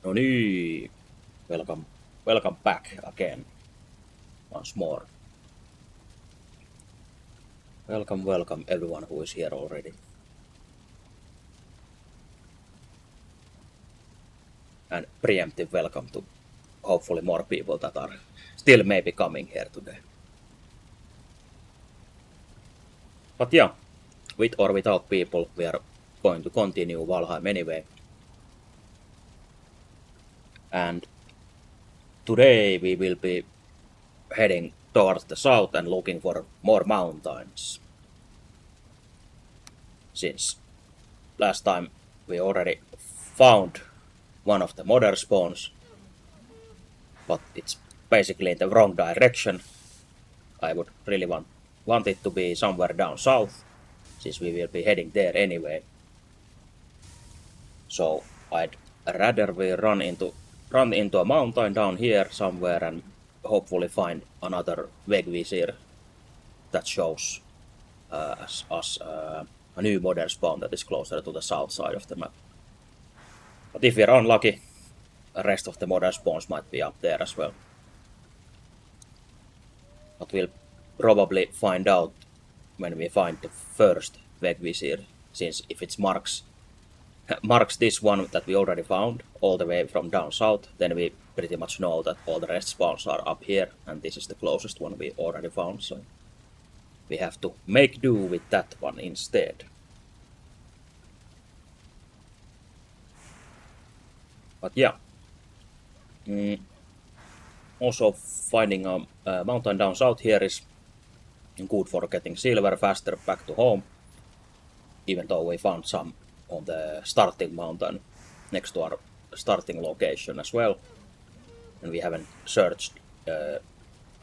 No niin. Welcome back again. Once more. Welcome everyone who is here already. And preemptive welcome to hopefully more people that are still maybe coming here today. But yeah, with or without people, we are going to continue Valheim anyway. And today we will be heading towards the south and looking for more mountains. Since last time we already found one of the modern spawns, but it's basically in the wrong direction. I would really want it to be somewhere down south, since we will be heading there anyway. So I'd rather we run into a mountain down here somewhere and hopefully find another Vegvisir that shows us a new modern spawn that is closer to the south side of the map. But if we're unlucky, the rest of the modern spawns might be up there as well. But we'll probably find out when we find the first Vegvisir, since if it marks this one that we already found all the way from down south, then we pretty much know that all the rest spawns are up here, and this is the closest one we already found, so we have to make do with that one instead. But yeah, also finding a mountain down south here is good for getting silver faster back to home, even though we found some on the starting mountain next to our starting location as well, and we haven't searched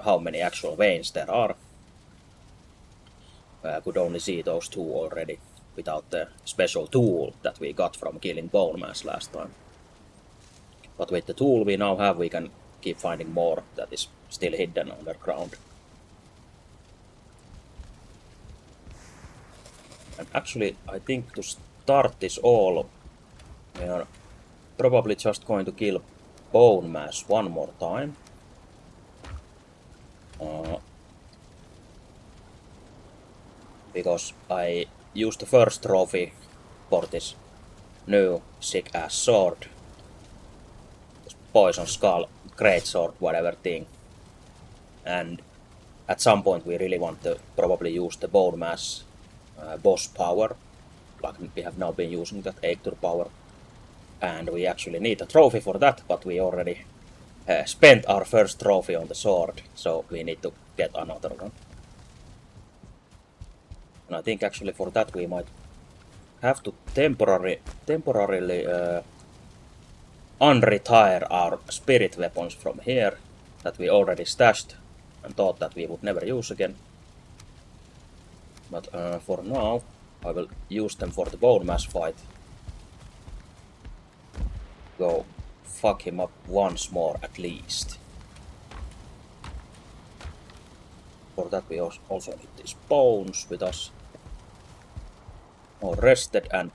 how many actual veins there are. Could only see those two already without the special tool that we got from killing bone mass last time. But with the tool we now have, we can keep finding more that is still hidden underground. And actually, I think to start this all, we are probably just going to kill bone mass one more time. Because I used the first trophy for this new sick-ass sword. This poison skull, great sword, whatever thing. And at some point we really want to probably use the bone mass boss power, like we have now been using that Eightur power. And we actually need a trophy for that, but we already spent our first trophy on the sword, so we need to get another one. And I think actually for that we might have to temporarily unretire our spirit weapons from here that we already stashed and thought that we would never use again. But for now I will use them for the bone mass fight. Go fuck him up once more at least. For that we also need these bones with us. All rested and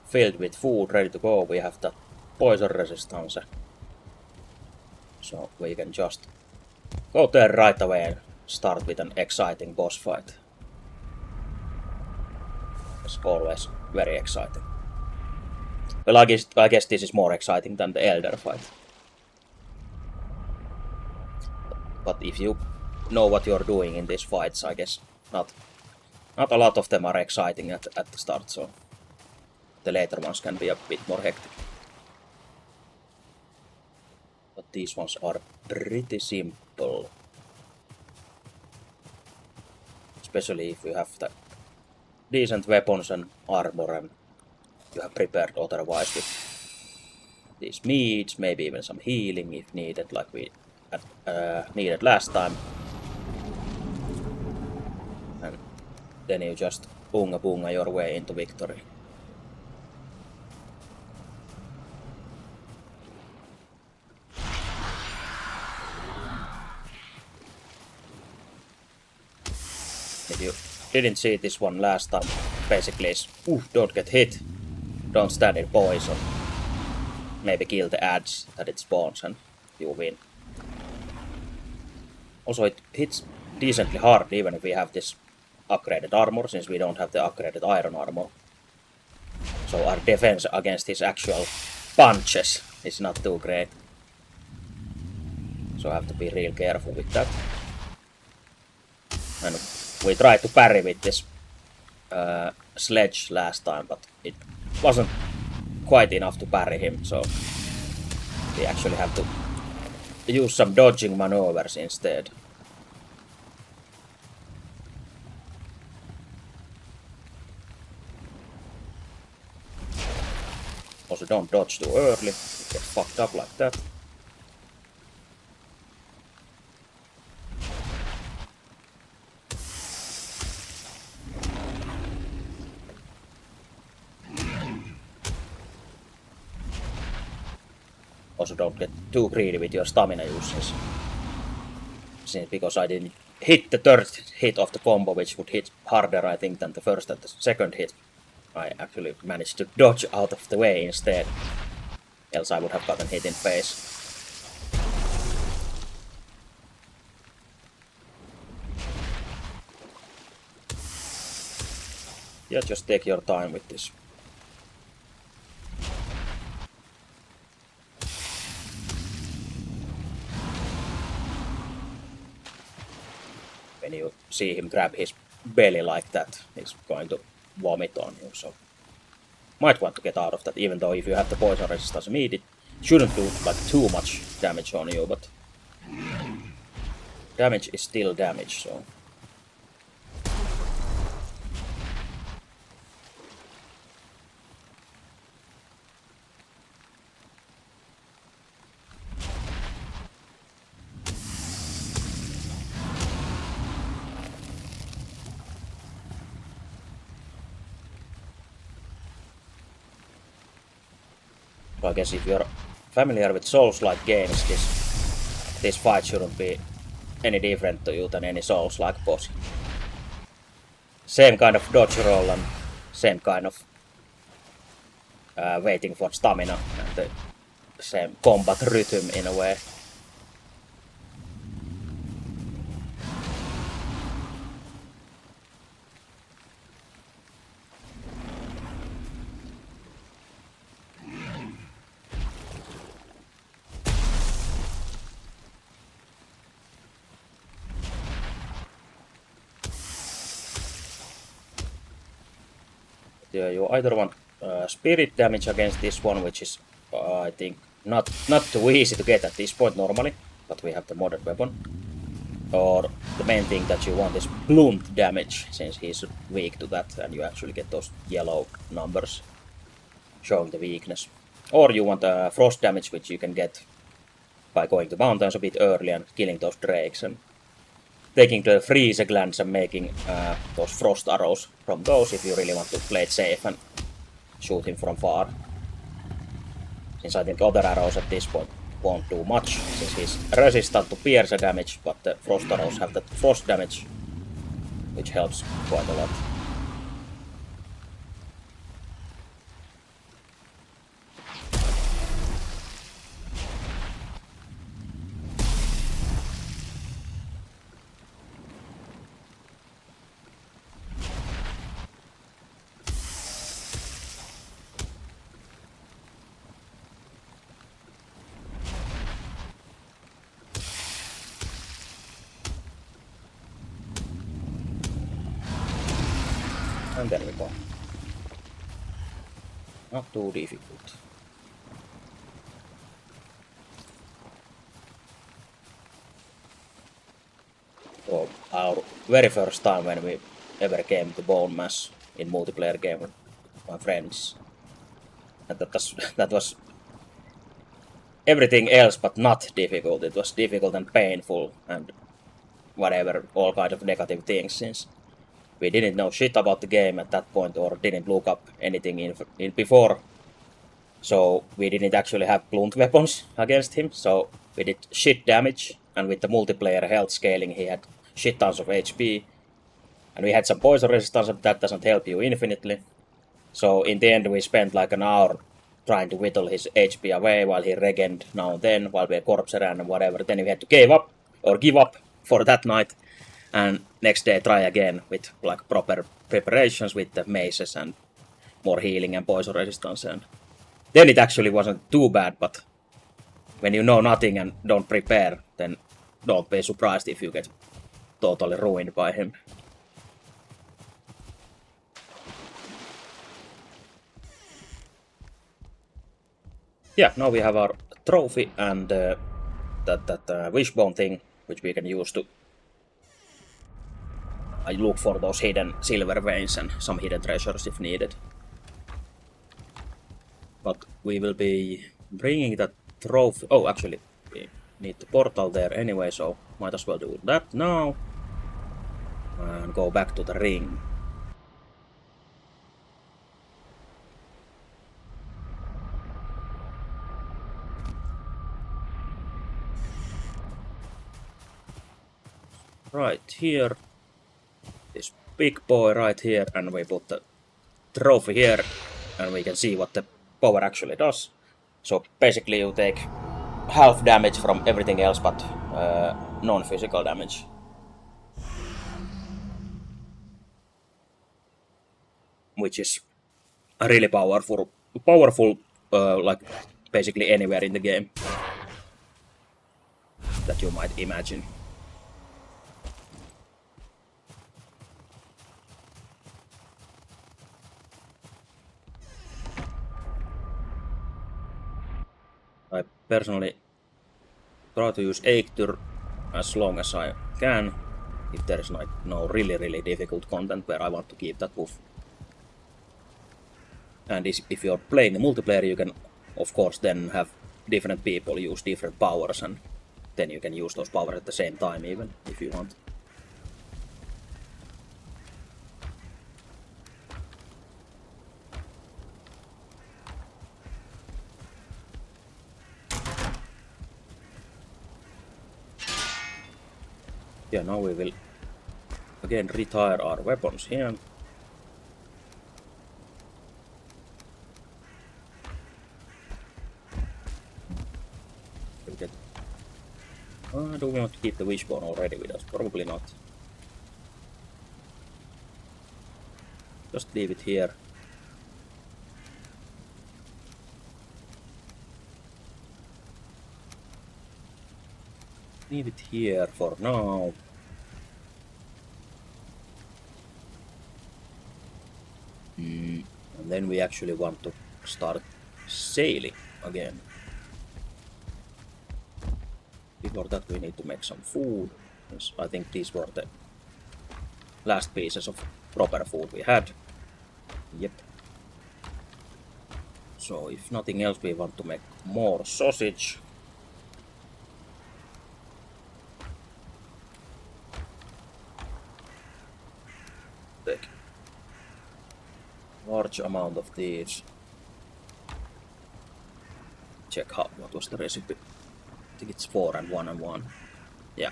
filled with food, ready to go. We have that poison resistance. So we can just go there right away and start with an exciting boss fight. It's always very exciting. Well, I guess this is more exciting than the Elder fight. But if you know what you're doing in these fights, I guess not a lot of them are exciting at the start, so the later ones can be a bit more hectic. But these ones are pretty simple. Especially if you have the decent weapons and armor and you have prepared otherwise with these meats, maybe even some healing if needed, like we needed last time. And then you just boonga boonga your way into victory. If you didn't see this one last time, basically it's don't get hit, don't stand in poison. maybe kill the ads that it spawns and you win. Also, it hits decently hard even if we have this upgraded armor, since we don't have the upgraded iron armor. So our defense against his actual punches is not too great. So I have to be real careful with that. And we tried to parry with this sledge last time, but it wasn't quite enough to parry him, so we actually have to use some dodging maneuvers instead. Also, don't dodge too early, you get fucked up like that. Also, don't get too greedy with your stamina uses. Since because I didn't hit the third hit of the combo, which would hit harder, I think, than the first and the second hit, I actually managed to dodge out of the way instead. Else I would have gotten hit in face. Yeah, just take your time with this. When you see him grab his belly like that, he's going to vomit on you, so might want to get out of that, even though if you have the poison resistance meat, it shouldn't do like too much damage on you, but damage is still damage, so. So I guess if you're familiar with Souls-like games, this fight shouldn't be any different to you than any Souls-like boss. Same kind of dodge roll and same kind of waiting for stamina and the same combat rhythm in a way. You either want spirit damage against this one, which is I think not too easy to get at this point normally, but we have the modern weapon. Or the main thing that you want is blunt damage, since he's weak to that, and you actually get those yellow numbers showing the weakness. Or you want frost damage, which you can get by going to mountains a bit early and killing those drakes and taking the freeze glands and making those frost arrows from those if you really want to play it safe and shoot him from far. Since I think other arrows at this point won't do much, since he's resistant to pierce damage, but the frost arrows have that frost damage, which helps quite a lot. And there we go. Not too difficult. So our very first time when we ever came to Bone Mass in multiplayer game with my friends. And that was everything else but not difficult. It was difficult and painful and whatever, all kind of negative things, since we didn't know shit about the game at that point or didn't look up anything in before. So we didn't actually have blunt weapons against him, so we did shit damage, and with the multiplayer health scaling he had shit tons of HP. And we had some poison resistance, but that doesn't help you infinitely. So in the end we spent like an hour trying to whittle his HP away while he regened now and then, while we corpse ran and whatever. Then we had to give up for that night, and next day try again with like proper preparations with the maces and more healing and poison resistance. And then it actually wasn't too bad, but when you know nothing and don't prepare, then don't be surprised if you get totally ruined by him. Yeah, now we have our trophy and that wishbone thing, which we can use to look for those hidden silver veins and some hidden treasures if needed. But we will be bringing that trophy. Oh, actually, we need the portal there anyway, so might as well do that now and go back to the ring. Right here, this big boy right here, and we put the trophy here, and we can see what the power actually does. So basically you take half damage from everything else but non-physical damage. Which is a really powerful like basically anywhere in the game that you might imagine. I personally try to use Eikthyr as long as I can, if there is like no really difficult content where I want to keep that buff. And if you're playing the multiplayer, you can of course then have different people use different powers, and then you can use those powers at the same time even if you want. Yeah, now we will again retire our weapons here. We'll get... do we want to keep the wishbone already with us? Probably not. Just leave it here. Leave it here for now. And then we actually want to start sailing again. Before that we need to make some food. I think these were the last pieces of proper food we had. Yep. So if nothing else, we want to make more sausage. Take large amount of these. Check what was the recipe. I think it's 4 and 1 and 1. Yeah.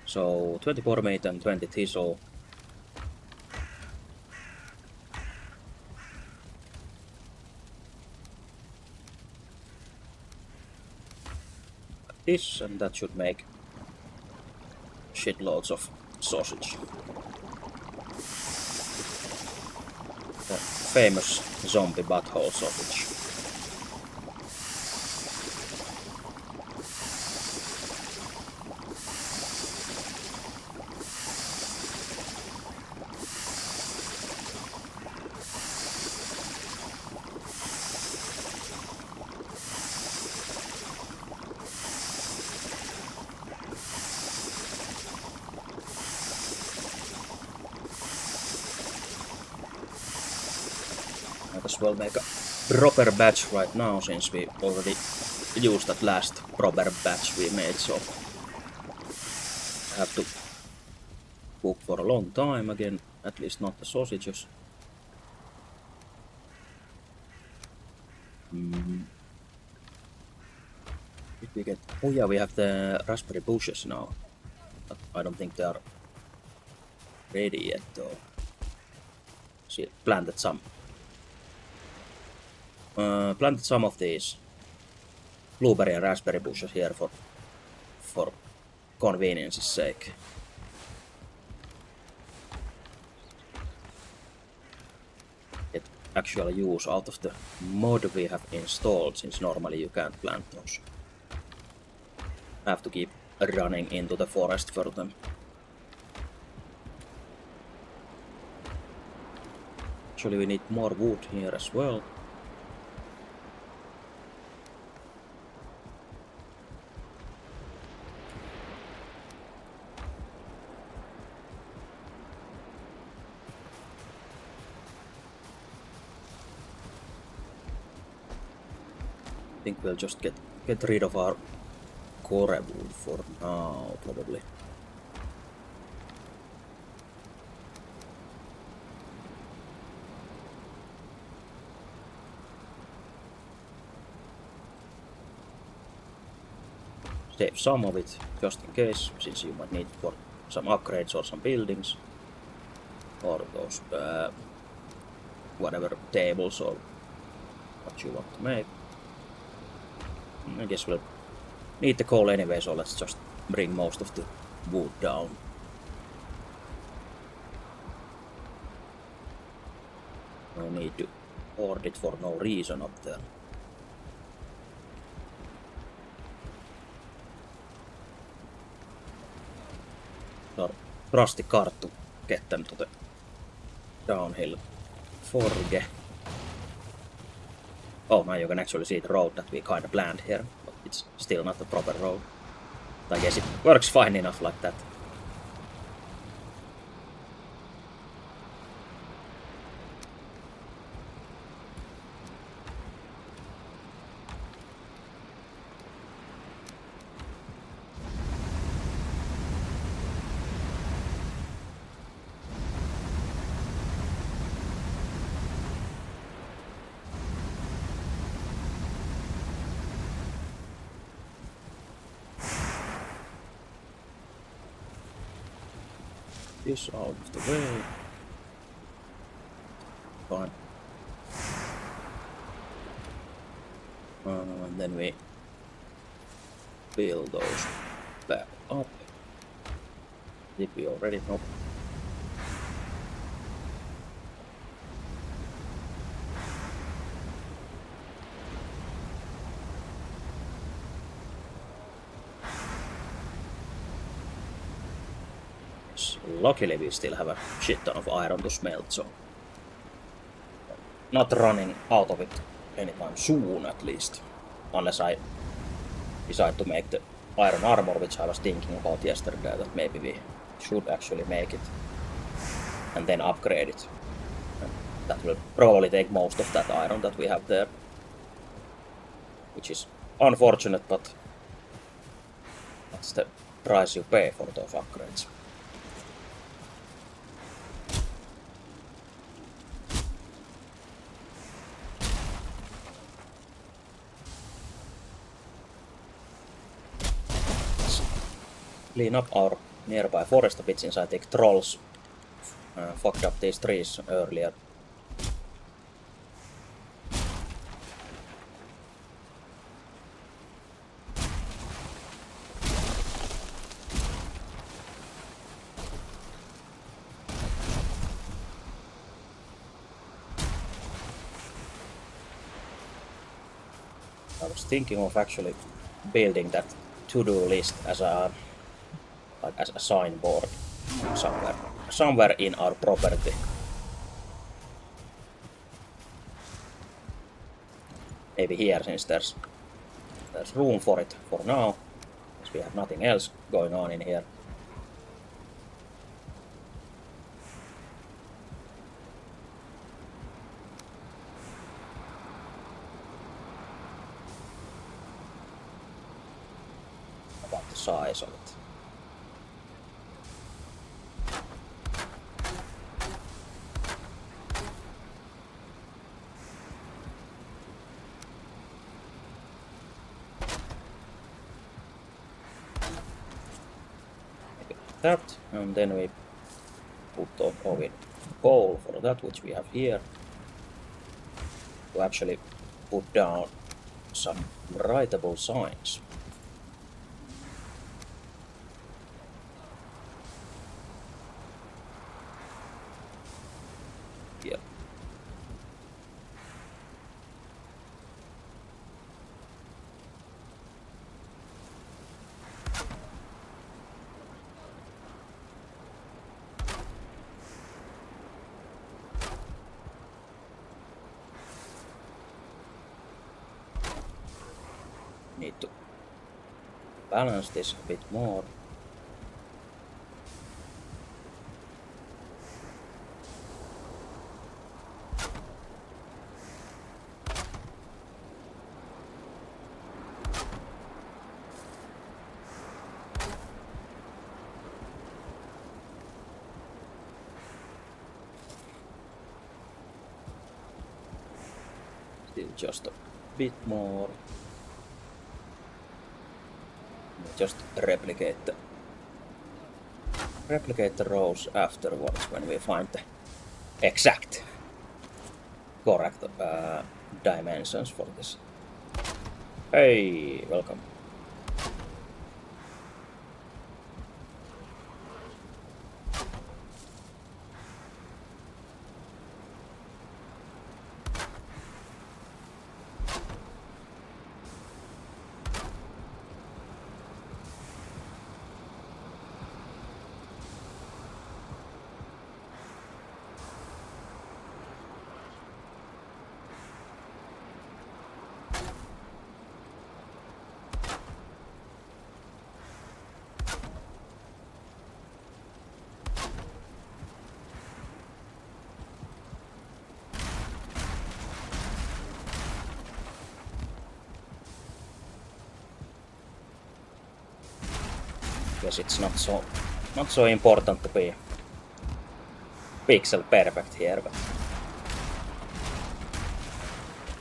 So 24 meat and 20 thistle. This, and that should make shitloads of sausage. The famous zombie butthole sausage. Might as well make a proper batch right now, since we already used that last proper batch we made, so I have to cook for a long time again, at least not the sausages. Did we get... Oh yeah, we have the raspberry bushes now, but I don't think they are ready yet though. She planted some. Planted some of these blueberry and raspberry bushes here for convenience's sake. Get actual use out of the mod we have installed, since normally you can't plant those. Have to keep running into the forest for them. Actually, we need more wood here as well. I think we'll just get rid of our core wood for now, probably. Save some of it, just in case, since you might need it for some upgrades or some buildings. Or those, whatever, tables or what you want to make. I guess we'll need the coal anyway, so let's just bring most of the wood down. No need to hoard it for no reason up there. Trusty cart to get them to the downhill forge. Oh, now you can actually see the road that we kind of planned here, but it's still not the proper road. I guess it works fine enough like that. This out of the way. Fine. And then we build those back up. Did we already? Nope. Luckily we still have a shit ton of iron to smelt, so not running out of it anytime soon at least. Unless I decide to make the iron armor, which I was thinking about yesterday, that maybe we should actually make it and then upgrade it. And that will probably take most of that iron that we have there, which is unfortunate, but that's the price you pay for those upgrades. Clean up our nearby forest a bit, since I think trolls fucked up these trees earlier. I was thinking of actually building that to-do list as a signboard somewhere in our property. Maybe here, since there's room for it for now, since we have nothing else going on in here. About the size of it. That, and then we put on coal for that, which we have here, to actually put down some writable signs. Yep. Need to balance this a bit more. Still just a bit more. Just replicate the rows afterwards when we find the exact correct dimensions for this. Hey, welcome. Guess it's not so important to be pixel perfect here, but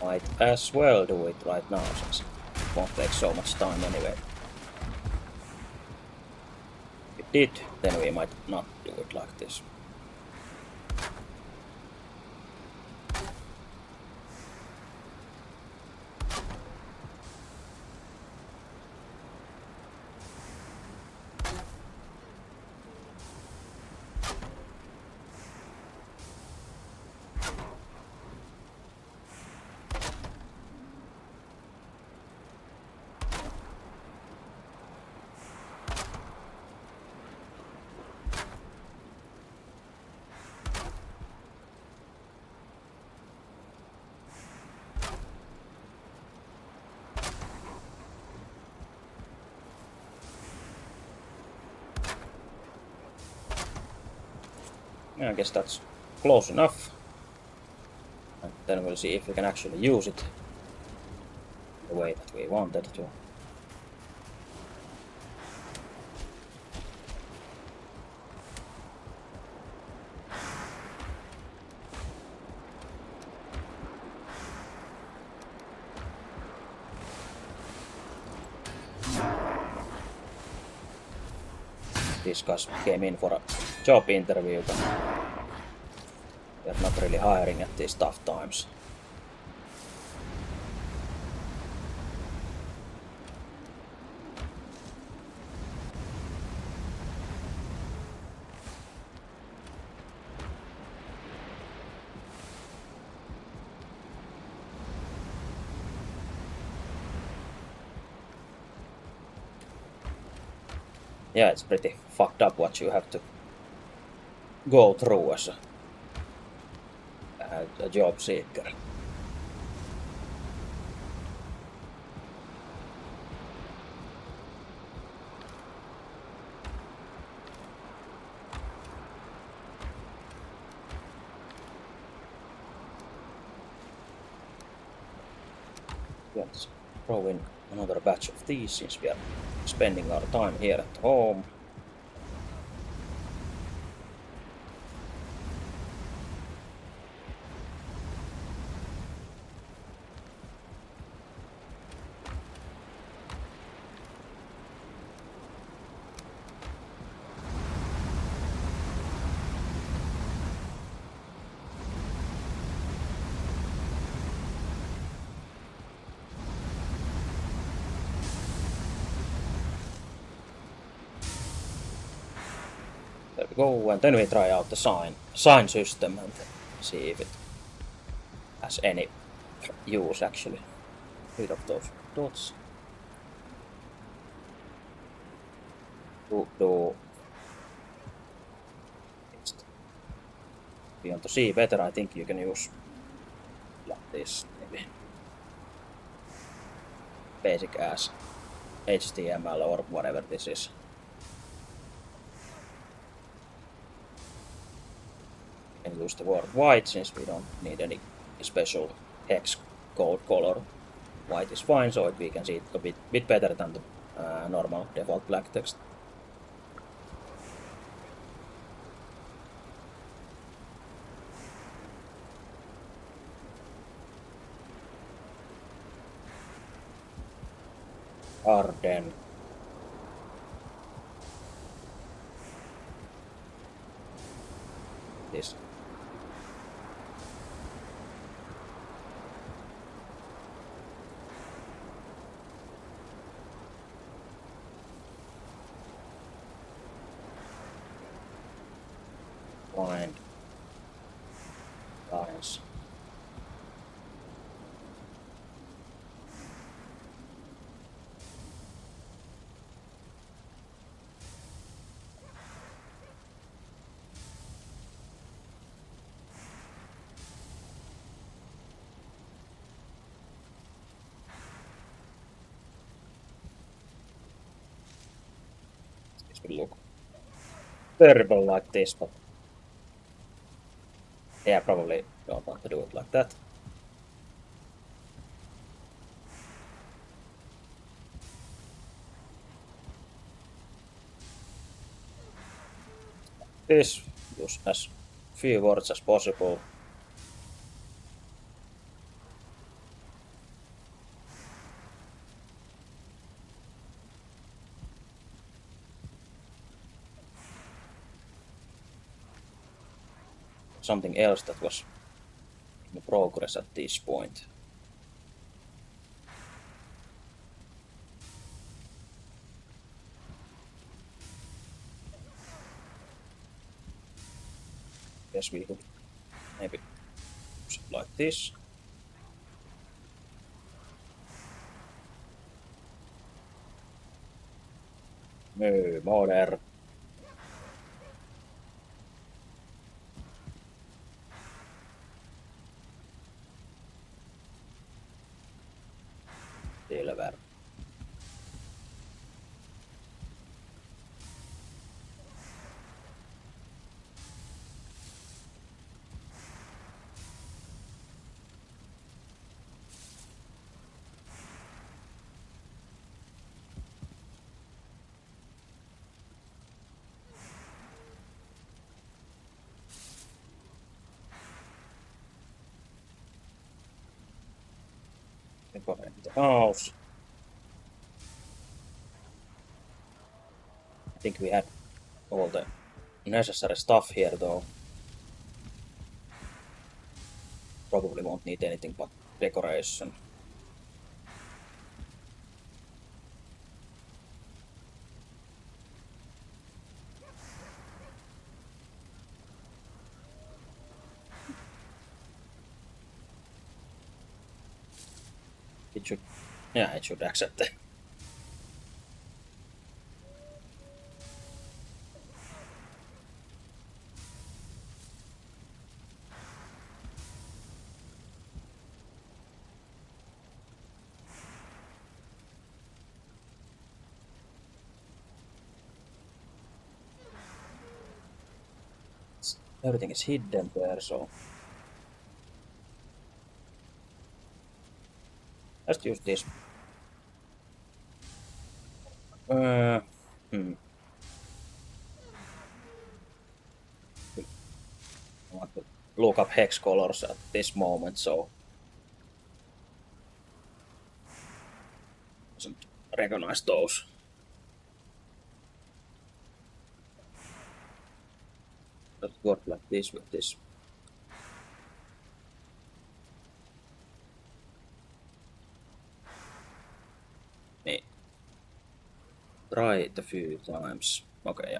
might as well do it right now since it won't take so much time anyway. If it did, then we might not do it like this. I guess that's close enough. And then we'll see if we can actually use it the way that we wanted to. These guys came in for a job interview, but they're not really hiring at these tough times. Yeah, it's pretty fucked up what you have to go through as a job seeker. Let's throw in another batch of these since we are spending our time here at home. we go and then we try out the sign system and see if it has any use actually. Rid of those dots. Do if you want to see better, I think you can use like this maybe. Basic as HTML or whatever this is. We can use the word white since we don't need any special hex code color. White is fine, so we can see it a bit better than the normal default black text. Arden. This. Find lines. This will look terrible like this, but yeah, probably don't want to do it like that. This, use as few words as possible. Something else that was in progress at this point. Guess we could maybe use it like this. No, modern. Silver. Decorate the house. I think we had all the necessary stuff here though. Probably won't need anything but decoration. It should, yeah, it should accept it. Everything is hidden there, so let's use this. Uh, hmm. I want to look up hex colors at this moment, so doesn't recognize those. Let's go like this with this. Me. Try it a few times. Okay, yeah.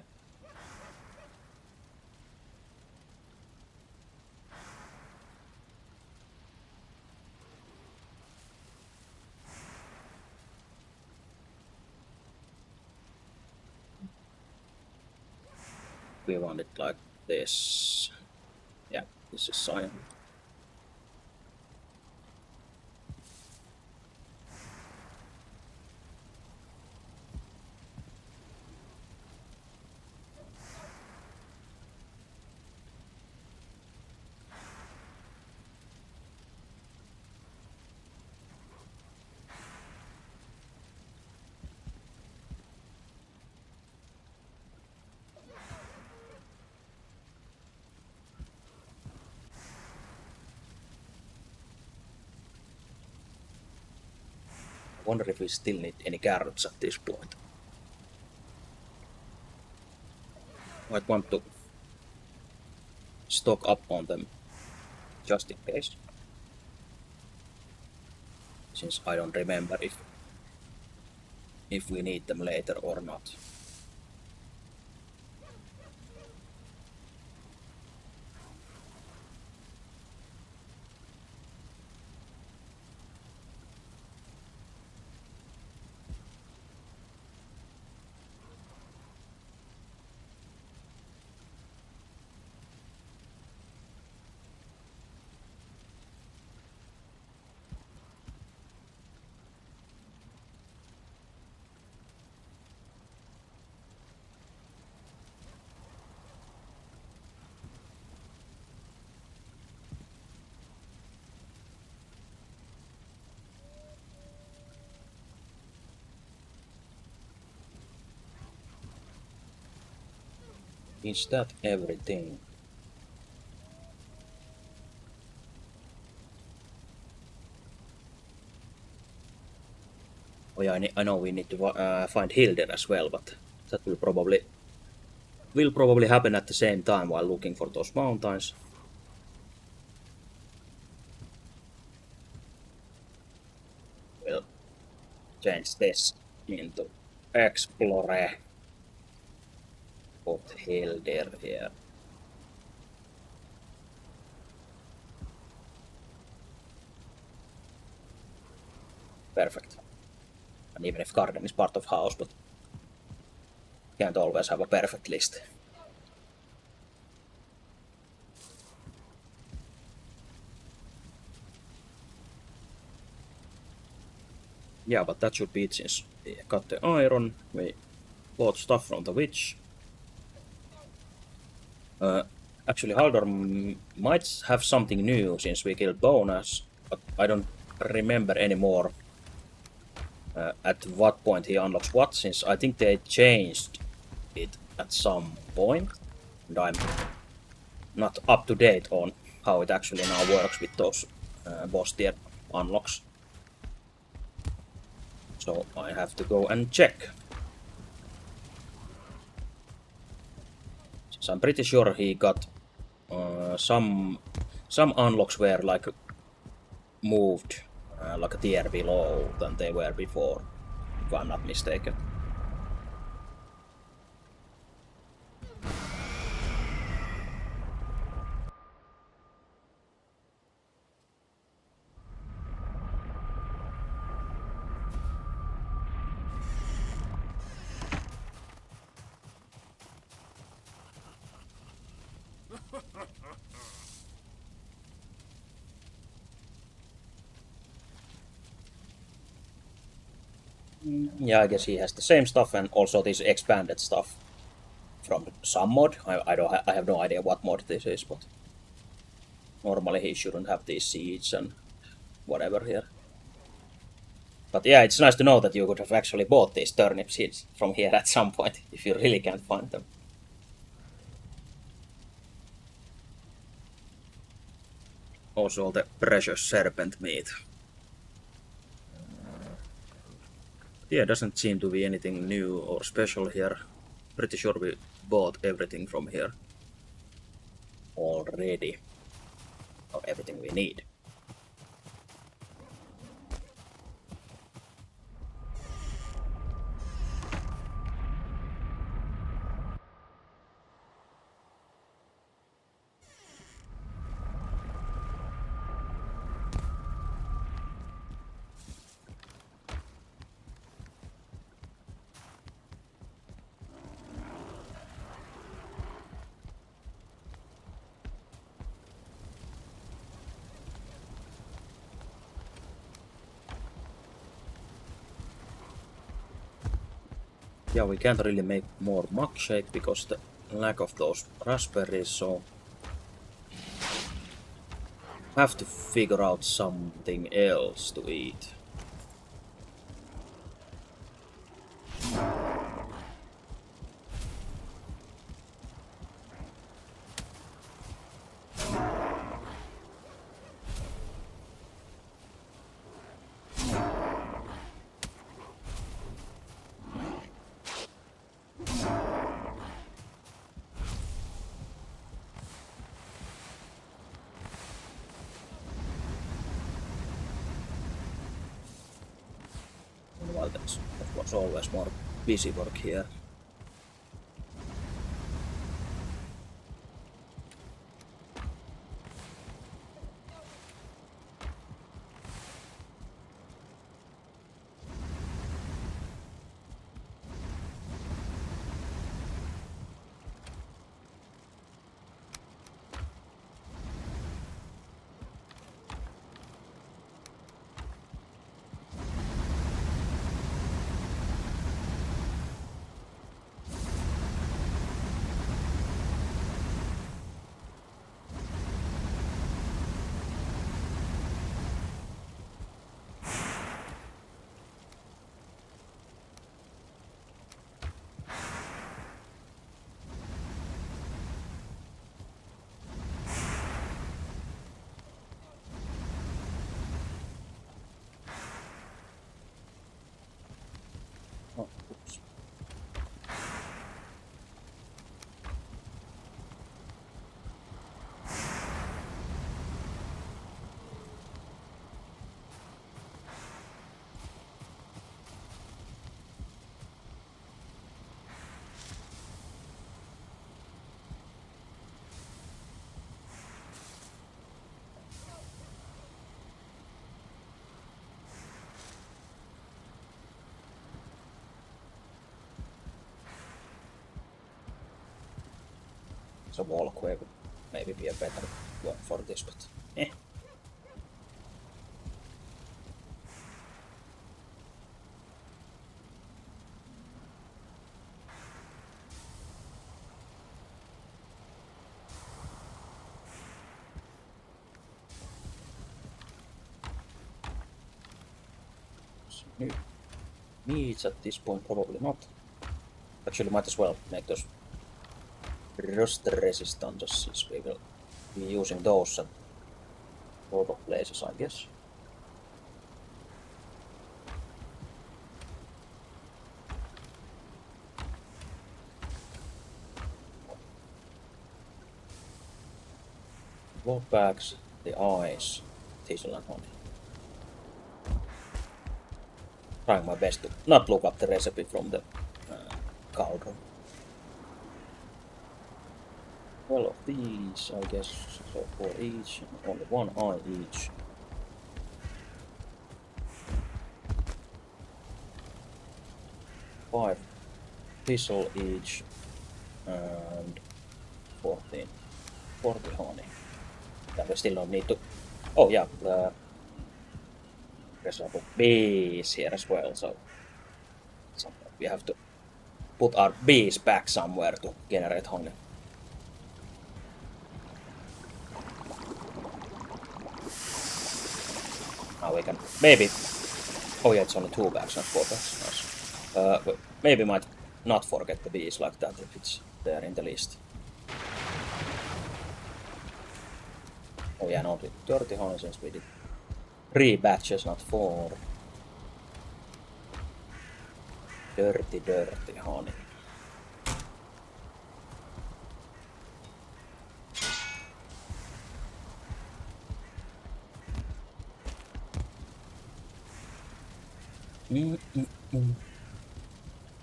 We want it like this. Yeah, this is cyan. I wonder if we still need any carrots at this point. Might want to stock up on them just in case. Since I don't remember if we need them later or not. Is that everything? Oh yeah, I know we need to find Hilder as well, but that will probably happen at the same time while looking for those mountains. We'll change this into Explore. Put Hilder here. Perfect. And even if garden is part of house, but can't always have a perfect list. Yeah, but that should be it since we got the iron, we bought stuff from the witch. Actually, Haldor might have something new since we killed Bonus, but I don't remember anymore at what point he unlocks what, since I think they changed it at some point, and I'm not up to date on how it actually now works with those boss tier unlocks. So I have to go and check. Since I'm pretty sure he got some unlocks were like moved like a tier below than they were before, if I'm not mistaken. Yeah, I guess he has the same stuff and also this expanded stuff from some mod. I have no idea what mod this is, but normally he shouldn't have these seeds and whatever here. But yeah, it's nice to know that you could have actually bought these turnip seeds from here at some point if you really can't find them. Also all the precious serpent meat. Yeah, doesn't seem to be anything new or special here. Pretty sure we bought everything from here already. Or everything we need. Yeah, we can't really make more mug shake because the lack of those raspberries, so have to figure out something else to eat. Well, that was always more busy work here. Oh, oops. So walkway would maybe be a better one for this, but eh. So needs at this point probably not. Actually, might as well make those rust resistant since we will be using those at a lot of places, I guess. Blood bags, the eyes, thistle and honey. Trying my best to not look up the recipe from the cauldron. Well, of these, I guess, so for each, only one eye each. Five thistle each, and 14. 40 honey. Yeah, we still don't need to. Oh, yeah, there's a bees here as well, so we have to put our bees back somewhere to generate honey. Now we can maybe. Oh yeah, it's only 2 bags, not 4 bags. Nice. We maybe might not forget the bees like that if it's there in the list. Oh yeah, no, dirty honey since we did 3 batches, not 4. Dirty honey.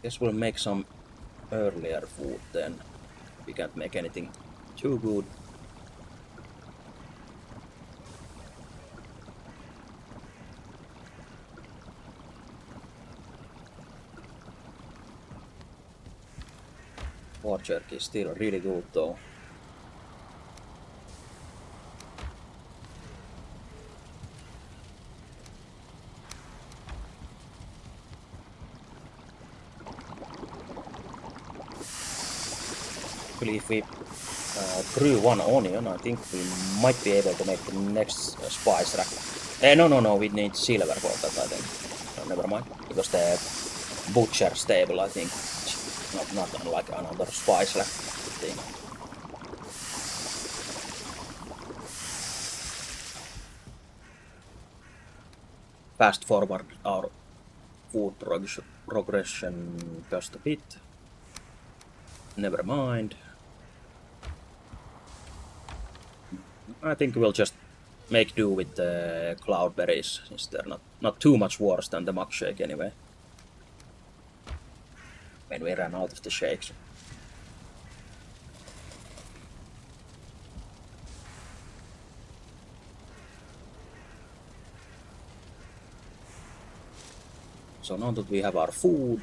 Guess we'll make some earlier food then. We can't make anything too good. Pork jerky is still really good though. actually, if we grew one onion, I think we might be able to make the next spice rack. No, we need silver for that, I think. No, never mind. Because the butcher stable, I think, not like another spice rack thing. Fast forward our food progression just a bit. Never mind. I think we'll just make do with the cloudberries, since they're not too much worse than the mug shake anyway. When we ran out of the shakes. So now that we have our food,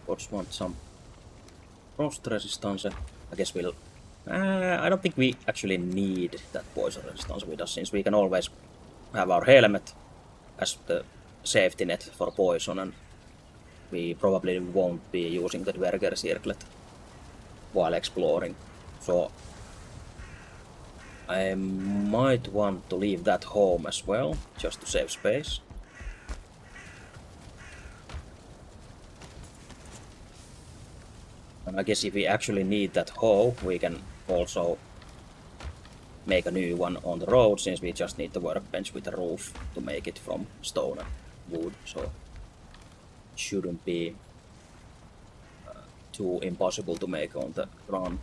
just want some frost resistance. I guess we'll... I don't think we actually need that poison resistance with us, since we can always have our helmet as the safety net for poison, and we probably won't be using the Dwerger Circlet while exploring. So I might want to leave that home as well, just to save space. And I guess if we actually need that hoe, we can also make a new one on the road, since we just need the workbench with a roof to make it from stone and wood, so it shouldn't be too impossible to make on the run.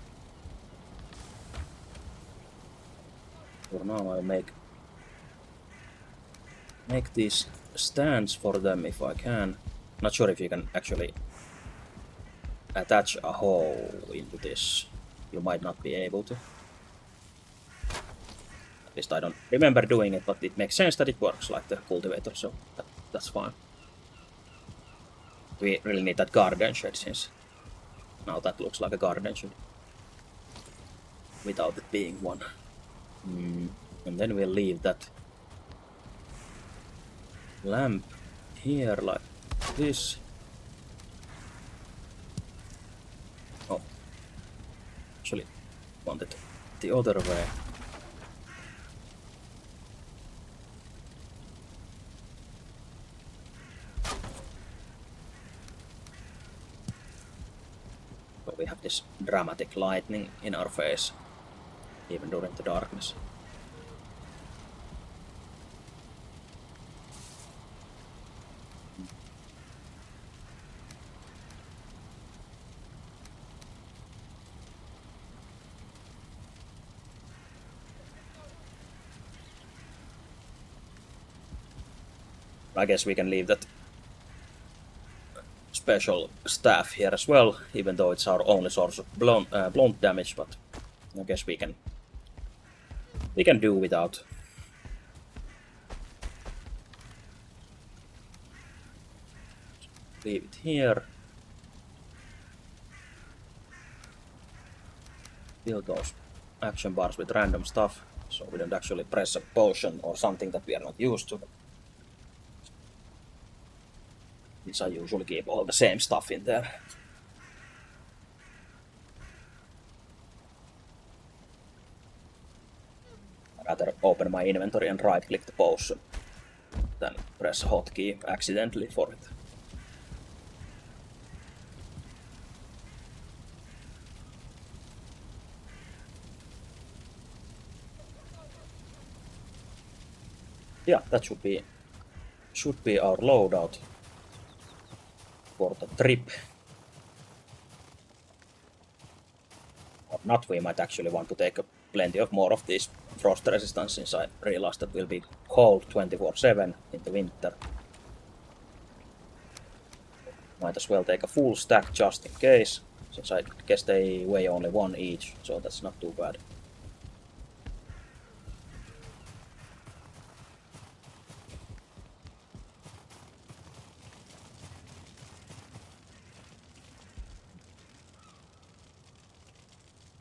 For now I'll make these stands for them if I can. Not sure if you can actually attach a hoe into this. You might not be able to. At least I don't remember doing it, but it makes sense that it works like the cultivator, so that's fine. We really need that garden shed, since now that looks like a garden shed without it being one. And then we'll leave that lamp here like this. Oh, actually wanted the other way. So we have this dramatic lightning in our face, even during the darkness. I guess we can leave that special staff here as well, even though it's our only source of blunt damage, but I guess we can do without. Leave it here. Fill those action bars with random stuff, so we don't actually press a potion or something that we are not used to. Since I usually keep all the same stuff in there. I'd rather open my inventory and right-click the potion than press a hotkey accidentally for it. Yeah, that should be our loadout for the trip. Or not, we might actually want to take plenty of more of these frost resistance, since I realized that we'll be cold 24/7 in the winter. Might as well take a full stack just in case, since I guess they weigh only one each, so that's not too bad.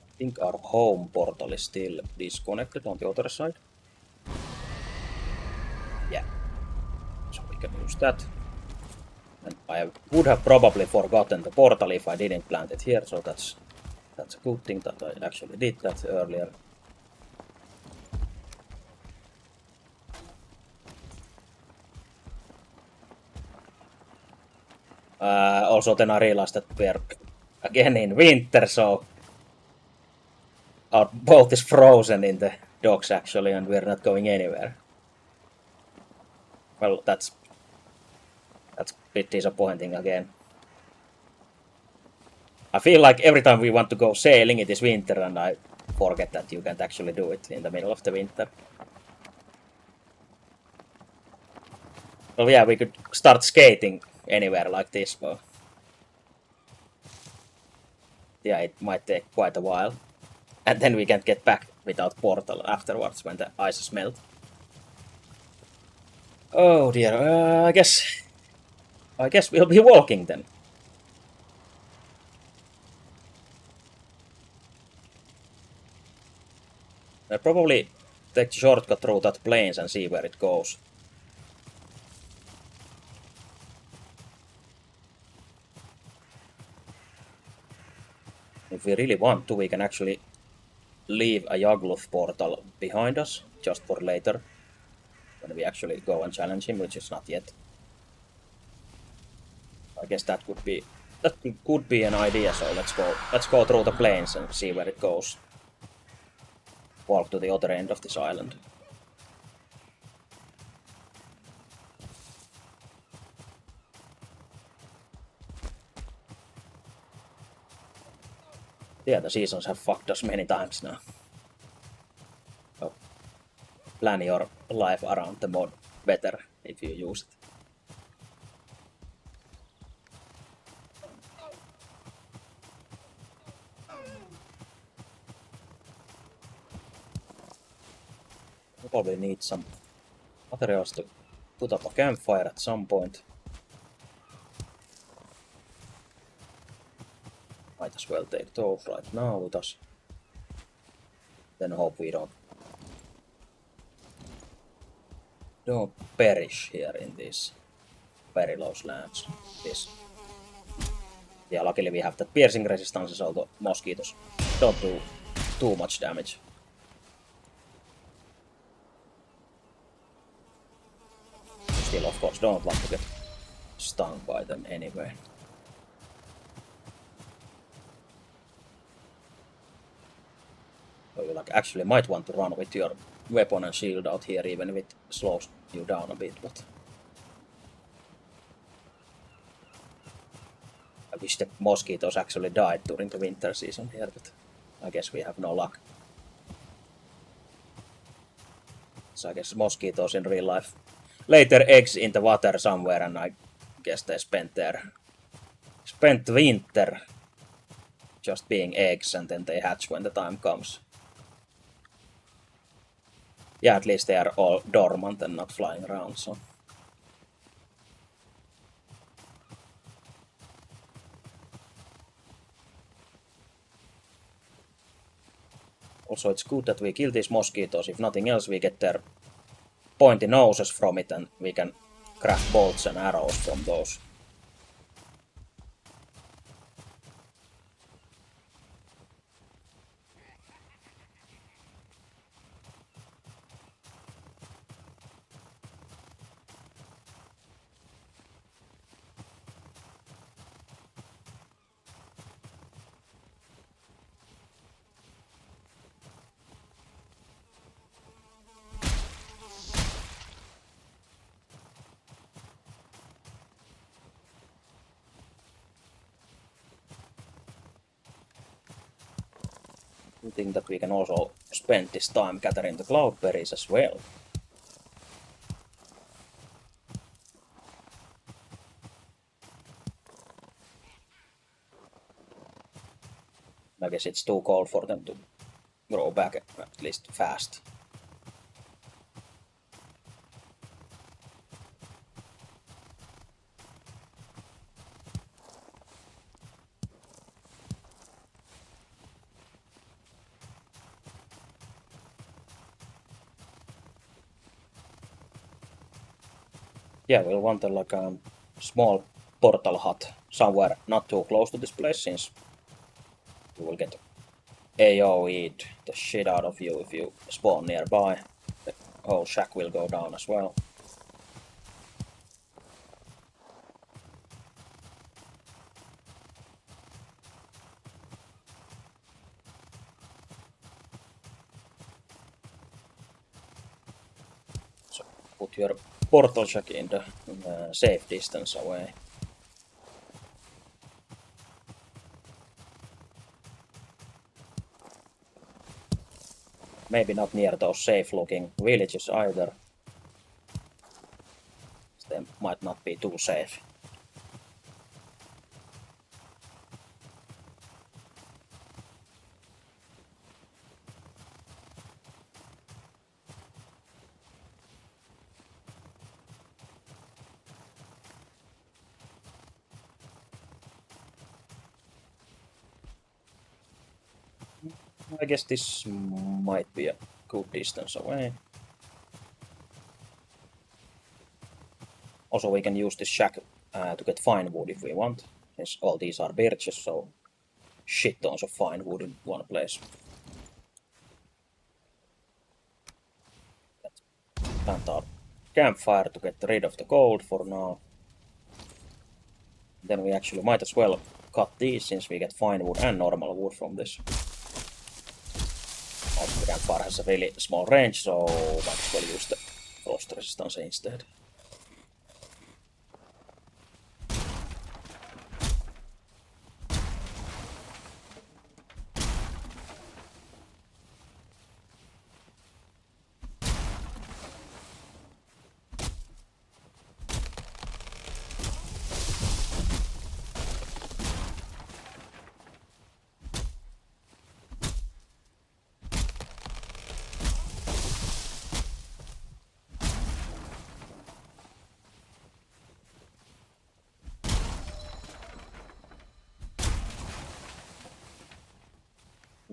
I think our home portal is still disconnected on the other side. Yeah, so we can use that. And I would have probably forgotten the portal if I didn't plant it here, so that's a good thing that I actually did that earlier. Also then I realized that we're again in winter, so our boat is frozen in the docks actually, and we're not going anywhere. Well, that's a bit disappointing again. I feel like every time we want to go sailing, it is winter, and I forget that you can't actually do it in the middle of the winter. Well, yeah, we could start skating anywhere like this, but yeah, it might take quite a while. And then we can't get back without portal afterwards when the ice is melt. Oh dear, I guess we'll be walking then. I'll probably take the shortcut through that plains and see where it goes. If we really want to, we can actually leave a Yagluth portal behind us, just for later, when we actually go and challenge him, which is not yet. I guess that could be an idea, so let's go through the plains and see where it goes. Walk to the other end of this island. Yeah, the seasons have fucked us many times now. So plan your life around the mod better if you use it. We probably need some materials to put up a campfire at some point. Might as well take those right now with us. Then hope we don't perish here in these perilous lands. This. Yeah, luckily we have that piercing resistance, so the mosquitoes don't do too much damage. Still, of course, don't want to get stung by them anyway. So you like actually might want to run with your weapon and shield out here, even if it slows you down a bit, but I wish the mosquitoes actually died during the winter season here, but I guess we have no luck. So I guess mosquitoes in real life later eggs in the water somewhere, and I guess they spent winter just being eggs, and then they hatch when the time comes. Yeah, at least they are all dormant and not flying around, so. Also, it's good that we kill these mosquitoes. If nothing else, we get their pointy noses from it, and we can craft bolts and arrows from those. I think that we can also spend this time gathering the cloudberries as well. I guess it's too cold for them to grow back, at least fast. Yeah, we'll want like a small portal hut somewhere not too close to this place, since you will get AoE'd the shit out of you if you spawn nearby. The whole shack will go down as well. So put your portal shack in the safe distance away. Maybe not near those safe-looking villages either. They might not be too safe. I guess this might be a good distance away. Also, we can use this shack to get fine wood if we want, since all these are birches, so shit tons of fine wood in one place. Plant our campfire to get rid of the cold for now. Then we actually might as well cut these, since we get fine wood and normal wood from this. Also, the campfire has a really small range, so might as well use the frost resistance instead.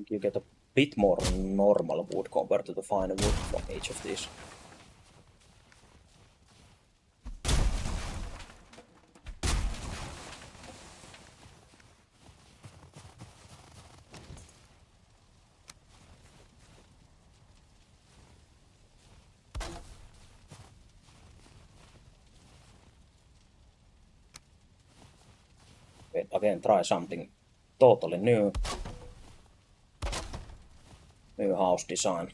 You get a bit more normal wood compared to the fine wood from each of these. Again, try something totally new. New house design.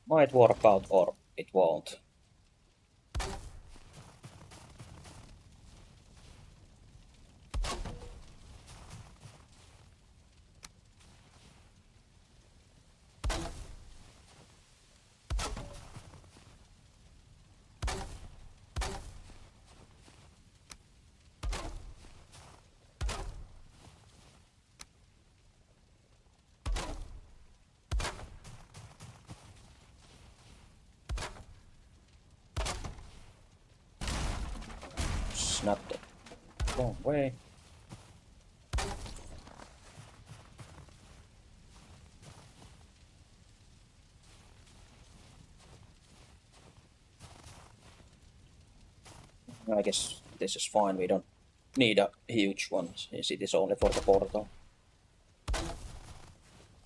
Might work out or it won't. Snap the wrong way. I guess this is fine, we don't need a huge one, since it is only for the portal.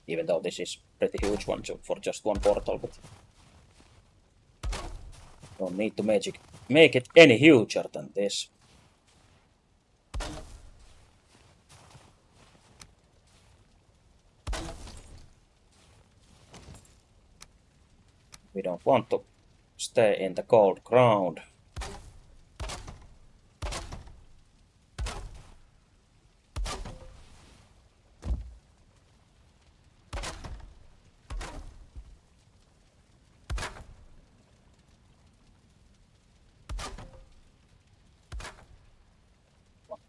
Even though this is pretty huge one for just one portal, but don't need to make it any huger than this. We don't want to stay in the cold ground.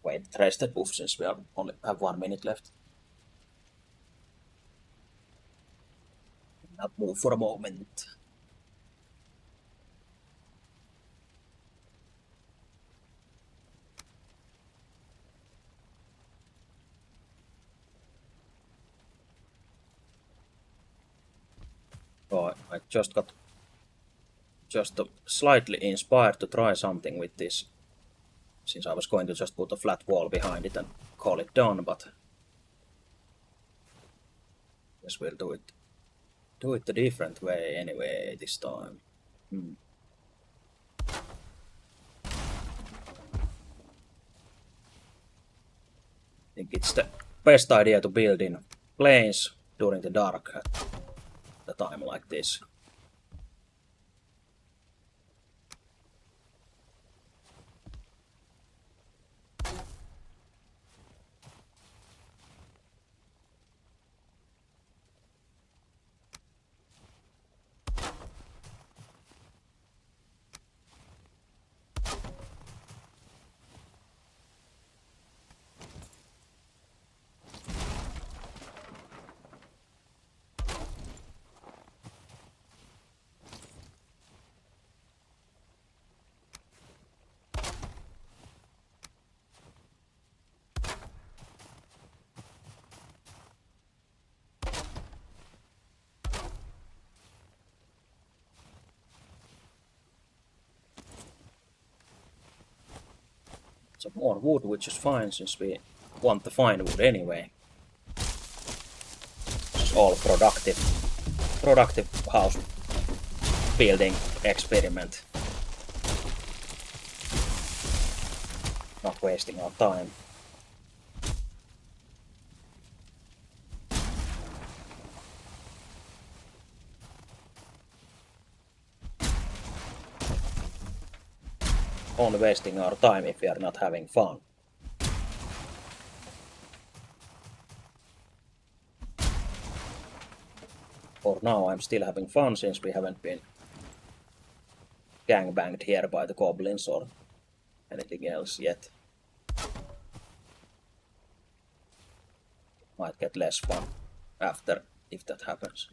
Wait, trace the buff, since we only have 1 minute left. Not move for a moment. Oh, I just got slightly inspired to try something with this, since I was going to just put a flat wall behind it and call it done, but guess we'll do it a different way anyway this time. I think it's the best idea to build in planes during the dark at a time like this. Some more wood, which is fine since we want to find wood anyway. It's all productive house building experiment. Not wasting our time. Only wasting our time if we are not having fun. For now I'm still having fun since we haven't been gangbanged here by the goblins or anything else yet. Might get less fun after if that happens.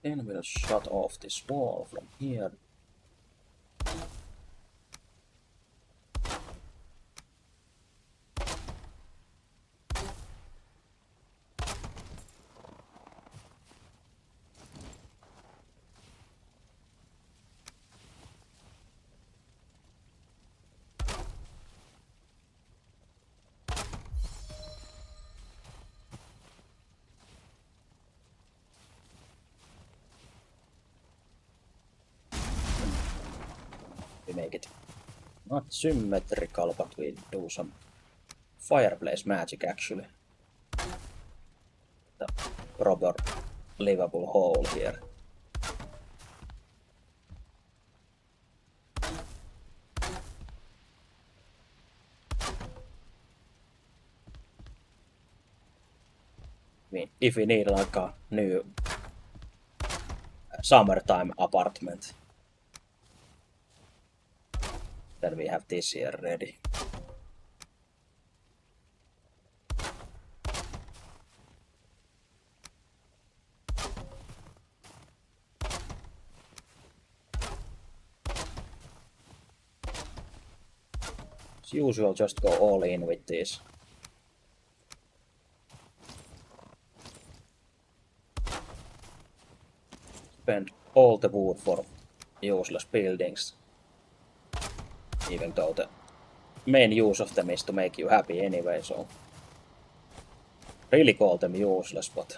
Then we'll shut off this wall from here. We make it not symmetrical, but we do some fireplace magic actually. The proper livable hole here. If we need like a new summertime apartment, then we have this here ready. As usual, just go all in with this. Spend all the wood for useless buildings, even though the main use of them is to make you happy anyway, so really call them useless, but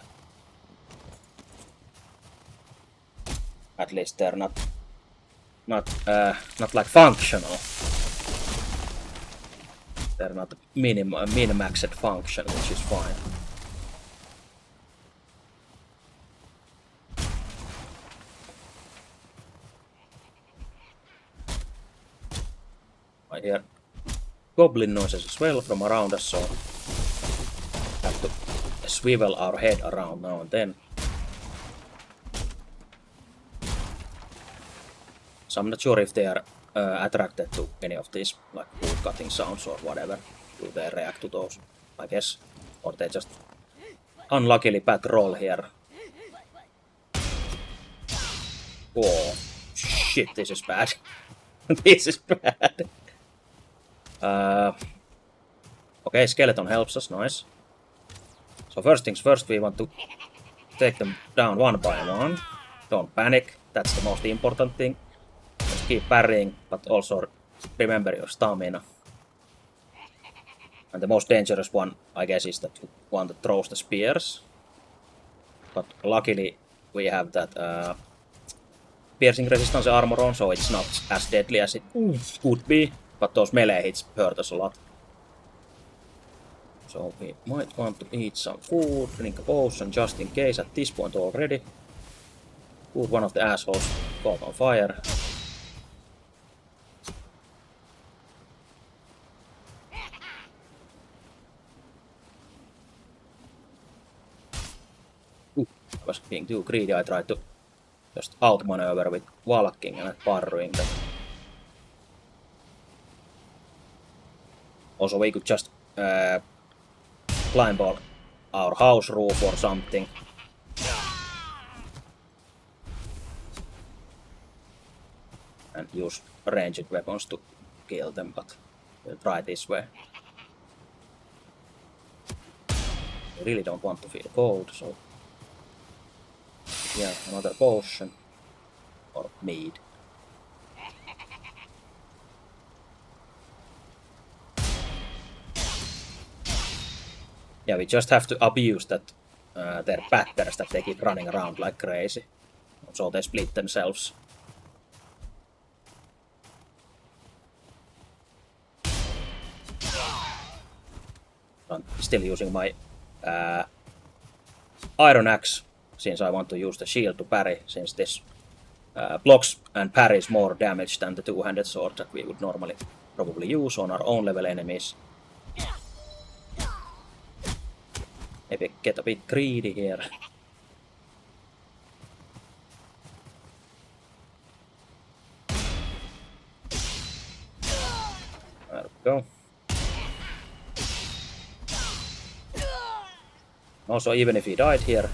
at least they're not like functional. They're not min-maxed function, which is fine. I hear goblin noises as well from around us, so have to swivel our head around now and then. So I'm not sure if they are attracted to any of these like wood cutting sounds or whatever? Do they react to those? I guess. Or they just unluckily bad roll here. Oh, shit, this is bad. This is bad. Okay, skeleton helps us, nice. So first things first, we want to take them down one by one. Don't panic, that's the most important thing. Just keep parrying, but also remember your stamina. And the most dangerous one, I guess, is that you want to throw the spears. But luckily, we have that piercing resistance armor on, so it's not as deadly as it could be. But those melee hits hurt us a lot. So we might want to eat some food, drink a potion just in case at this point already. Ooh, one of the assholes caught on fire. I was being too greedy, I tried to just outmaneuver with walking and parrying that. Also we could just climb on our house roof or something. And use ranged weapons to kill them, but we'll try this way. I really don't want to feel cold, so yeah, another potion or mead. Yeah, we just have to abuse that their patterns that they keep running around like crazy, so they split themselves. I'm still using my iron axe since I want to use the shield to parry, since this blocks and parries more damage than the two-handed sword that we would normally probably use on our own level enemies. Maybe get a bit greedy here. There we go. Also, even if he died here,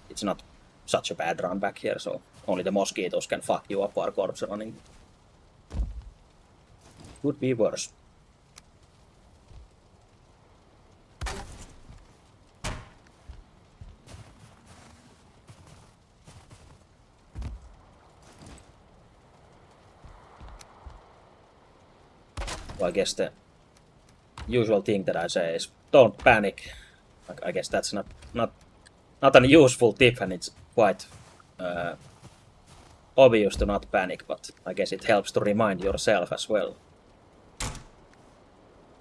it's not such a bad run back here, so only the mosquitoes can fuck you up our corpse running. Could be worse. Well, I guess the usual thing that I say is don't panic. I guess that's not an useful tip, and it's quite obvious to not panic, but I guess it helps to remind yourself as well.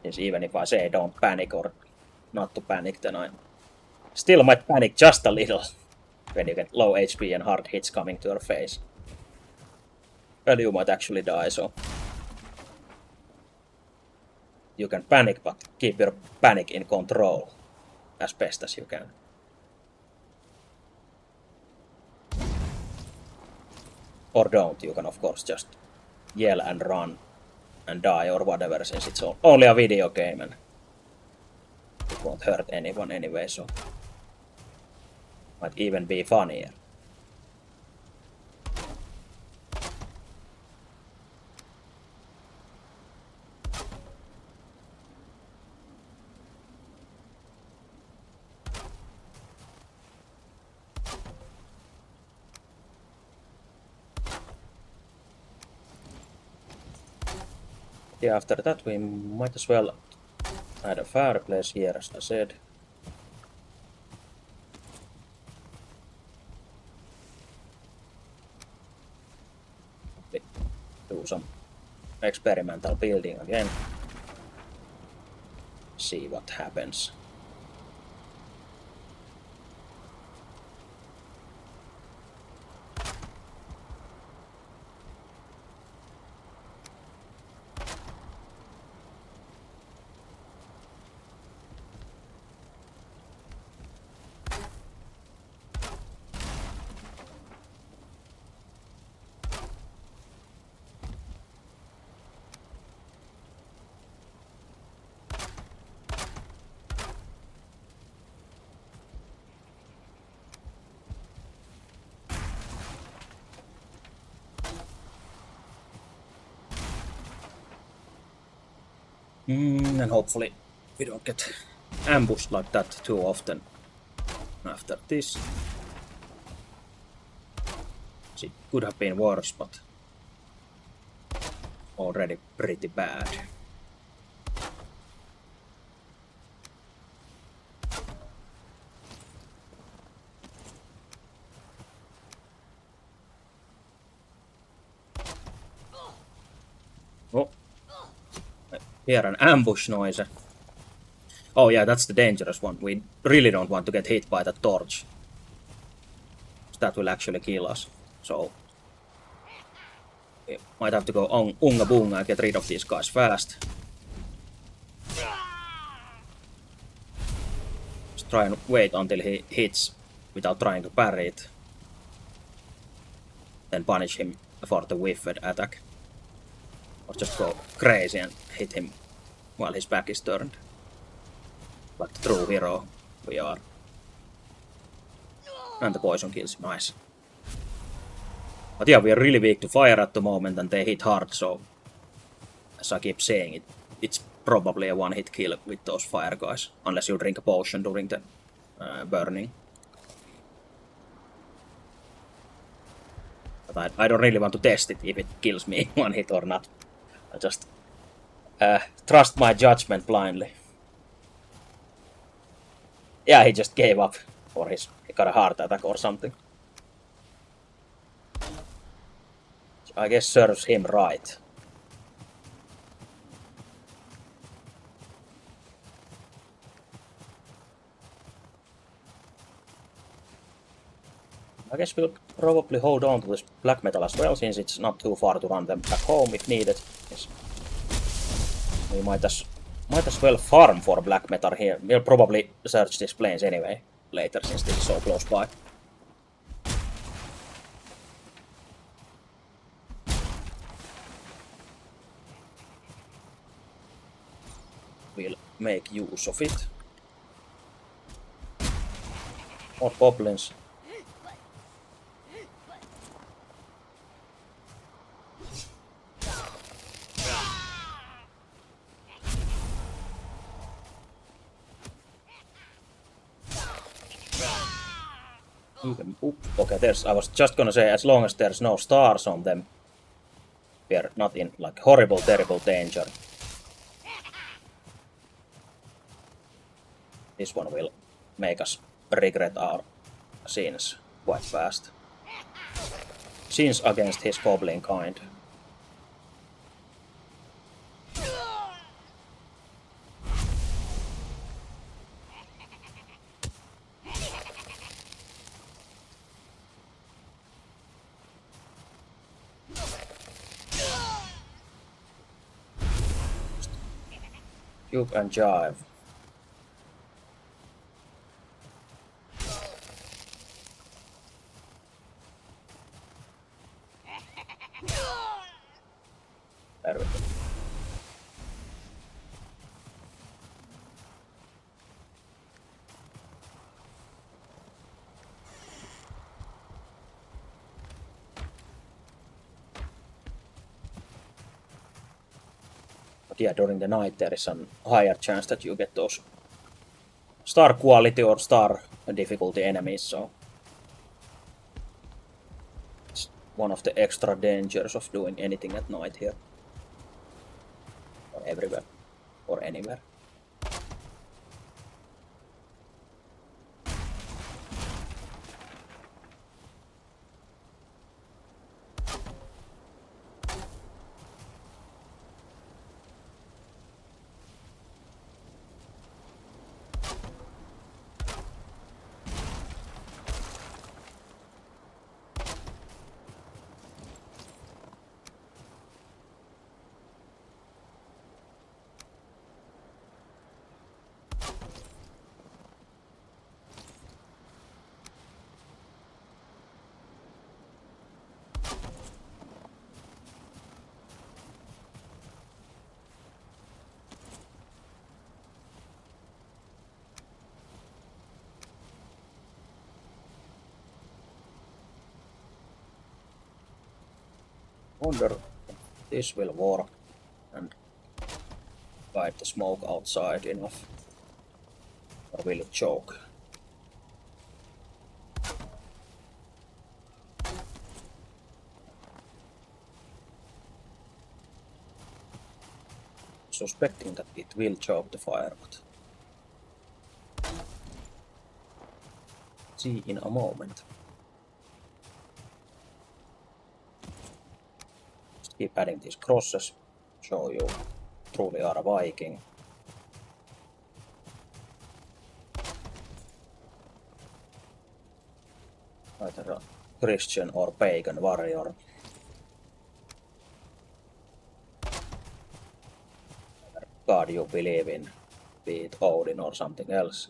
Since even if I say don't panic or not to panic, then I still might panic just a little when you get low HP and hard hits coming to your face. Well, you might actually die, so you can panic, but keep your panic in control as best as you can. Or don't, you can of course just yell and run and die or whatever, since it's only a video game and it won't hurt anyone anyway, so might even be funnier. Yeah, after that we might as well add a fireplace here, as I said. Do some experimental building again. See what happens. And hopefully we don't get ambushed like that too often after this. It could have been worse, but already pretty bad. Oh, I hear an ambush noise. Oh yeah, that's the dangerous one. We really don't want to get hit by that torch. That will actually kill us. So we might have to go unga boonga and get rid of these guys fast. Just try and wait until he hits without trying to parry it. Then punish him for the whiffed attack. Or just go crazy and hit him while his back is turned. Like the true hero we are. And the poison kills, nice. But yeah, we are really weak to fire at the moment and they hit hard, so as I keep saying, it's probably a one-hit kill with those fire guys, unless you drink a potion during the burning. But I don't really want to test it if it kills me one hit or not. I just trust my judgment blindly. Yeah, he just gave up, or he got a heart attack or something. I guess serves him right. I guess we'll probably hold on to this black metal as well, since it's not too far to run them back home if needed. Yes. We might as well farm for black metal here. We'll probably search these plains anyway later, since this is so close by. We'll make use of it. More goblins. Okay, I was just gonna say, as long as there's no stars on them, we're not in like horrible, terrible danger. This one will make us regret our sins quite fast. Sins against his goblin kind. Juke and jive. There we go. But yeah, during the night there is a higher chance that you get those star quality or star difficulty enemies, so it's one of the extra dangers of doing anything at night here. Or everywhere. Or anywhere. Wonder if this will work. And hide the smoke outside enough. Or will it choke? Suspecting that it will choke the fire, but see in a moment. Just keep adding these crosses, show you truly are a Viking. Either a Christian or pagan warrior. God you believe in, be it Odin or something else.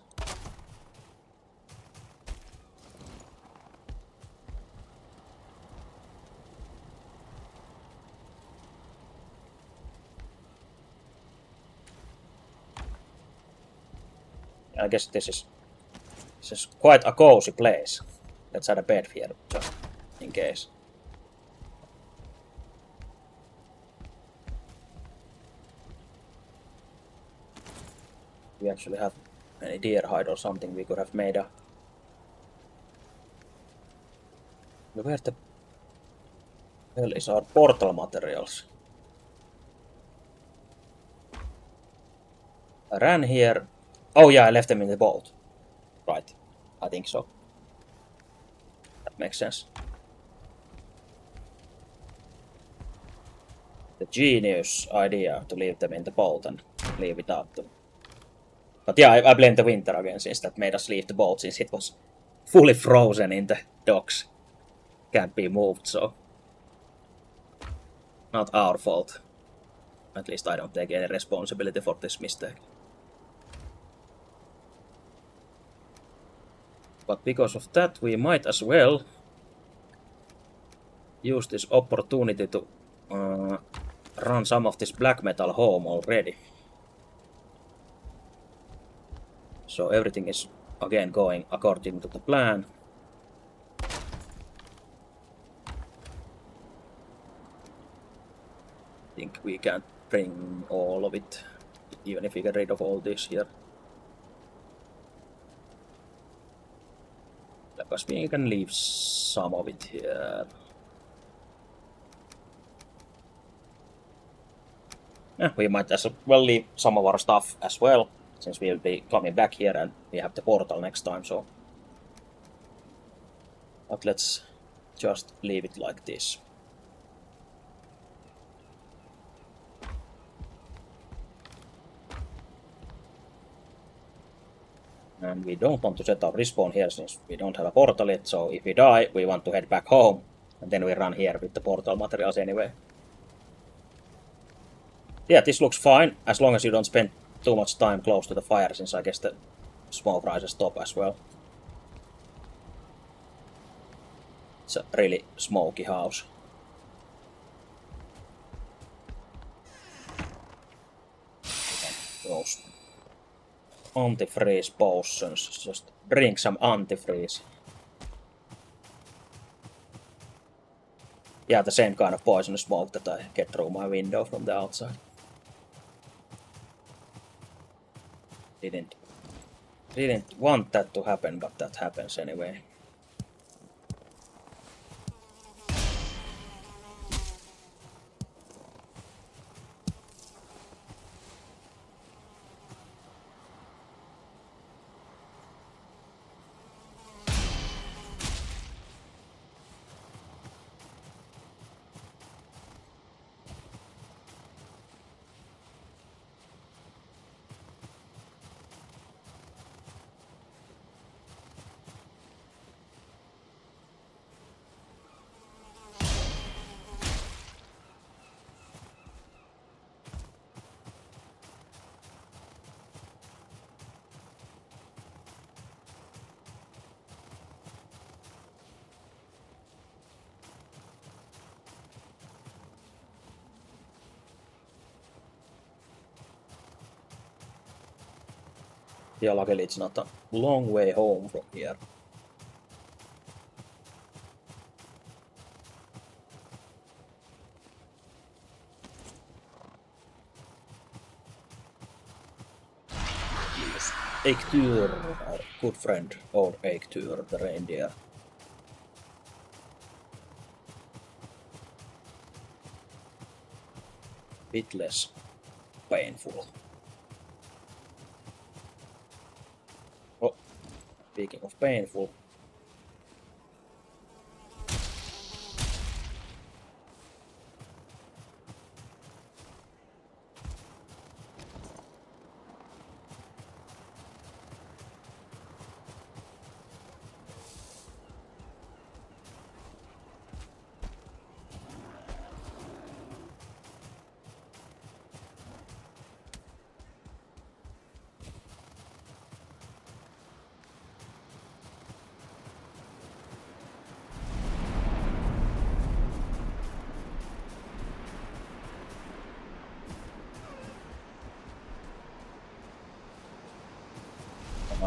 I guess this is quite a cozy place. Let's add a bed here, just in case. We actually have any deer hide or something we could have made a... Where the hell is our portal materials? I ran here. Oh yeah, I left them in the boat. Right, I think so. That makes sense. The genius idea to leave them in the boat and leave it out. But yeah, I blame the winter again since that made us leave the boat since it was fully frozen in the docks. Can't be moved, so not our fault. At least I don't take any responsibility for this mistake. But because of that, we might as well use this opportunity to run some of this black metal home already. So everything is again going according to the plan. I think we can bring all of it, even if we get rid of all this here. Because we can leave some of it here. Yeah, we might as well leave some of our stuff as well, since we'll be coming back here and we have the portal next time, so... But let's just leave it like this. And we don't want to set our respawn here since we don't have a portal yet, so if we die, we want to head back home. And then we run here with the portal materials anyway. Yeah, this looks fine, as long as you don't spend too much time close to the fire, since I guess the smoke rises top as well. It's a really smoky house. Those antifreeze potions. Just drink some antifreeze. Yeah, the same kind of poisonous smoke that I get through my window from the outside. Didn't want that to happen, but that happens anyway. Yeah, luckily it's not a long way home from here. Eikthyr, our good friend, old Eikthyr, the reindeer. Bit less painful. Oh, speaking of painful.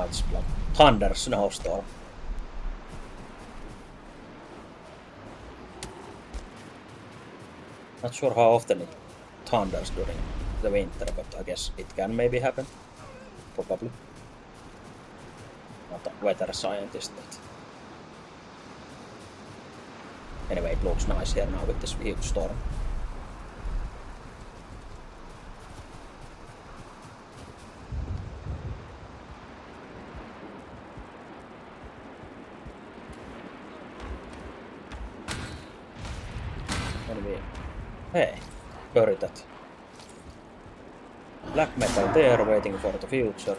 It's like thunder snowstorm. Not sure how often it thunders during the winter, but I guess it can maybe happen. Probably. Not a weather scientist, but anyway, it looks nice here now with this huge storm. Anyway, hey, bury that. Black metal there, waiting for the future.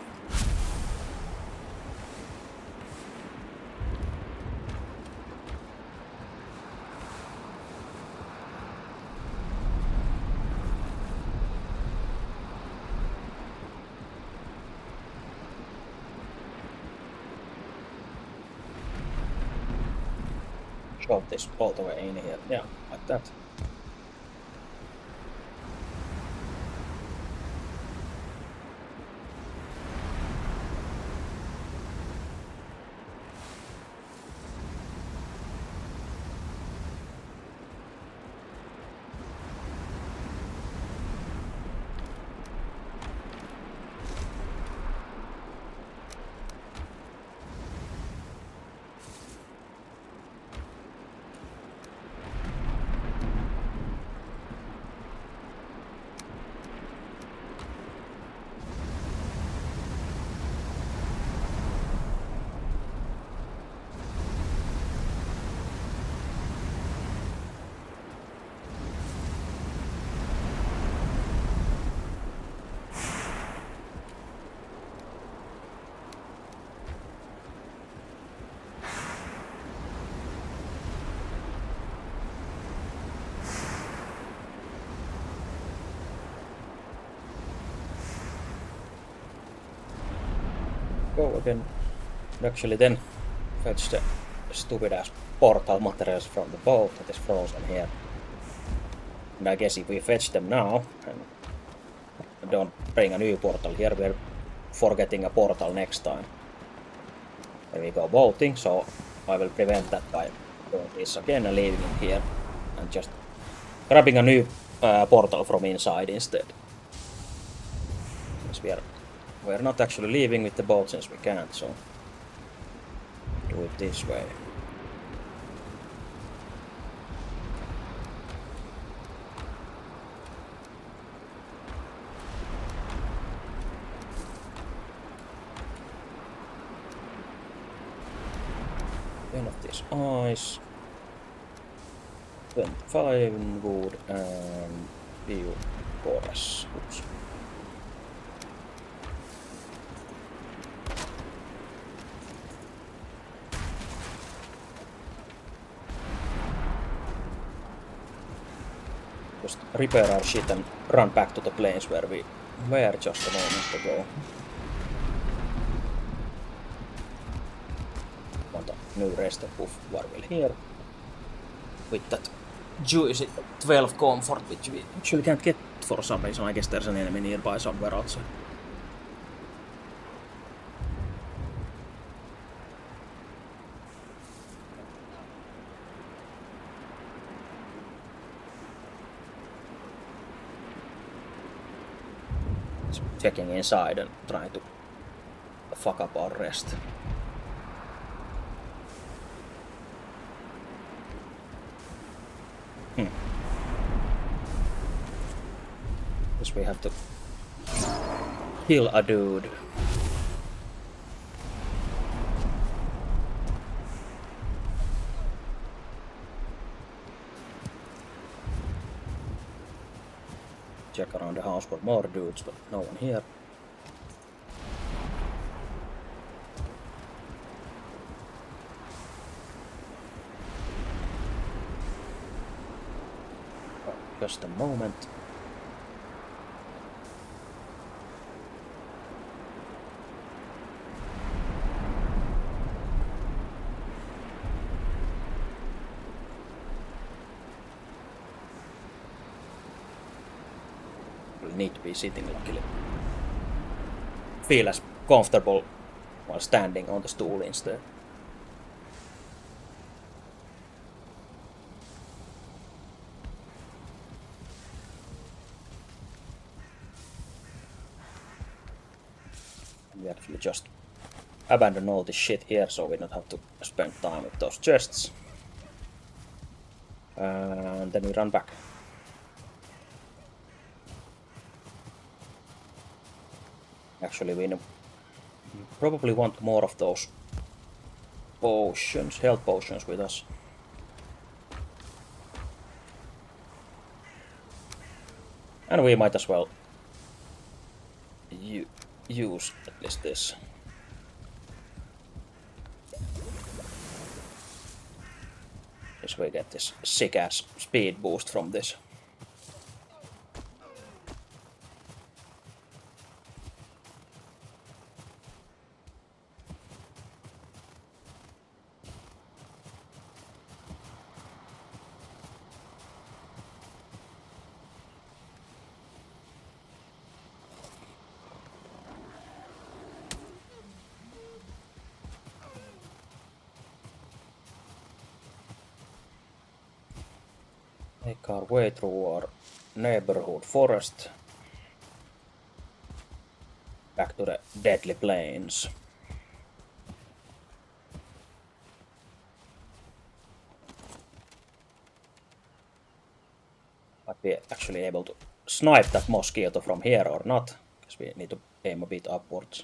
Shot this all the way in here. Yeah, like that. Go again. Actually then fetch the stupid ass portal materials from the boat that is frozen here. And I guess if we fetch them now and don't bring a new portal here, we're forgetting a portal next time. When we go boating, so I will prevent that by doing this again and leaving it here and just grabbing a new portal from inside instead. Since we're not actually leaving with the boat since we can't, so do it this way. Then of this ice, 25 wood and few forest. Oops. Just repair our shit and run back to the plains where we were just a moment ago. Want a new rest and buff warwheel here. With that juicy 12 comfort, which we actually can't get for some reason. I guess there's an enemy nearby somewhere outside. Checking inside and trying to fuck up our rest. Guess we have to kill a dude. Check around the house for more dudes, but no one here. Just a moment. We'll need to be sitting luckily. Feel as comfortable while standing on the stool instead. We actually just abandon all this shit here so we don't have to spend time with those chests. And then we run back. Actually, we probably want more of those potions, health potions with us. And we might as well use at least this. Yes, we get this sick ass speed boost from this. Make our way through our neighborhood forest back to the deadly plains. Might be actually able to snipe that mosquito from here or not, because we need to aim a bit upwards.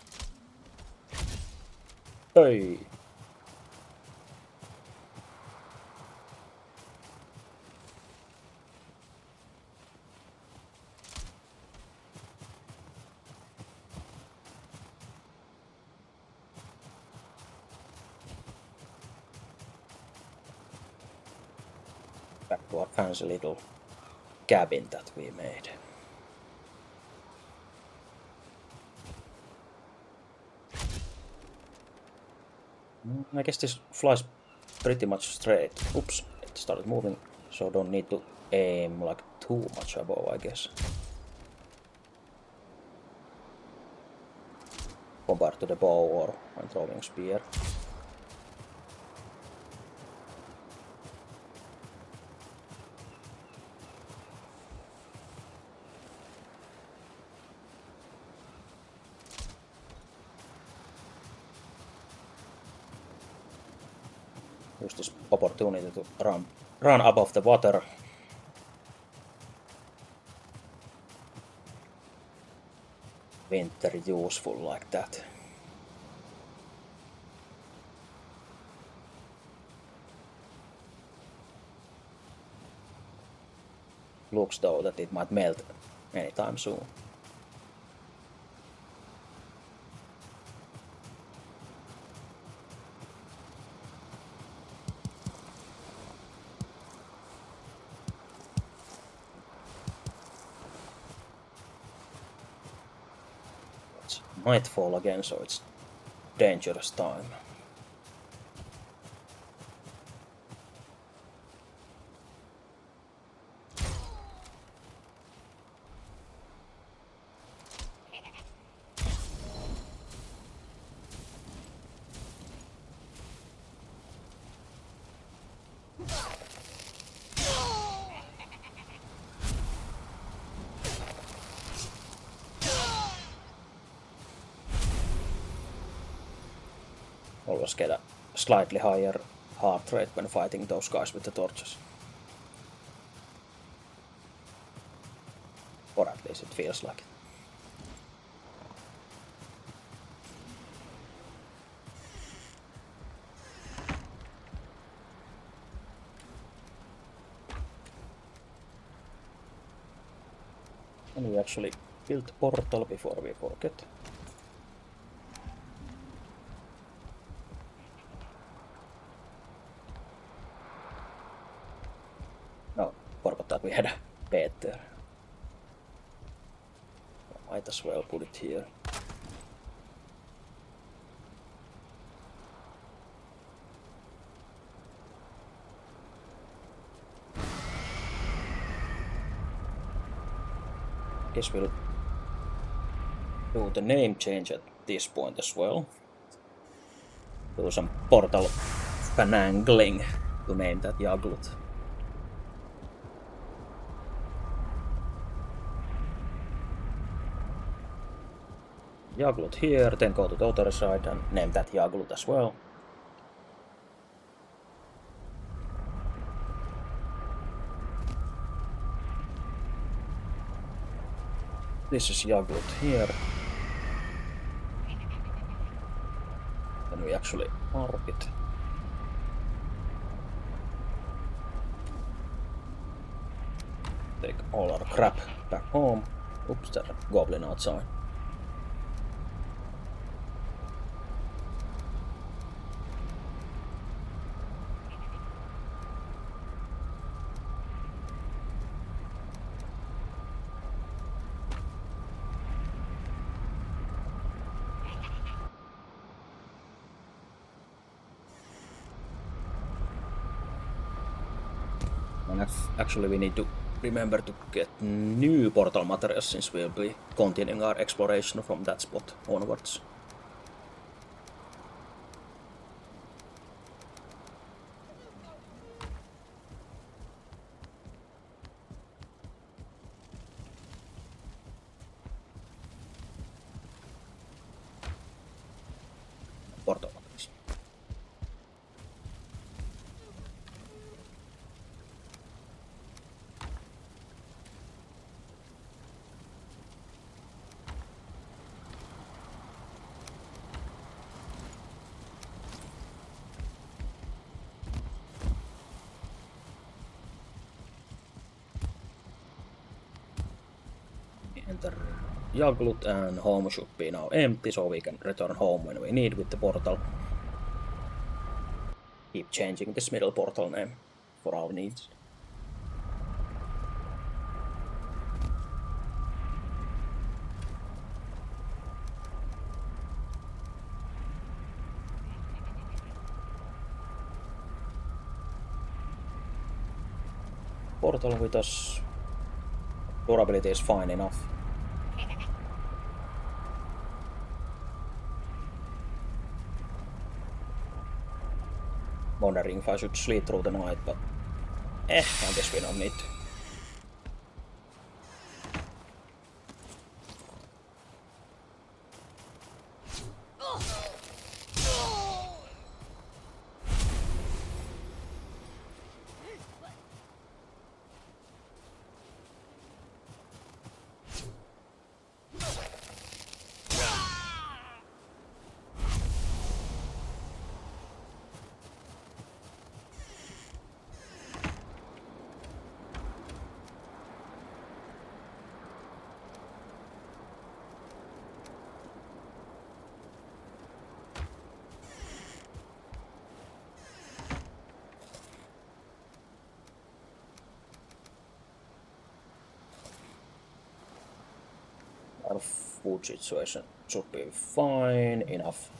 Hey! Back to our fancy little cabin that we made. I guess this flies pretty much straight. Oops, it started moving, so don't need to aim like too much above, I guess. Compared to the bow or when throwing spear. Use this opportunity to run above the water. Winter useful like that. Looks though that it might melt anytime soon. It's nightfall again, so it's dangerous time. always get a slightly higher heart rate when fighting those guys with the torches. Or at least it feels like it. And we actually built portal before we forget. No, forgot that we had a bed there. Might as well put it here. Guess we'll do the name change at this point as well. Do some portal finagling to name that Yaglut. Yaglut here, then go to the other side and name that Yaglut as well. This is Yaglut here. Then we actually mark it. Take all our crap back home. Oops, there's a goblin outside. And actually we need to remember to get new portal materials since we'll be continuing our exploration from that spot onwards. Portal materials. Enter Yaglut, and home should be now empty, so we can return home when we need with the portal. Keep changing this middle portal name for our needs. Portal with us. Durability is fine enough. Wondering if I should sleep through the night, but I guess we don't need to. Our food situation should be fine enough.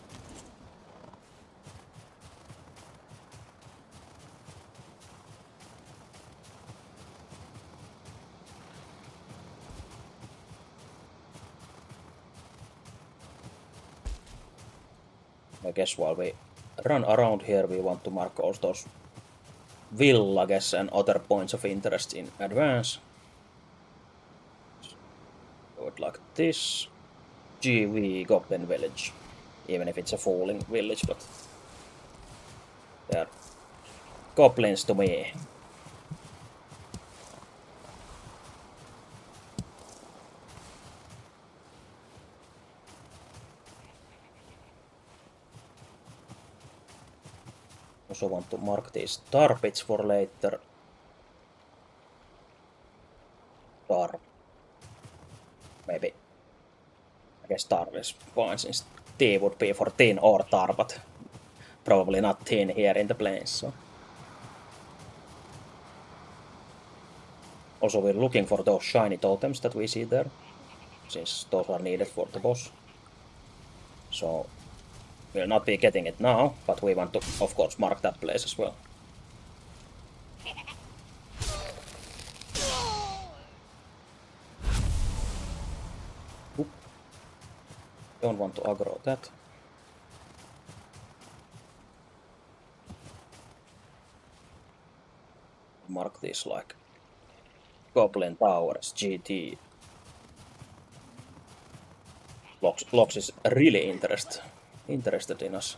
I guess while we run around here, we want to mark all those villages and other points of interest in advance. Do it like this. GV Goblin Village. Even if it's a falling village, but They're goblins to me. Also want to mark these tar pits for later. Tar. Maybe. I guess tar is fine since T would be for tin or tar, but probably not tin here in the plains. So. Also we're looking for those shiny totems that we see there, since those are needed for the boss. So we'll not be getting it now, but we want to, of course, mark that place as well. Oop. Don't want to aggro that. Mark these like Goblin Towers, GT. Lox is really interested in us.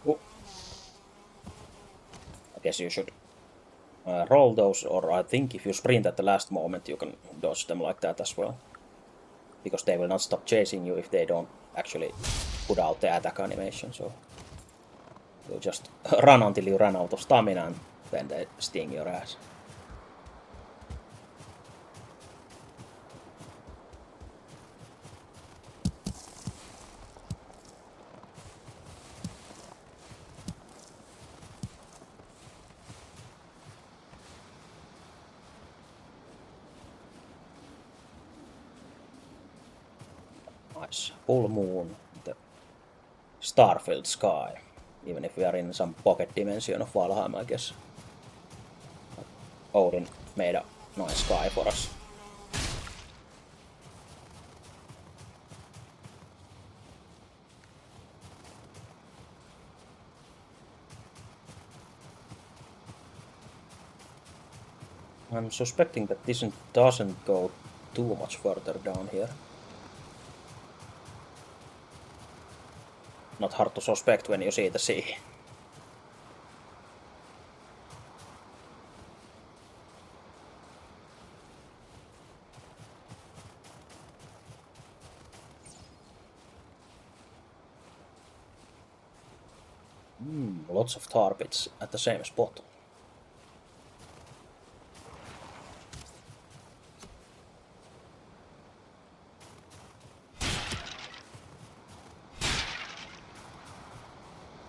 Oh. I guess you should roll those, or I think if you sprint at the last moment, you can dodge them like that as well. Because they will not stop chasing you if they don't actually put out the attack animation, so you just run until you run out of stamina and then they sting your ass. Nice. Full moon, the star-filled sky. Even if we are in some pocket dimension of Valheim, I guess. Odin made a nice sky for us. I'm suspecting that this doesn't go too much further down here. Not hard to suspect when you see the sea. Lots of tar pits at the same spot.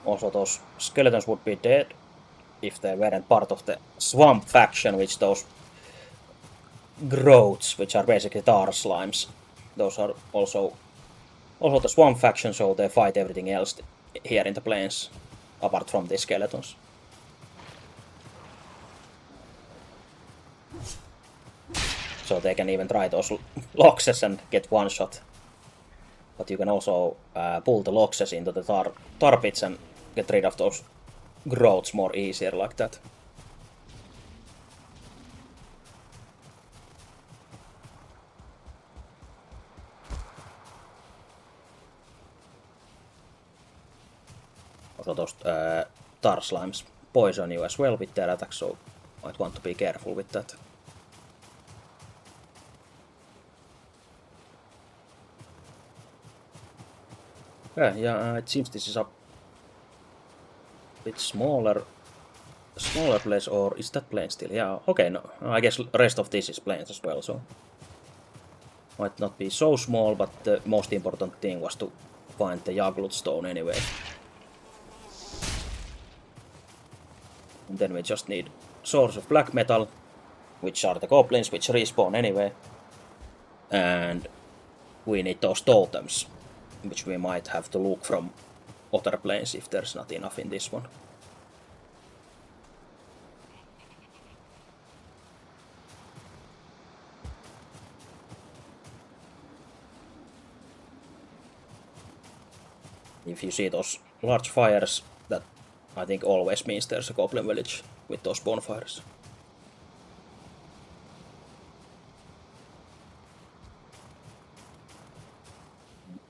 Also, those skeletons would be dead if they weren't part of the swamp faction, which those growths, which are basically tar slimes, those are also the swamp faction, so they fight everything else here in the plains, apart from the skeletons. So they can even try those loxes and get one shot. But you can also pull the loxes into the tar pits and get rid of those growths more easier like that. Also those tar slimes poison you as well with their attacks, so might want to be careful with that. Yeah, it seems this is a bit smaller place, or is that plain still? Yeah, okay, no, I guess rest of this is plains as well, so might not be so small, but the most important thing was to find the Jaglut stone anyway. And then we just need source of black metal, which are the goblins, which respawn anyway. And we need those totems, which we might have to look from other planes if there's not enough in this one. If you see those large fires, that I think always means there's a goblin village with those bonfires.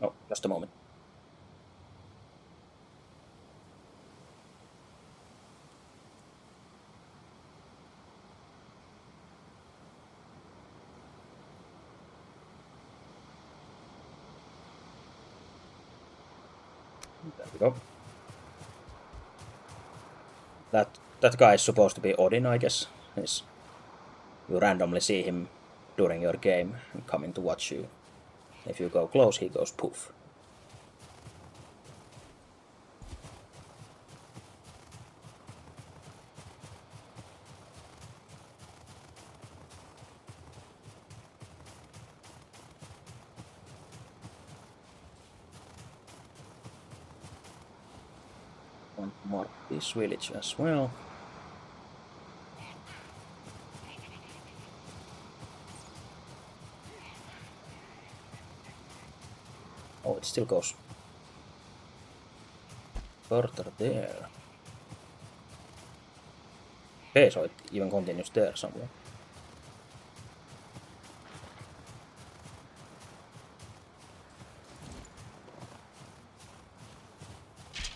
Oh, just a moment. There we go. That guy is supposed to be Odin, I guess. You randomly see him during your game and coming to watch you. If you go close, he goes poof. Want to mark this village as well. Oh, it still goes further there. Okay, so it even continues there somewhere.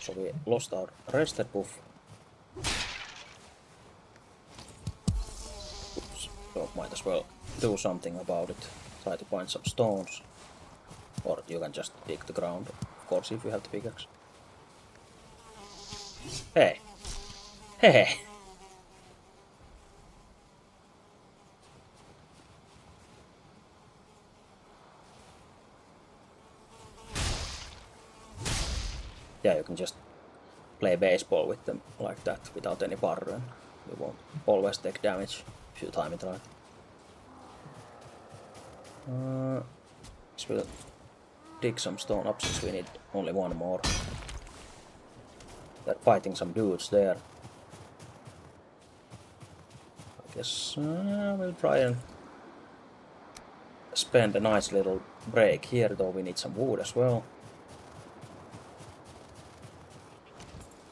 So we lost our rested buff. Oops. So might as well do something about it. Try to find some stones. Or you can just dig the ground, of course, if you have the pickaxe. Hey! Hey! Yeah, you can just play baseball with them like that without any barrier, and you won't always take damage if you time it right. We'll dig some stone up since we need only one more. They're fighting some dudes there. I guess we'll try and spend a nice little break here, though we need some wood as well.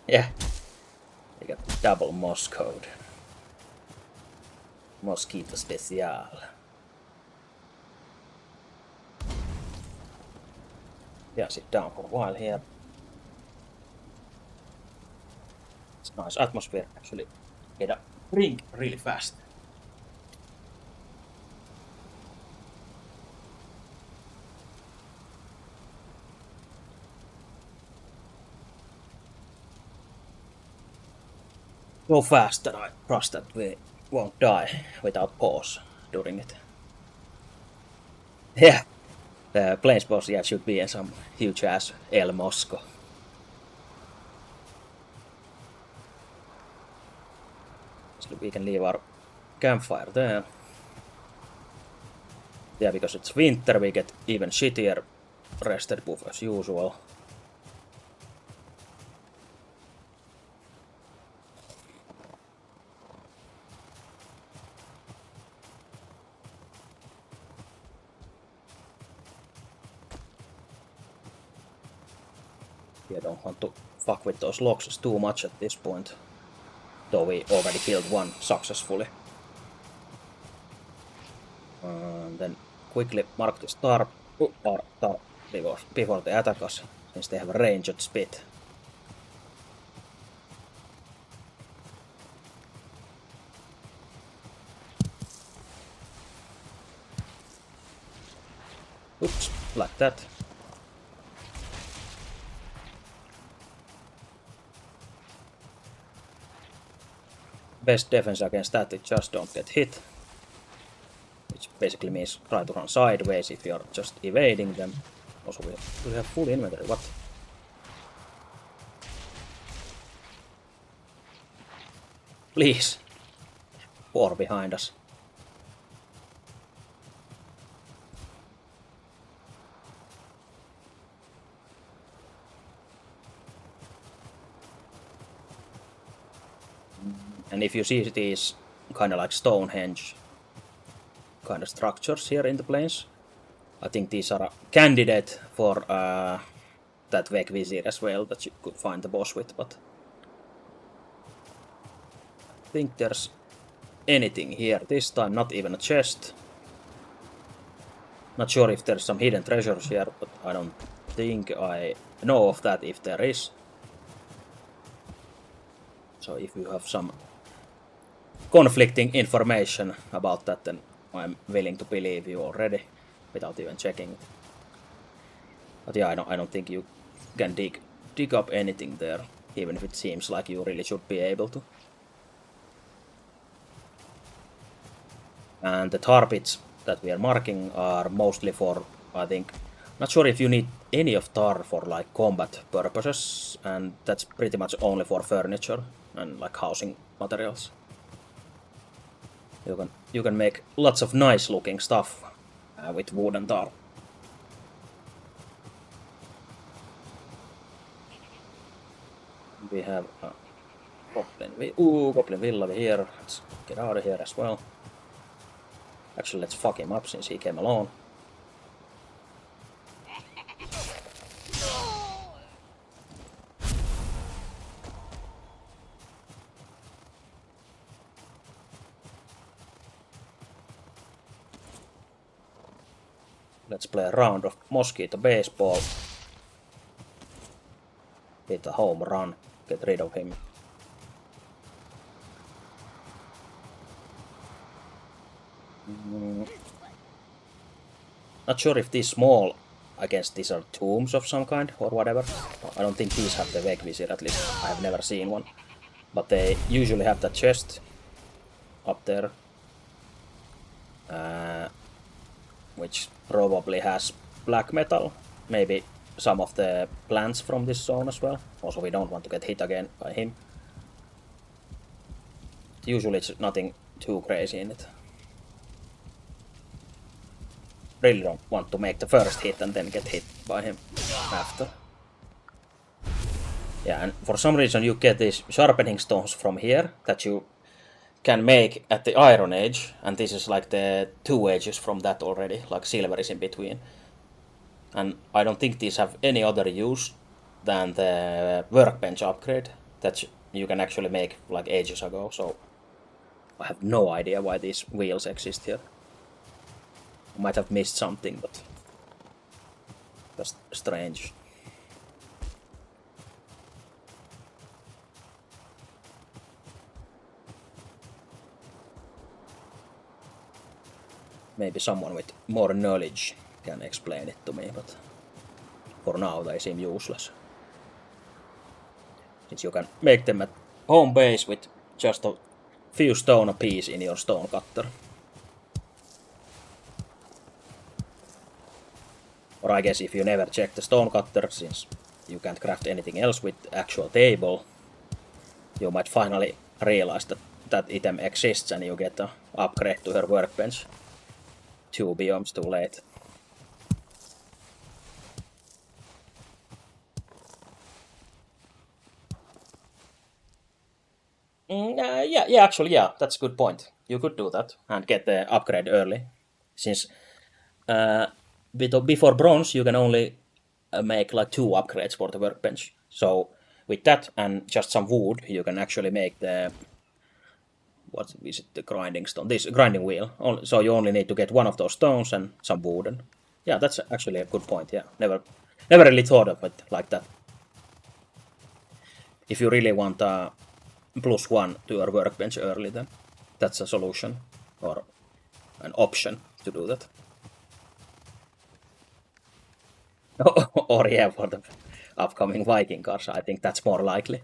Yeah, we got double moss code. Mosquito special. Yeah, sit down for a while here. It's a nice atmosphere actually. Get a drink really fast. So fast that I trust that we won't die without pause during it. Yeah, the plains boss, yeah, should be in some huge ass El Mosco. So we can leave our campfire there. Yeah, because it's winter, we get even shittier rested buff as usual. Yeah, don't want to fuck with those logs too much at this point. Though we already killed one successfully. Then quickly mark the star before they attack us, since they have a ranged spit. Oops, like that. Best defense against that is just don't get hit. Which basically means try to run sideways if you're just evading them. Also, we have full inventory. What? Please. War behind us. And if you see these kind of like Stonehenge kind of structures here in the plains, I think these are a candidate for that Veg Vizier as well that you could find the boss with, but I think there's anything here this time, not even a chest. Not sure if there's some hidden treasures here, but I don't think I know of that if there is. So if you have some conflicting information about that, then I'm willing to believe you already without even checking it. But yeah, I don't think you can dig up anything there, even if it seems like you really should be able to. And the tar pits that we are marking are mostly for, I think, not sure if you need any of tar for like combat purposes, and that's pretty much only for furniture and like housing materials. You can make lots of nice looking stuff with wood and tar. We have a Goblin Villa here. Let's get out of here as well. Actually, let's fuck him up since he came alone. Let's play a round of mosquito baseball. Hit a home run. Get rid of him. Not sure if these small, I guess these are tombs of some kind or whatever. I don't think these have the Veg Vizier, at least I have never seen one. But they usually have that chest up there. Which probably has black metal. Maybe some of the plants from this zone as well. Also, we don't want to get hit again by him. Usually it's nothing too crazy in it. Really don't want to make the first hit and then get hit by him after. Yeah, and for some reason you get these sharpening stones from here that you can make at the Iron Age, and this is like the 2 ages from that already, like silver is in between. And I don't think these have any other use than the workbench upgrade that you can actually make like ages ago, so I have no idea why these wheels exist here. I might have missed something, but that's strange. Maybe someone with more knowledge can explain it to me, but for now they seem useless. Since you can make them at home base with just a few stone apiece in your stone cutter. Or I guess if you never check the stone cutter, since you can't craft anything else with the actual table, you might finally realize that that item exists and you get an upgrade to your workbench. 2 biomes too late. Actually, yeah, that's a good point. You could do that and get the upgrade early, since before bronze you can only make like 2 upgrades for the workbench. So with that and just some wood, you can actually make the what is it, the grinding stone, this grinding wheel. So you only need to get one of those stones and some wood. And yeah, that's actually a good point. Yeah, never really thought of it like that. If you really want +1 to your workbench early, then that's a solution or an option to do that. Or yeah, for the upcoming Viking cars, I think that's more likely.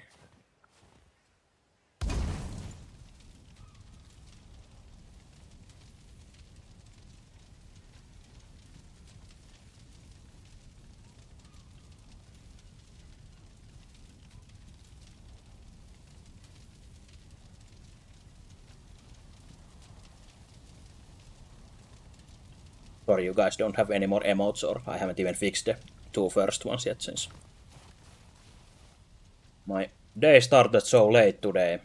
Sorry, you guys don't have any more emotes, or I haven't even fixed the 2 first ones yet, since my day started so late today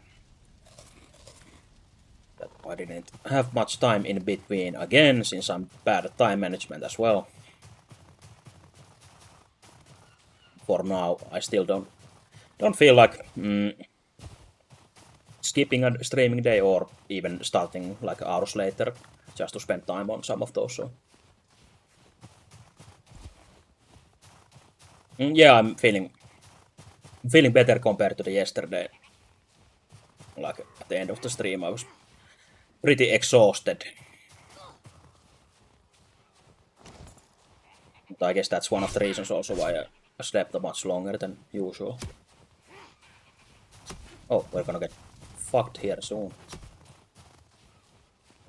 that I didn't have much time in between again, since I'm bad at time management as well. for now, I still don't feel like skipping a streaming day or even starting like hours later just to spend time on some of those. So. Yeah, I'm feeling better compared to the yesterday. Like at the end of the stream, I was pretty exhausted. But I guess that's one of the reasons also why I slept much longer than usual. Oh, we're gonna get fucked here soon.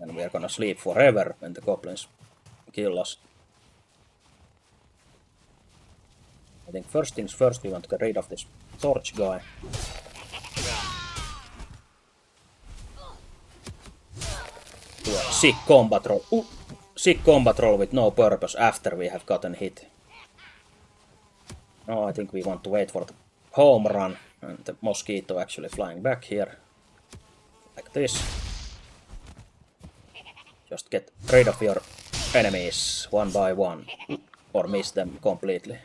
And we're gonna sleep forever when the goblins kill us. I think first things first, we want to get rid of this torch guy. Do a sick combat roll. Sick combat roll with no purpose after we have gotten hit. No, I think we want to wait for the home run and the mosquito actually flying back here. Like this. Just get rid of your enemies one by one. Or miss them completely.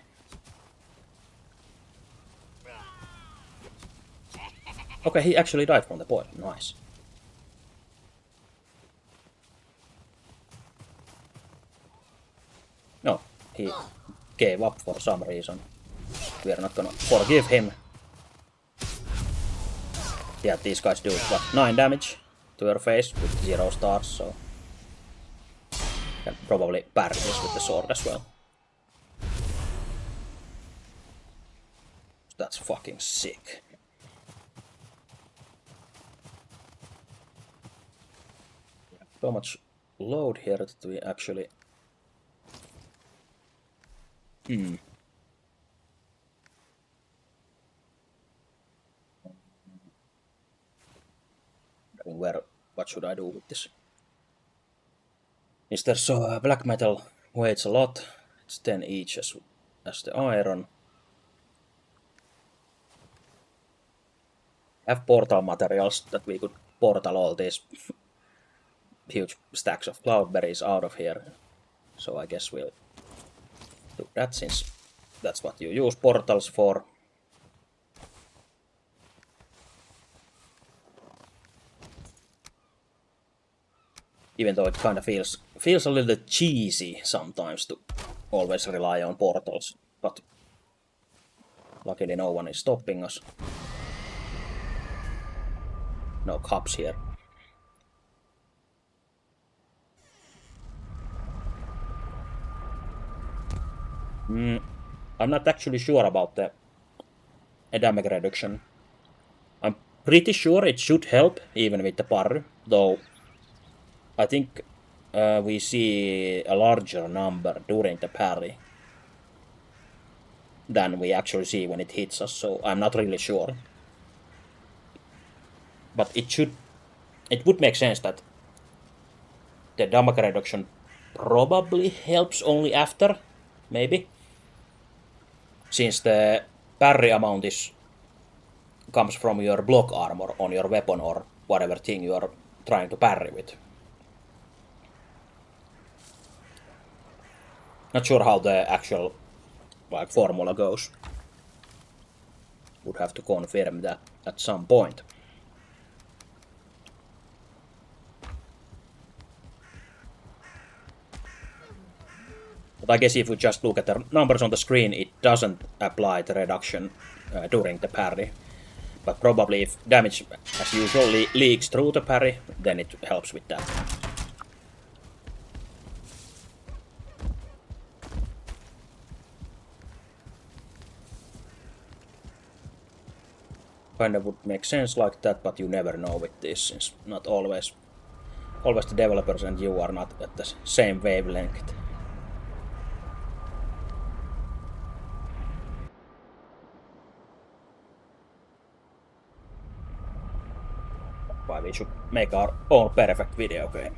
Okay, he actually died from the poison. Nice. No, he gave up for some reason. We are not gonna forgive him. Yeah, these guys do what, 9 damage to your face with 0 stars, so can probably parry this with the sword as well. That's fucking sick. So much load here that we actually... What should I do with this? Is there so black metal weighs a lot? It's 10 each as the iron. Have portal materials that we could portal all these huge stacks of cloudberries out of here. So I guess we'll do that since that's what you use portals for. Even though it kind of feels a little cheesy sometimes to always rely on portals, but luckily no one is stopping us. No cups here. I'm not actually sure about the damage reduction. I'm pretty sure it should help even with the parry, though I think we see a larger number during the parry than we actually see when it hits us, so I'm not really sure. But it would make sense that the damage reduction probably helps only after, maybe. Since the parry amount comes from your block armor on your weapon or whatever thing you are trying to parry with. Not sure how the actual formula goes. Would have to confirm that at some point. But I guess if you just look at the numbers on the screen, it doesn't apply the reduction during the parry. But probably if damage, as usual, leaks through the parry, then it helps with that. Kind of would make sense like that, but you never know with this, since not always the developers and you are not at the same wavelength. Why we should make our own perfect video game.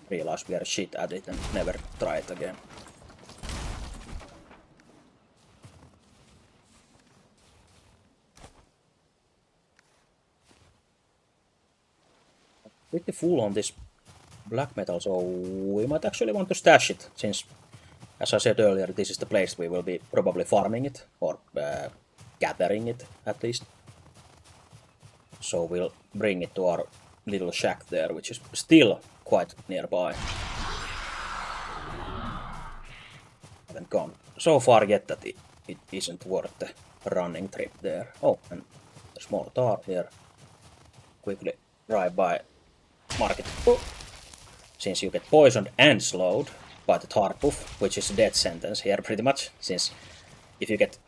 Realize we are shit at it and never try it again. Pretty full on this black metal, so we might actually want to stash it, since As I said earlier, this is the place we will be probably farming it, or gathering it at least. So we'll bring it to our little shack there, which is still quite nearby. Haven't gone so far yet that it isn't worth the running trip there. Oh, and there's more tar here. Quickly drive by market. Oh. Since you get poisoned and slowed by the tar buff, which is a death sentence here pretty much, since if you get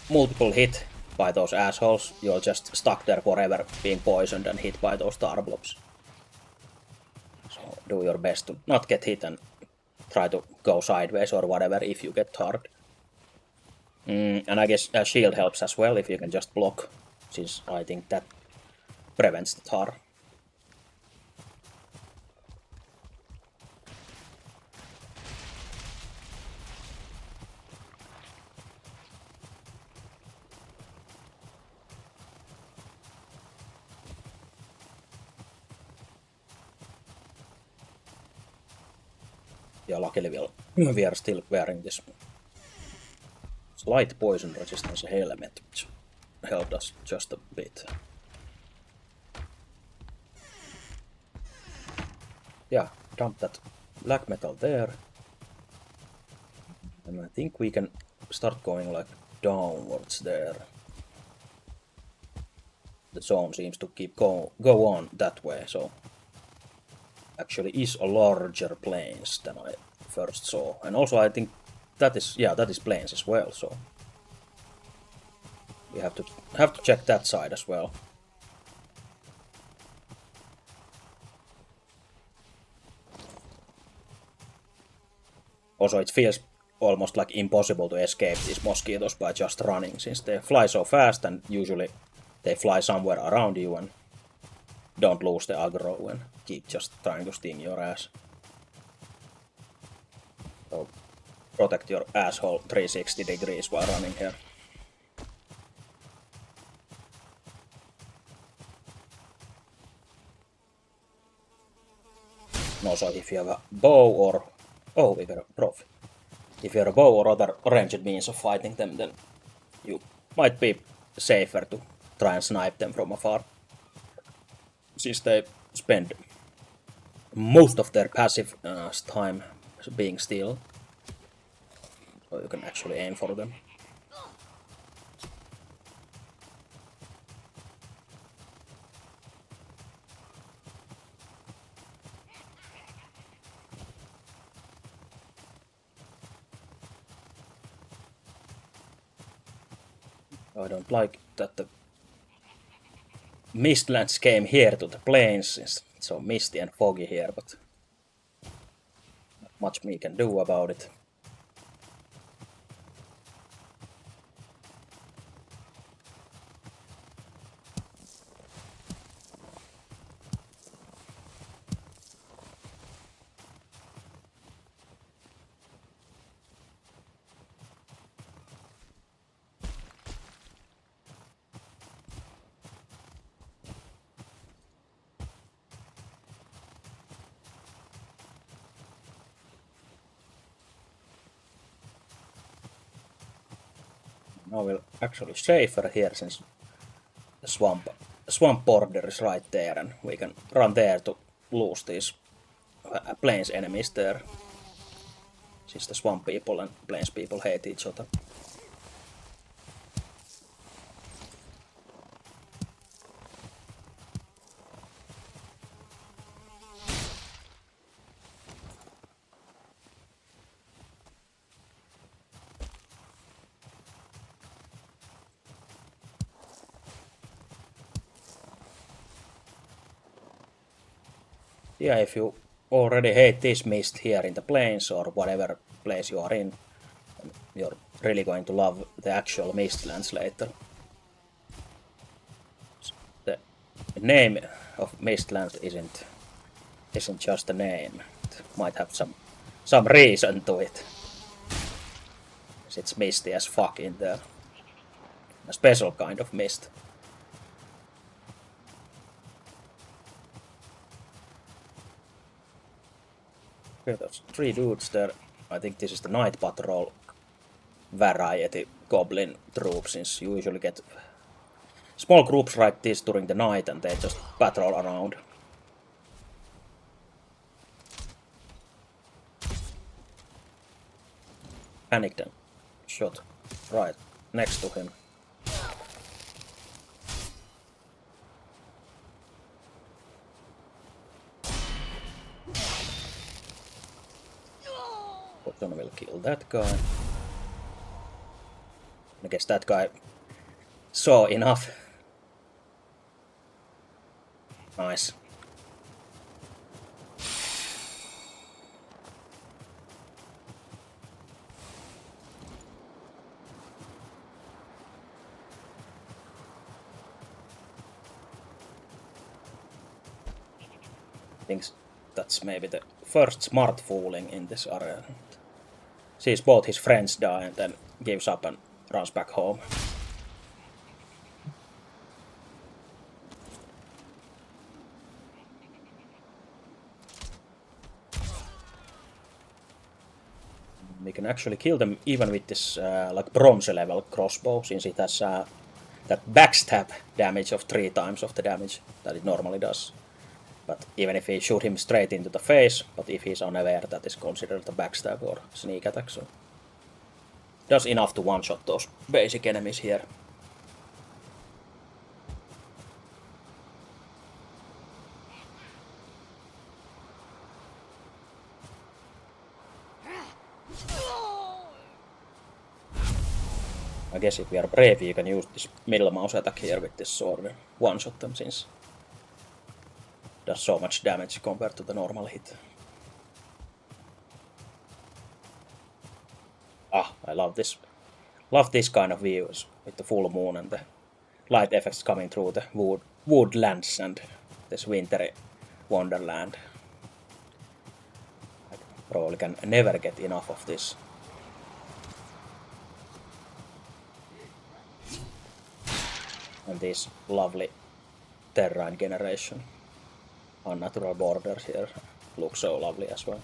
multiple hit by those assholes, you're just stuck there forever being poisoned and hit by those tar blobs. So do your best to not get hit and try to go sideways or whatever if you get tarred. And I guess a shield helps as well if you can just block, since I think that prevents the tar. Yeah, luckily we are still wearing this slight poison resistance helmet, which helped us just a bit. Yeah, dump that black metal there. And I think we can start going like downwards there. The zone seems to keep go on that way, so actually is a larger plains than I first saw. And also I think that is plains as well, so we have to check that side as well. Also, it feels almost like impossible to escape these mosquitoes by just running, since they fly so fast and usually they fly somewhere around you and don't lose the aggro and keep just trying to sting your ass. So protect your asshole 360 degrees while running here. And also if you have a bow or... Oh, we got a prof. If you have a bow or other ranged means of fighting them, then you might be safer to try and snipe them from afar, since they spend most of their passive time being still, so you can actually aim for them. I don't like that the Mistlands came here to the plains, since it's so misty and foggy here, but not much we can do about it. Now we're actually safer here, since the swamp border is right there, and we can run there to lose these plains enemies there, since the swamp people and plains people hate each other. Yeah, if you already hate this mist here in the plains or whatever place you are in, you're really going to love the actual Mistlands later. The name of Mistlands isn't just a name. It might have some reason to it. It's misty as fuck in there. A special kind of mist. Okay, there's 3 dudes there I think this is the night patrol variety goblin troop, since you usually get small groups like this during the night and they just patrol around. Panicked and shot right next to him. Potion will kill that guy. I guess that guy saw enough. Nice. I think that's maybe the first smart fooling in this area. Sees both his friends die and then gives up and runs back home. We can actually kill them even with this like bronze level crossbow, since it has that backstab damage of 3 times of the damage that it normally does. But even if we shoot him straight into the face, but if he's unaware, that is considered a backstab or sneak attack, so does enough to one-shot those basic enemies here. I guess if we are brave, you can use this middle mouse attack here with this sword and one-shot them, since it does so much damage compared to the normal hit. Ah, I love this. Love this kind of views with the full moon and the light effects coming through the woodlands and this wintry wonderland. I probably can never get enough of this. And this lovely terrain generation. Unnatural borders here look so lovely as well.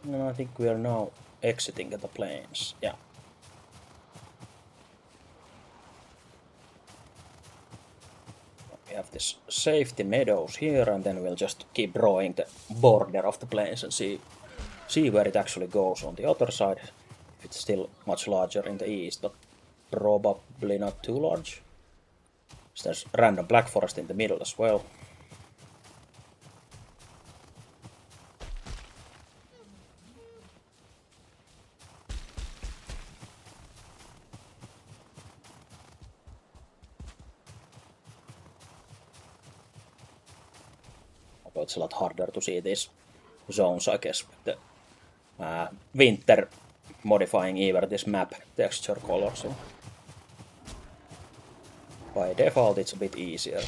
No, I think we are now exiting the plains. Yeah. We have this safety meadows here, and then we'll just keep drawing the border of the plains and see where it actually goes on the other side. If it's still much larger in the east, but probably not too large. So there's random black forest in the middle as well. Although it's a lot harder to see these zones, I guess, with the winter modifying either this map texture color. So by default, it's a bit easier.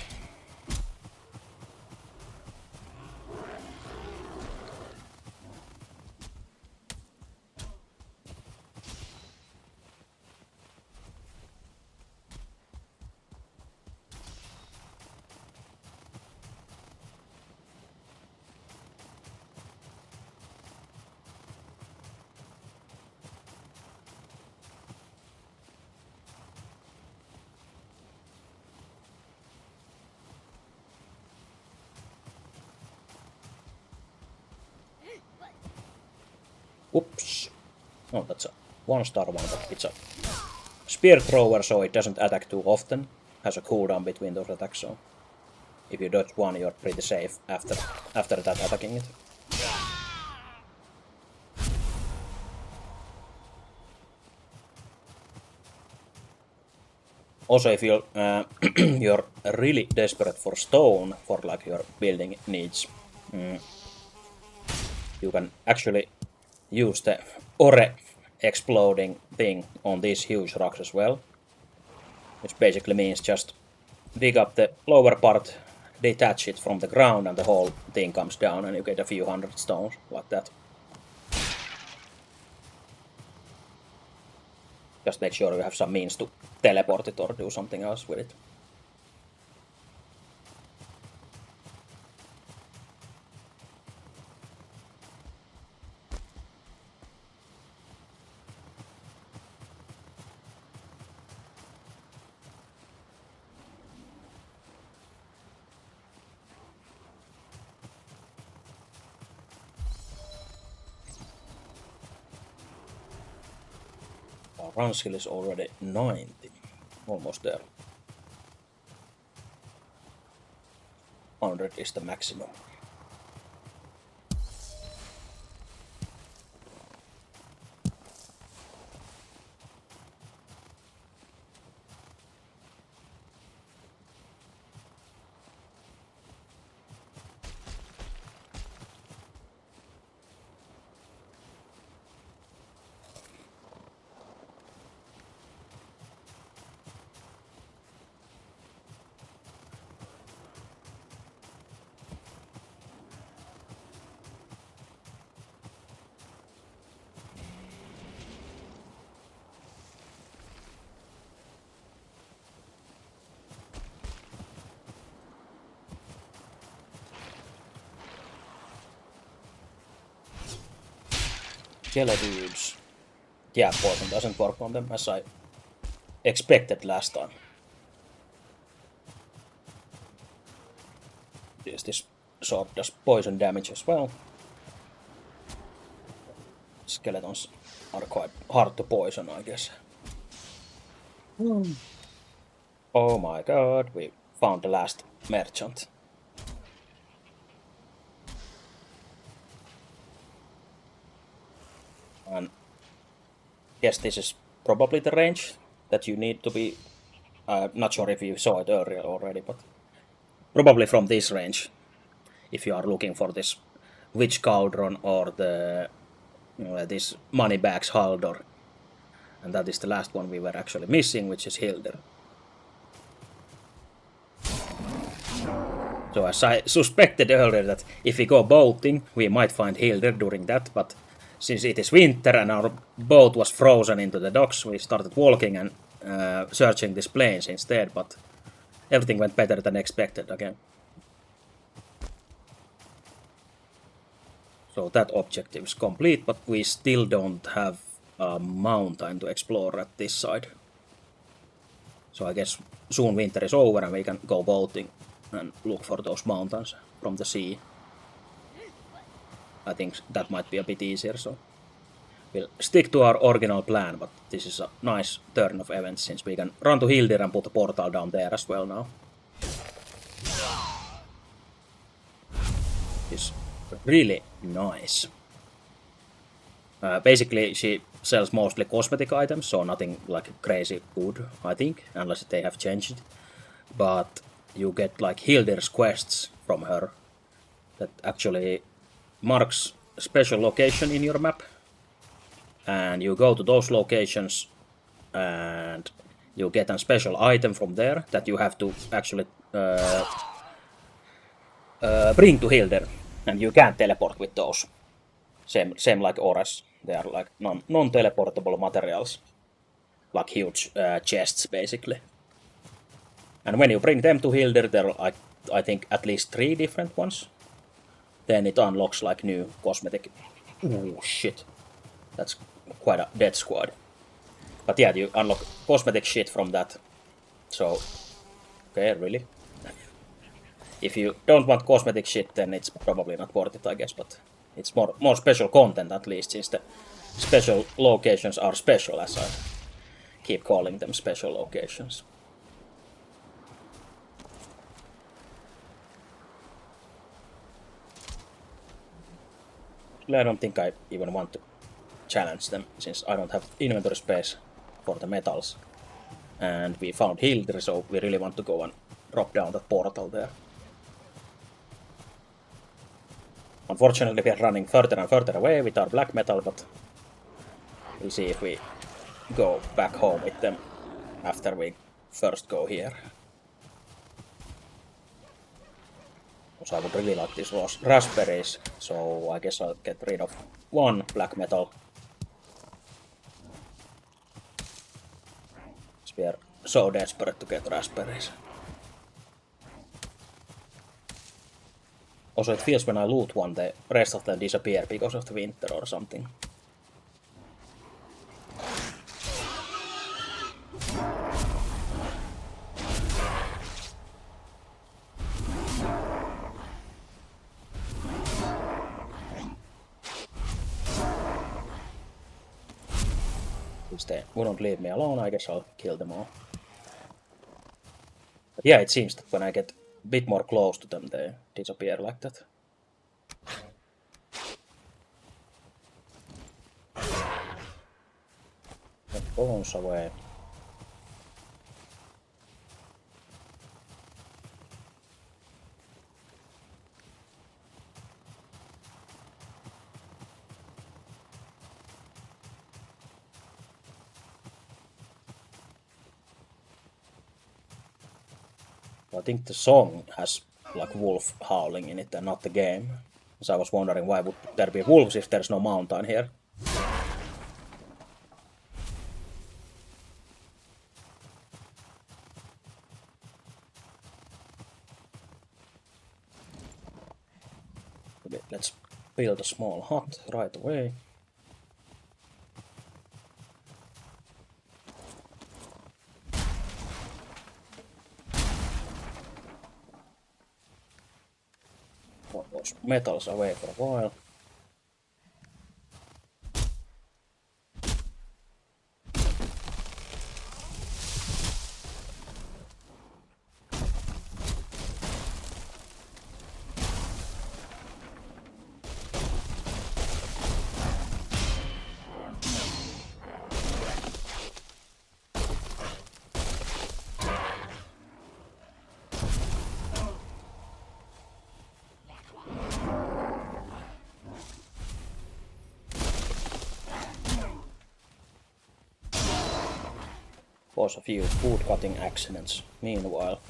Oops. No, that's a 1-star one, but it's a spear thrower, so it doesn't attack too often. Has a cooldown between those attacks, so if you dodge one, you're pretty safe after that attacking it. Also, if you're you're really desperate for stone for like your building needs, you can actually use the ore exploding thing on these huge rocks as well, which basically means just dig up the lower part, detach it from the ground, and the whole thing comes down, and you get a few hundred stones like that. Just make sure you have some means to teleport it or do something else with it. Our run skill is already 90. Almost there. 100 is the maximum. Yellow dudes. Yeah, poison doesn't work on them as I expected last time. Yes, this sword does poison damage as well. Skeletons are quite hard to poison, I guess. Oh my god, we found the last merchant. And yes, this is probably the range that you need to be. Not sure if you saw it earlier already, but probably from this range, if you are looking for this witch cauldron or the this money bags Haldor, and that is the last one we were actually missing, which is Hilder. So as I suspected earlier that if we go boating, we might find Hilder during that, but since it is winter and our boat was frozen into the docks, we started walking and searching these plains instead, but everything went better than expected again. So that objective is complete, but we still don't have a mountain to explore at this side. So I guess soon winter is over and we can go boating and look for those mountains from the sea. I think that might be a bit easier, so we'll stick to our original plan, but this is a nice turn of events since we can run to Hildir and put a portal down there as well now. It's really nice. Basically, she sells mostly cosmetic items, so nothing like crazy good, I think, unless they have changed it. But you get like Hildir's quests from her that actually marks a special location in your map, and you go to those locations and you get a special item from there that you have to actually bring to Hilder, and you can't teleport with those. Same like ores, they are like non-teleportable materials, like huge chests basically. And when you bring them to Hilder, there are like, I think at least 3 different ones. Then it unlocks like new cosmetic. Ooh, shit. That's quite a dead squad. But yeah, you unlock cosmetic shit from that. So, okay, really? If you don't want cosmetic shit, then it's probably not worth it, I guess. But it's more special content at least, since the special locations are special, as I keep calling them special locations. I don't think I even want to challenge them, since I don't have inventory space for the metals. And we found Hildre, so we really want to go and drop down that portal there. Unfortunately, we are running further and further away with our black metal, but we'll see if we go back home with them after we first go here. Also, I would really like these raspberries, so I guess I'll get rid of one black metal. We are so desperate to get raspberries. Also, it feels when I loot one, the rest of them disappear because of the winter or something. Since they wouldn't leave me alone, I guess I'll kill them all. But yeah, it seems that when I get a bit more close to them, they disappear like that. Get bones away. I think the song has like wolf howling in it and not the game. So I was wondering why would there be wolves if there's no mountain here. Okay, let's build a small hut right away. Put those metals away for a while. Cause a few wood cutting accidents meanwhile.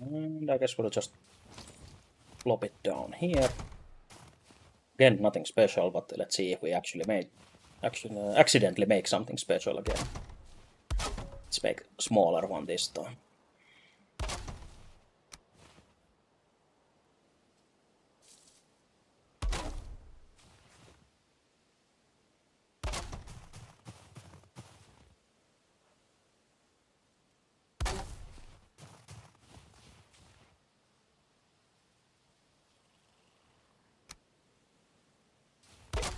And I guess we'll just plop it down here. Again, nothing special, but let's see if we actually accidentally make something special again. Let's make a smaller one this time.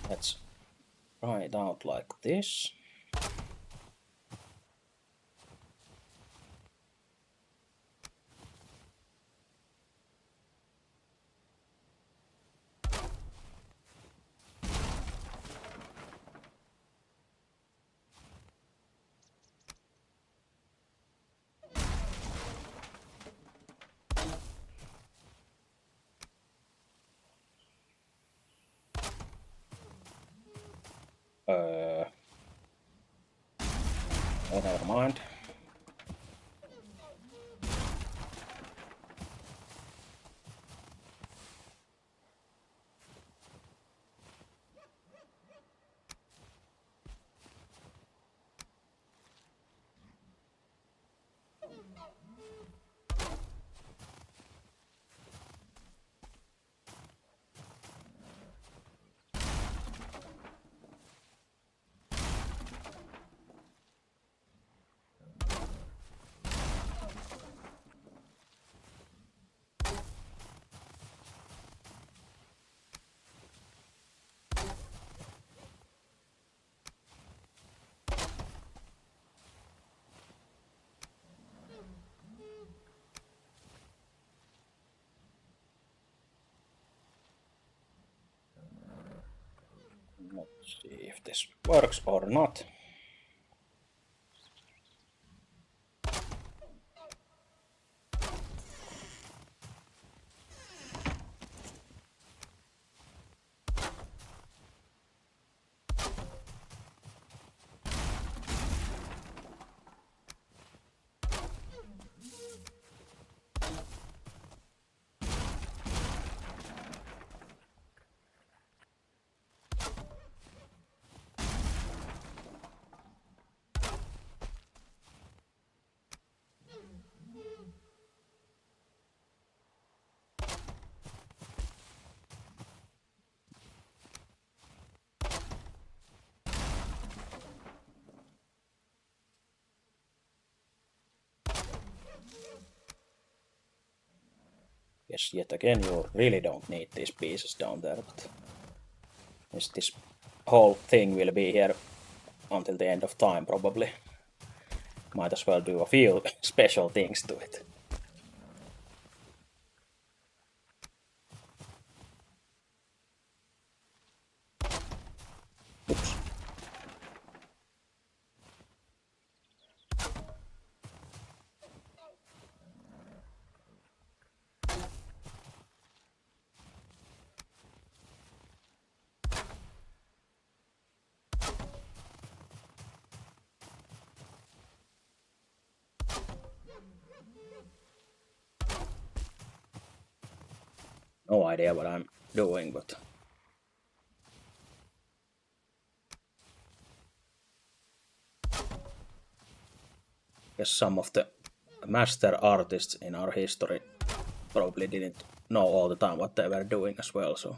Let's try it out like this. Oh, never mind. Let's see if this works or not. Yes, yet again, you really don't need these pieces down there, but yes, this whole thing will be here until the end of time, probably. Might as well do a few special things to it. Oops. No idea what I'm doing, but guess some of the master artists in our history probably didn't know all the time what they were doing as well, so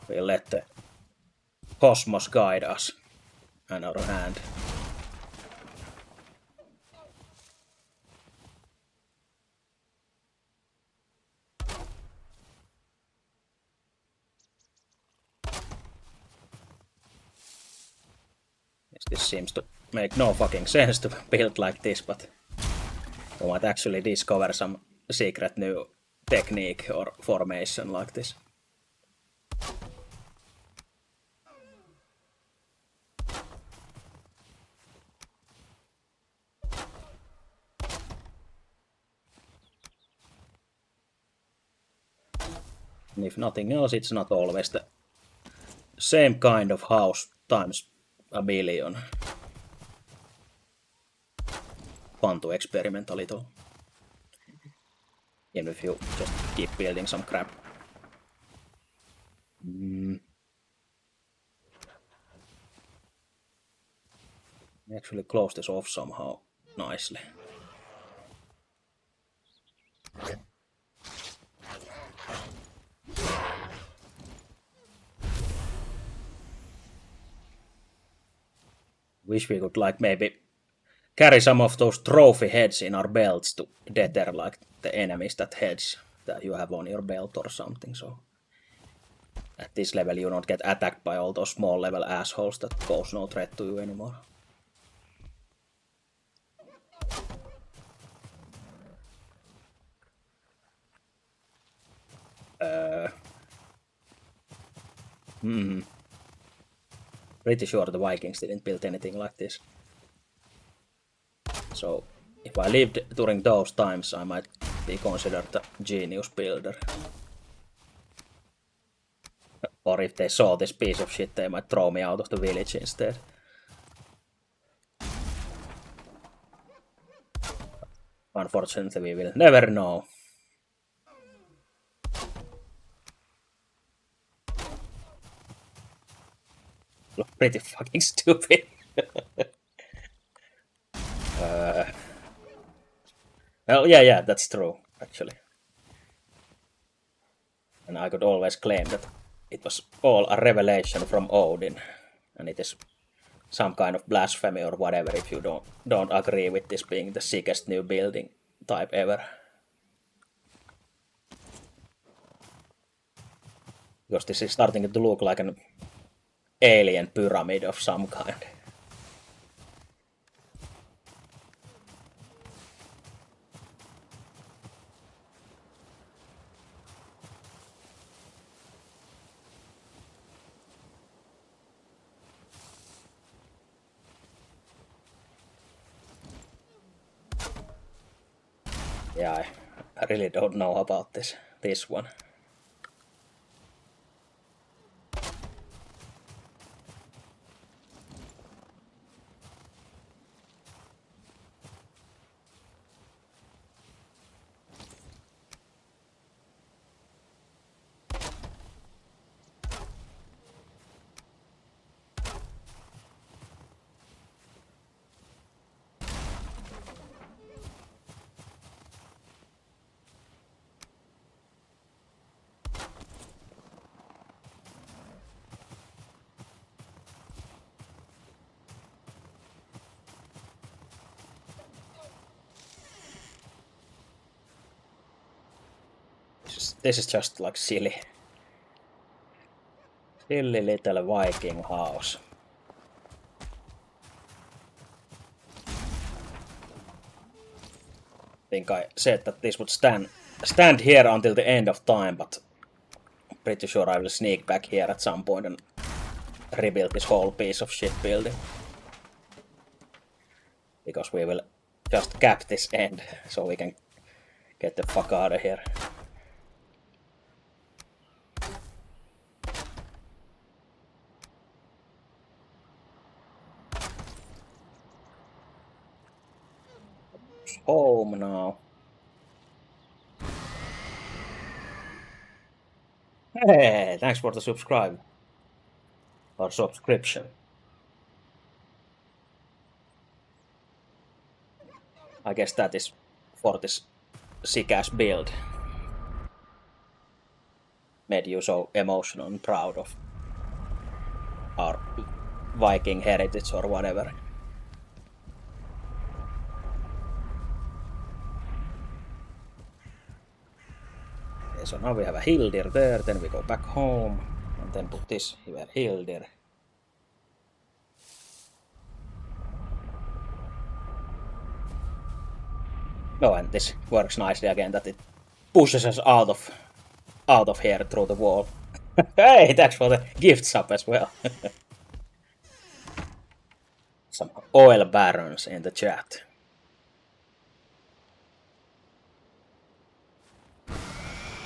we'll let the cosmos guide us and our hand. Yes, this seems to make no fucking sense to build like this, but we might actually discover some secret new technique or formation like this. And if nothing else, it's not always the same kind of house times a million. Fun to experiment a little. Even if you just keep building some crap. Actually close this off somehow nicely. Wish we could like maybe carry some of those trophy heads in our belts to deter like the enemies that heads that you have on your belt or something, so at this level you don't get attacked by all those small level assholes that pose no threat to you anymore. Pretty sure the Vikings didn't build anything like this. So if I lived during those times, I might be considered a genius builder. Or if they saw this piece of shit, they might throw me out of the village instead. Unfortunately, we will never know. Look pretty fucking stupid. Well, yeah, that's true, actually. And I could always claim that it was all a revelation from Odin, and it is some kind of blasphemy or whatever if you don't agree with this being the sickest new building type ever. Because this is starting to look like an alien pyramid of some kind. Yeah, I really don't know about this one. This is just like silly. Silly little Viking house. I think I said that this would stand here until the end of time, but I'm pretty sure I will sneak back here at some point and rebuild this whole piece of shit building. Because we will just cap this end so we can get the fuck out of here. Home now. Hey, thanks for the subscribe. Or subscription. I guess that is for this sick-ass build. Made you so emotional and proud of our Viking heritage or whatever. Okay, so now we have a Hildir there, then we go back home, and then put this here, Hildir. No, and this works nicely again, that it pushes us out of here through the wall. Hey, thanks for the gift sub as well. Some oil barons in the chat.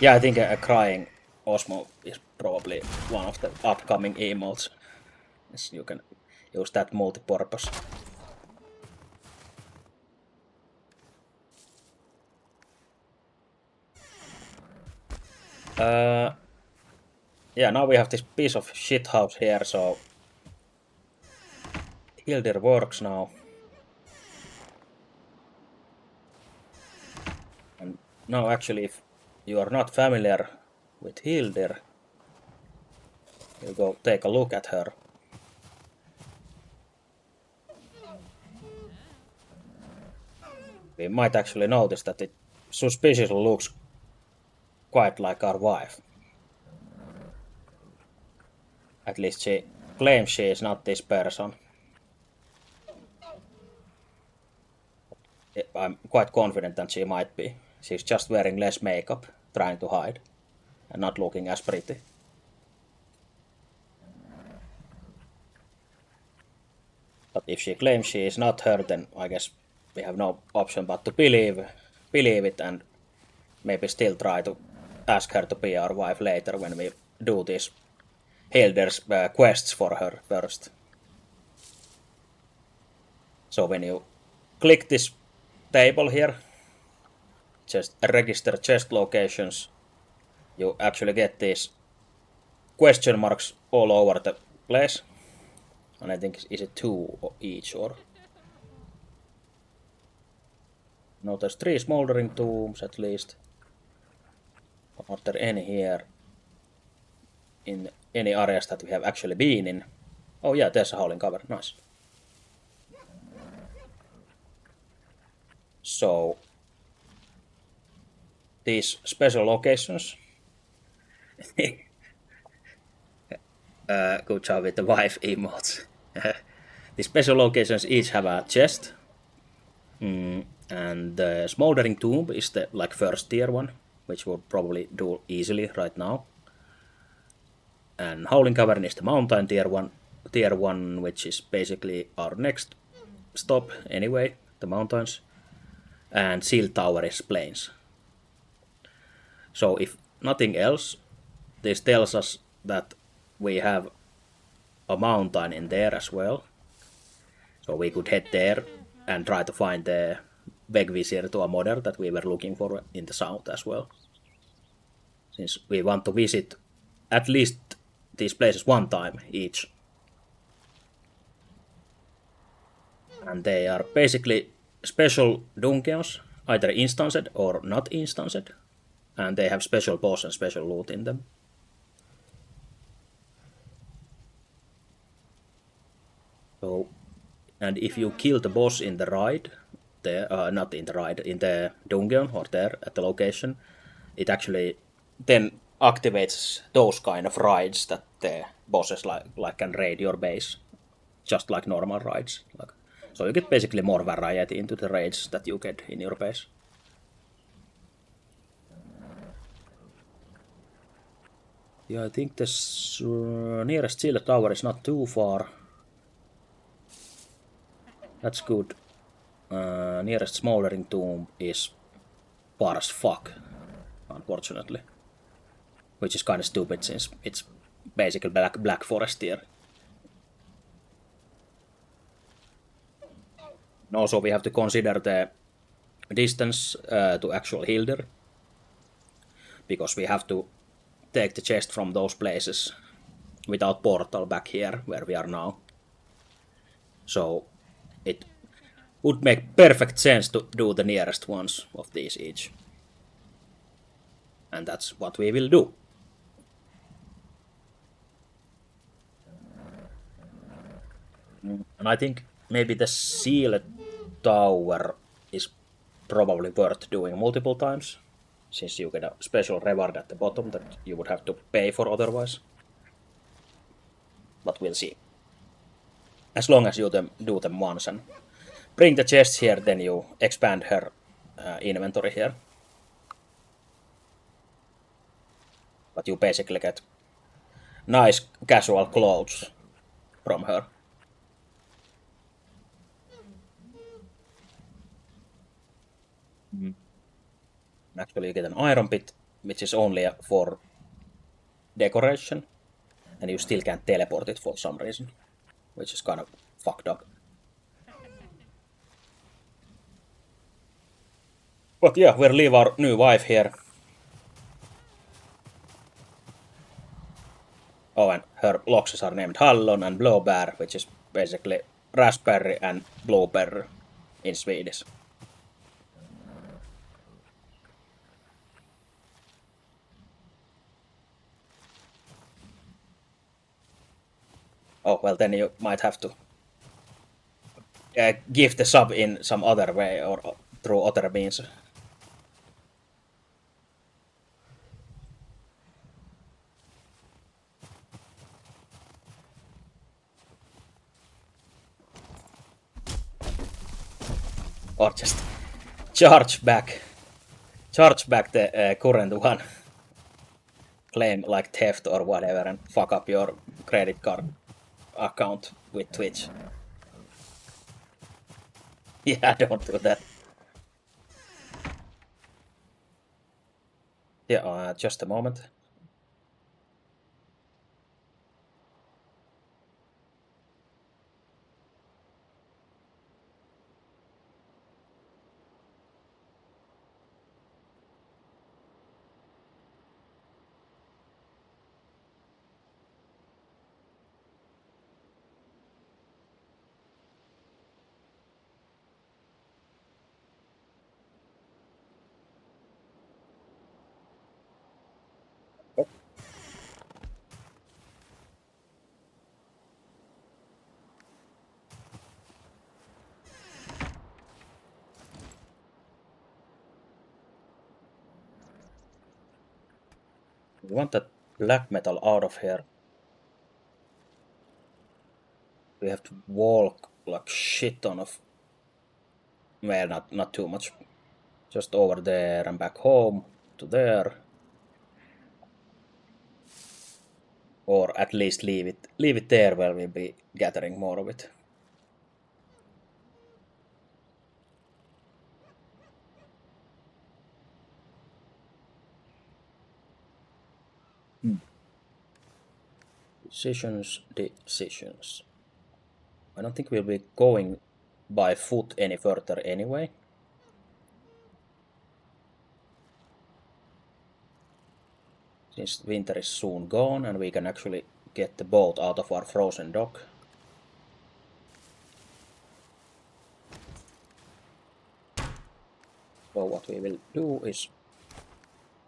Yeah, I think a crying Osmo is probably one of the upcoming emotes. Yes, you can use that multi-purpose. Yeah, now we have this piece of shit house here, so Hildir works now. And now actually, if you are not familiar with Hildir, you go take a look at her. We might actually notice that it suspiciously looks quite like our wife. At least she claims she is not this person. I'm quite confident that she might be. She's just wearing less makeup, trying to hide, and not looking as pretty. But if she claims she is not her, then I guess we have no option but to believe it and maybe still try to ask her to be our wife later when we do these Hilder's quests for her first. So when you click this table here, just register chest locations, you actually get these question marks all over the place. And I think, is it 2 each or? No, there's 3 smoldering tombs at least. Are there any here in any areas that we have actually been in? Oh yeah, there's a howling cavern, nice. So, these special locations. Good job with the wife emotes. The special locations each have a chest. And the smoldering tomb is the like first tier one, which we'll probably do easily right now. And howling cavern is the mountain tier one, which is basically our next stop anyway, the mountains. And seal tower is plains. So if nothing else, this tells us that we have a mountain in there as well. So we could head there and try to find the Vegvisir to a modder that we were looking for in the south as well. Since we want to visit at least these places one time each. And they are basically special dungeons, either instanced or not instanced. And they have special boss and special loot in them. So, and if you kill the boss in the ride, not in the ride, in the dungeon or there at the location, it actually then activates those kind of rides that the bosses like can raid your base, just like normal raids. So you get basically more variety into the raids that you get in your base. Yeah, I think this nearest shield tower is not too far. That's good. Nearest smoldering tomb is far as fuck, unfortunately. Which is kind of stupid since it's basically black forest here. And also we have to consider the distance to actual Hilder, because we have to take the chest from those places without portal back here where we are now. So it would make perfect sense to do the nearest ones of these each. And that's what we will do. And I think maybe the seal tower is probably worth doing multiple times, since you get a special reward at the bottom that you would have to pay for otherwise. But we'll see. As long as you do them once and bring the chest here, then you expand her inventory here. But you basically get nice casual clothes from her. Actually, you get an iron pit, which is only for decoration, and you still can't teleport it for some reason, which is kind of fucked up. But yeah, we'll leave our new wife here. Oh, and her loxes are named Hallon and Blåbär, which is basically raspberry and blueberry in Swedish. Oh, well, then you might have to give the sub in some other way or through other means. Or just charge back the current one. Claim like theft or whatever and fuck up your credit card account with Twitch. Yeah, don't do that. Yeah, just a moment. We want that black metal out of here. We have to walk like shit ton of... Well, not too much. Just over there and back home to there. Or at least leave it there where we'll be gathering more of it. Decisions. I don't think we'll be going by foot any further anyway. Since winter is soon gone and we can actually get the boat out of our frozen dock. So what we will do is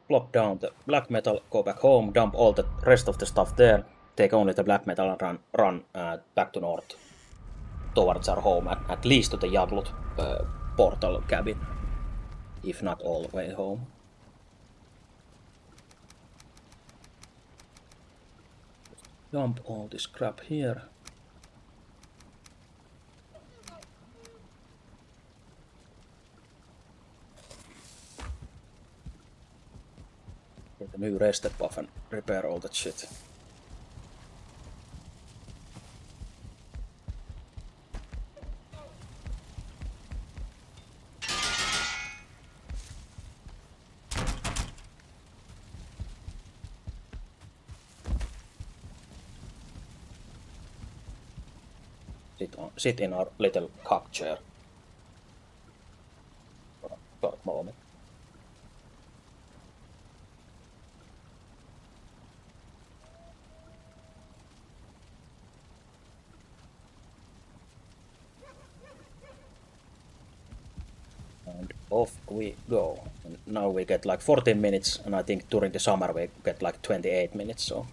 plop down the black metal, go back home, dump all the rest of the stuff there, take only the black metal and run back to north towards our home, at least to the Jaglut portal cabin, if not all the way home. Dump all this crap here. Get a new rested buff and repair all that shit. Sit in our little cock chair. For a short moment. And off we go. And now we get like 14 minutes, and I think during the summer we get like 28 minutes, so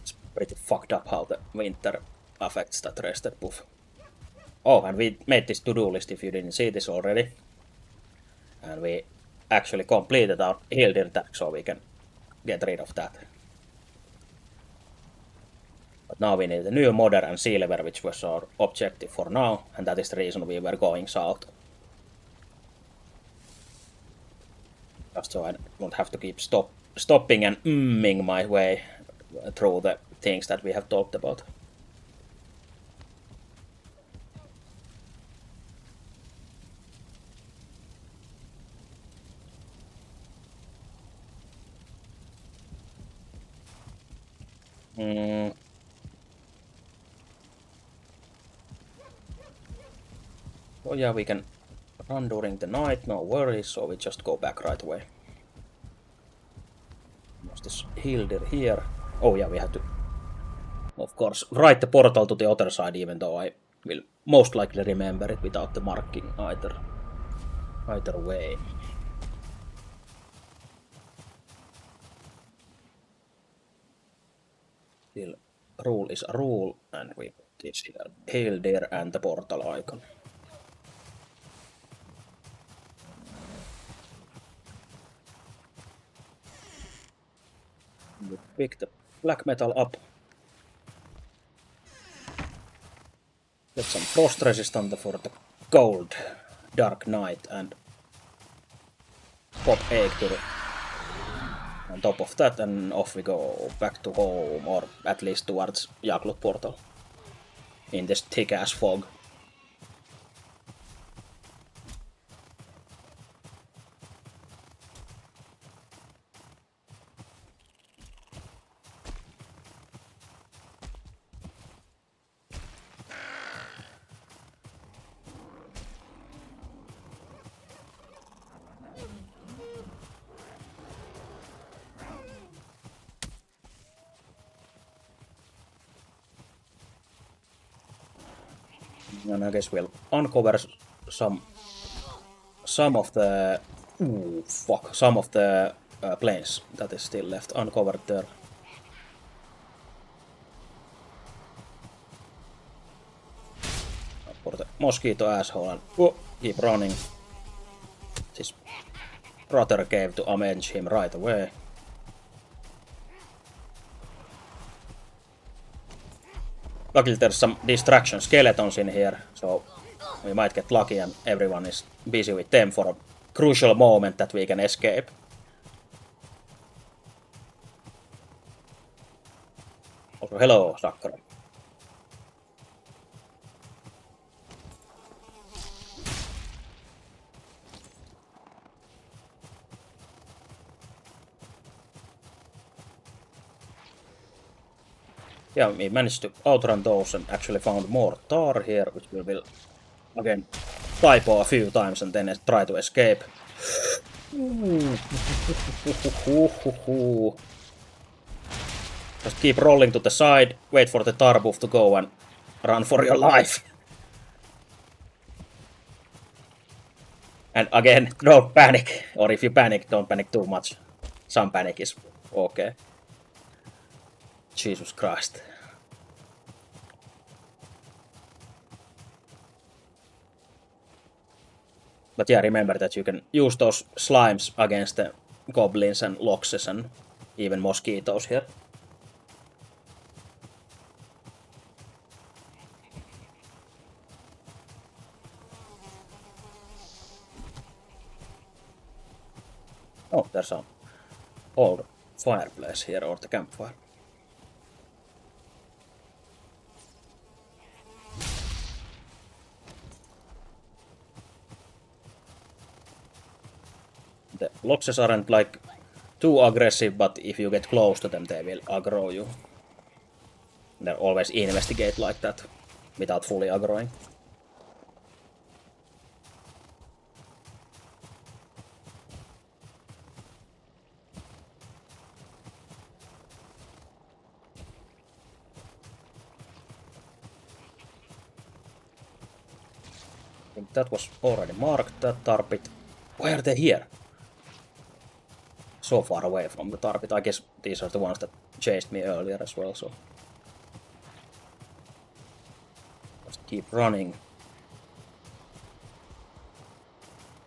it's pretty fucked up how the winter affects that rested buff. Oh, and we made this to-do list if you didn't see this already. And we actually completed our Hildir tag, so we can get rid of that. But now we need a new modder and silver, which was our objective for now, and that is the reason we were going south. Just so I don't have to keep stopping and my way through the things that we have talked about. Oh yeah, we can run during the night, no worries, so we just go back right away. What's this Hildir here? Oh yeah, we have to, of course, write the portal to the other side, even though I will most likely remember it without the marking either way. Still, rule is a rule, and we put this here, Hildir and the portal icon. We pick the black metal up. Get some frost resistant for the cold, dark night, and pop egg to the on top of that, and off we go back to home, or at least towards Jaklut portal in this thick ass fog. And I guess we'll uncover some of the some of the planes that is still left uncovered there. For the mosquito asshole and keep running. His brother gave to avenge him right away. Luckily there's some distraction skeletons in here, so we might get lucky and everyone is busy with them for a crucial moment that we can escape. Also, hello, Sakura. Yeah, we managed to outrun those and actually found more tar here, which we will again typo a few times and then try to escape. Just keep rolling to the side, wait for the tar buff to go and run for your life. And again, don't panic, or if you panic, don't panic too much. Some panic is okay. Jesus Christ. But yeah, remember that you can use those slimes against the goblins and loxes and even mosquitoes here. Oh, there's an old fireplace here, or the campfire. The loxes aren't like too aggressive, but if you get close to them, they will aggro you. They always investigate like that, without fully aggroing. I think that was already marked, that tarpit. Why are they here? So far away from the tarpit. I guess these are the ones that chased me earlier as well, so... Just keep running.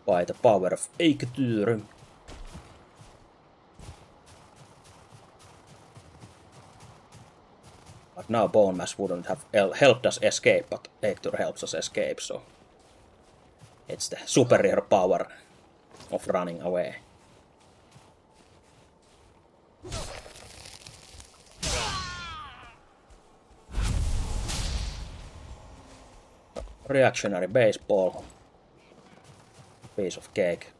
By the power of Eiktyr. But now Bone Mass wouldn't have helped us escape, but Eiktyr helps us escape, so... It's the superior power of running away. Reactionary baseball. Piece of cake.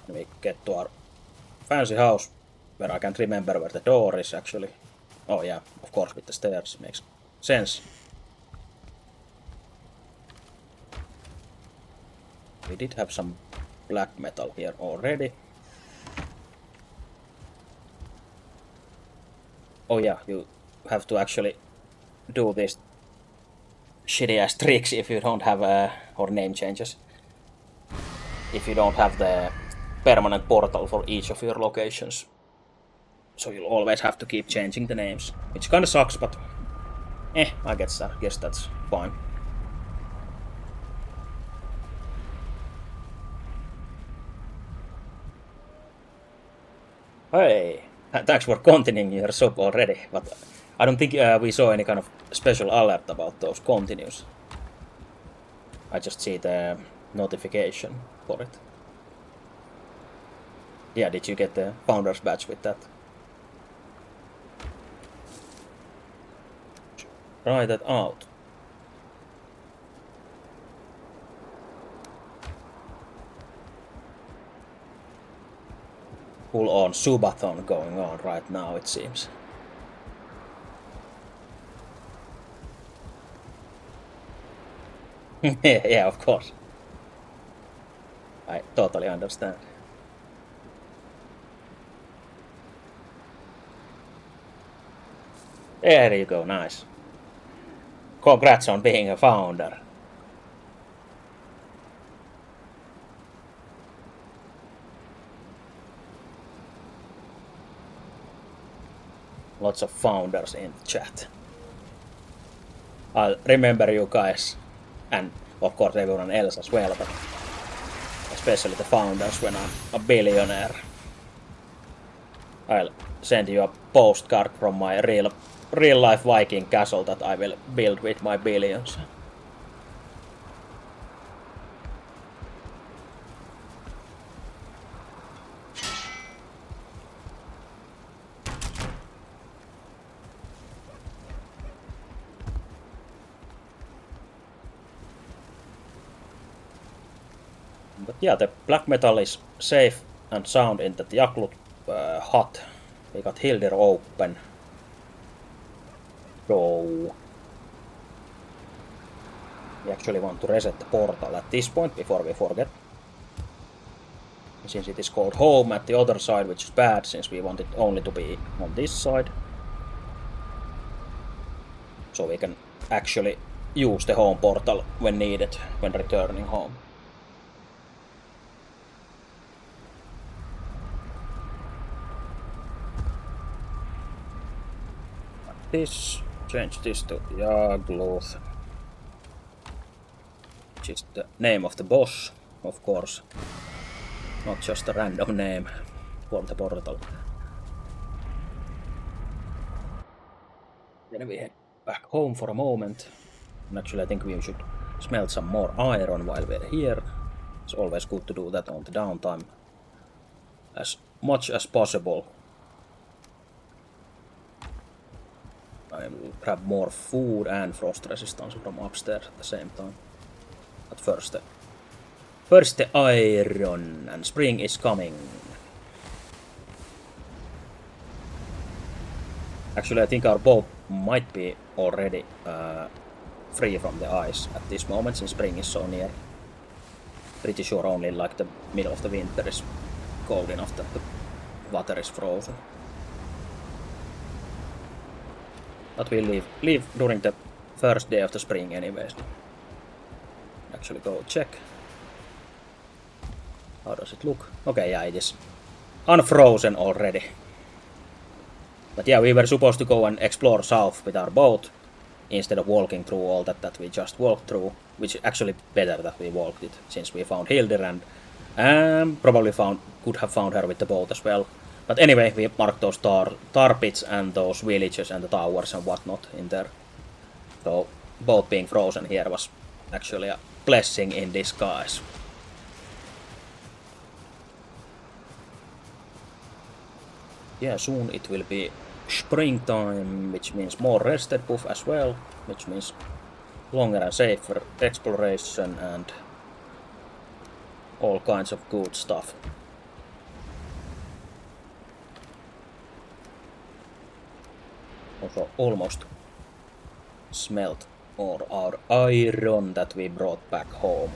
And we get to our fancy house, where I can't remember where the door is actually. Oh yeah, of course with the stairs, makes sense. We did have some black metal here already. Oh yeah, you have to actually do these shitty ass tricks if you don't have or name changes. If you don't have the permanent portal for each of your locations. So you'll always have to keep changing the names. Which kinda sucks, but I guess that's fine. Hey, thanks for continuing your shop already, but I don't think we saw any kind of special alert about those continues. I just see the notification for it. Yeah, did you get the founder's badge with that? Try that out. Full on subathon going on right now, it seems. Yeah, of course. I totally understand. There you go, nice. Congrats on being a founder. Lots of founders in the chat. I'll remember you guys, and of course everyone else as well, but especially the founders when I'm a billionaire. I'll send you a postcard from my real life Viking castle that I will build with my billions. But yeah, the black metal is safe and sound in that Jaklut hut. We got Hildir open. So we actually want to reset the portal at this point before we forget. Since it is called home at the other side, which is bad since we want it only to be on this side. So we can actually use the home portal when needed, when returning home. This, change this to Jagluth, which is the name of the boss, of course, not just a random name for the portal. Then we head back home for a moment. And actually, I think we should smelt some more iron while we're here. It's always good to do that on the downtime as much as possible. I will grab more food and frost resistance from upstairs at the same time. But first the iron, and spring is coming. Actually, I think our boat might be already free from the ice at this moment, since spring is so near. Pretty sure only like the middle of the winter is cold enough that the water is frozen. But we'll leave during the first day of the spring anyways. Actually go check. How does it look? Okay, yeah, it is unfrozen already. But yeah, we were supposed to go and explore south with our boat instead of walking through all that we just walked through, which is actually better that we walked it, since we found Hildir and probably could have found her with the boat as well. But anyway, we marked those tar pits and those villages and the towers and whatnot in there. So boat being frozen here was actually a blessing in disguise. Yeah, soon it will be springtime, which means more rested buff as well, which means longer and safer exploration and all kinds of good stuff. Also almost smelt all our iron that we brought back home.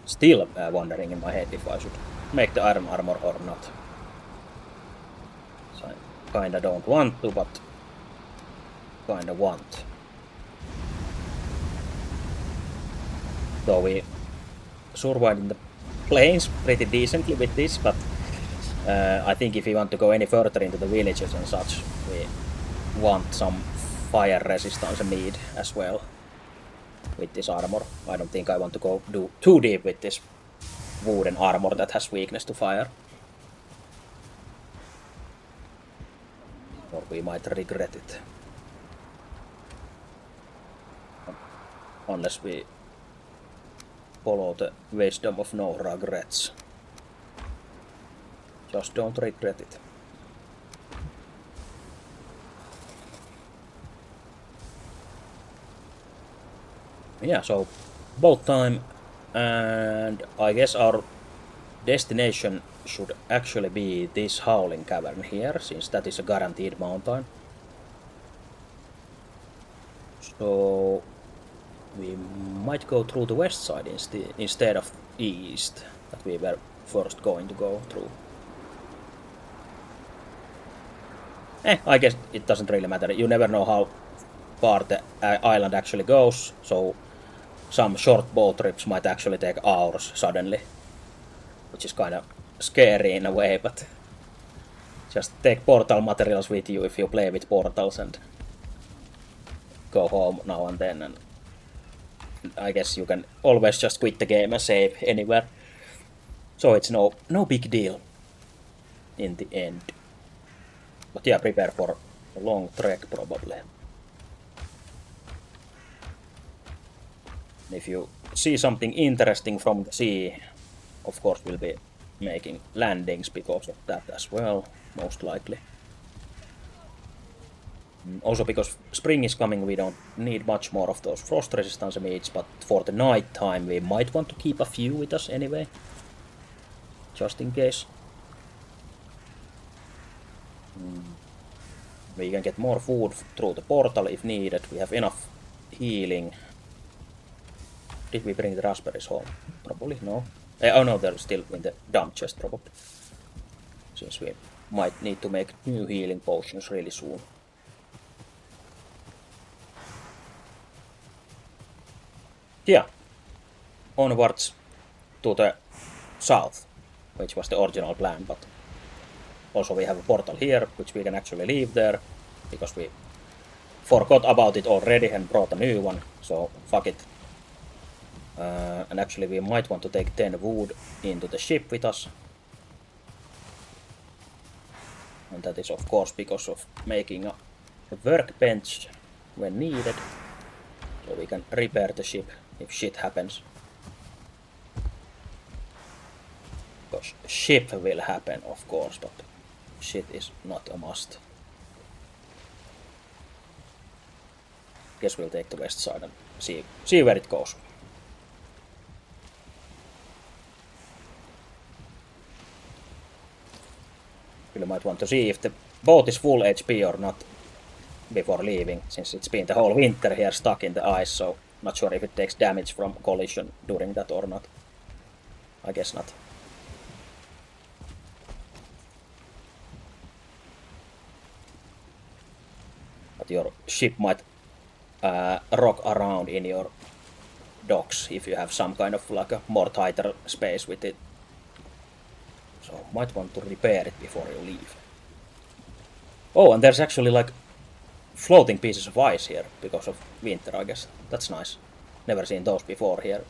Still wondering in my head if I should make the iron armor or not. So I kinda don't want to, but kinda want. So we survived in the plains pretty decently with this, but I think if we want to go any further into the villages and such, we want some fire resistance need as well with this armor. I don't think I want to go too deep with this wooden armor that has weakness to fire. Or we might regret it. Unless we follow the wisdom of no regrets. Just don't regret it. Yeah, so boat time, and I guess our destination should actually be this Howling Cavern here, since that is a guaranteed mountain. So we might go through the west side instead of east that we were first going to go through. I guess it doesn't really matter. You never know how far the island actually goes, so some short boat trips might actually take hours suddenly, which is kind of scary in a way, but just take portal materials with you if you play with portals and go home now and then, and I guess you can always just quit the game and save anywhere. So it's no big deal in the end. But yeah, prepare for a long trek probably. If you see something interesting from the sea, of course we'll be making landings because of that as well, most likely. Also because spring is coming, we don't need much more of those frost resistance meats, but for the night time we might want to keep a few with us anyway, just in case. We can get more food through the portal if needed. We have enough healing. Did we bring the raspberries home? Probably no. Oh no, they're still in the dump chest probably. Since we might need to make new healing potions really soon. Yeah. Onwards to the south, which was the original plan, but also we have a portal here, which we can actually leave there, because we forgot about it already and brought a new one, so fuck it. And actually we might want to take 10 wood into the ship with us. And that is of course because of making a workbench when needed. So we can repair the ship if shit happens. Because ship will happen of course, but shit is not a must. Guess we'll take the west side and see where it goes. You might want to see if the boat is full HP or not before leaving, since it's been the whole winter here stuck in the ice, so not sure if it takes damage from collision during that or not. I guess not. But your ship might rock around in your docks if you have some kind of like a more tighter space with it. So might want to repair it before you leave. Oh, and there's actually like floating pieces of ice here because of winter, I guess. That's nice. Never seen those before here.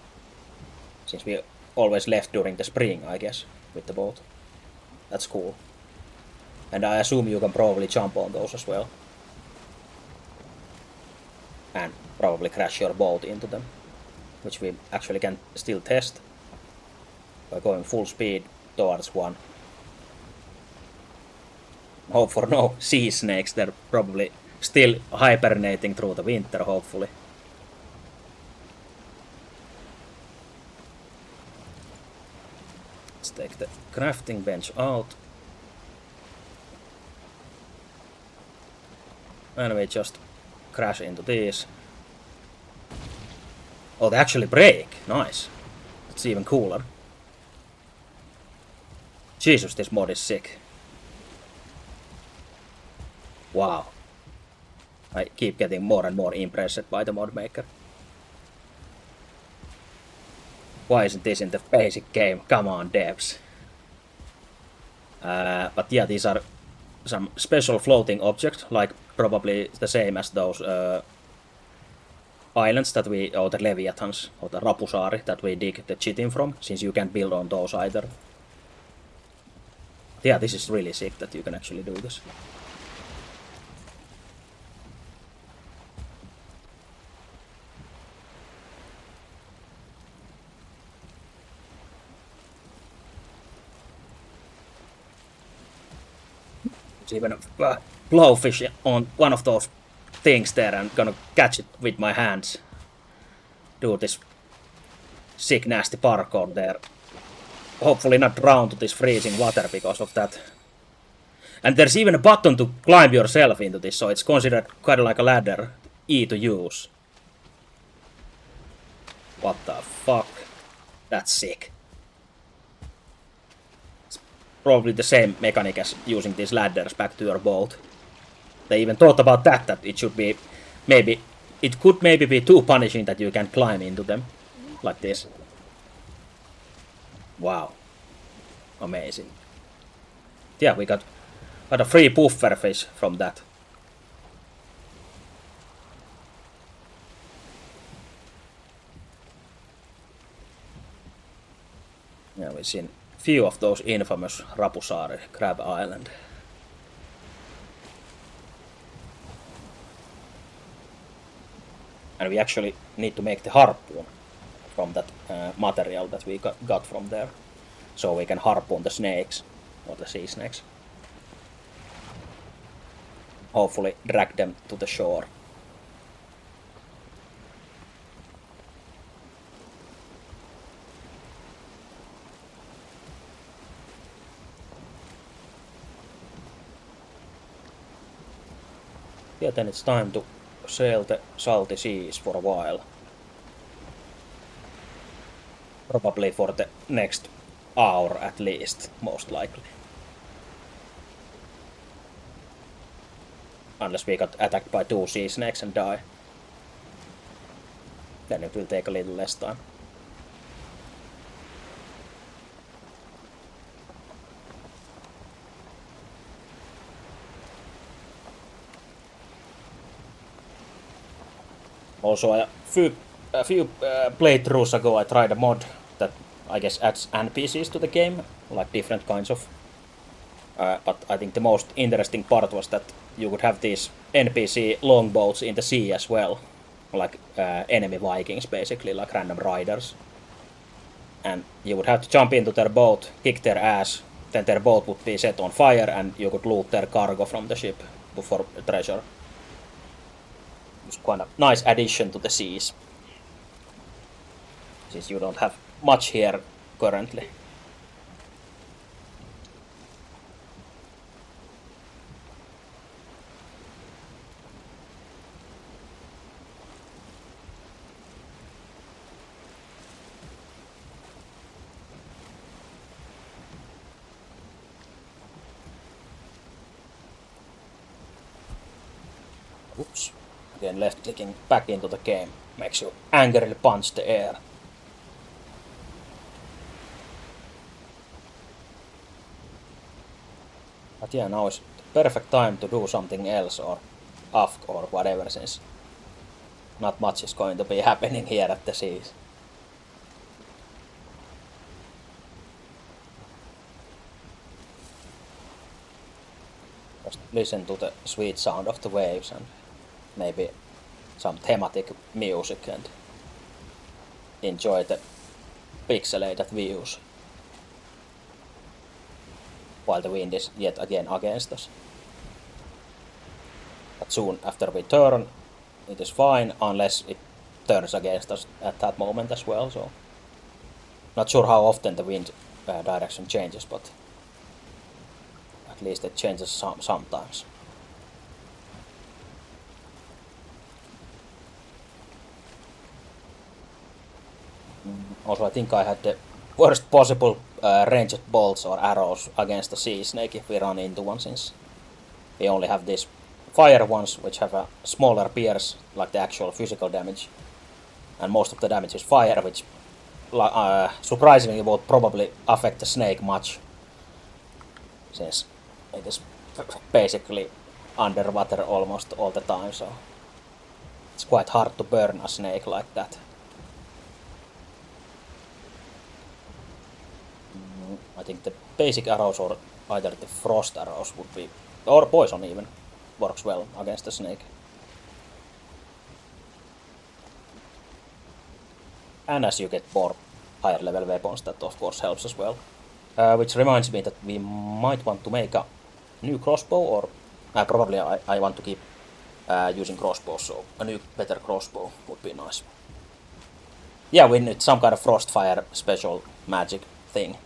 Since we always left during the spring, I guess, with the boat. That's cool. And I assume you can probably jump on those as well. And probably crash your boat into them. Which we actually can still test by going full speed towards one. Hope for no sea snakes, they're probably still hibernating through the winter, hopefully. Let's take the crafting bench out. And we just crash into these. Oh, they actually break. Nice. It's even cooler. Jesus, this mod is sick. Wow. I keep getting more and more impressed by the mod maker. Why isn't this in the basic game? Come on, devs. But yeah, these are some special floating objects, like probably the same as those islands that we, or the Leviathans, or the Rapusaari that we dig the chitin from, since you can't build on those either. Yeah, this is really sick that you can actually do this. There's even a blowfish on one of those things there. I'm gonna catch it with my hands. Do this sick nasty parkour there. Hopefully not drown to this freezing water because of that. And there's even a button to climb yourself into this, so it's considered kind of like a ladder. E to use. What the fuck? That's sick. It's probably the same mechanic as using these ladders back to your boat. They even thought about that it should be maybe... It could maybe be too punishing that you can climb into them. Like this. Wow. Amazing. Yeah, we got a free puffer fish from that. Yeah, we've seen few of those infamous Rapusaari Crab Island. And we actually need to make the harpoon from that material that we got from there. So we can harpoon the snakes, or the sea snakes. Hopefully drag them to the shore. Yeah, then it's time to sail the salty seas for a while. Probably for the next hour at least, most likely. Unless we got attacked by 2 sea snakes and die. Then it will take a little less time. Also, a few playthroughs ago I tried a mod that I guess adds NPCs to the game, like different kinds of But I think the most interesting part was that you could have these NPC longboats in the sea as well, like enemy Vikings, basically, like random riders. And you would have to jump into their boat, kick their ass, then their boat would be set on fire, and you could loot their cargo from the ship for treasure. It was quite a nice addition to the seas, since you don't have much here currently. Oops. Again, left clicking back into the game makes you angrily punch the air. But yeah, now is the perfect time to do something else or off or whatever, since not much is going to be happening here at the seas. Just listen to the sweet sound of the waves and maybe some thematic music and enjoy the pixelated views while the wind is yet again against us. But soon after we turn, it is fine, unless it turns against us at that moment as well, so not sure how often the wind direction changes, but at least it changes sometimes. Also, I think I had the worst possible ranged bolts or arrows against the sea snake if we run into one, since we only have these fire ones which have a smaller pierce, like the actual physical damage, and most of the damage is fire, which surprisingly won't probably affect the snake much, since it is basically underwater almost all the time, so it's quite hard to burn a snake like that. I think the basic arrows or either the frost arrows would be, or poison even, works well against the snake. And as you get more higher level weapons, that of course helps as well. Which reminds me that we might want to make a new crossbow, or probably I want to keep using crossbows, so a new better crossbow would be nice. Yeah, we need some kind of frostfire special magic thing.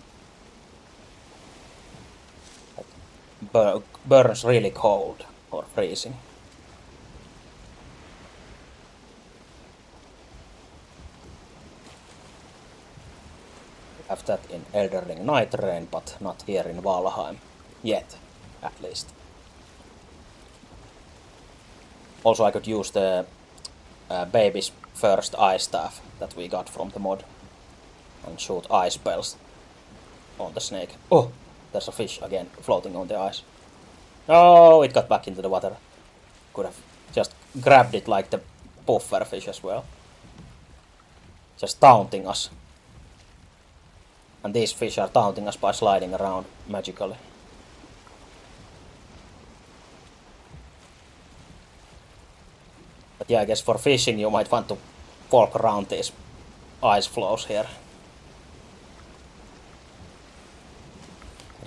Burns really cold or freezing. We have that in Elden Ring Night Rain, but not here in Valheim. Yet, at least. Also, I could use the baby's first ice staff that we got from the mod and shoot ice spells on the snake. Oh! There's a fish again floating on the ice. No, it got back into the water. Could have just grabbed it like the puffer fish as well. Just taunting us. And these fish are taunting us by sliding around magically. But yeah, I guess for fishing you might want to walk around these ice flows here.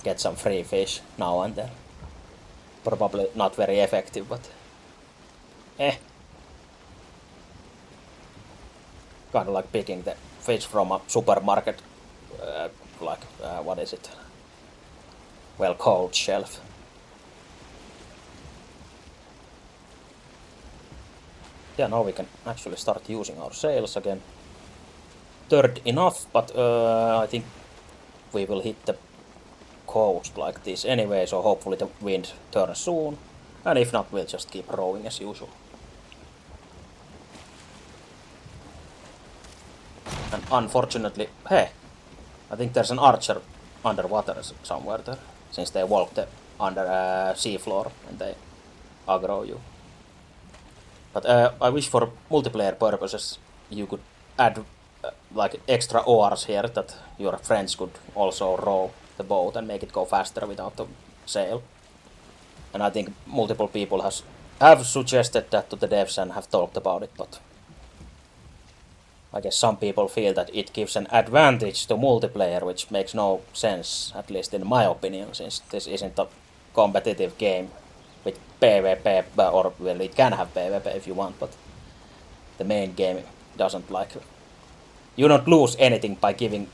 Get some free fish now and then. Probably not very effective, but kind of like picking the fish from a supermarket, what is it? Well, cold shelf. Yeah, now we can actually start using our sails again. Third enough, but I think we will hit the coast like this anyway, so hopefully the wind turns soon, and if not, we'll just keep rowing as usual. And unfortunately, hey, I think there's an archer underwater somewhere there, since they walk the under seafloor and they aggro you. But I wish for multiplayer purposes you could add like extra oars here that your friends could also row the boat and make it go faster without the sale. And I think multiple people have suggested that to the devs and have talked about it, but I guess some people feel that it gives an advantage to multiplayer, which makes no sense, at least in my opinion, since this isn't a competitive game with PvP, or well, it can have PvP if you want, but the main game doesn't like... You don't lose anything by giving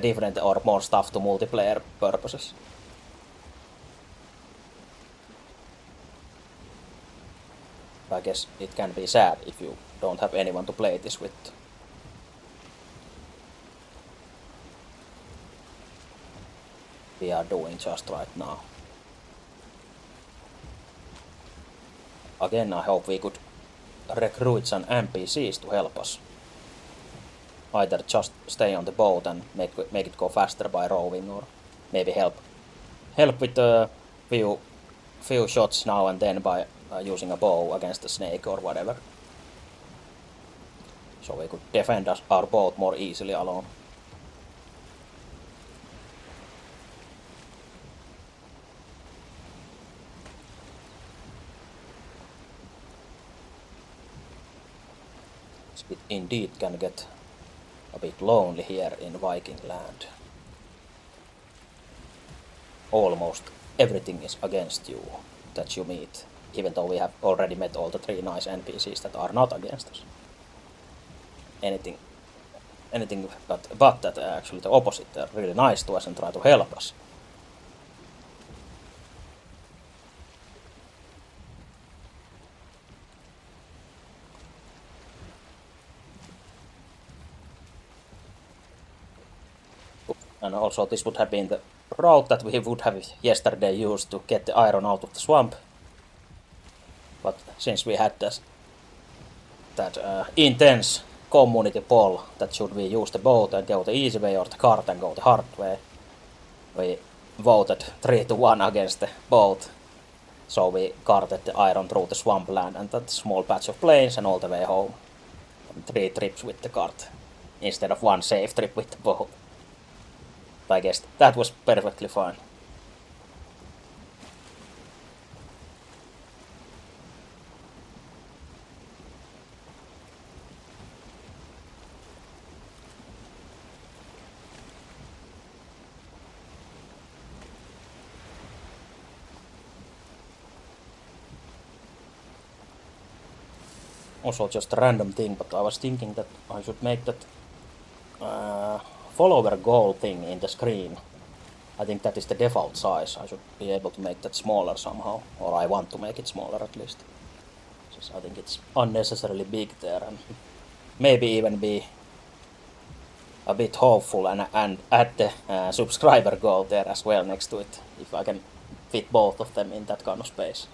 different or more stuff to multiplayer purposes. I guess it can be sad if you don't have anyone to play this with. We are doing just right now. Again, I hope we could recruit some NPCs to help us. Either just stay on the boat and make it go faster by rowing, or maybe help with a few shots now and then by using a bow against the snake or whatever. So we could defend our boat more easily alone. It indeed can get a bit lonely here in Viking land. Almost everything is against you that you meet, even though we have already met all the 3 nice NPCs that are not against us. Anything but that actually the opposite. They're really nice to us and try to help us. And also this would have been the route that we would have yesterday used to get the iron out of the swamp. But since we had that intense community poll that should we use the boat and go the easy way or the cart and go the hard way, we voted 3-1 against the boat. So we carted the iron through the swampland and that small patch of plains and all the way home. 3 trips with the cart instead of 1 safe trip with the boat. I guess that was perfectly fine. Also just a random thing, but I was thinking that I should make that follower goal thing in the screen. I think that is the default size. I should be able to make that smaller somehow, or I want to make it smaller at least. I think it's unnecessarily big there, and maybe even be a bit hopeful and add the subscriber goal there as well next to it, if I can fit both of them in that kind of space.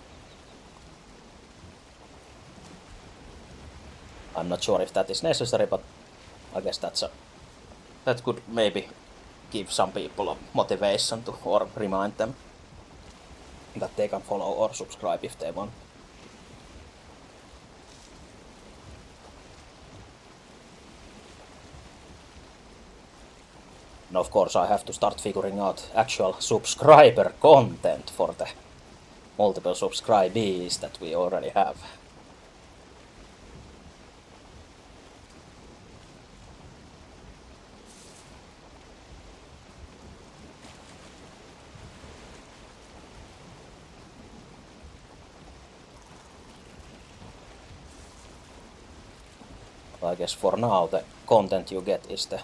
I'm not sure if that is necessary, but I guess that could maybe give some people a motivation to, or remind them that they can follow or subscribe if they want. And of course I have to start figuring out actual subscriber content for the multiple subscribees that we already have. I guess for now the content you get is the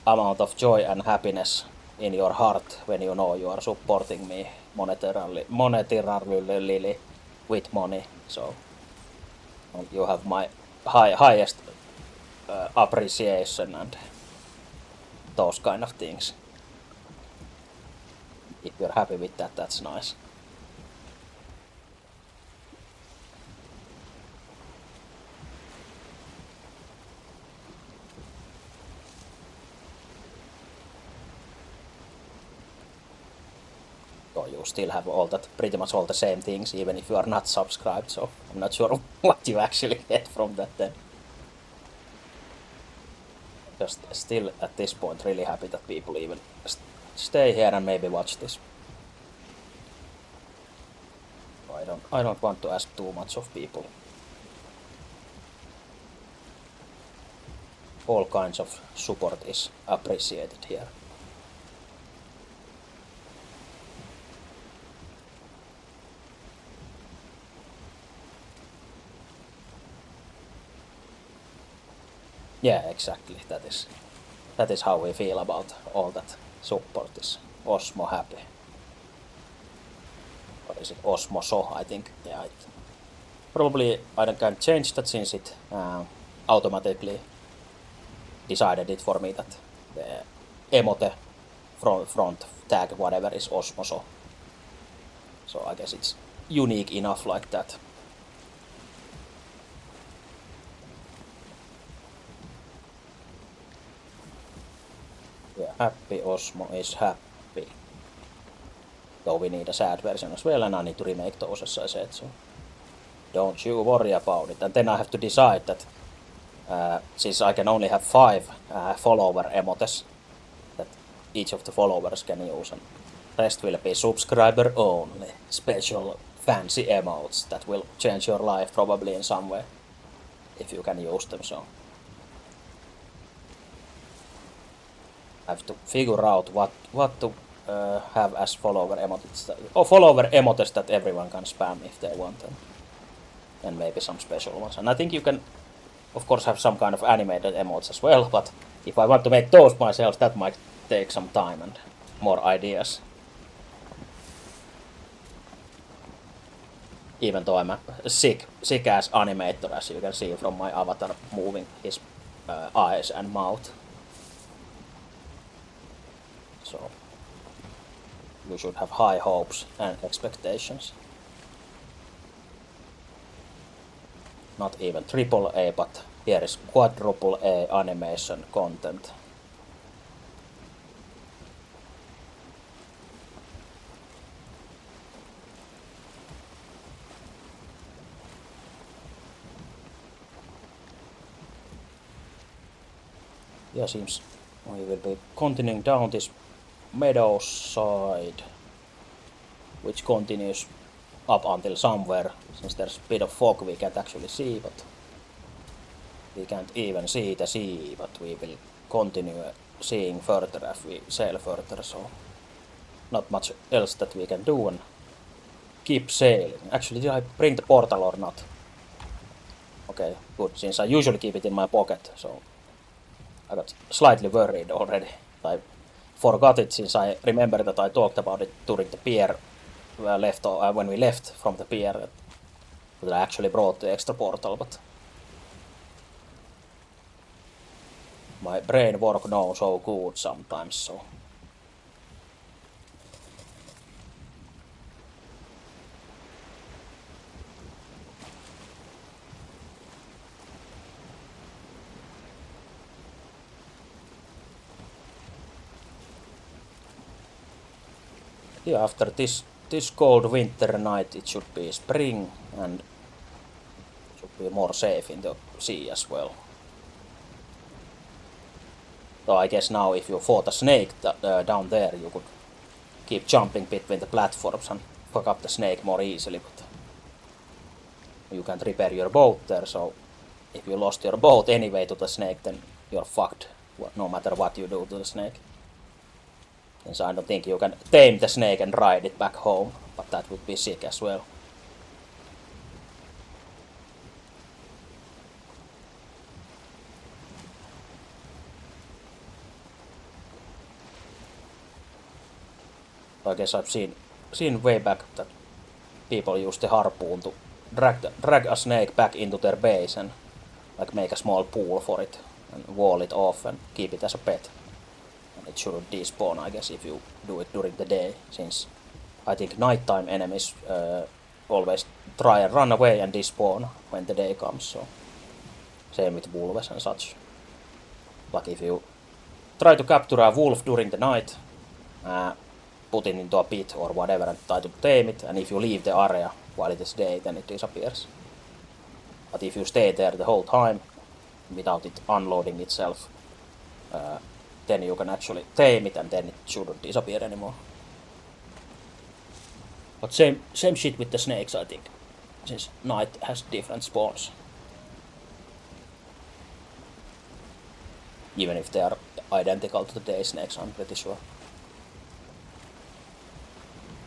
amount of joy and happiness in your heart when you know you are supporting me monetarily with money. So you have my highest appreciation and those kind of things. If you're happy with that, that's nice. You still have pretty much all the same things, even if you are not subscribed, so I'm not sure what you actually get from that then. Just still at this point really happy that people even stay here and maybe watch this. I don't want to ask too much of people. All kinds of support is appreciated here. Yeah, exactly. That is how we feel about all that support is Osmo happy. Or is it Osmo so? I think. Yeah. Probably I can't change that since it automatically decided it for me that the emote front tag whatever is Osmo so. So I guess it's unique enough like that. Yeah, happy Osmo is happy. Though we need a sad version as well, and I need to remake those as I said, so don't you worry about it. And then I have to decide that since I can only have 5 follower emotes that each of the followers can use, and rest will be subscriber only, special fancy emotes that will change your life probably in some way if you can use them. So I have to figure out what to have as follower emotes or follower emotes that everyone can spam if they want them, and maybe some special ones. And I think you can of course have some kind of animated emotes as well, but if I want to make those myself, that might take some time and more ideas. Even though I'm a sick ass animator, as you can see from my avatar moving his eyes and mouth. So you should have high hopes and expectations. Not even AAA, but here is quadruple A animation content. Yeah, seems we will be continuing down this meadow side, which continues up until somewhere. Since there's a bit of fog we can't actually see, but we can't even see the sea, but we will continue seeing further as we sail further, so not much else that we can do and keep sailing. Actually, did I bring the portal or not? Okay, good, since I usually keep it in my pocket, so I got slightly worried already. I forgot it since I remember that I talked about it during the pier when we left from the pier, that I actually brought the extra portal, but my brain work no so good sometimes, so yeah, after this cold winter night it should be spring and should be more safe in the sea as well. So I guess now if you fought a snake down there, you could keep jumping between the platforms and fuck up the snake more easily, but you can't repair your boat there, so if you lost your boat anyway to the snake, then you're fucked, no matter what you do to the snake. Since I don't think you can tame the snake and ride it back home, but that would be sick as well. I guess I've seen way back that people use the harpoon to drag a snake back into their base and like make a small pool for it and wall it off and keep it as a pet. And it shouldn't despawn, I guess, if you do it during the day, since I think nighttime enemies always try and run away and despawn when the day comes, so same with wolves and such. Like if you try to capture a wolf during the night, put it into a pit or whatever and try to tame it, and if you leave the area while it is day, then it disappears. But if you stay there the whole time without it unloading itself, then you can actually tame it and then it shouldn't disappear anymore. But same shit with the snakes, I think. Since night has different spawns. Even if they are identical to the day snakes, I'm pretty sure.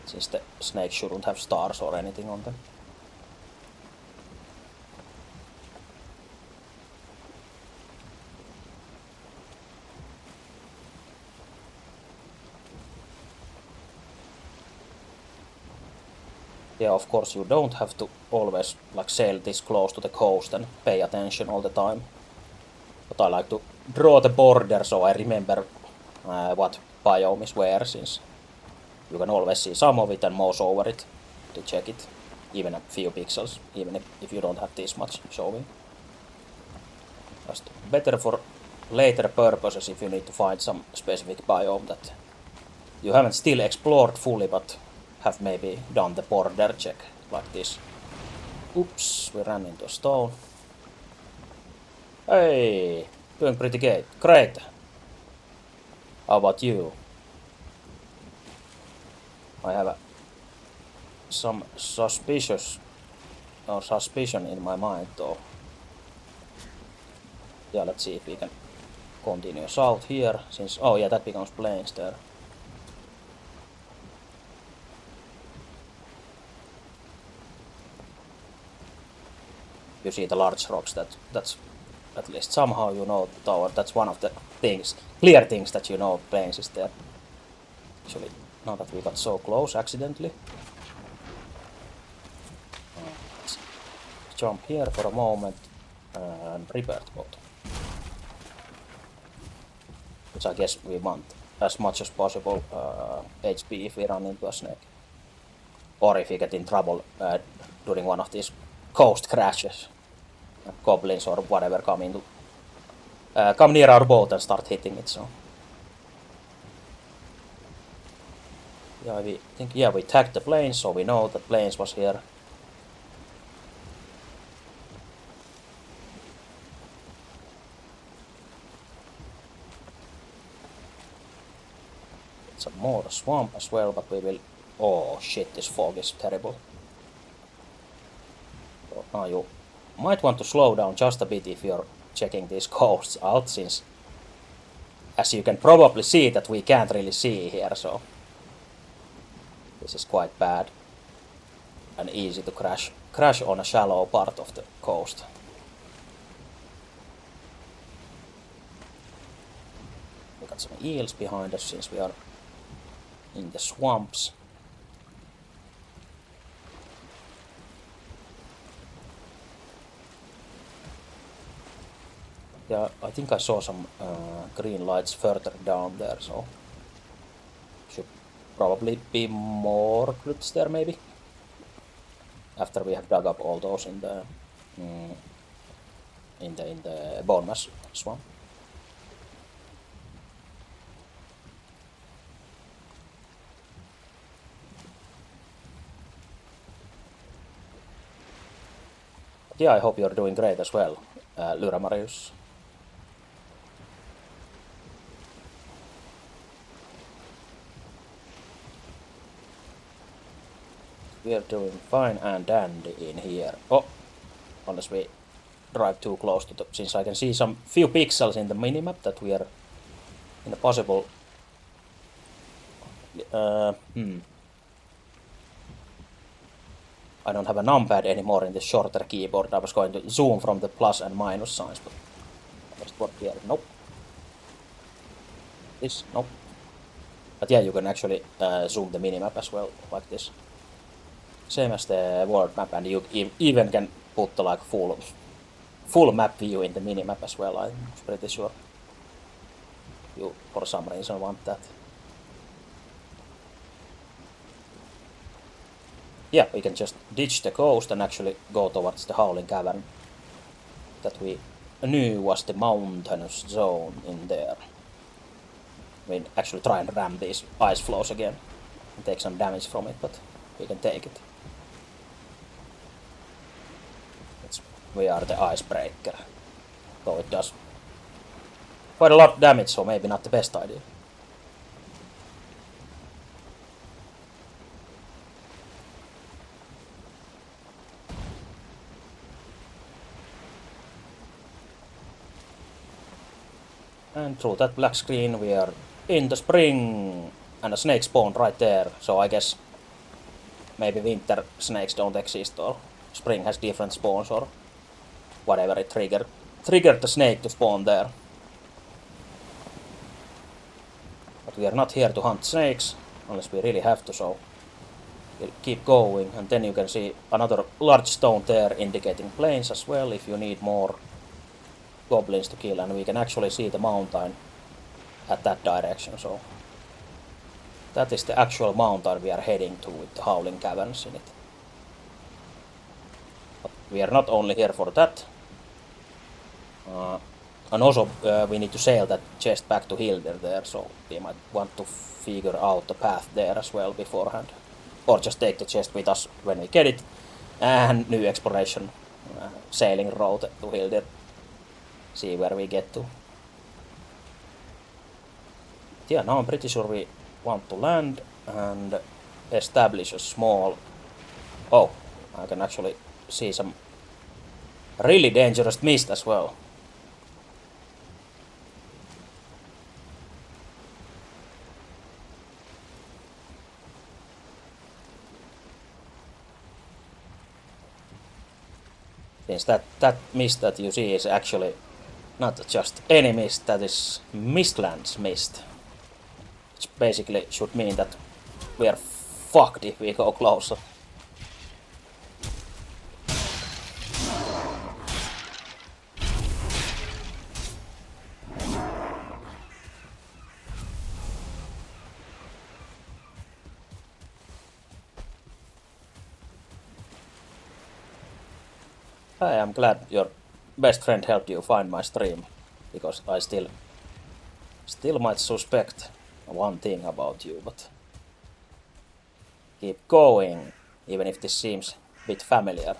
Since the snakes shouldn't have stars or anything on them. Yeah, of course you don't have to always like sail this close to the coast and pay attention all the time. But I like to draw the border so I remember what biome is where, since you can always see some of it and mouse over it to check it, even a few pixels, even if you don't have this much showing. Just better for later purposes if you need to find some specific biome that you haven't still explored fully but have maybe done the border check like this. Oops, we ran into a stone. Hey, doing pretty great. How about you? I have some suspicion in my mind though. Yeah, let's see if we can continue south here, since, oh yeah, that becomes plains there. You see the large rocks, that's at least somehow you know tower. That's one of the things, clear things that you know plains is there. Actually, now that we got so close accidentally. Let's jump here for a moment and repair the boat. Which I guess we want as much as possible HP if we run into a snake. Or if we get in trouble during one of these coast crashes. Goblins or whatever come near our boat and start hitting it, so. Yeah, we tagged the planes, so we know that planes was here. Some more swamp as well, but we will... Oh shit, this fog is terrible. So now you might want to slow down just a bit if you're checking these coasts out, since as you can probably see that we can't really see here, so this is quite bad and easy to crash on a shallow part of the coast. We got some eels behind us since we are in the swamps. Yeah, I think I saw some green lights further down there, so should probably be more crypts there maybe. After we have dug up all those in the bone mass swamp. But yeah, I hope you're doing great as well, Lyramarius. We are doing fine and dandy in here. Oh, unless we drive too close to the... Since I can see some few pixels in the minimap that we are in a possible... I don't have a numpad anymore in this shorter keyboard. I was going to zoom from the plus and minus signs, but just work here. Nope. This, nope. But yeah, you can actually zoom the minimap as well, like this. Same as the world map, and you even can put the like full map view in the minimap as well. I'm pretty sure you for some reason want that. Yeah, we can just ditch the coast and actually go towards the Howling Cavern that we knew was the mountainous zone in there. I mean, actually try and ram these ice flows again and take some damage from it, but we can take it. We are the icebreaker. Though it does quite a lot of damage, so maybe not the best idea. And through that black screen we are in the spring! And a snake spawned right there, so I guess maybe winter snakes don't exist or spring has different spawns or whatever it triggered the snake to spawn there. But we are not here to hunt snakes, unless we really have to, so we'll keep going. And then you can see another large stone there indicating plains as well if you need more goblins to kill, and we can actually see the mountain at that direction, so that is the actual mountain we are heading to with the howling caverns in it. But we are not only here for that. And also we need to sail that chest back to Hildir there, so we might want to figure out the path there as well beforehand. Or just take the chest with us when we get it. And new exploration sailing route to Hildir. See where we get to. Yeah, now I'm pretty sure we want to land and establish a small... Oh, I can actually see some really dangerous mist as well. Since that mist that you see is actually not just any mist, that is Mistlands mist. Which basically should mean that we are fucked if we go closer. I am glad your best friend helped you find my stream, because I still might suspect one thing about you, but keep going, even if this seems a bit familiar.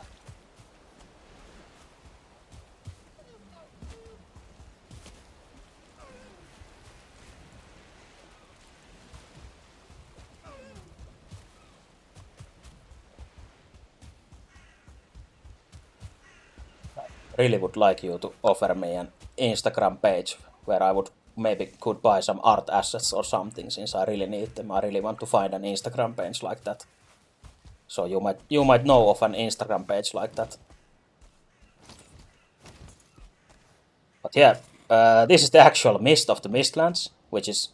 Really would like you to offer me an Instagram page where I would maybe could buy some art assets or something, since I really need them. I really want to find an Instagram page like that. So you might know of an Instagram page like that. But yeah, this is the actual mist of the Mistlands, which is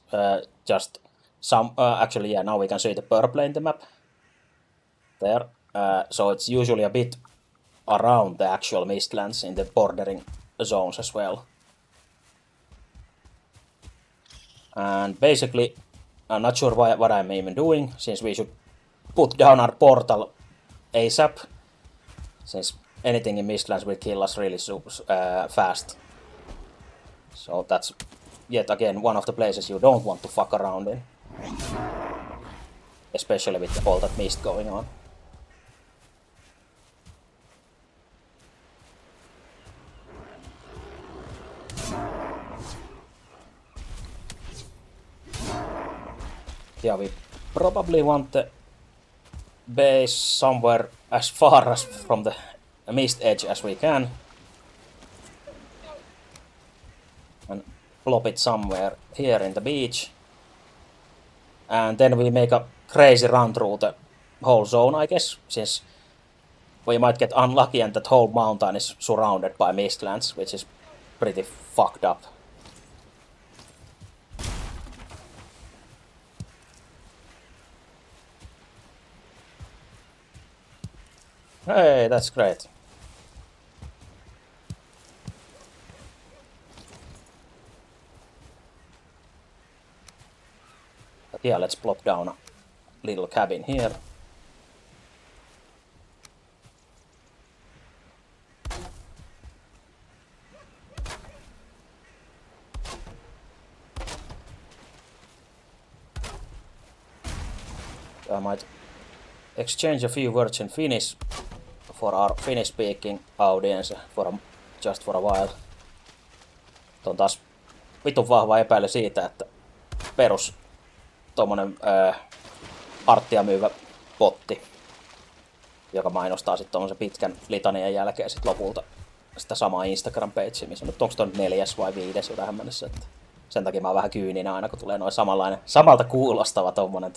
just some... actually, yeah, now we can see the purple in the map. There. So it's usually a bit around the actual Mistlands in the bordering zones as well. And basically, I'm not sure what I'm even doing, since we should put down our portal ASAP, since anything in Mistlands will kill us really fast. So that's yet again one of the places you don't want to fuck around in. Especially with all that mist going on. Yeah, we probably want the base somewhere as far as from the mist edge as we can. And plop it somewhere here in the beach. And then we make a crazy run through the whole zone, I guess, since we might get unlucky and that whole mountain is surrounded by Mistlands, which is pretty fucked up. Hey, that's great. But yeah, let's plop down a little cabin here. I might exchange a few words in Finnish for our Finnish-speaking audience just for a while. On taas vitun vahva epäily siitä, että perus tommonen arttia myyvä botti, joka mainostaa sitten tommosen pitkän litanian jälkeen sit lopulta sitä samaa Instagram-pagea, missä nyt onks toi 4. vai 5. jo tähän mennessä. Että Sen takia mä oon vähän kyyninen aina, kun tulee noin samalta kuulostava tommonen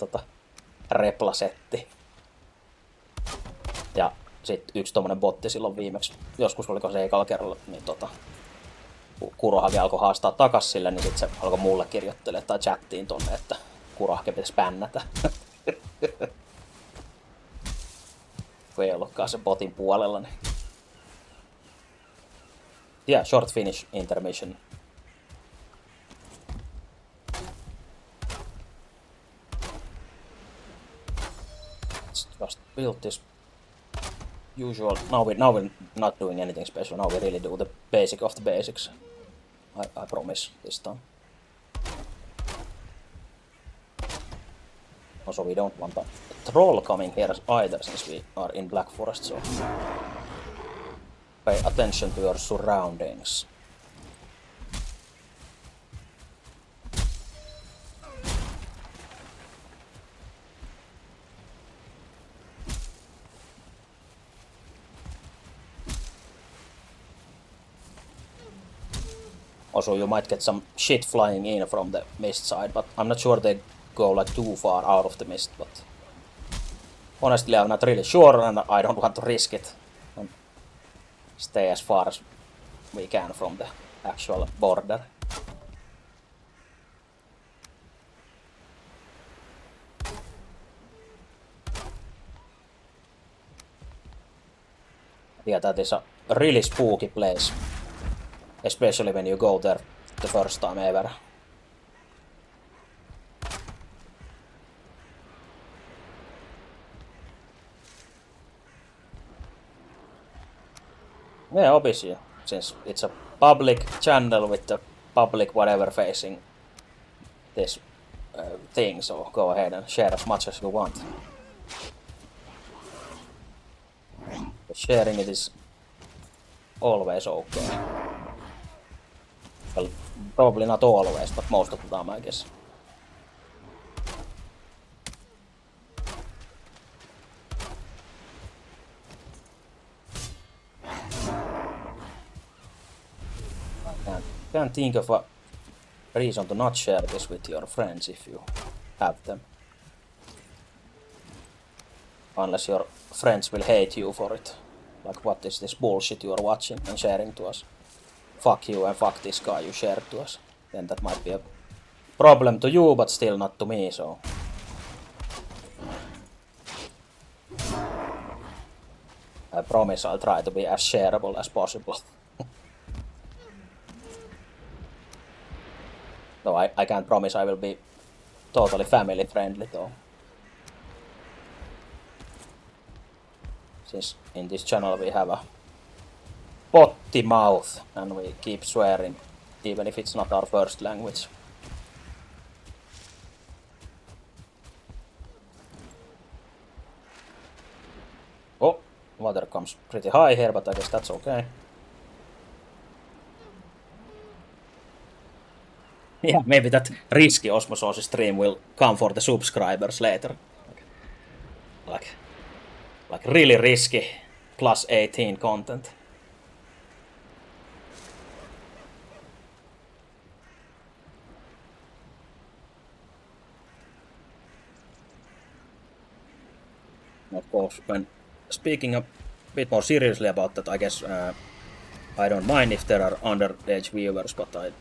replasetti. Ja sit yksi tommonen botti silloin viimeksi, joskus oliko se ekalla kerralla, niin Kurohake alkoi haastaa takas sille, niin sit se alkoi mulle kirjoittelemaan tai chattiin tonne, että Kurohake pitäisi bännätä. Kun ei ollutkaan se botin puolella, niin... Yeah, short finish intermission. Just built this usual. Now we're not doing anything special. Now we really do the basic of the basics. I promise this time. Also, we don't want a troll coming here either, since we are in Black Forest, so pay attention to your surroundings. Also, you might get some shit flying in from the mist side, but I'm not sure they go like too far out of the mist, but honestly I'm not really sure and I don't want to risk it and stay as far as we can from the actual border. Yeah, that is a really spooky place, especially when you go there the first time ever. Yeah, obviously, since it's a public channel with the public whatever facing this thing, so go ahead and share as much as you want. But sharing it is always okay. Well, probably not always, but most of the time, I guess. I can't think of a reason to not share this with your friends if you have them. Unless your friends will hate you for it. Like, what is this bullshit you are watching and sharing to us? Fuck you and fuck this guy you shared to us. Then that might be a problem to you, but still not to me, so... I promise I'll try to be as shareable as possible. No, I can't promise I will be totally family friendly though. Since in this channel we have a potty mouth and we keep swearing even if it's not our first language. Oh, water comes pretty high here, but I guess that's okay. Yeah, maybe that risky osmosis stream will come for the subscribers later. Like really risky plus 18 content. Of course, when speaking a bit more seriously about that, I guess I don't mind if there are underage viewers, but I'd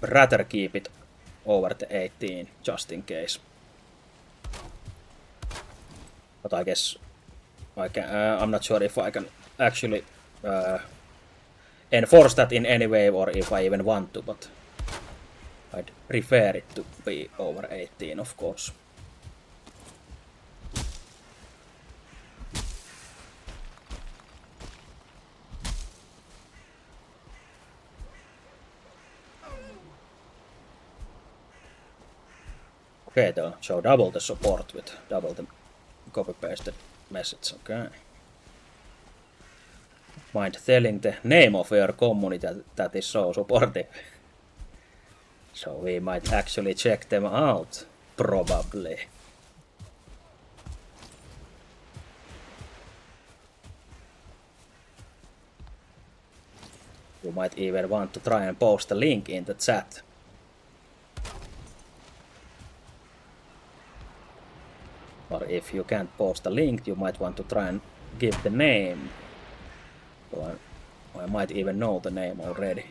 rather keep it over the 18 just in case. But I guess I can. I'm not sure if I can actually enforce that in any way, or if I even want to. But I'd prefer it to be over 18, of course. Okay, they'll show double the support with double the copy-pasted message, okay. Mind telling the name of your community that is so supportive. So we might actually check them out, probably. You might even want to try and post a link in the chat. Or if you can't post a link, you might want to try and give the name. So I might even know the name already.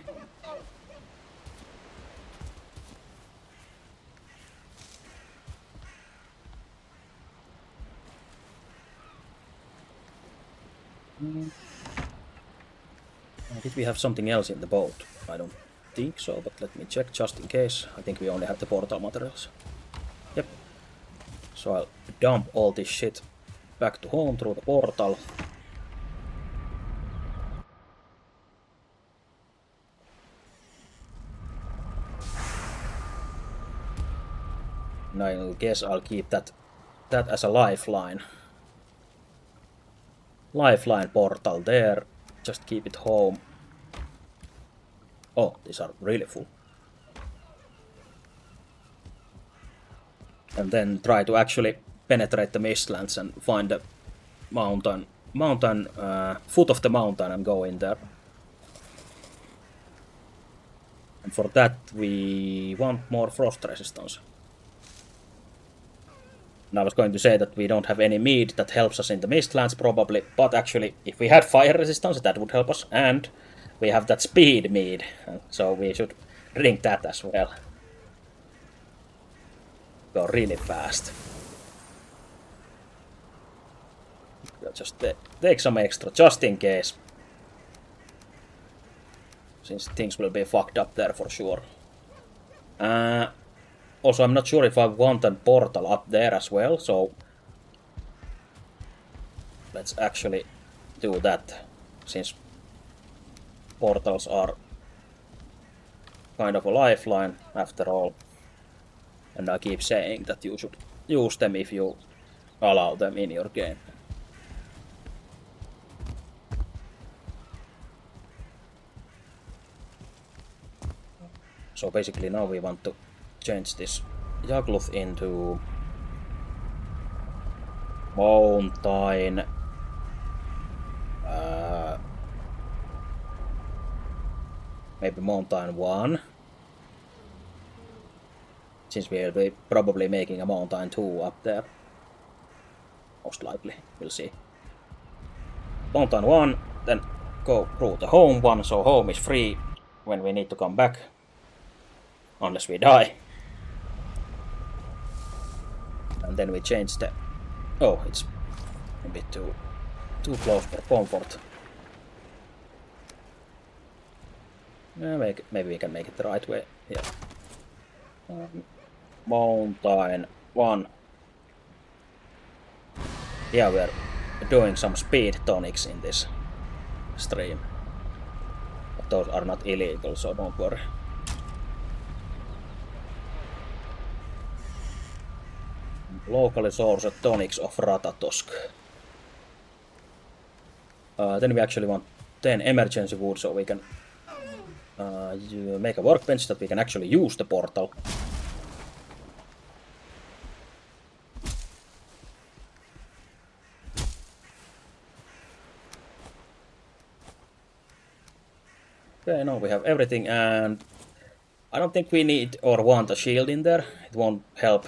Did we have something else in the boat? I don't think so, but let me check just in case. I think we only have the portal materials. Yep. So I'll dump all this shit back to home through the portal. And I guess I'll keep that as a lifeline. Lifeline portal there. Just keep it home. Oh, these are really full. And then try to actually penetrate the mistlands and find the foot of the mountain and go in there. And for that we want more frost resistance. And I was going to say that we don't have any mead that helps us in the mistlands probably, but actually if we had fire resistance that would help us, and we have that speed mead, so we should drink that as well. Go really fast. Just take some extra just in case, since things will be fucked up there for sure. Also, I'm not sure if I want a portal up there as well, so let's actually do that, since portals are kind of a lifeline after all. And I keep saying that you should use them if you allow them in your game. So basically now we want to change this Yagluth into mountain. Maybe mountain 1. Since we'll be probably making a mountain 2 up there. Most likely, we'll see. Mountain 1, then go through the home one, so home is free when we need to come back. Unless we die. And then we change the... Oh, it's a bit too close for comfort. Yeah, maybe we can make it the right way. Yeah. Mountain 1. Yeah, we're doing some speed tonics in this stream. But those are not illegal, so don't worry. Locally sourced tonics of Ratatosk. Then we actually want 10 emergency wood so we can make a workbench that we can actually use the portal. Okay, now we have everything, and I don't think we need or want a shield in there. It won't help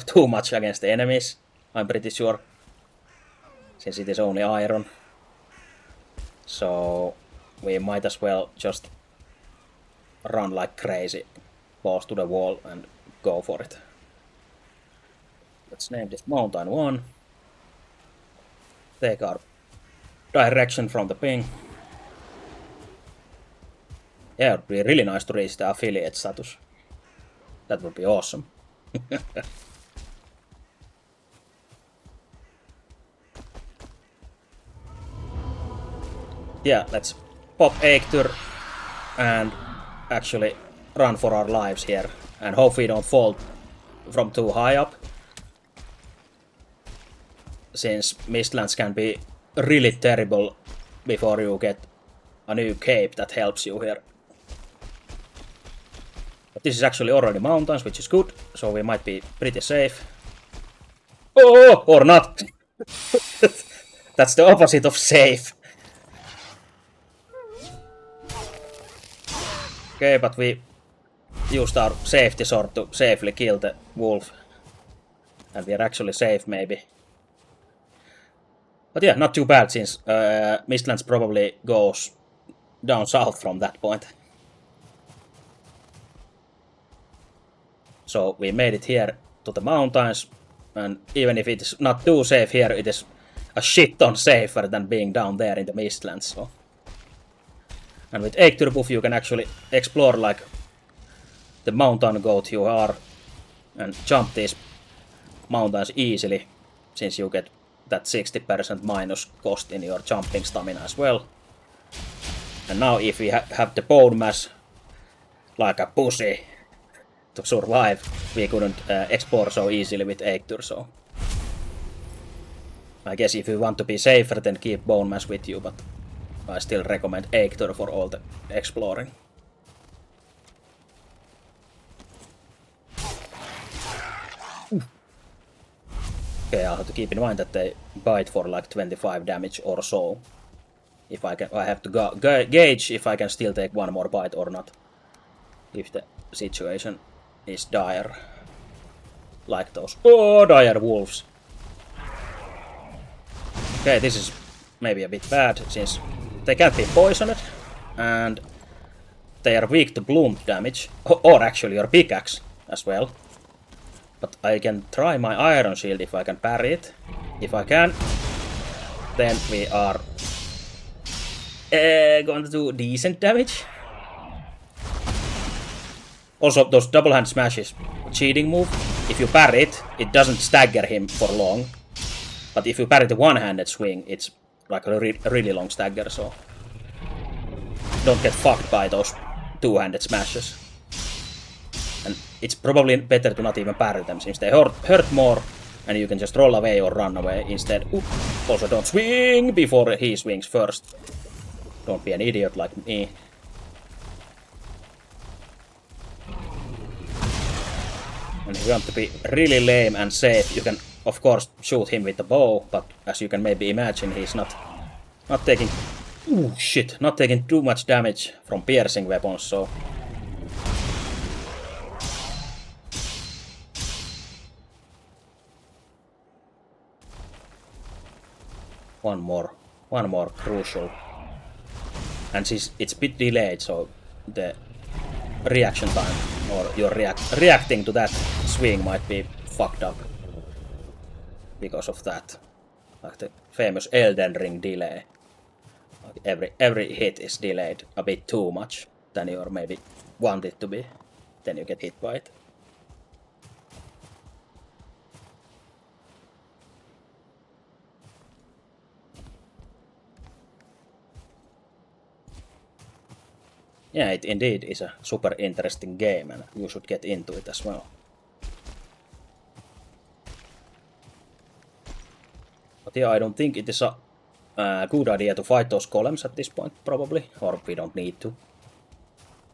too much against the enemies, I'm pretty sure, since it is only iron. So we might as well just run like crazy, balls to the wall, and go for it. Let's name this Mountain 1. Take our direction from the ping. Yeah, it would be really nice to reach the affiliate status. That would be awesome. Yeah, let's pop Eikthyr and actually run for our lives here. And hope we don't fall from too high up. Since Mistlands can be really terrible before you get a new cape that helps you here. But this is actually already mountains, which is good, so we might be pretty safe. Oh, or not! That's the opposite of safe. Okay, but we used our safety sword to safely kill the wolf. And we are actually safe, maybe. But yeah, not too bad, since Mistlands probably goes down south from that point. So we made it here to the mountains, and even if it's not too safe here, it is a shit ton safer than being down there in the Mistlands. So. And with Eikthyr buff you can actually explore like the mountain goat you are and jump these mountains easily, since you get that 60% minus cost in your jumping stamina as well. And now if we have the bone mass like a pussy to survive, we couldn't explore so easily with Eikthyr, so I guess if you want to be safer, then keep bone mass with you, but I still recommend Eikthyr for all the exploring. Okay, I'll have to keep in mind that they bite for like 25 damage or so. If I have to gauge if I can still take one more bite or not. If the situation is dire. Like those dire wolves. Okay, this is maybe a bit bad, since they can't be poisoned, and they are weak to bloom damage, or actually your pickaxe as well. But I can try my iron shield if I can parry it. If I can, then we are going to do decent damage. Also, those double hand smashes, cheating move. If you parry it, it doesn't stagger him for long. But if you parry the one-handed swing, it's like a really long stagger, so don't get fucked by those two-handed smashes. And it's probably better to not even parry them, since they hurt more, and you can just roll away or run away instead. Also, don't swing before he swings first. Don't be an idiot like me. And if you want to be really lame and safe, you can of course shoot him with the bow, but as you can maybe imagine, he's not taking not taking too much damage from piercing weapons, so one more crucial. And since it's a bit delayed, so the reaction time, or your reacting to that swing, might be fucked up because of that. Like the famous Elden Ring delay. Like every hit is delayed a bit too much than you maybe want it to be. Then you get hit by it. Yeah, it indeed is a super interesting game, and you should get into it as well. But yeah, I don't think it is a good idea to fight those golems at this point, probably. Or we don't need to.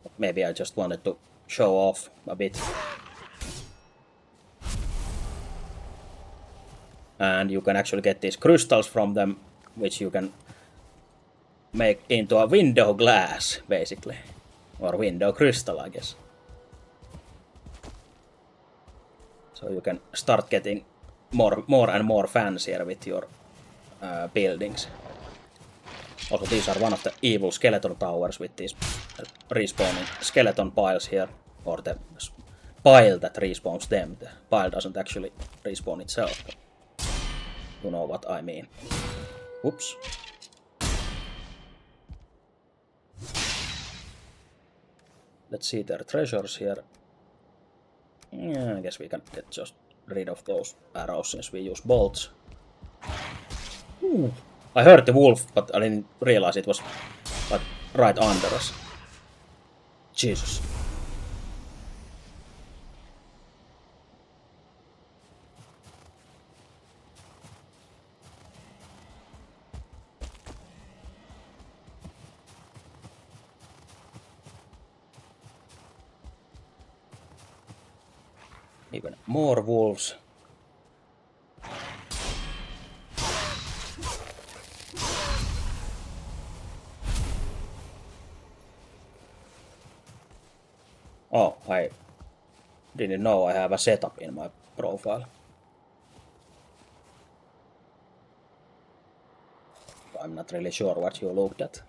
But maybe I just wanted to show off a bit. And you can actually get these crystals from them, which you can make into a window glass, basically. Or window crystal, I guess. So you can start getting more and more fancier with your buildings. Also, these are one of the evil skeleton towers with these respawning skeleton piles here. Or the pile that respawns them. The pile doesn't actually respawn itself. But you know what I mean. Oops. Let's see their treasures here. Yeah, I guess we can get just rid of those arrows since we use bolts. Ooh. I heard the wolf, but I didn't realize it was like right under us. Jesus. Even more wolves. Oh, I didn't know I have a setup in my profile. I'm not really sure what you looked at.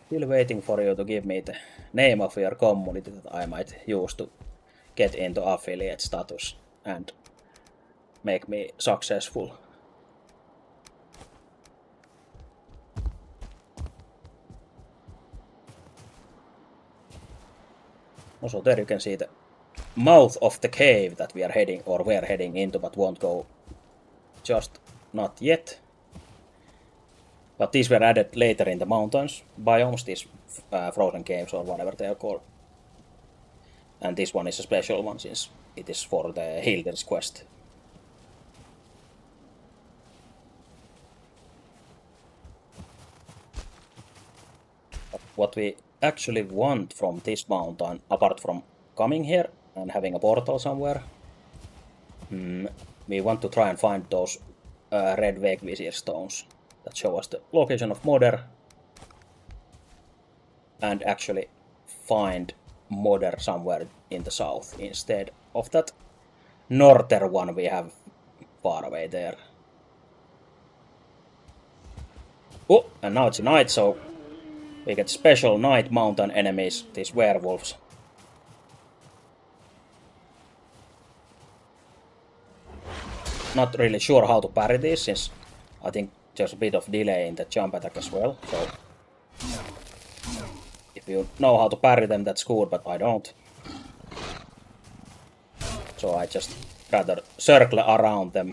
Still waiting for you to give me the name of your community that I might use to get into affiliate status and make me successful. Also there you can see the mouth of the cave that we are heading into, but won't go just not yet. But these were added later in the mountains biomes, these frozen caves or whatever they are called. And this one is a special one since it is for the Hilder's quest. But what we actually want from this mountain, apart from coming here and having a portal somewhere, we want to try and find those red Vegvisir stones that show us the location of Modder, and actually find Modder somewhere in the south instead of that northern one we have far away there. Oh, and now it's night, so we get special night mountain enemies, these werewolves. Not really sure how to parry these, since I think there's a bit of delay in the jump attack as well, so if you know how to parry them, that's good, but I don't. So I just rather circle around them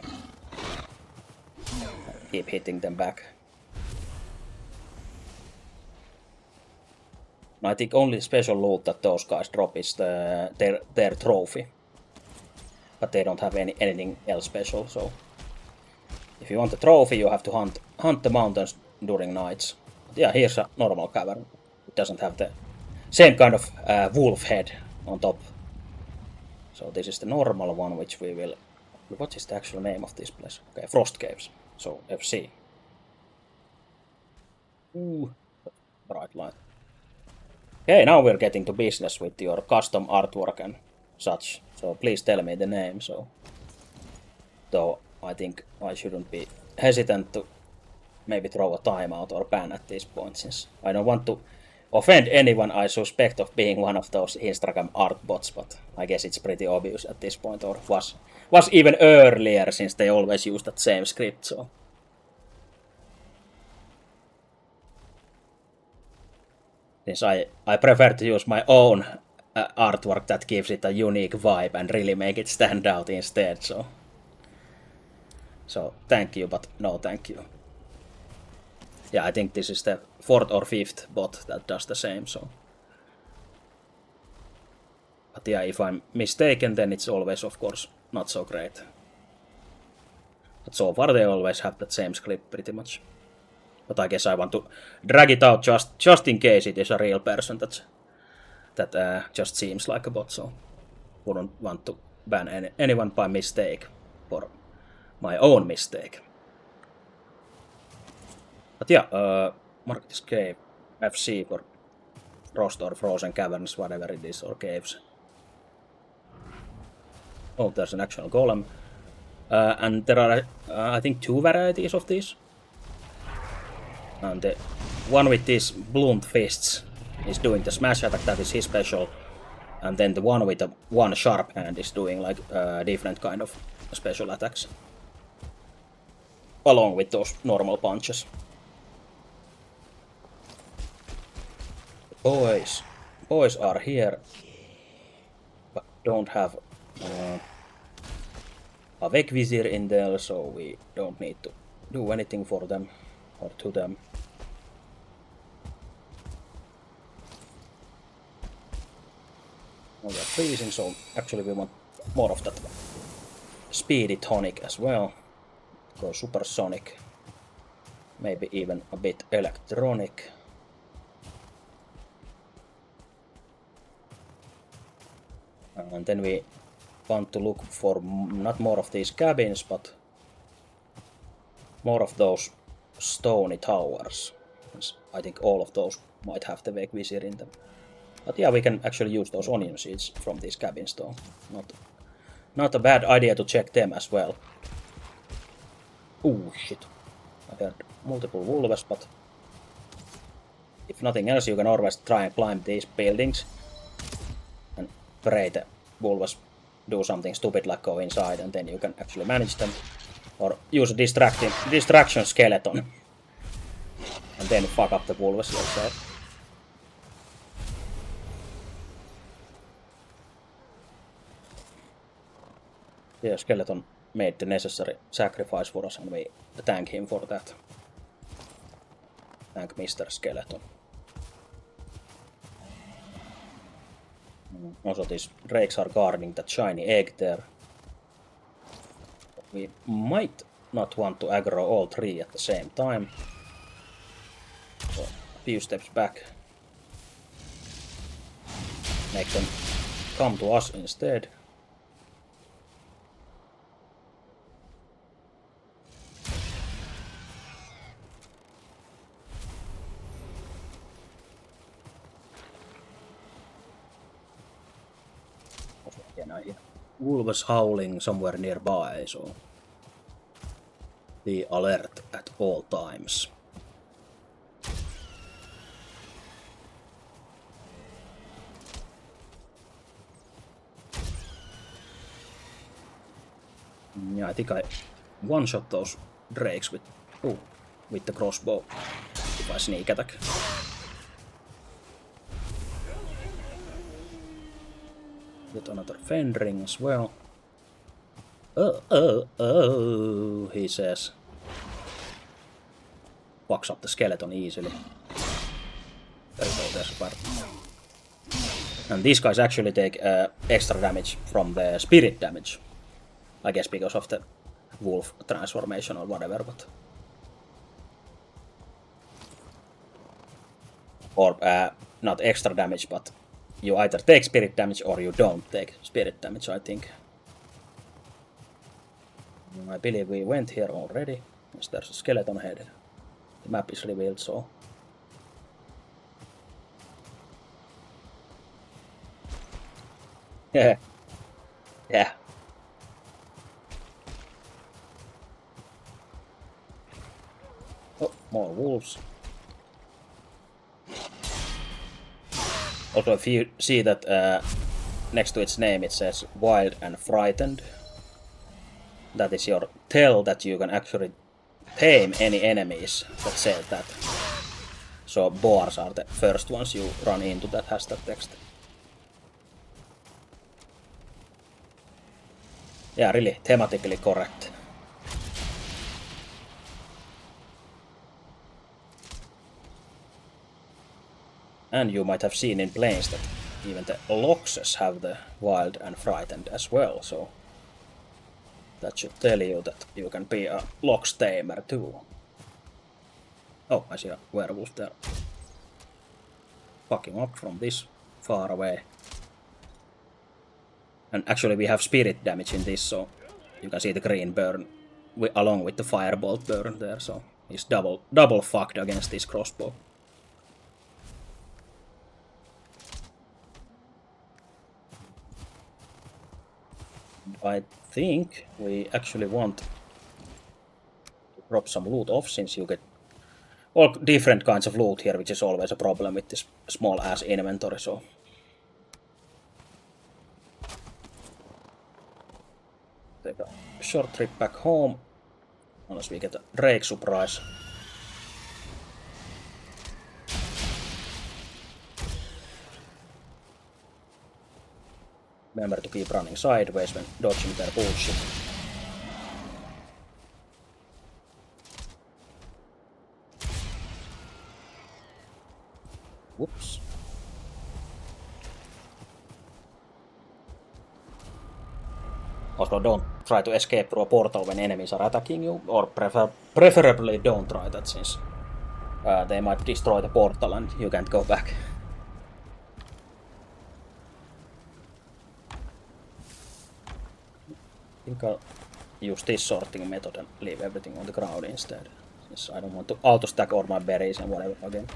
and keep hitting them back. I think only special loot that those guys drop is their trophy. But they don't have anything else special, so if you want the trophy you have to hunt the mountains during nights. But yeah, here's a normal cavern. It doesn't have the same kind of wolf head on top. So this is the normal one, which we will... What is the actual name of this place? Okay, Frost Caves. So FC. Ooh, bright light. Okay, now we're getting to business with your custom artwork and such. So please tell me the name. So, though I think I shouldn't be hesitant to maybe throw a timeout or ban at this point, since I don't want to offend anyone I suspect of being one of those Instagram art bots, but I guess it's pretty obvious at this point, or was even earlier, since they always use that same script. So. Since I prefer to use my own artwork that gives it a unique vibe and really make it stand out instead, so thank you, but no thank you. Yeah, I think this is the 4th or 5th bot that does the same, so. But yeah, if I'm mistaken, then it's always, of course, not so great. But so far they always have that same script pretty much. But I guess I want to drag it out just in case it is a real person that just seems like a bot, so wouldn't want to ban anyone by mistake for my own mistake. But yeah, mark this cave FC for frost or frozen caverns, whatever it is, or caves. Oh, there's an actual golem. And there are, I think, 2 varieties of these. And the one with these blunt fists is doing the smash attack, that is his special. And then the one with the one sharp hand is doing like different kind of special attacks. Along with those normal punches. Boys are here, but don't have a Vegvisir in there, so we don't need to do anything for them or to them. Now we are freezing, so actually we want more of that speedy tonic as well. Go supersonic, maybe even a bit electronic. And then we want to look for not more of these cabins, but more of those stony towers. I think all of those might have the Vegvisir in them. But yeah, we can actually use those onion seeds from these cabins though. Not a bad idea to check them as well. Ooh, shit. I heard multiple wolves, but if nothing else, you can always try and climb these buildings and pray the wolves do something stupid like go inside, and then you can actually manage them. Or use a distraction skeleton and then fuck up the wolves yourself. Yeah, skeleton made the necessary sacrifice for us, and we thank him for that. Thank Mr. Skeleton. Also, these drakes are guarding that shiny egg there. We might not want to aggro all three at the same time. So, a few steps back. Make them come to us instead. And I hear wolves howling somewhere nearby, so be alert at all times. Yeah, I think I one-shot those drakes with the crossbow if I sneak attack. Get another fendring as well. Oh, he says. Fucks up the skeleton easily. There you go, there's a part. And these guys actually take extra damage from the spirit damage. I guess because of the wolf transformation or whatever, but... Or, not extra damage, but you either take spirit damage or you don't take spirit damage, I think. I believe we went here already. Yes, there's a skeleton head. The map is revealed, so... Yeah. Yeah. Oh, more wolves. Also, if you see that next to its name it says wild and frightened, that is your tell that you can actually tame any enemies that say that. So boars are the first ones you run into that has that text. Yeah, really thematically correct. And you might have seen in planes that even the loxes have the wild and frightened as well, so that should tell you that you can be a lox tamer too. Oh, I see a werewolf there. Fucking up from this far away. And actually we have spirit damage in this, so you can see the green burn along with the firebolt burn there, so he's double fucked against this crossbow. I think we actually want to drop some loot off, since you get all different kinds of loot here, which is always a problem with this small ass inventory, so... Take a short trip back home, unless we get a Drake surprise. Remember to keep running sideways when dodging their bullshit. Whoops. Also, don't try to escape through a portal when enemies are attacking you, or preferably don't try that, since they might destroy the portal and you can't go back. think I'll use this sorting method and leave everything on the ground instead, since I don't want to auto stack all my berries and whatever again.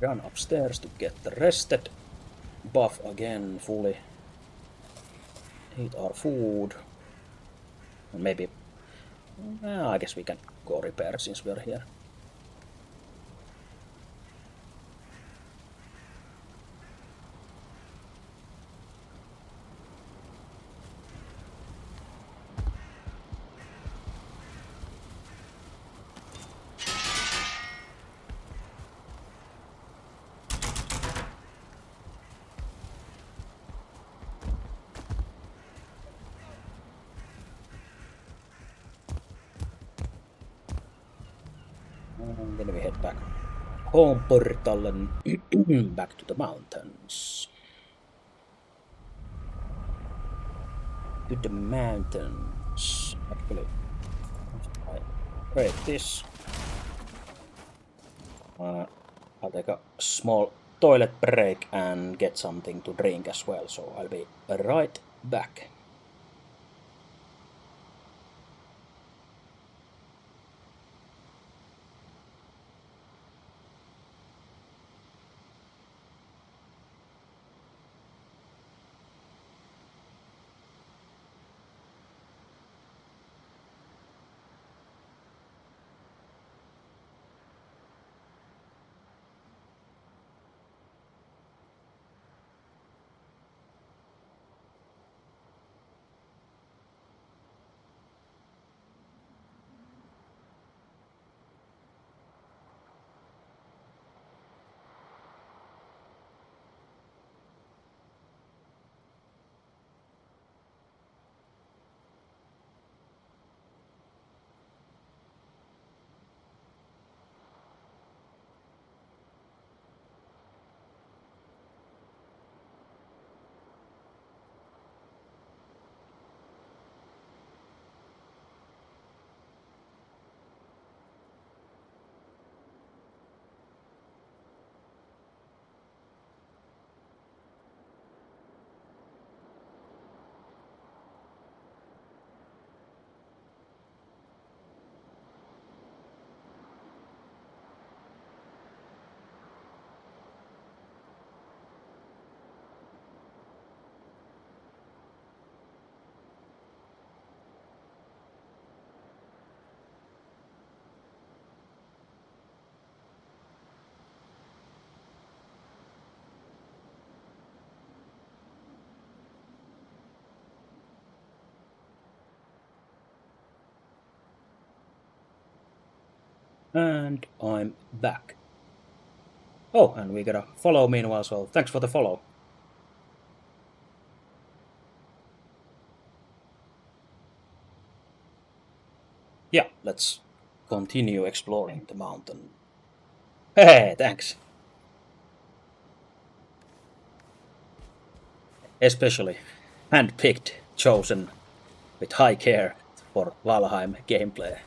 Run upstairs to get the rested buff again fully. Eat our food. And maybe, I guess we can go repair since we're here. And then we head back home portal and back to the mountains. To the mountains. Actually, I break this. I'll take a small toilet break and get something to drink as well, so I'll be right back. And I'm back. Oh, and we got a follow meanwhile, so thanks for the follow. Yeah, let's continue exploring the mountain. Hey, thanks. Especially handpicked, chosen with high care for Valheim gameplay.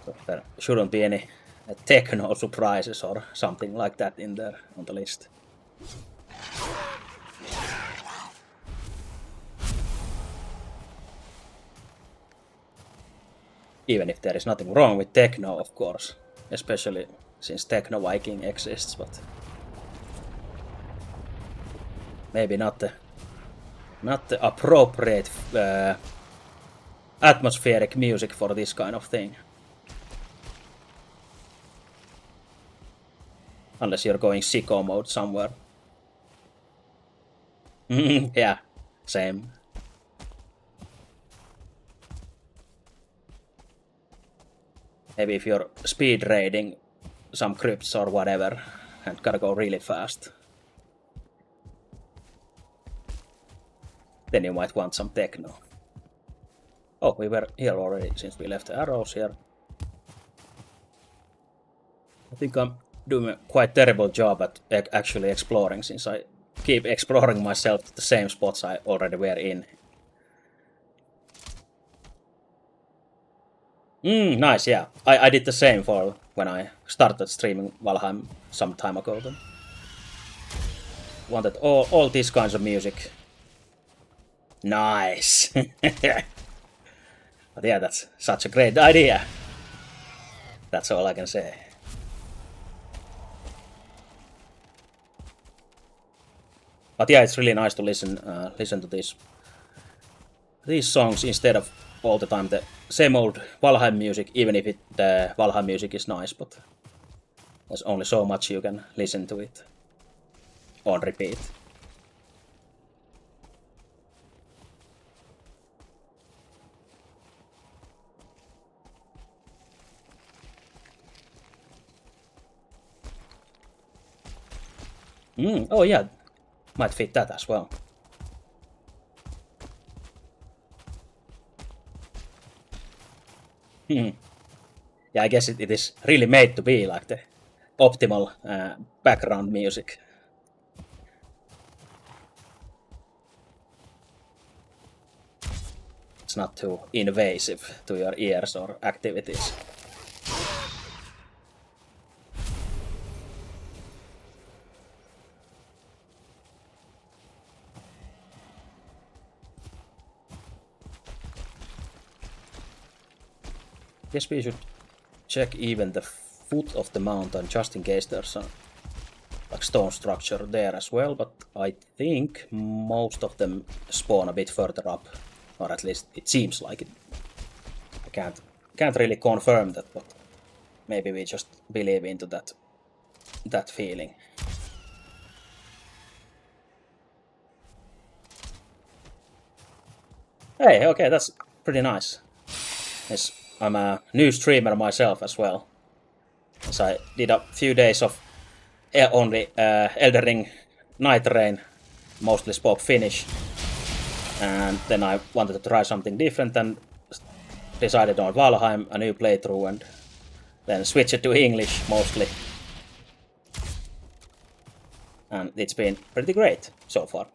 So there shouldn't be any techno surprises or something like that in there on the list. Even if there is nothing wrong with techno, of course, especially since Techno Viking exists, but maybe not the appropriate atmospheric music for this kind of thing. Unless you're going sicko mode somewhere. Yeah, same. Maybe if you're speed raiding some crypts or whatever and gotta go really fast, then you might want some techno. Oh, we were here already since we left the arrows here. I think I'm doing a quite terrible job at actually exploring, since I keep exploring myself to the same spots I already were in. Nice, yeah. I did the same for when I started streaming Valheim some time ago. Then wanted all these kinds of music. Nice. But yeah, that's such a great idea. That's all I can say. But yeah, it's really nice to listen to these songs instead of all the time the same old Valheim music, even if the Valheim music is nice, but there's only so much you can listen to it on repeat. Oh yeah, might fit that as well. Yeah, I guess it is really made to be like the optimal background music. It's not too invasive to your ears or activities. Guess we should check even the foot of the mountain just in case there's a like stone structure there as well, but I think most of them spawn a bit further up, or at least it seems like it. I can't really confirm that, but maybe we just believe into that feeling. Hey, okay, that's pretty nice. Yes, I'm a new streamer myself as well. As I did a few days of only Elden Ring Night Rain, mostly spoke Finnish, and then I wanted to try something different and decided on Valheim, a new playthrough, and then switched it to English mostly. And it's been pretty great so far.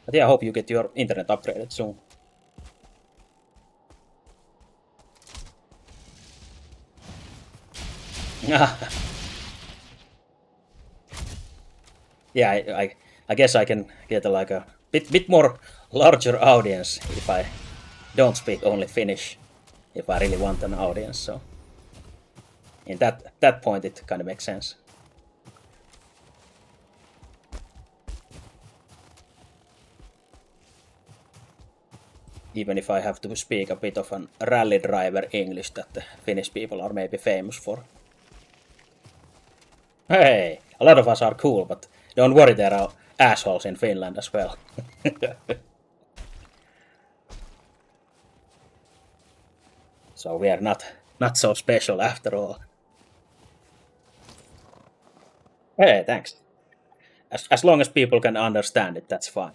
But yeah, I hope you get your internet upgraded soon. Yeah, I guess I can get like a bit more larger audience if I don't speak only Finnish, if I really want an audience. So in that point, it kind of makes sense. Even if I have to speak a bit of an rally driver English that the Finnish people are maybe famous for. Hey, a lot of us are cool, but don't worry, there are assholes in Finland as well. So we are not so special after all. Hey, thanks. As long as people can understand it, that's fine.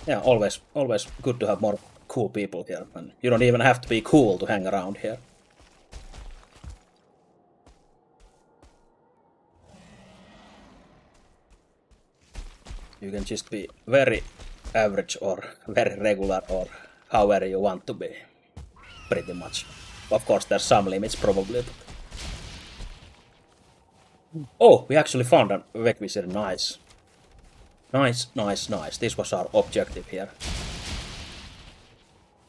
Yeah, always good to have more cool people here, and you don't even have to be cool to hang around here. You can just be very average or very regular or however you want to be, pretty much. Of course, there's some limits probably. But... Oh, we actually found a requisite. Nice. Nice. This was our objective here.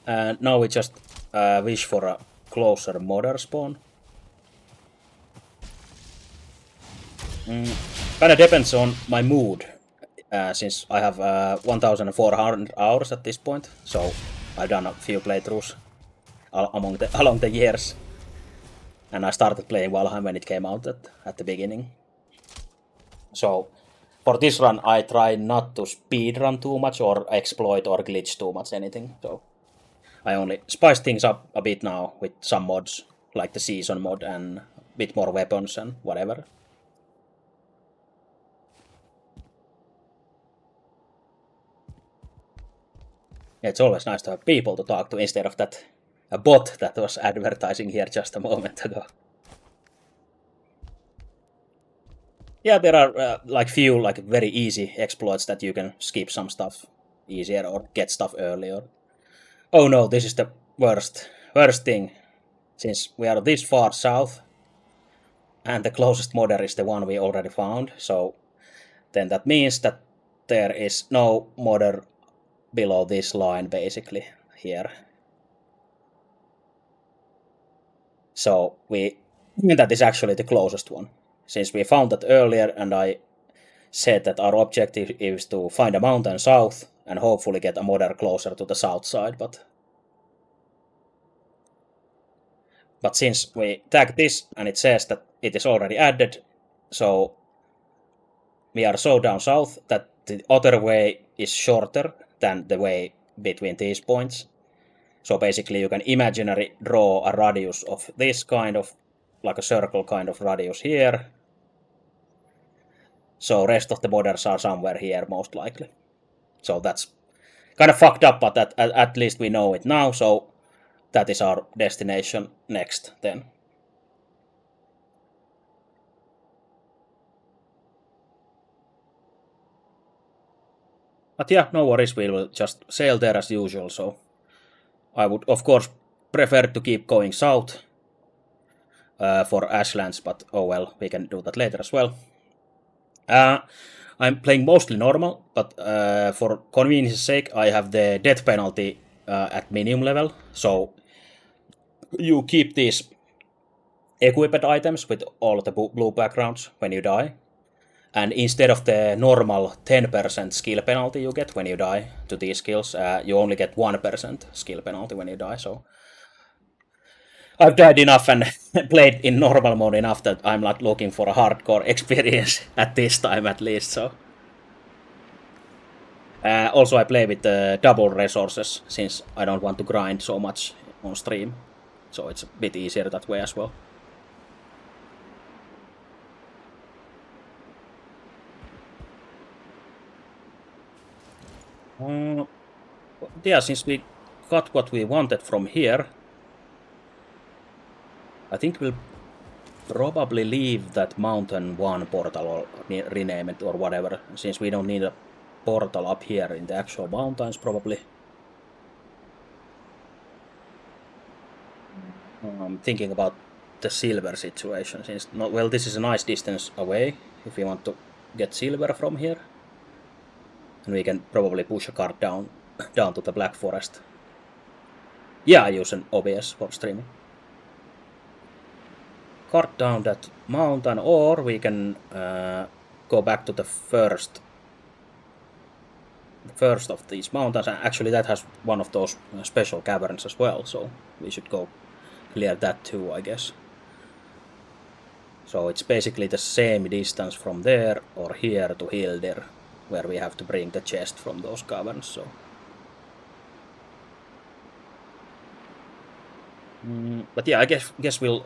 And now we just wish for a closer modder spawn. Kinda depends on my mood, since I have 1400 hours at this point, so I've done a few playthroughs along the years. And I started playing Valheim when it came out at the beginning. So for this run, I try not to speedrun too much or exploit or glitch too much anything. So I only spice things up a bit now with some mods, like the season mod and a bit more weapons and whatever. It's always nice to have people to talk to instead of that a bot that was advertising here just a moment ago. Yeah, there are like few like very easy exploits that you can skip some stuff easier or get stuff earlier. Oh no, this is the worst thing. Since we are this far south, and the closest modder is the one we already found, so then that means that there is no modder below this line basically here. So that is actually the closest one. Since we found that earlier and I said that our objective is to find a mountain south and hopefully get a modder closer to the south side, but since we tag this and it says that it is already added, so we are so down south that the other way is shorter than the way between these points. So basically you can imaginary draw a radius of this kind of, like a circle kind of radius here. So rest of the borders are somewhere here most likely. So that's kind of fucked up, but at least we know it now, so that is our destination next then. But yeah, no worries, we will just sail there as usual, so I would of course prefer to keep going south for Ashlands, but oh well, we can do that later as well. Uh, I'm playing mostly normal, but for convenience sake, I have the death penalty at minimum level. So you keep these equipped items with all of the blue backgrounds when you die. And instead of the normal 10% skill penalty you get when you die to these skills, you only get 1% skill penalty when you die. So I've died enough and played in normal mode enough that I'm not looking for a hardcore experience at this time at least. So also I play with double resources since I don't want to grind so much on stream. So it's a bit easier that way as well. Yeah, since we got what we wanted from here, I think we'll probably leave that Mountain 1 portal or rename it or whatever, since we don't need a portal up here in the actual mountains probably. I'm thinking about the silver situation, since well, this is a nice distance away if we want to get silver from here. And we can probably push a cart down to the Black Forest. Yeah, I use an OBS for streaming. Cart down that mountain, or we can go back to the first of these mountains. Actually, that has one of those special caverns as well, so we should go clear that too, I guess. So it's basically the same distance from there or here to Hildir, where we have to bring the chest from those caverns. So, but yeah, I guess we'll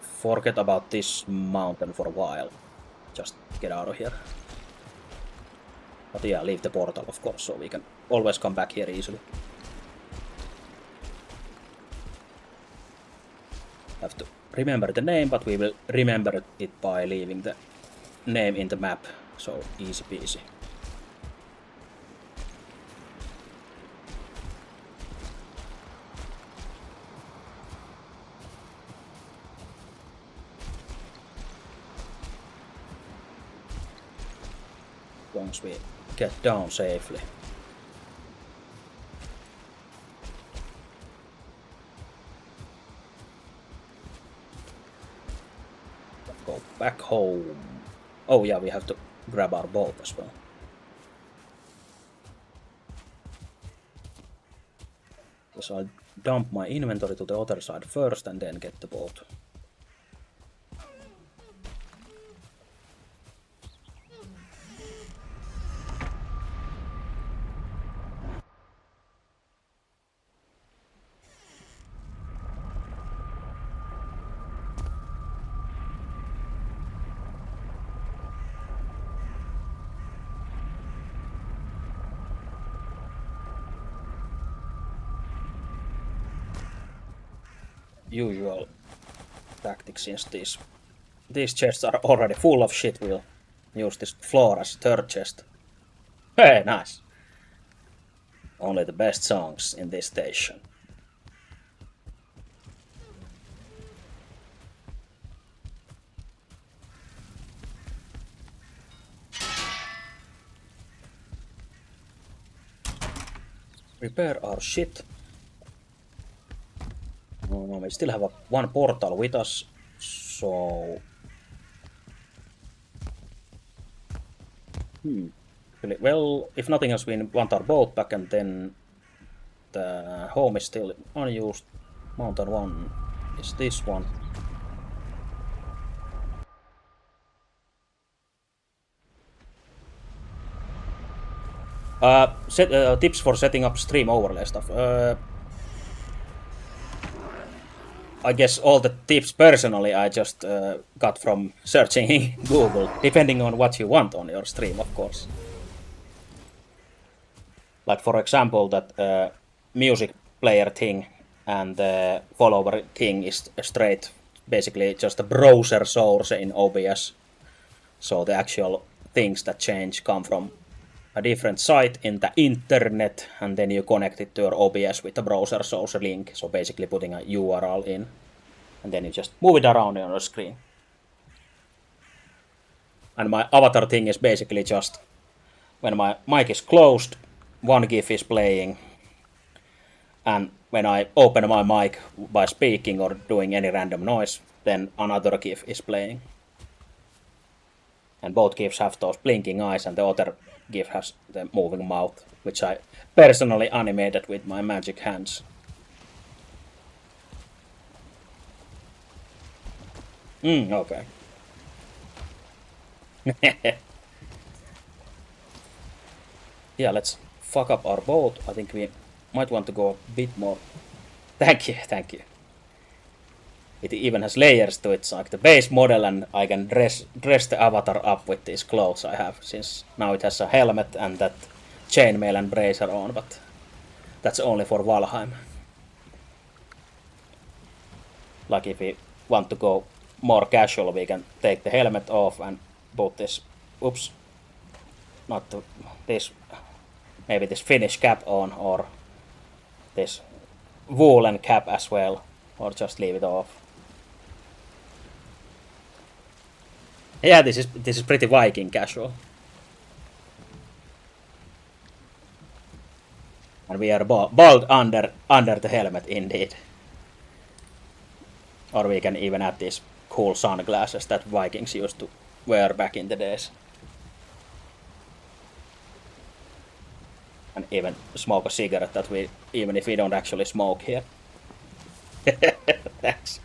forget about this mountain for a while. Just get out of here. But yeah, leave the portal, of course, so we can always come back here easily. Have to remember the name, but we will remember it by leaving the name in the map, so easy peasy. Once we get down safely. Go back home. Oh yeah, we have to grab our boat as well. So I'll dump my inventory to the other side first and then get the boat. Usual tactics since these These chests are already full of shit. We'll use this floor as third chest. Hey, nice. Only the best songs in this station. Repair our shit. We still have one portal with us, so... Well, if nothing else, we want our boat back, and then the home is still unused. Mountain 1 is this one. Tips for setting up stream overlay stuff. I guess all the tips personally I just got from searching in Google, depending on what you want on your stream, of course. Like for example, that music player thing and the follower thing is straight, basically just a browser source in OBS. So the actual things that change come from a different site in the internet, and then you connect it to your OBS with a browser source link. So basically putting a URL in, and then you just move it around on your screen. And my avatar thing is basically just when my mic is closed, one GIF is playing, and when I open my mic by speaking or doing any random noise, then another GIF is playing. And both GIFs have those blinking eyes, and the other GIF has the moving mouth, which I personally animated with my magic hands. Okay. Yeah, let's fuck up our boat. I think we might want to go a bit more. Thank you, thank you. It even has layers to it, so like the base model, and I can dress the avatar up with these clothes I have, since now it has a helmet and that chainmail and bracer on, but that's only for Valheim. Like if we want to go more casual, we can take the helmet off and put this, oops, not this, maybe this Finnish cap on, or this woolen cap as well, or just leave it off. Yeah, this is pretty Viking casual. And we are bald under the helmet indeed. Or we can even add these cool sunglasses that Vikings used to wear back in the days. And even smoke a cigarette that even if we don't actually smoke here. Thanks.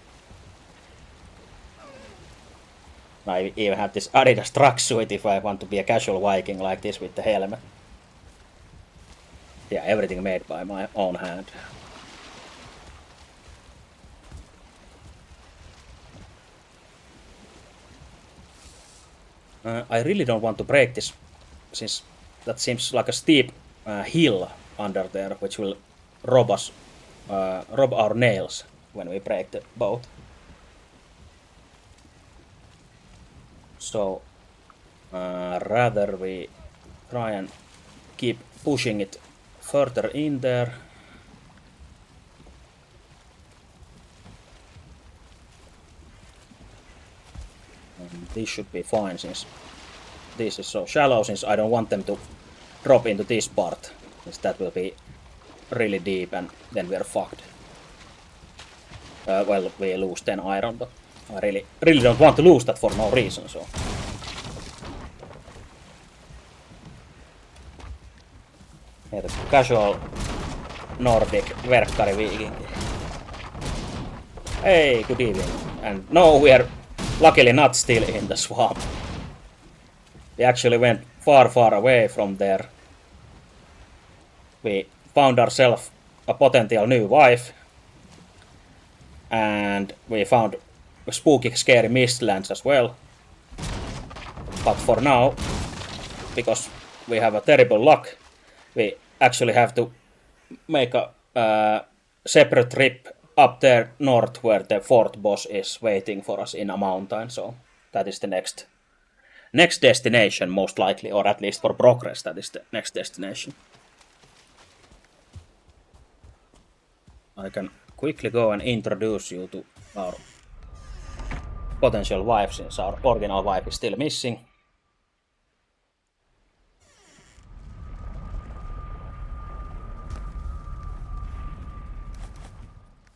I even have this Adidas tracksuit if I want to be a casual Viking like this with the helmet. Yeah, everything made by my own hand. I really don't want to break this, since that seems like a steep hill under there, which will rob our nails when we break the boat. So rather we try and keep pushing it further in there. And this should be fine, since this is so shallow, since I don't want them to drop into this part, since that will be really deep and then we're fucked. Well, we lose 10 iron, but I really don't want to lose that for no reason, so... Yeah, the casual Nordic verkkari viking. Hey, good evening. And no, we are luckily not still in the swamp. We actually went far away from there. We found ourselves a potential new wife. And we found spooky, scary mistlands as well. But for now, because we have a terrible luck, we actually have to make a separate trip up there north, where the fourth boss is waiting for us in a mountain. So that is the next destination, most likely, or at least for progress, that is the next destination. I can quickly go and introduce you to our potential wife, since our original wife is still missing.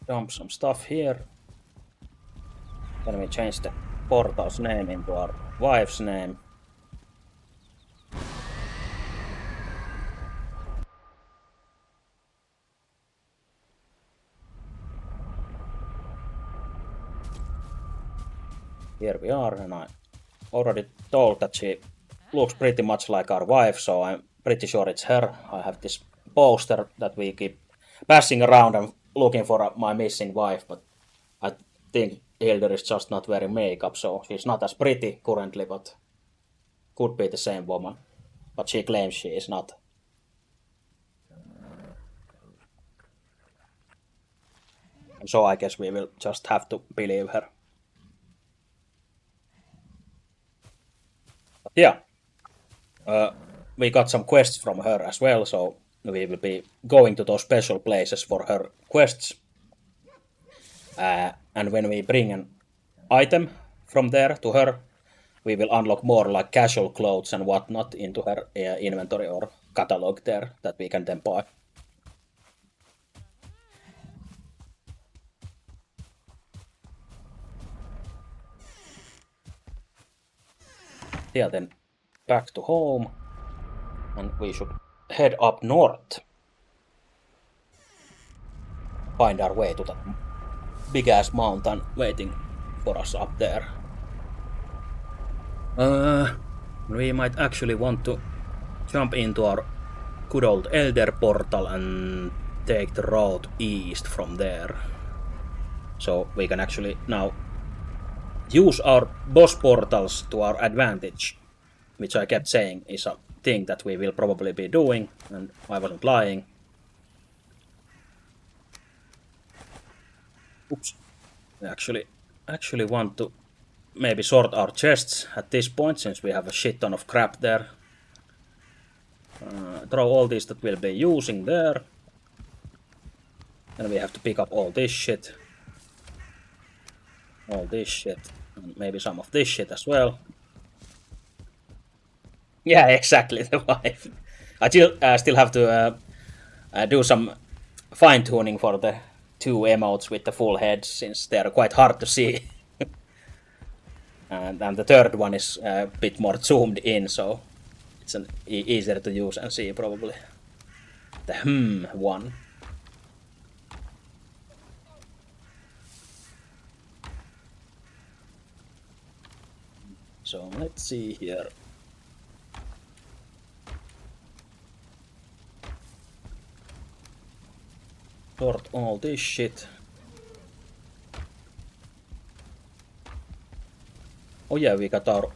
Dump some stuff here. Then we change the portal's name into our wife's name. Here we are, and I already told that she looks pretty much like our wife, so I'm pretty sure it's her. I have this poster that we keep passing around and looking for my missing wife, but I think Hildur is just not wearing makeup, so she's not as pretty currently, but could be the same woman. But she claims she is not. So I guess we will just have to believe her. But yeah, we got some quests from her as well, so we will be going to those special places for her quests. And when we bring an item from there to her, we will unlock more like casual clothes and whatnot into her inventory or catalog there that we can then buy. Yeah, then back to home, and we should head up north. Find our way to that big ass mountain waiting for us up there. We might actually want to jump into our good old Elder portal and take the road east from there. So we can actually now use our boss portals to our advantage, which I kept saying is a thing that we will probably be doing, and I wasn't lying. Oops. We actually want to maybe sort our chests at this point, since we have a shit ton of crap there. Throw all these that we'll be using there. And we have to pick up all this shit. All this shit. And maybe some of this shit as well. Yeah, exactly, the wife. I still have to do some fine-tuning for the two emotes with the full heads, since they are quite hard to see. And the third one is a bit more zoomed in, so it's easier to use and see probably. The one. So let's see here. Sort all this shit. Oh yeah, we got our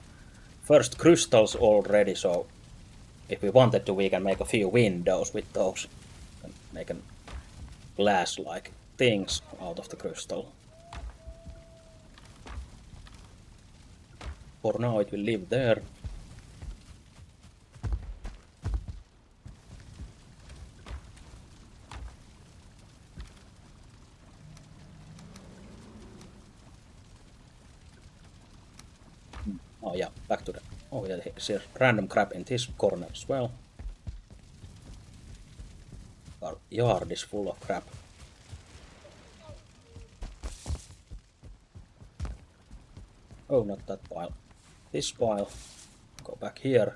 first crystals already, so if we wanted to, we can make a few windows with those. And make glass-like things out of the crystal. For now it will live there. Oh yeah, back to the... Oh yeah, there's random crap in this corner as well. Our yard is full of crap. Oh, not that pile. This pile. Go back here.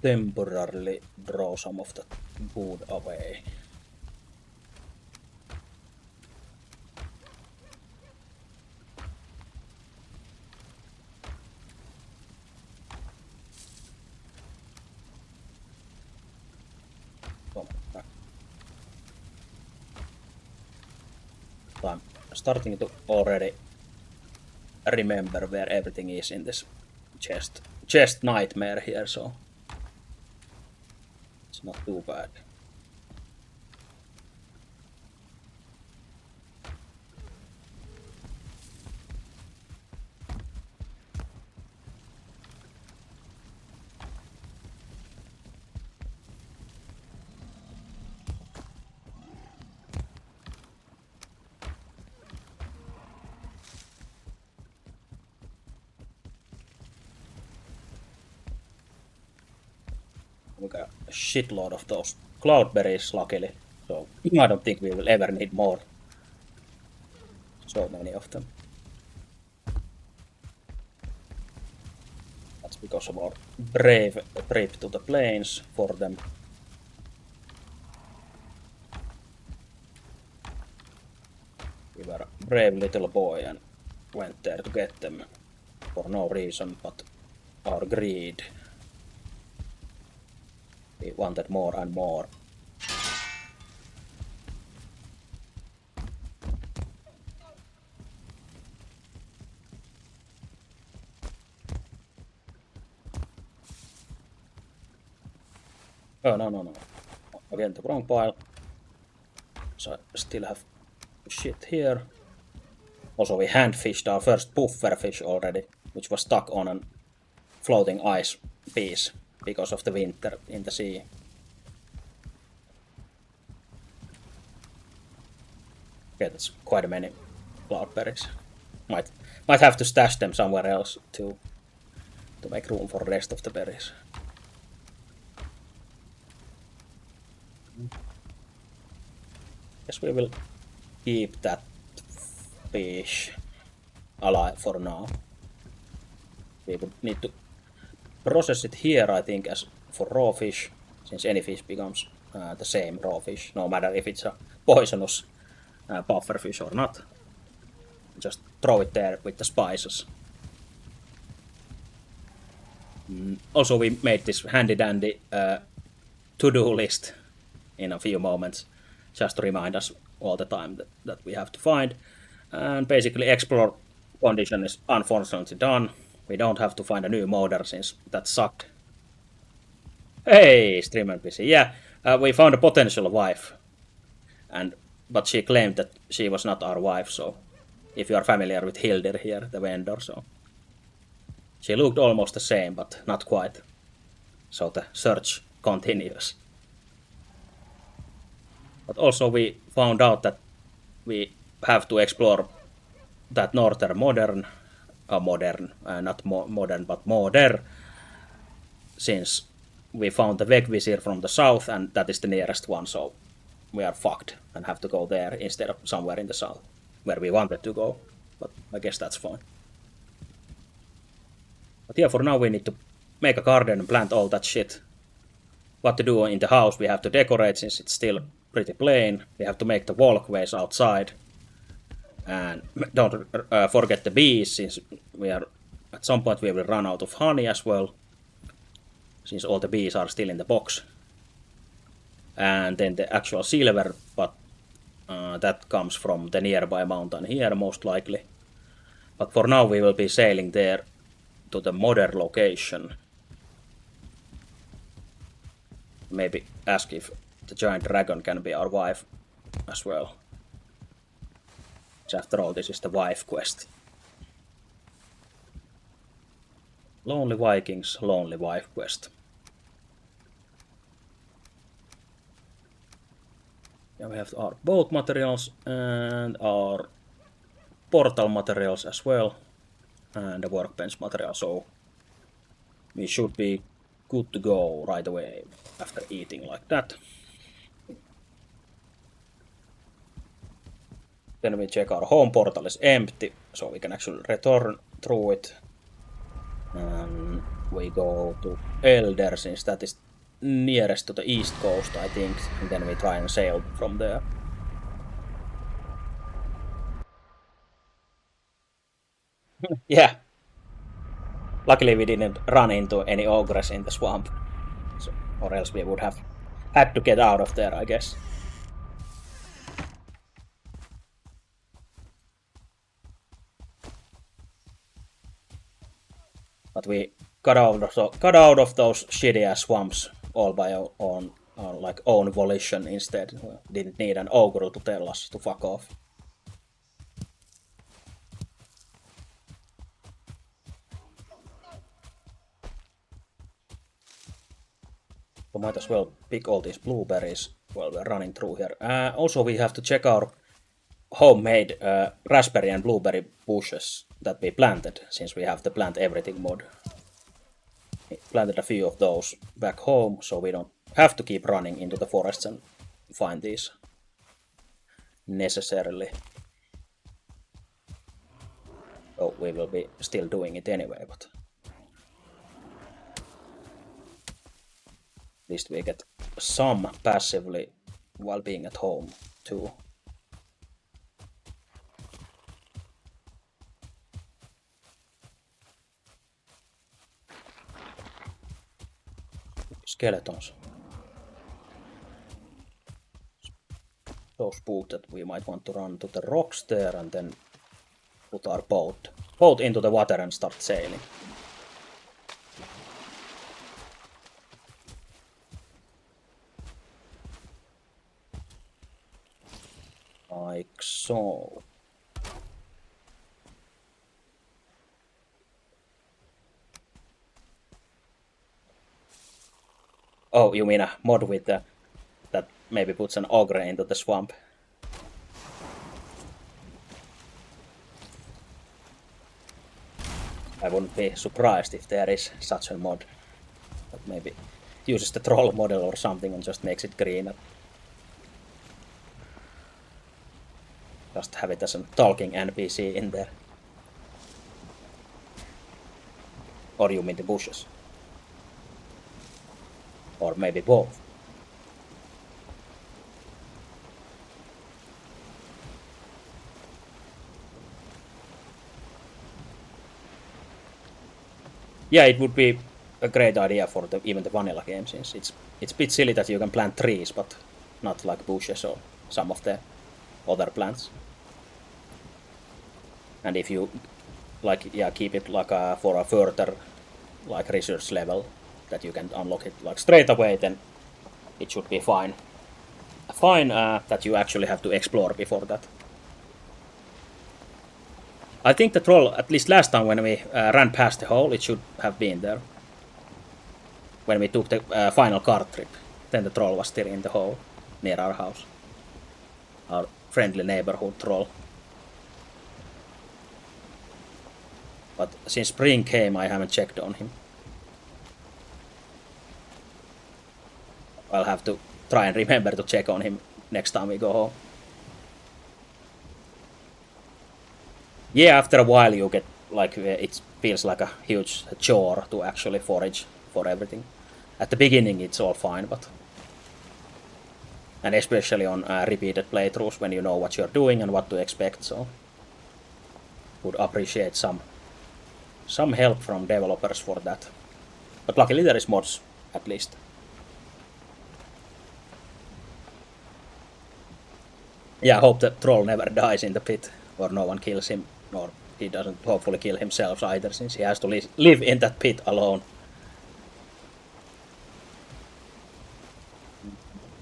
Temporarily draw some of the wood away. I'm starting to already remember where everything is in this chest nightmare here, so it's not too bad. We got a shitload of those cloudberries, luckily, so I don't think we will ever need more. So many of them. That's because of our brave trip to the plains for them. We were a brave little boy and went there to get them for no reason but our greed. We wanted more and more. Oh, no. Again, the wrong pile. So I still have shit here. Also, we hand-fished our first puffer fish already, which was stuck on a floating ice piece because of the winter in the sea. Okay, that's quite many cloudberries. Might have to stash them somewhere else too, to make room for the rest of the berries. Guess we will keep that fish alive for now. We would need to process it here, I think, as for raw fish, since any fish becomes the same raw fish, no matter if it's a poisonous puffer fish or not. Just throw it there with the spices. Also, we made this handy-dandy to-do list in a few moments, just to remind us all the time that we have to find. And basically, explore condition is unfortunately done. We don't have to find a new modder since that sucked. Hey, streamer PC. Yeah, we found a potential wife, but she claimed that she was not our wife. So, if you are familiar with Hildir here, the vendor, so she looked almost the same, but not quite. So the search continues. But also we found out that we have to explore that northern modern, but modern, since we found the Vegvisir from the south, and that is the nearest one, so we are fucked and have to go there instead of somewhere in the south, where we wanted to go, but I guess that's fine. But yeah, for now we need to make a garden and plant all that shit. What to do in the house, we have to decorate since it's still pretty plain. We have to make the walkways outside. And don't forget the bees, since we are at some point we will run out of honey as well, since all the bees are still in the box. And then the actual silver, but that comes from the nearby mountain here most likely. But for now we will be sailing there to the modern location. Maybe ask if the giant dragon can be our wife as well. After all, this is the wife quest. Lonely Vikings, lonely wife quest. And we have our boat materials and our portal materials as well, and the workbench material, so we should be good to go right away after eating like that. Then we check our home portal is empty, so we can actually return through it. And we go to Elder, since that is nearest to the east coast, I think, and then we try and sail from there. Yeah. Luckily we didn't run into any ogres in the swamp, so, or else we would have had to get out of there, I guess. But But we got out of those shitty ass swamps all by our own volition instead. We didn't need an ogre to tell us to fuck off. We might as well pick all these blueberries while we're running through here. Also, we have to check our homemade raspberry and blueberry bushes that we planted, since we have the plant everything mod. We planted a few of those back home, so we don't have to keep running into the forests and find these necessarily. Oh, we will be still doing it anyway, but at least we get some passively while being at home too. Skeletons. So spooked that we might want to run to the rocks there and then put our boat into the water and start sailing. Like so. Oh, you mean a mod with that maybe puts an ogre into the swamp? I wouldn't be surprised if there is such a mod. But maybe uses the troll model or something and just makes it greener. Just have it as a talking NPC in there. Or you mean the bushes? Or maybe both. Yeah, it would be a great idea for even the vanilla game, since it's a bit silly that you can plant trees, but not like bushes or some of the other plants. And if you keep it like for a further like research level that you can unlock it like straight away, then it should be fine. That you actually have to explore before that. I think the troll, at least last time when we ran past the hole, it should have been there. When we took the final cart trip, then the troll was still in the hole near our house. Our friendly neighborhood troll. But since spring came, I haven't checked on him. I'll have to try and remember to check on him next time we go home. Yeah, after a while you get like it feels like a huge chore to actually forage for everything. At the beginning it's all fine, but and especially on repeated playthroughs when you know what you're doing and what to expect, so would appreciate some help from developers for that. But luckily there is mods, at least. Yeah, I hope the troll never dies in the pit, or no one kills him, or he doesn't hopefully kill himself either, since he has to live in that pit alone.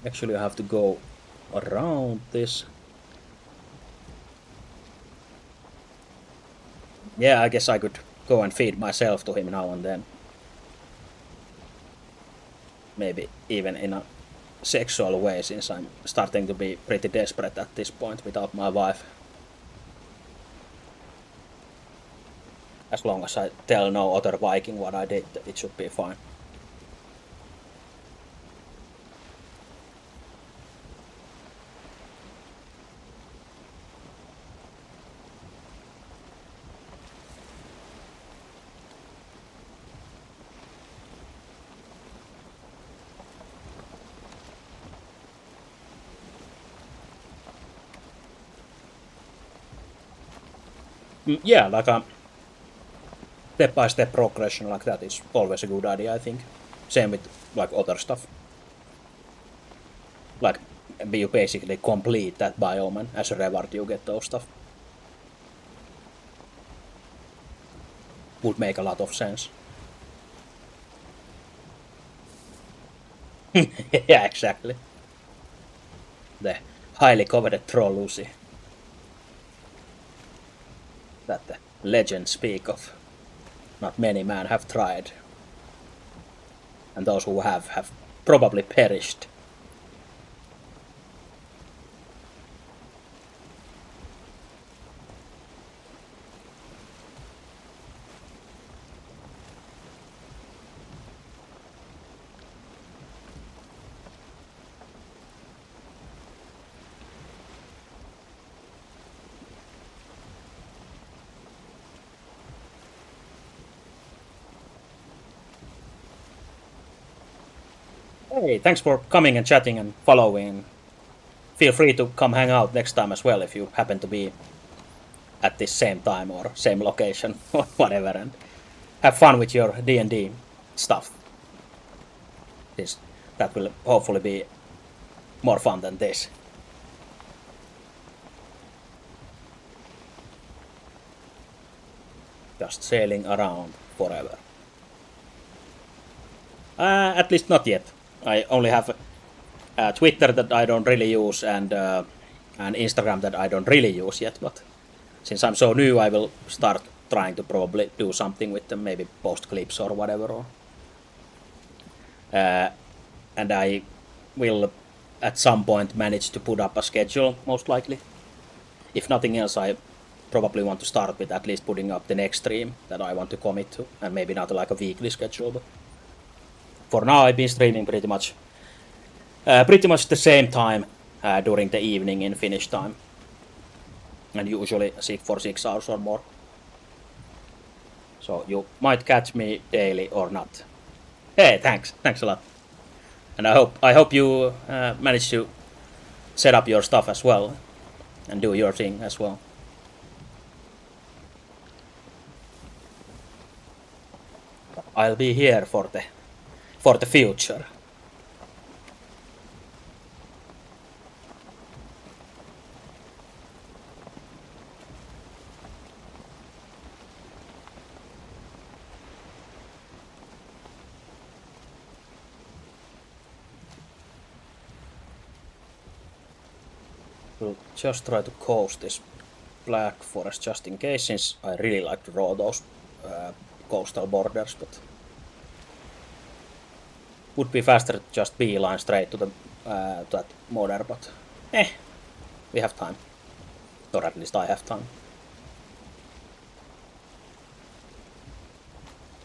Actually, I have to go around this. Yeah, I guess I could go and feed myself to him now and then. Maybe even in a sexual way, since I'm starting to be pretty desperate at this point without my wife. As long as I tell no other Viking what I did, it should be fine. Yeah, like a step-by-step progression like that is always a good idea, I think. Same with like other stuff. Like you basically complete that biome and as a reward you get those stuff. Would make a lot of sense. Yeah, exactly. The highly coveted troll Lucy that the legends speak of. Not many men have tried, and those who have probably perished. Hey, thanks for coming and chatting and following. Feel free to come hang out next time as well if you happen to be at this same time or same location or whatever, and have fun with your D&D stuff. This that will hopefully be more fun than this. Just sailing around forever. At least not yet. I only have Twitter that I don't really use and Instagram that I don't really use yet. But since I'm so new, I will start trying to probably do something with them, maybe post clips or whatever. And I will at some point manage to put up a schedule, most likely. If nothing else, I probably want to start with at least putting up the next stream that I want to commit to, and maybe not like a weekly schedule, but for now I've been streaming pretty much the same time during the evening in Finnish time, and usually for 6 hours or more. So you might catch me daily or not. Hey, thanks a lot, and I hope you manage to set up your stuff as well and do your thing as well. I'll be here for the future. We'll just try to coast this Black Forest just in case, since I really like to draw those coastal borders, but would be faster to just beeline straight to that modder, but we have time. Or at least I have time.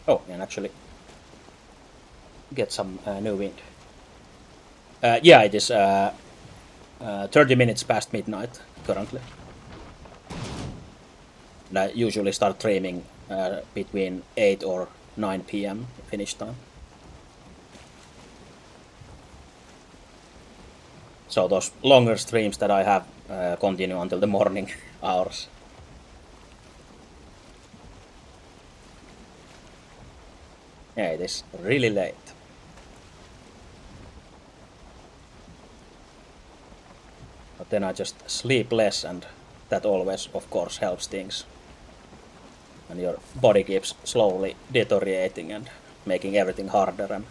Oh, and actually get some new wind. Yeah, it is 30 minutes past midnight currently. And I usually start streaming between 8 or 9 p.m. Finnish time. So those longer streams that I have continue until the morning hours. Yeah, it is really late. But then I just sleep less, and that always, of course, helps things. And your body keeps slowly deteriorating and making everything harder, and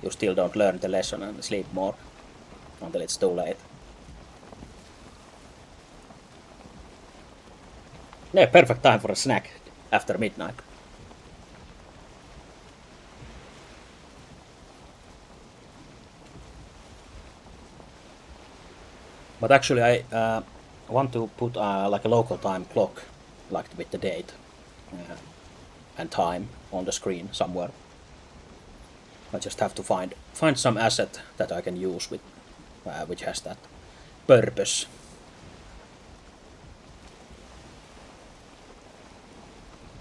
you still don't learn the lesson and sleep more until it's too late. Yeah, perfect time for a snack after midnight. But actually, I want to put like a local time clock, like with the date and time on the screen somewhere. I just have to find some asset that I can use with which has that purpose.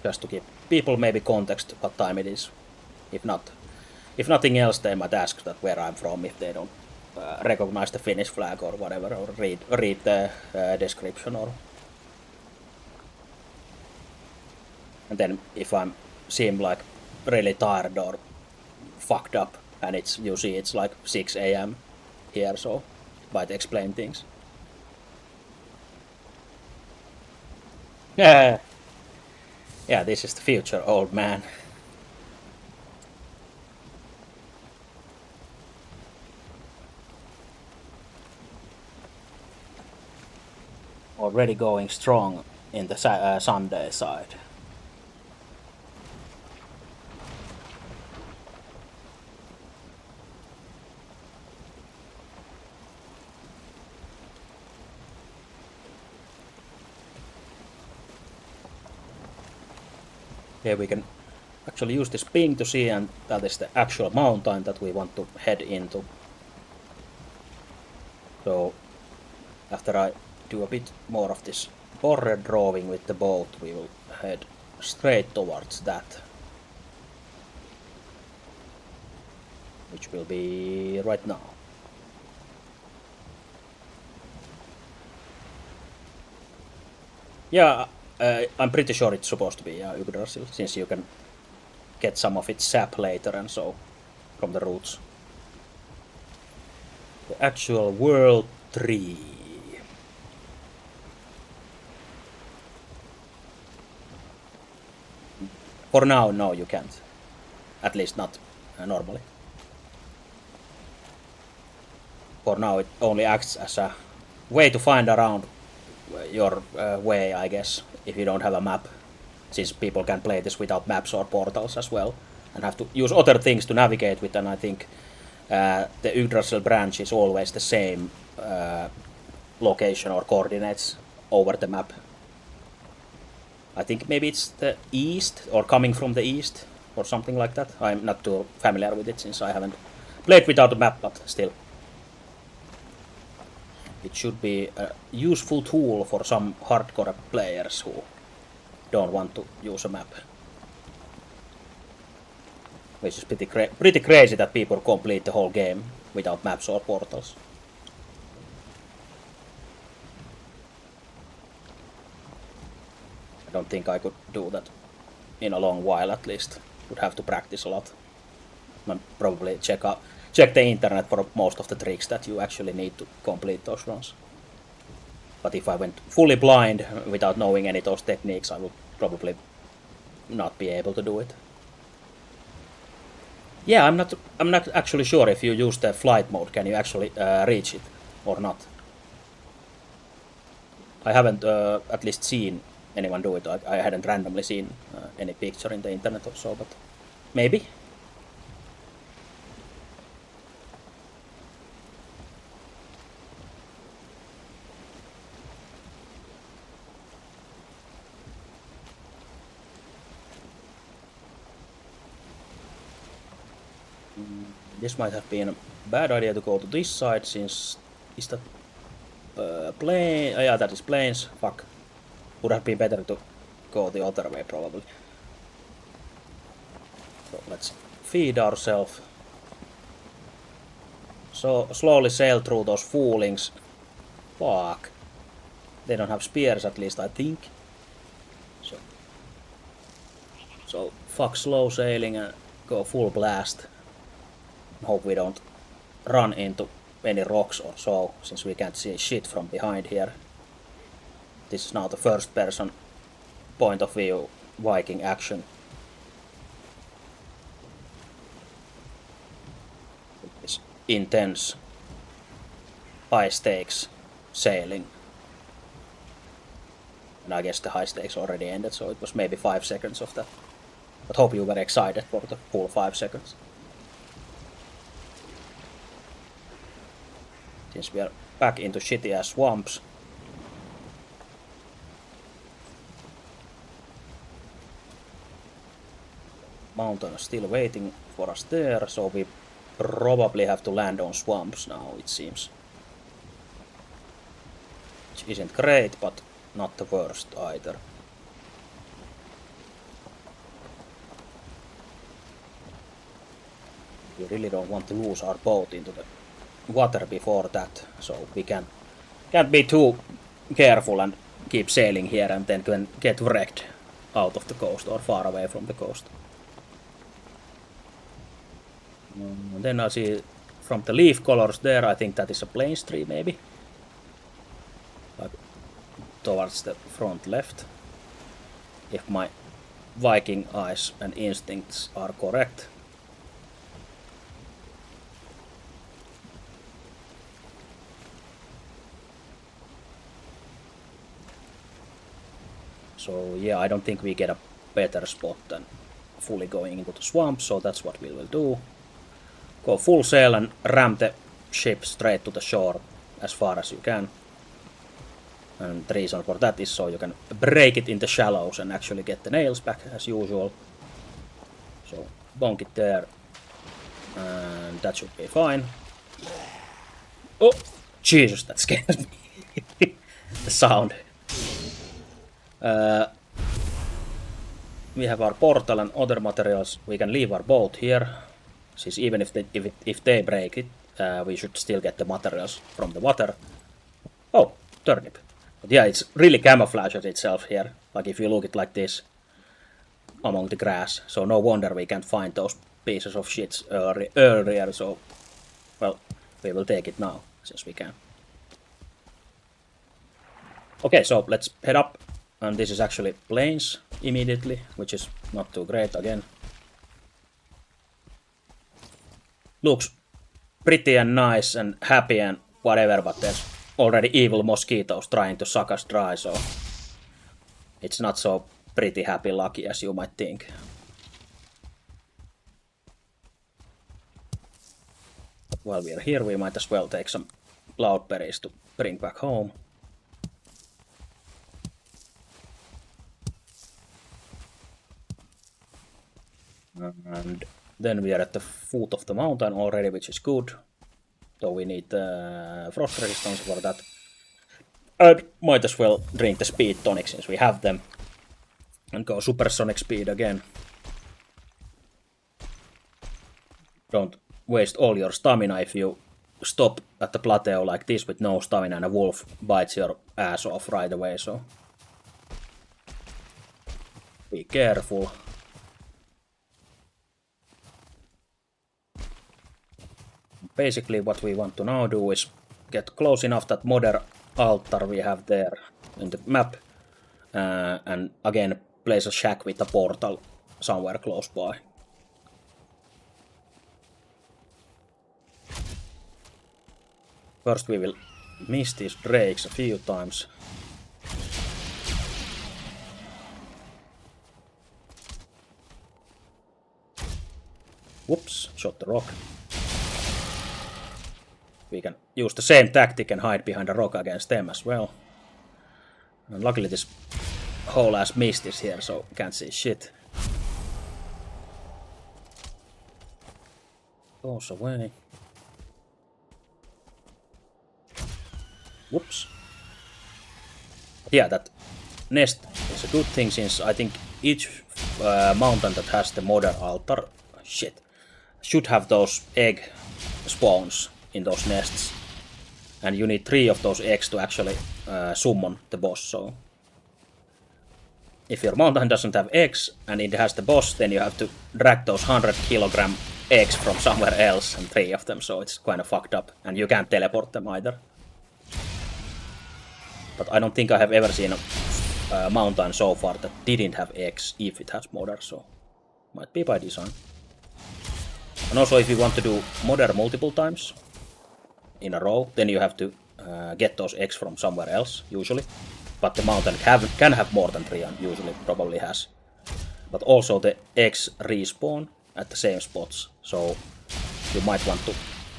Just to give people maybe context what time it is. If nothing else, they might ask that where I'm from if they don't recognize the Finnish flag or whatever, or read the description, or and then if I'm seem like really tired or fucked up, and it's like 6 a.m. here, so might explain things. Yeah, yeah, this is the future, old man. already going strong in the Sunday side. Here we can actually use this ping to see, and that is the actual mountain that we want to head into. So after I do a bit more of this border drawing with the boat, we will head straight towards that, which will be right now. Yeah, I'm pretty sure it's supposed to be Yggdrasil, since you can get some of its sap later and so from the roots. The actual world tree. For now, no, you can't. At least not normally. For now, it only acts as a way to find around your way, I guess, if you don't have a map, since people can play this without maps or portals as well, and have to use other things to navigate with, and I think the Yggdrasil branch is always the same location or coordinates over the map. I think maybe it's the east, or coming from the east, or something like that. I'm not too familiar with it, since I haven't played without a map, but still. It should be a useful tool for some hardcore players who don't want to use a map. Which is pretty crazy that people complete the whole game without maps or portals. I don't think I could do that in a long while, at least. Would have to practice a lot. And probably check the internet for most of the tricks that you actually need to complete those runs. But if I went fully blind without knowing any of those techniques, I would probably not be able to do it. Yeah, I'm not actually sure if you use the flight mode, can you actually reach it or not. I haven't at least seen anyone do it. I hadn't randomly seen any picture in the internet or so, but maybe. This might have been a bad idea to go to this side, since is that plane? Yeah, that is planes. Fuck. Would have been better to go the other way probably. So let's feed ourselves. So slowly sail through those foolings. Fuck. They don't have spears, at least I think. So fuck slow sailing and go full blast. Hope we don't run into any rocks or so, since we can't see shit from behind here. This is now the first person point of view Viking action. This intense, high stakes sailing. And I guess the high stakes already ended, so it was maybe 5 seconds of that. But hope you were excited for the full 5 seconds. Since we are back into shitty ass swamps. Mountain is still waiting for us there, so we probably have to land on swamps now, it seems. Which isn't great, but not the worst either. We really don't want to lose our boat into the water before that, so we can't be too careful and keep sailing here and then get wrecked out of the coast or far away from the coast. And then I see from the leaf colors there, I think that is a plains tree maybe. Like towards the front left. If my Viking eyes and instincts are correct. So yeah, I don't think we get a better spot than fully going into the swamp, so that's what we will do. Go full sail and ram the ship straight to the shore as far as you can. And the reason for that is so you can break it in the shallows and actually get the nails back as usual. So bonk it there. And that should be fine. Oh! Jesus, that scares me. The sound. We have our portal and other materials. We can leave our boat here. Since even if they break it, we should still get the materials from the water. Oh, turnip. But yeah, it's really camouflages itself here. Like if you look at it like this among the grass. So no wonder we can't find those pieces of shit earlier. So, well, we will take it now since we can. Okay, so let's head up. And this is actually plains immediately, which is not too great again. Looks pretty and nice and happy and whatever, but there's already evil mosquitoes trying to suck us dry, so it's not so pretty happy lucky as you might think. But while we're here, we might as well take some cloudberries to bring back home. And then we are at the foot of the mountain already, which is good. So we need frost resistance for that. And might as well drink the speed tonic since we have them. And go supersonic speed again. Don't waste all your stamina if you stop at the plateau like this with no stamina and a wolf bites your ass off right away, so be careful. Basically what we want to now do is get close enough that modern altar we have there in the map and again place a shack with a portal somewhere close by. First we will miss these drakes a few times. Whoops, shot the rock. We can use the same tactic and hide behind a rock against them as well. And luckily this whole ass mist is here, so can't see shit. Goes away. Whoops. But yeah, that nest is a good thing since I think each mountain that has the modern altar should have those egg spawns in those nests. And you need 3 of those eggs to actually summon the boss, so if your mountain doesn't have eggs and it has the boss, then you have to drag those 100-kilogram eggs from somewhere else and 3 of them, so it's kind of fucked up. And you can't teleport them either. But I don't think I have ever seen a mountain so far that didn't have eggs if it has modder, so might be by design. And also if you want to do modder multiple times in a row, then you have to get those eggs from somewhere else, usually. But the mountain can have more than 3 and usually probably has. But also the eggs respawn at the same spots, so you might want to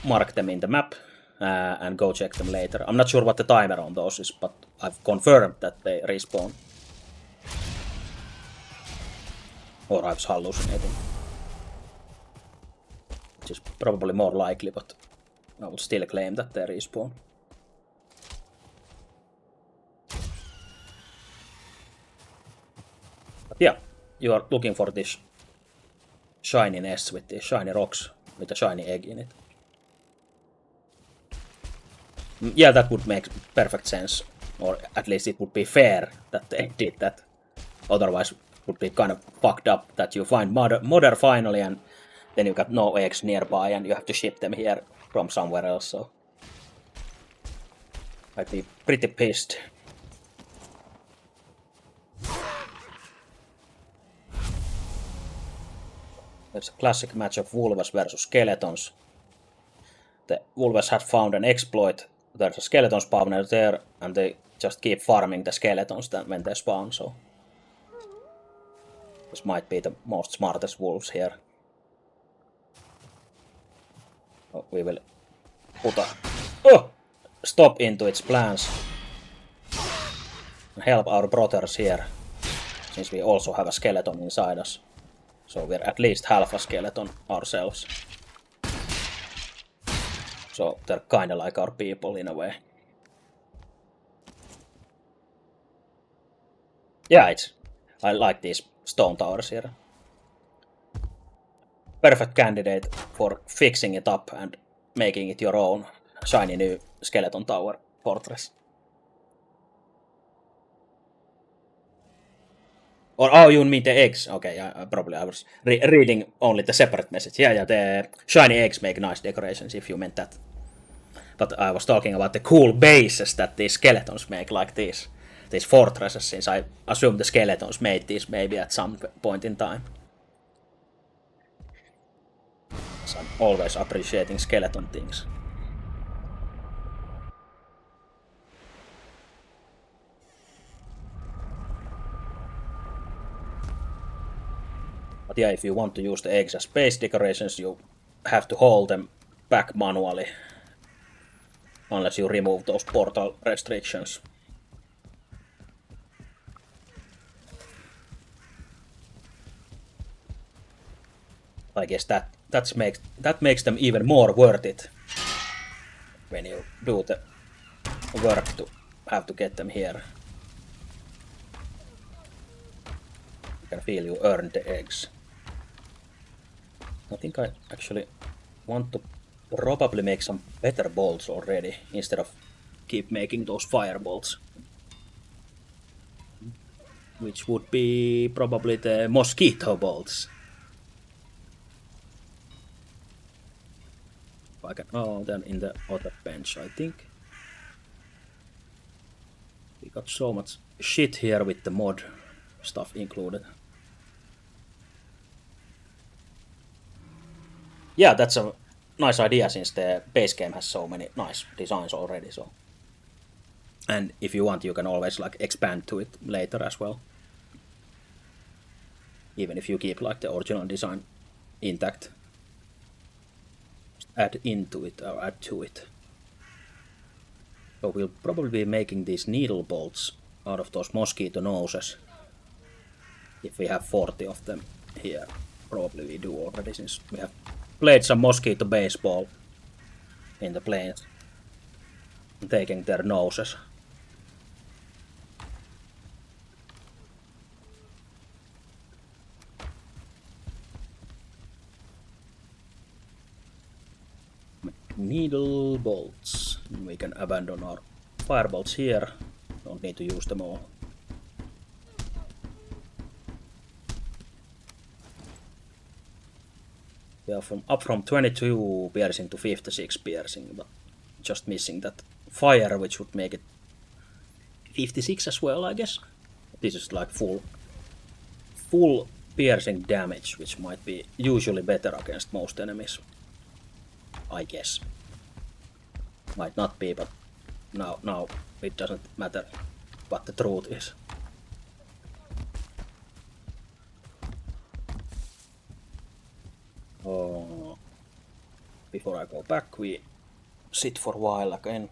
mark them in the map and go check them later. I'm not sure what the timer on those is, but I've confirmed that they respawn. Or I was hallucinating. Which is probably more likely, but I will still claim that they respawn. But yeah, you are looking for this shiny nest with these shiny rocks with a shiny egg in it. Yeah, that would make perfect sense. Or at least it would be fair that they did that. Otherwise it would be kind of fucked up that you find modder finally and then you got no eggs nearby and you have to ship them here from somewhere else, so I'd be pretty pissed. It's a classic match of wolves versus skeletons. The wolves had found an exploit. There's a skeleton spawner there, and they just keep farming the skeletons when they spawn, so This might be the most smartest wolves here. Oh, we will put a stop into its plans. Help our brothers here, since we also have a skeleton inside us. So we're at least half a skeleton ourselves. So they're kinda like our people in a way. Yeah, I like these stone towers here. Perfect candidate for fixing it up and making it your own shiny new skeleton tower fortress. Or oh, you mean the eggs? Okay, probably I was reading only the separate message. Yeah, the shiny eggs make nice decorations if you meant that. But I was talking about the cool bases that these skeletons make, like these fortresses, since I assume the skeletons made these maybe at some point in time. So I'm always appreciating skeleton things. But yeah, if you want to use the eggs as base decorations, you have to hold them back manually. Unless you remove those portal restrictions. I guess that makes them even more worth it. When you do the work to have to get them here. You can feel you earned the eggs. I think I actually want to probably make some better bolts already, instead of keep making those firebolts. Which would be probably the mosquito bolts. I can, oh, then in the other bench, I think. We got so much shit here with the mod stuff included. Yeah, that's a nice idea, since the base game has so many nice designs already. So, and if you want, you can always like expand to it later as well. Even if you keep like the original design intact, just add into it or add to it. So we'll probably be making these needle bolts out of those mosquito noses. If we have 40 of them here. Probably we do already, since we have played some mosquito baseball in the planes. Taking their noses. Needle bolts. We can abandon our firebolts here. Don't need to use them all. We are up from 22 piercing to 56 piercing, but just missing that fire, which would make it 56 as well, I guess. This is like full piercing damage, which might be usually better against most enemies. I guess. Might not be, but now it doesn't matter what the truth is. Oh, before I go back, we sit for a while again.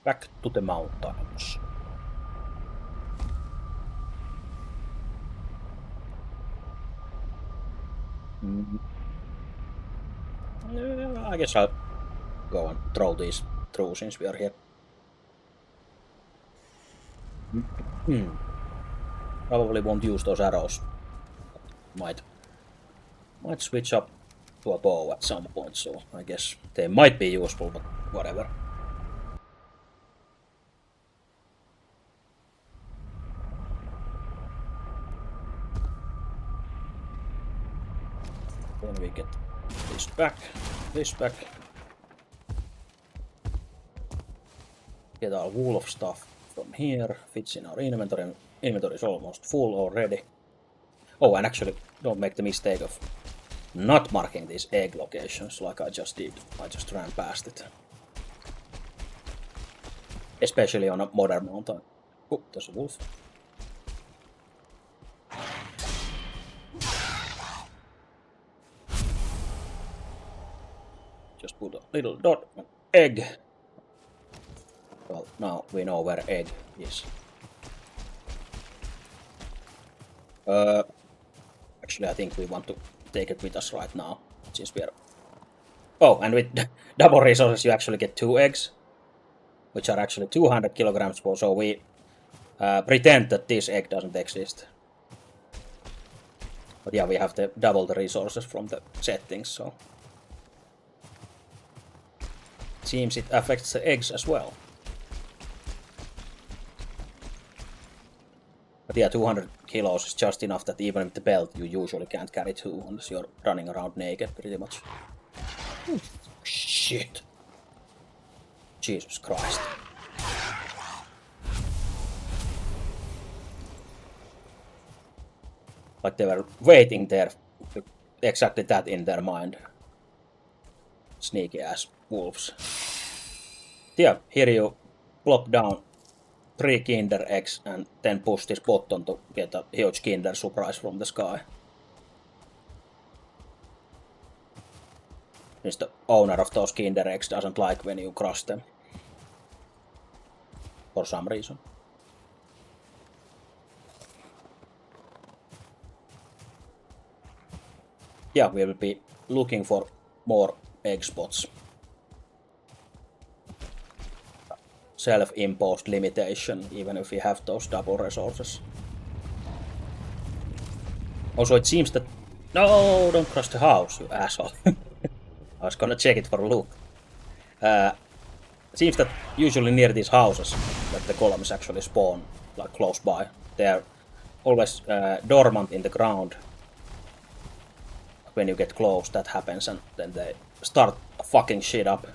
Back to the mountains. I guess I'll go and throw these through since we are here. Probably won't use those arrows. Might switch up to a bow at some point, so I guess they might be useful, but whatever. we get this back. Get our wolf stuff from here, fits in our inventory. Inventory is almost full already. Oh, and actually, don't make the mistake of not marking these egg locations like I just did. I just ran past it. Especially on a modern mountain. Oh, there's a wolf. Just put a little dot on egg. Well, now we know where egg is. Actually, I think we want to take it with us right now, since we are... Oh, and with double resources you actually get 2 eggs, which are actually 200 kilograms per, so we pretend that this egg doesn't exist. But yeah, we have to double the resources from the settings, so... Seems it affects the eggs as well. But yeah, 200 kilos is just enough that even with the belt you usually can't carry 2 unless you're running around naked pretty much. Shit! Jesus Christ. Like they were waiting there with exactly that in their mind. Sneaky ass wolves. Yeah, here you plop down 3 kinder eggs and then push this button to get a huge kinder surprise from the sky. Since the owner of those kinder eggs doesn't like when you crush them. For some reason. Yeah, we will be looking for more egg spots. Self-imposed limitation, even if we have those double resources. Also, it seems that... No, don't crush the house, you asshole. I was gonna check it for loot. It seems that usually near these houses that the columns actually spawn, like close by. They are always dormant in the ground. When you get close, that happens, and then they start fucking shit up.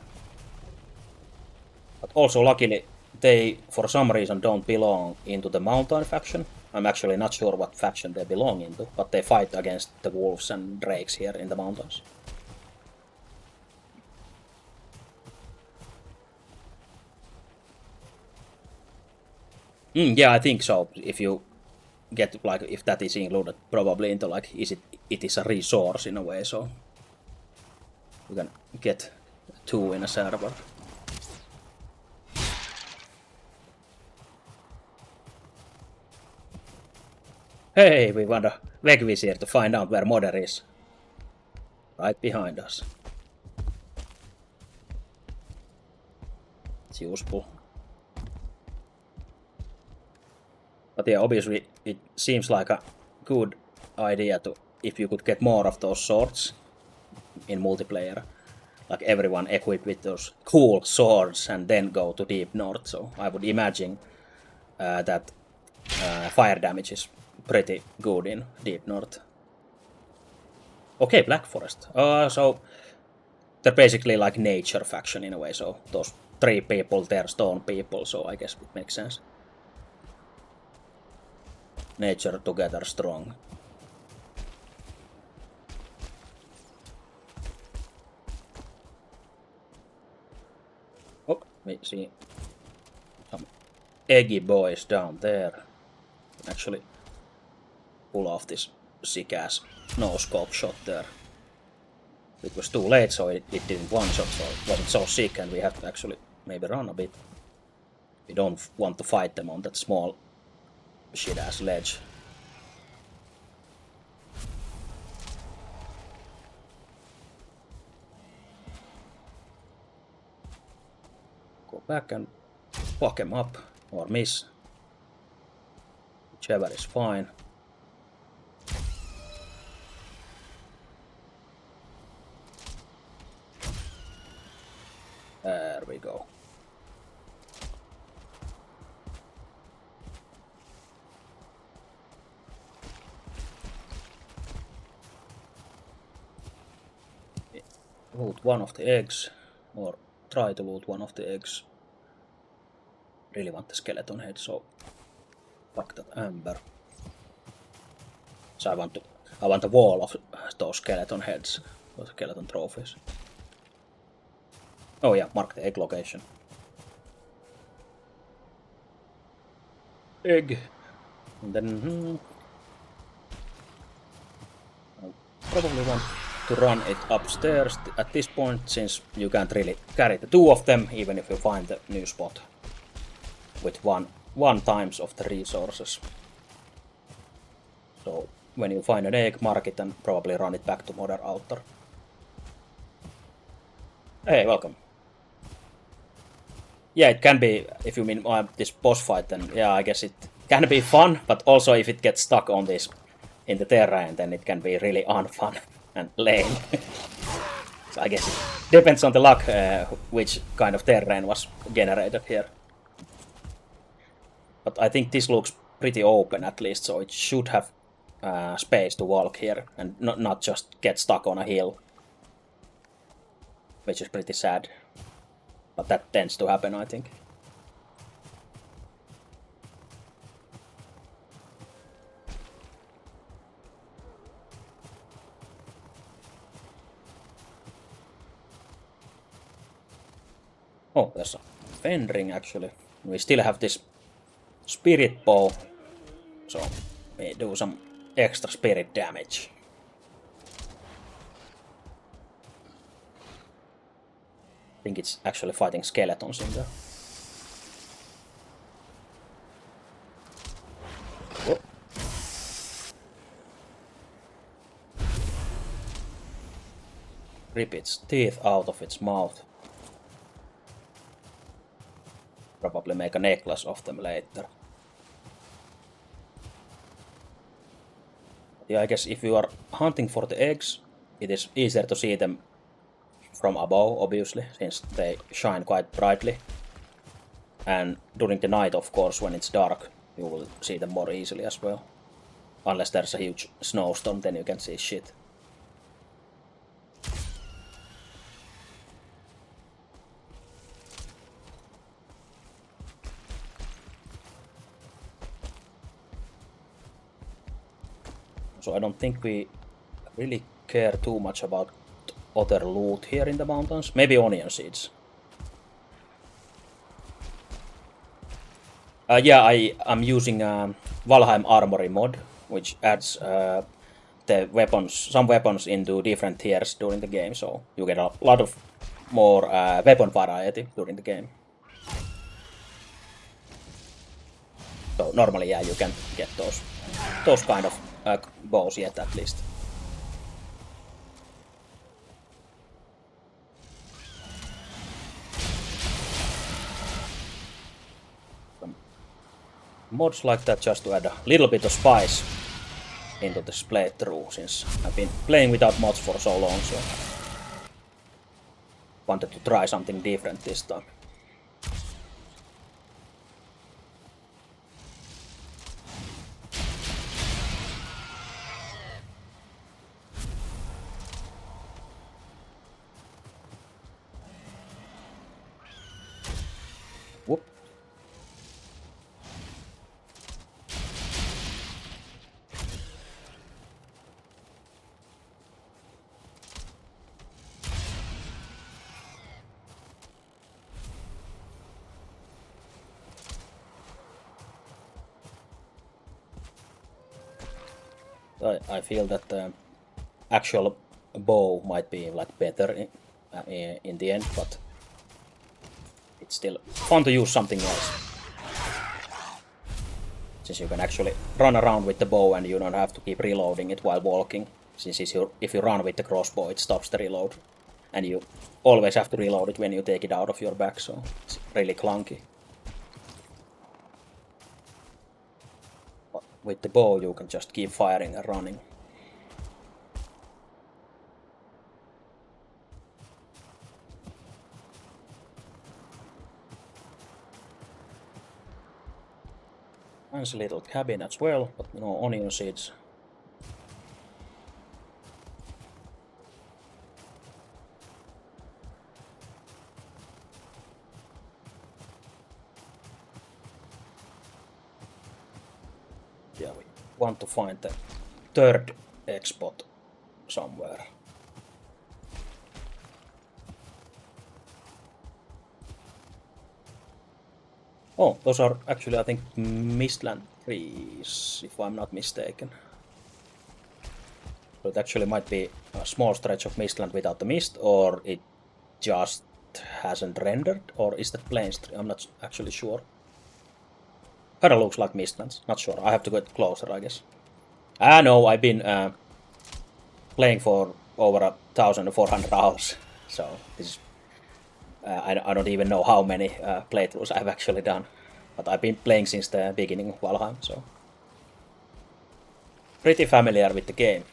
But also, luckily, they, for some reason, don't belong into the mountain faction. I'm actually not sure what faction they belong into, but they fight against the wolves and drakes here in the mountains. Yeah, I think so. If you get, like, if that is included, probably into, like, it is a resource in a way, so you can get 2 in a server. Hey, we want a Vegvizier to find out where Modder is. Right behind us. It's useful. But yeah, obviously it seems like a good idea to, if you could get more of those swords in multiplayer. Like everyone equipped with those cool swords and then go to Deep North. So I would imagine that fire damage is pretty good in Deep North. Okay, Black Forest. So they're basically like nature faction in a way. So those 3 people, they're stone people. So I guess it makes sense. Nature together strong. Oh, we see some eggy boys down there. Actually pull off this sick ass no scope shot there. It was too late, so it didn't one shot, so it wasn't so sick, and we have to actually maybe run a bit. We don't want to fight them on that small shit ass ledge. Go back and fuck him up, or miss. Whichever is fine. There we go. Loot one of the eggs, or try to loot one of the eggs. Really want the skeleton head, so fuck that amber. So I want a wall of those skeleton heads, those skeleton trophies. Oh yeah, mark the egg location. Egg. And then I probably want to run it upstairs at this point, since you can't really carry the two of them, even if you find the new spot with one times of the resources. So when you find an egg, mark it and probably run it back to Modern Outer. Hey, welcome. Yeah, it can be, if you mean this boss fight, then yeah, I guess it can be fun, but also if it gets stuck on this in the terrain, then it can be really unfun and lame. So I guess it depends on the luck which kind of terrain was generated here. But I think this looks pretty open at least, so it should have space to walk here and not just get stuck on a hill, which is pretty sad. But that tends to happen, I think. Oh, there's a fendring actually. We still have this spirit bow, so we do some extra spirit damage. I think it's actually fighting skeletons in there. Whoop. Rip its teeth out of its mouth. Probably make a necklace of them later. Yeah, I guess if you are hunting for the eggs, it is easier to see them from above, obviously, since they shine quite brightly. And during the night, of course, when it's dark, you will see them more easily as well. Unless there's a huge snowstorm, then you can see shit. So I don't think we really care too much about other loot here in the mountains. Maybe onion seeds. Yeah, I'm using Valheim Armory mod, which adds the weapons, some weapons into different tiers during the game, so you get a lot of more weapon variety during the game. So normally, yeah, you can get those kind of bows yet at least. Mods like that just to add a little bit of spice into this playthrough, since I've been playing without mods for so long, so wanted to try something different this time. Whoop. I feel that the actual bow might be like better in the end, but it's still fun to use something else. Since you can actually run around with the bow and you don't have to keep reloading it while walking. Since if you run with the crossbow, it stops the reload. And you always have to reload it when you take it out of your back, so it's really clunky. But with the bow, you can just keep firing and running. Nice little cabin as well, but no onion seeds. want to find the third egg spot somewhere. Oh, those are actually, I think, Mistland trees, if I'm not mistaken. So it actually might be a small stretch of Mistland without the mist, or it just hasn't rendered, or is that Plains tree? I'm not actually sure. Kinda looks like Mistlands, not sure. I have to get closer, I guess. No, I've been playing for over 1,400 hours, so this is, I don't even know how many playthroughs I've actually done, but I've been playing since the beginning of Valheim, so pretty familiar with the game.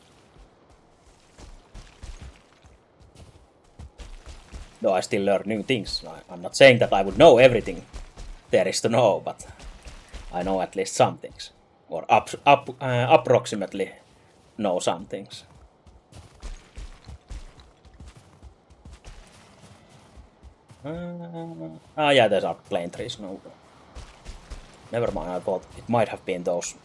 Though I still learn new things. I'm not saying that I would know everything there is to know, but I know at least some things, or approximately know some things. Yeah, there's are plane trees. No, never mind. I thought it might have been those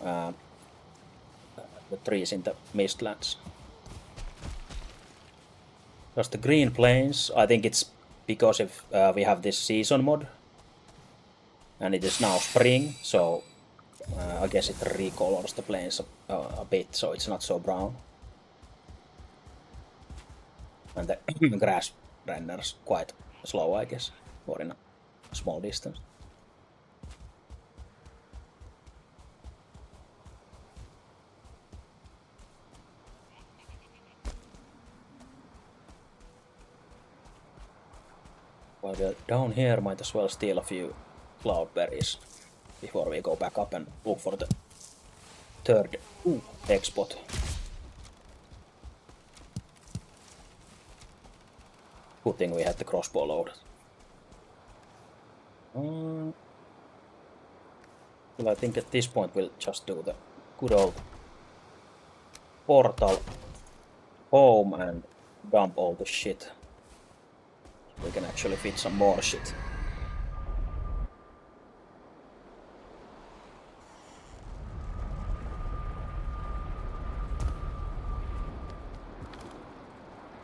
the trees in the Mistlands. Just the green plains. I think it's because if we have this season mod, and it is now spring, so I guess it recolors the plains a bit, so it's not so brown. And the grass renders quite slow, I guess, or in a small distance. While we're down here, might as well steal a few cloudberries before we go back up and look for the third egg spot. Good thing we had the crossbow loaded. Well, I think at this point we'll just do the good old portal home and dump all the shit. We can actually fit some more shit.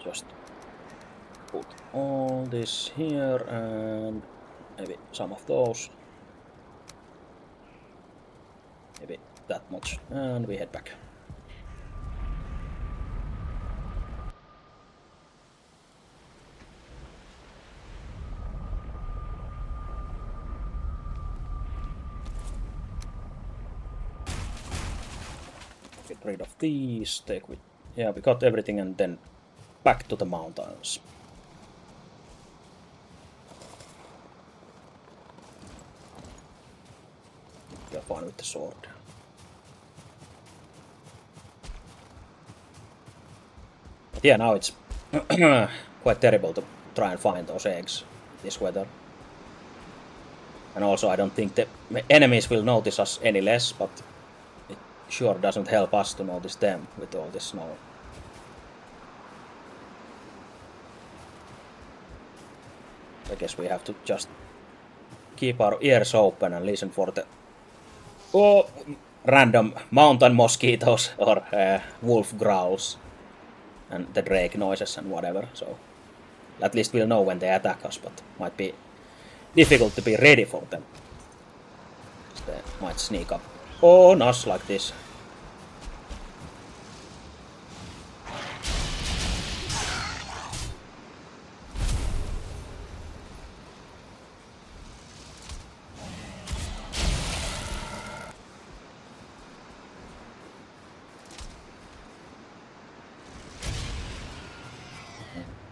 Just put all this here and maybe some of those. Maybe that much. And we head back. Get rid of these, take with... Yeah, we got everything and then back to the mountains. We're fine with the sword. But yeah, now it's quite terrible to try and find those eggs this weather. And also I don't think the enemies will notice us any less, but it sure doesn't help us to notice them with all this snow. I guess we have to just keep our ears open and listen for the random mountain mosquitoes or wolf growls and the drake noises and whatever. So at least we'll know when they attack us, but might be difficult to be ready for them. They might sneak up on us like this.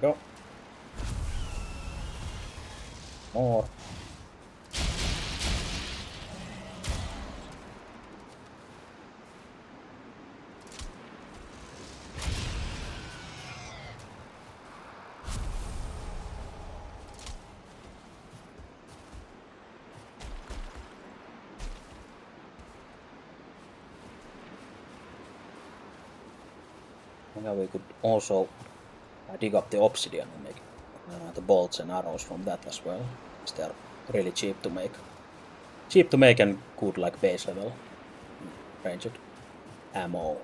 Go. More. Now we could also dig up the obsidian and make the bolts and arrows from that as well, because they are really cheap to make and good like base level ranged. ammo.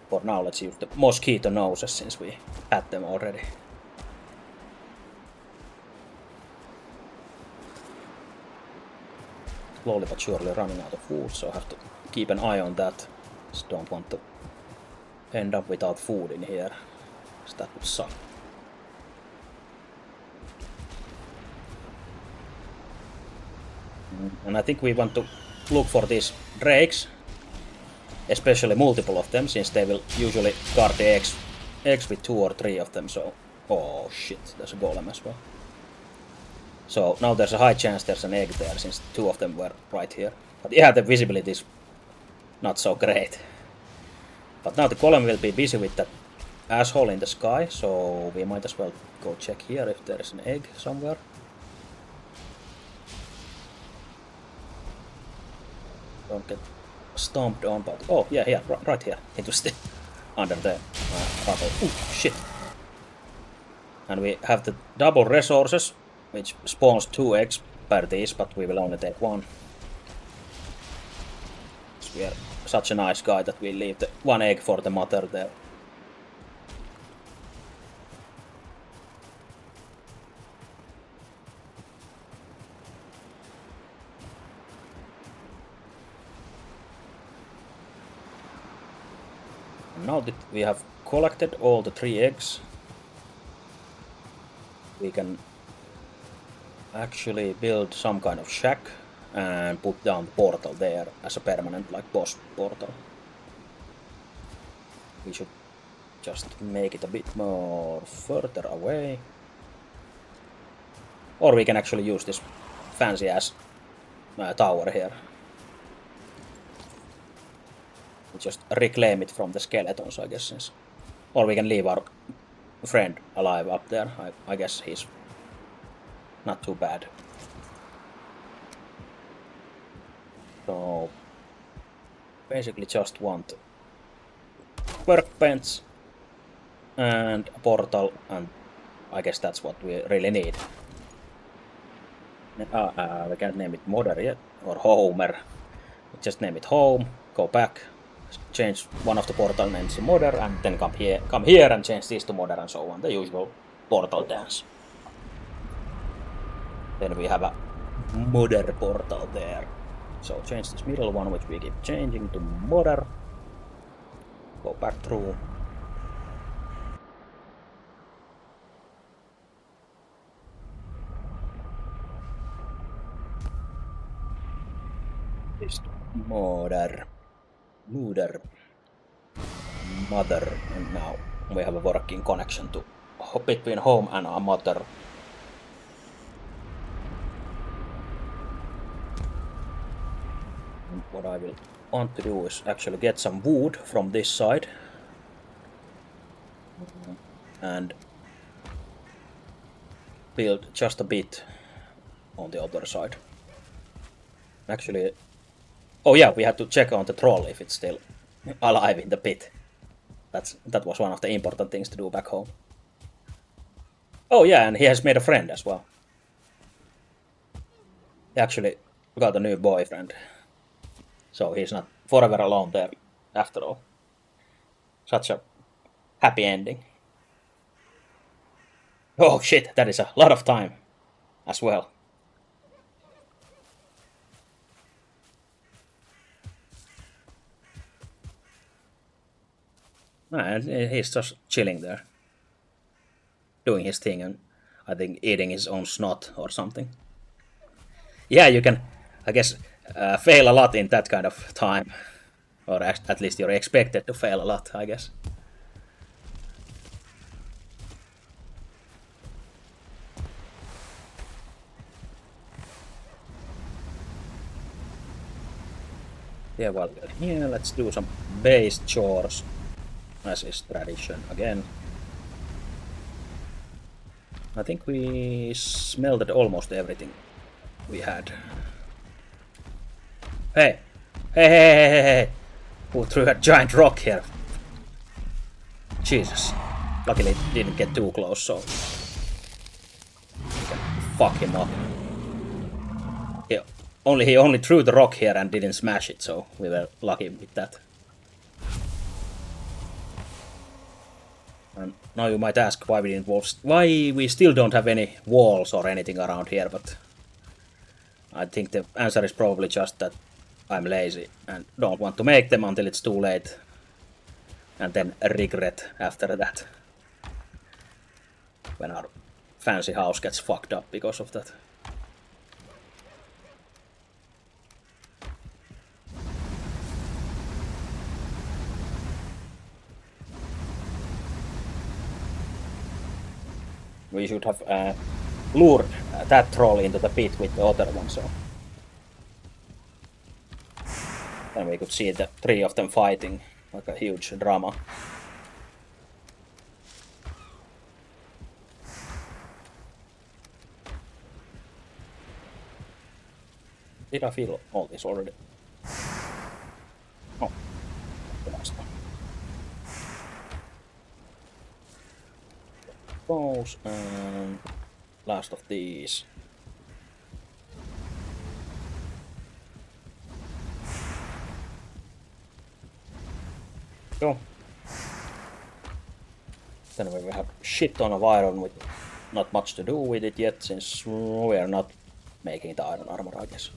For now, let's use the mosquito noses since we had them already. Slowly but surely running out of food, so I have to keep an eye on that. Just don't want to end up without food in here, because that would suck. And I think we want to look for these drakes, especially multiple of them, since they will usually guard the eggs with 2 or 3 of them, so... Oh shit, there's a golem as well. So now there's a high chance there's an egg there, since 2 of them were right here. But yeah, the visibility is not so great. But now the golem will be busy with that asshole in the sky, so we might as well go check here if there is an egg somewhere. Don't get stomped on, but... Oh, yeah, here, right here. It was under the rubble. Ooh, shit. And we have the double resources, which spawns 2 eggs per these, but we will only take 1. We are such a nice guy that we leave the 1 egg for the mother there. Now that we have collected all the 3 eggs, we can actually build some kind of shack and put down the portal there as a permanent, like, boss portal. We should just make it a bit more further away. Or we can actually use this fancy ass tower here. We just reclaim it from the skeletons, I guess. Since... Or we can leave our friend alive up there. I guess he's not too bad. So basically just want workbench and a portal, and I guess that's what we really need. We can't name it Modder yet, or Homer. Just name it Home, go back, change one of the portal names to Modder, and then come here and change this to Modder, and so on. The usual portal dance. Then we have a Modder portal there. So change this middle one, which we keep changing to Modder. Go back through. This Modder. Mother, and now we have a working connection to between home and our mother. And what I will want to do is actually get some wood from this side and build just a bit on the other side. Actually, oh yeah, we had to check on the troll if it's still alive in the pit. That was one of the important things to do back home. Oh yeah, and he has made a friend as well. He actually got a new boyfriend. So he's not forever alone there, after all. Such a happy ending. Oh shit, that is a lot of time as well. And he's just chilling there, doing his thing, and I think eating his own snot or something. Yeah, you can, I guess, fail a lot in that kind of time. Or at least you're expected to fail a lot, I guess. Yeah, well, here let's do some base chores, as is tradition again. I think we smelted almost everything we had. Hey! Hey! Who threw a giant rock here? Jesus. Luckily it didn't get too close, so we can fuck him up. Here, he only threw the rock here and didn't smash it, so we were lucky with that. And now you might ask why we still don't have any walls or anything around here, but I think the answer is probably just that I'm lazy and don't want to make them until it's too late, and then regret after that when our fancy house gets fucked up because of that. We should have lured that troll into the pit with the other one, so then we could see the three of them fighting like a huge drama. Did I feel all this already? Oh, the last one. Those and last of these. Go. Then we have shit ton of iron with not much to do with it yet, since we are not making the iron armor, I guess.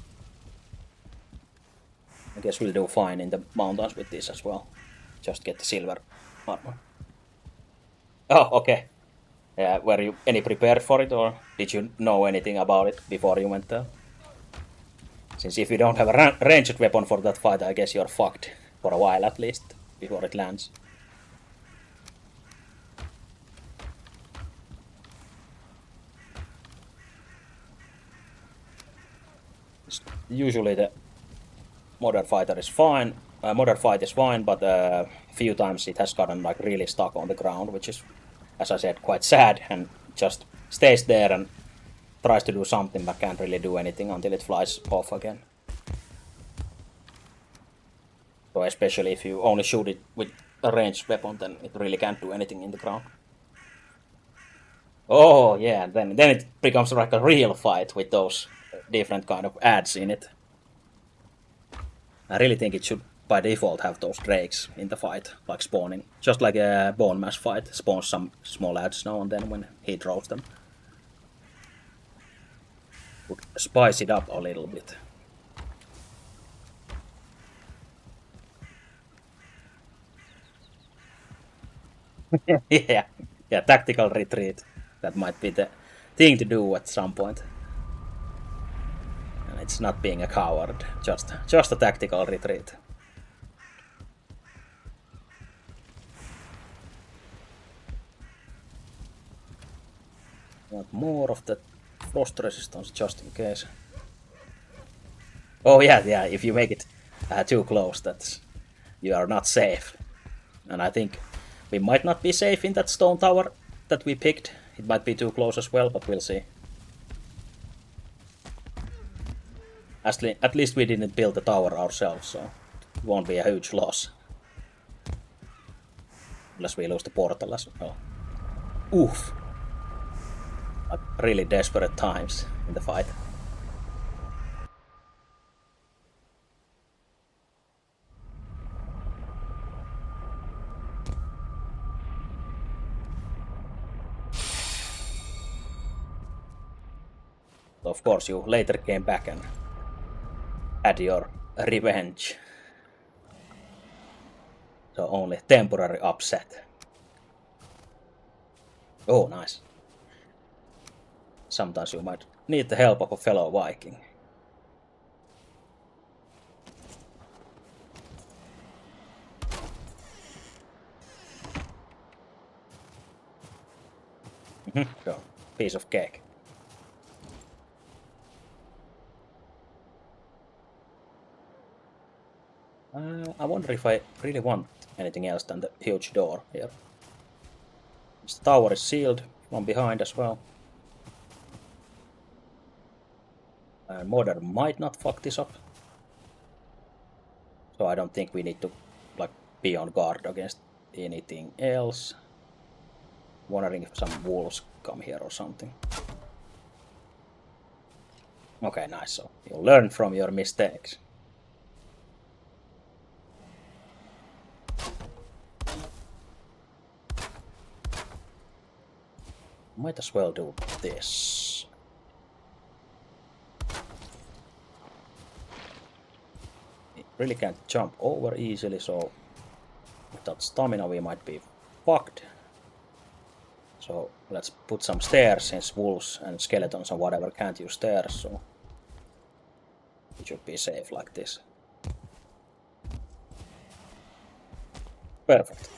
I guess we'll do fine in the mountains with this as well. Just get the silver armor. Oh, okay. Were you any prepared for it, or did you know anything about it before you went there? Since if you don't have a ranged weapon for that fight, I guess you're fucked. For a while at least, before it lands. Usually the modern fighter is fine. Modern fight is fine, but a few times it has gotten like really stuck on the ground, which is, as I said, quite sad, and just stays there and tries to do something but can't really do anything until it flies off again. So especially if you only shoot it with a ranged weapon, then it really can't do anything in the ground. Oh yeah, then it becomes like a real fight with those different kind of ads in it. I really think it should by default have those drakes in the fight, like spawning. Just like a bone mass fight spawns some small ads now and then when he throws them. Would spice it up a little bit. yeah, tactical retreat. That might be the thing to do at some point. And it's not being a coward, just a tactical retreat. Want more of the frost resistance just in case. Oh yeah, if you make it too close, that's you are not safe. And I think we might not be safe in that stone tower that we picked. It might be too close as well, but we'll see. At least we didn't build the tower ourselves, so it won't be a huge loss. Unless we lose the portal as well. Oof. Like really desperate times in the fight. Of course, you later came back and had your revenge. So only temporary upset. Oh, nice. Sometimes you might need the help of a fellow Viking. So, piece of cake. I wonder if I really want anything else than the huge door here. This tower is sealed from behind as well. Modern might not fuck this up. So I don't think we need to like be on guard against anything else. Wondering if some wolves come here or something. Okay, nice. So you learn from your mistakes. Might as well do this. We really can't jump over easily, so without stamina we might be fucked. So let's put some stairs, since wolves and skeletons and whatever can't use stairs, so it should be safe like this. Perfect.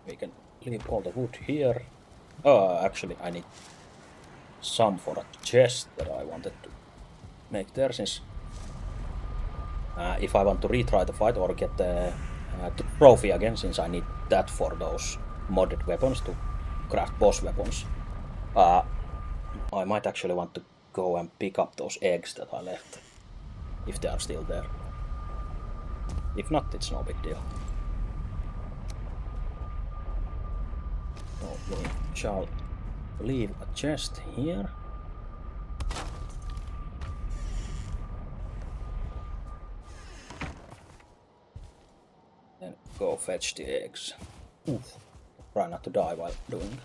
We can leave all the wood here. Oh, actually I need some for a chest that I wanted to make there, since if I want to retry the fight or get the trophy again, since I need that for those modded weapons to craft boss weapons, I might actually want to go and pick up those eggs that I left, if they are still there. If not, it's no big deal. So we shall leave a chest here. Then go fetch the eggs. Oof. Try not to die while doing it.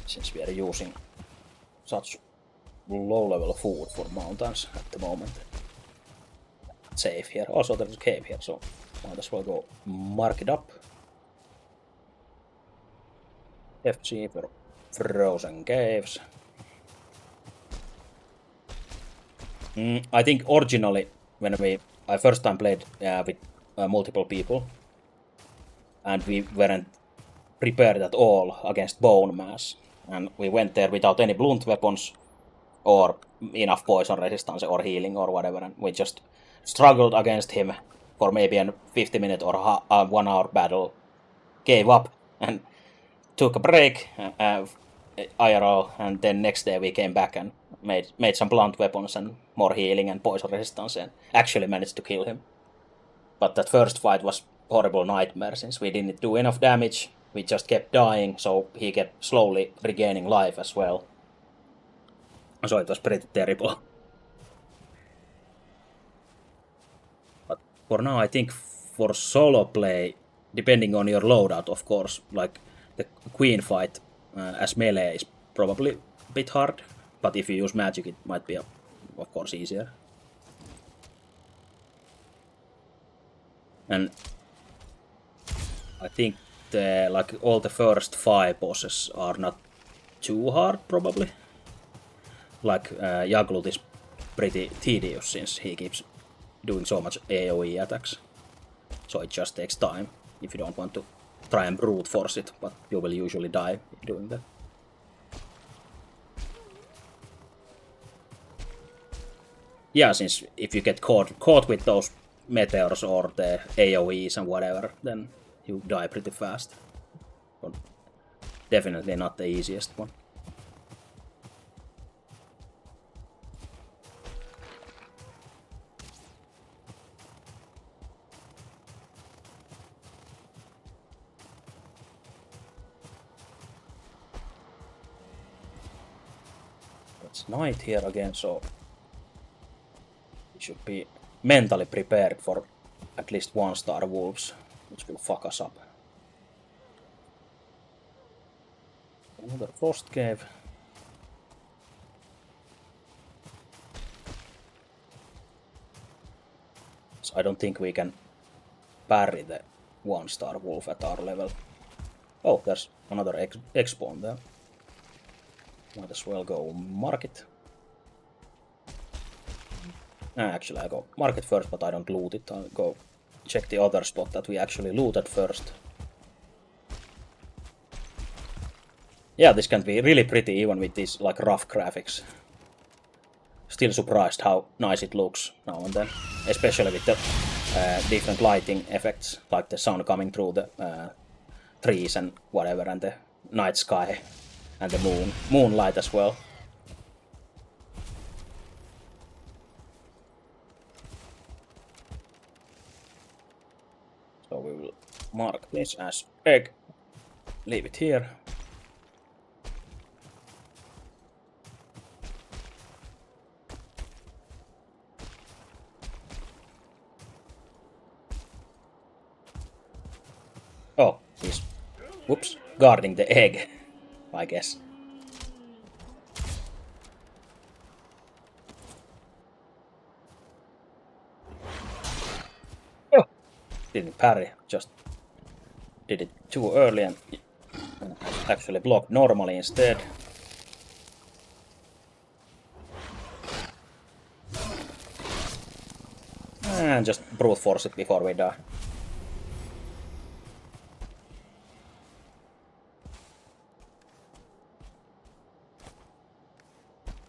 Since we are using such low-level food for mountains at the moment. Safe here. Also there's a cave here, so might as well go mark it up. FC for frozen caves. I think originally when I first time played with multiple people, and we weren't prepared at all against bone mass, and we went there without any blunt weapons or enough poison resistance or healing or whatever, and we just struggled against him for maybe a 50-minute or a 1 hour battle, gave up and took a break, IRL, and then next day we came back and made some blunt weapons and more healing and poison resistance, and actually managed to kill him. But that first fight was horrible nightmare, since we didn't do enough damage, we just kept dying, so he kept slowly regaining life as well. So it was pretty terrible. But for now, I think for solo play, depending on your loadout, of course, like the queen fight as melee is probably a bit hard, but if you use magic, it might be, of course, easier. And I think like all the first 5 bosses are not too hard, probably. Like Jaglut is pretty tedious, since he keeps doing so much AoE attacks. So it just takes time if you don't want to try and brute force it, but you will usually die doing that. Yeah, since if you get caught with those meteors or the AoEs and whatever, then you die pretty fast. But definitely not the easiest one. It's night here again, so we should be mentally prepared for at least 1-star wolves, which will fuck us up. Another frost cave. So I don't think we can parry the 1-star wolf at our level. Oh, there's another egg-spawn there. Might as well go market. Actually, I go market first, but I don't loot it. I'll go check the other spot that we actually looted first. Yeah, this can be really pretty even with these like rough graphics. Still surprised how nice it looks now and then, especially with the different lighting effects, like the sun coming through the trees and whatever, and the night sky, And the moonlight as well. So we will mark this as egg. Leave it here. Oh, he's, whoops, guarding the egg, I guess. Oh, didn't parry, just did it too early and actually blocked normally instead. And just brute force it before we die.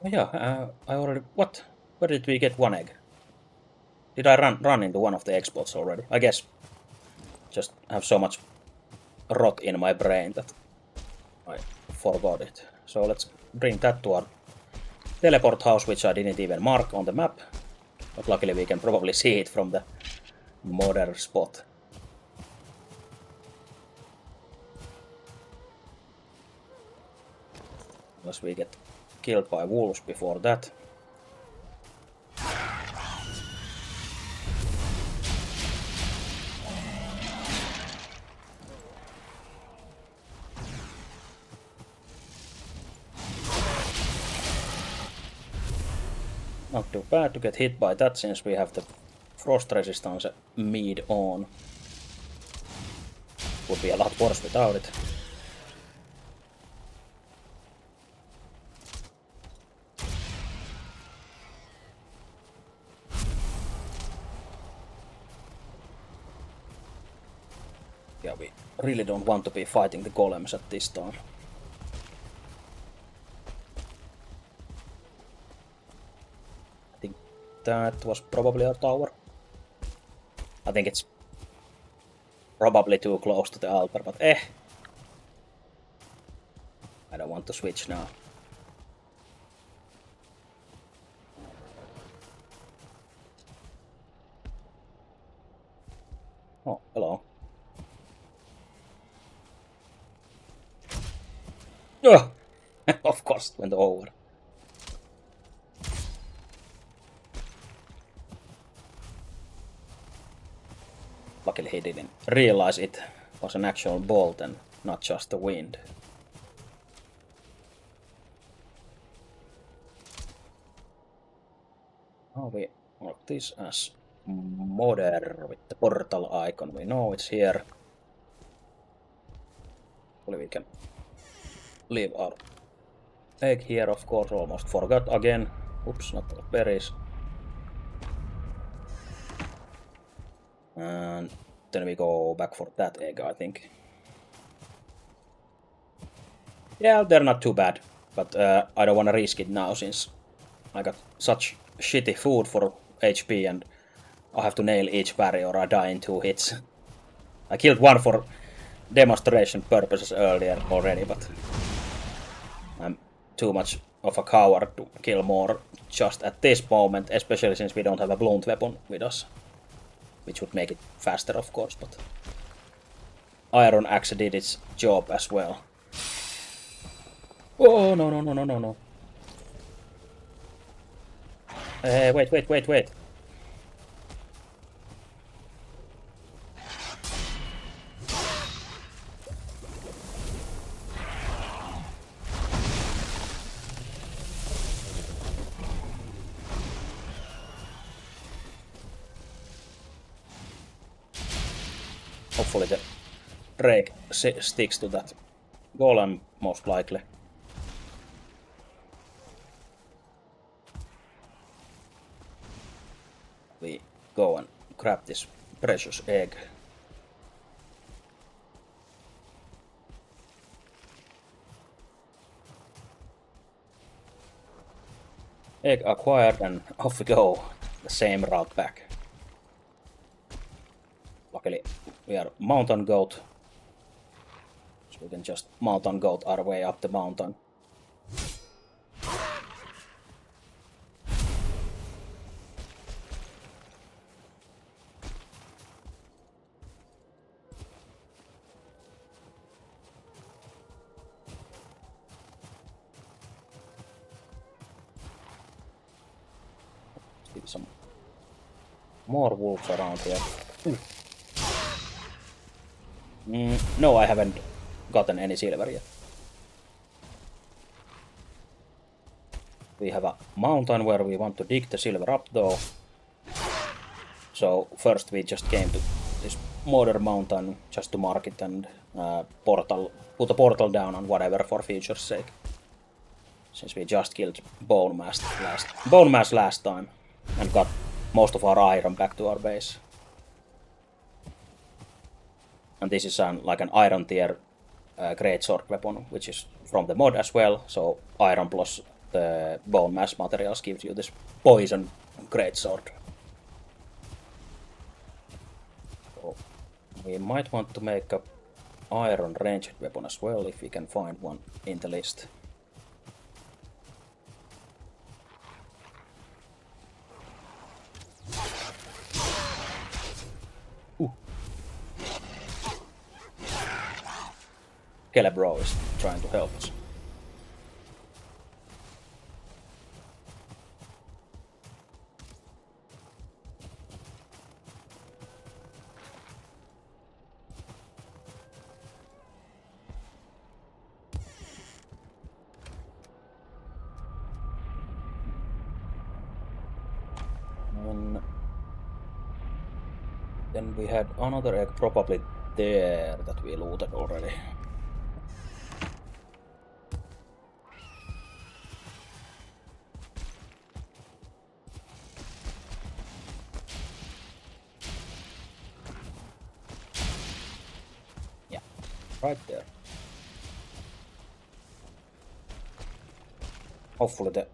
Oh yeah, I already... What? Where did we get one egg? Did I run into one of the egg spots already? I guess just have so much rot in my brain that I forgot it. So let's bring that to our teleport house, which I didn't even mark on the map. But luckily we can probably see it from the modern spot. Unless we get killed by wolves before that. Not too bad to get hit by that since we have the frost resistance mead on. Would be a lot worse without it. Yeah, we really don't want to be fighting the golems at this time. I think that was probably our tower. I think it's probably too close to the altar, but I don't want to switch now. Oh, hello. Oh, of course, it went over. Luckily he didn't realize it was an actual bolt and not just the wind. Oh, we mark this as modern with the portal icon. We know it's here. Hopefully we can leave our egg here, of course. Almost forgot again. Oops, not the berries. And then we go back for that egg, I think. Yeah, they're not too bad, but I don't want to risk it now since I got such shitty food for HP and I have to nail each parry or I die in 2 hits. I killed one for demonstration purposes earlier already, but I'm too much of a coward to kill more just at this moment, especially since we don't have a blunt weapon with us. Which would make it faster, of course, but Iron Axe did its job as well. Oh, no, no, no, no, no, no. Wait. Hopefully the Drake sticks to that golem, most likely. We go and grab this precious egg. Egg acquired and off we go. The same route back. Luckily we are mountain goat. So we can just mountain goat our way up the mountain. Some more wolves around here. No, I haven't gotten any silver yet. We have a mountain where we want to dig the silver up though. So first we just came to this modern mountain just to mark it and put a portal down on whatever for future's sake. Since we just killed Bone Mass last time and got most of our iron back to our base. And this is like an iron tier greatsword weapon, which is from the mod as well. So iron plus the Bone Mass materials gives you this poison greatsword. So we might want to make a iron ranged weapon as well if we can find one in the list. Celebro is trying to help us. And then we had another egg probably there that we looted already. Yeah, right there. Hopefully the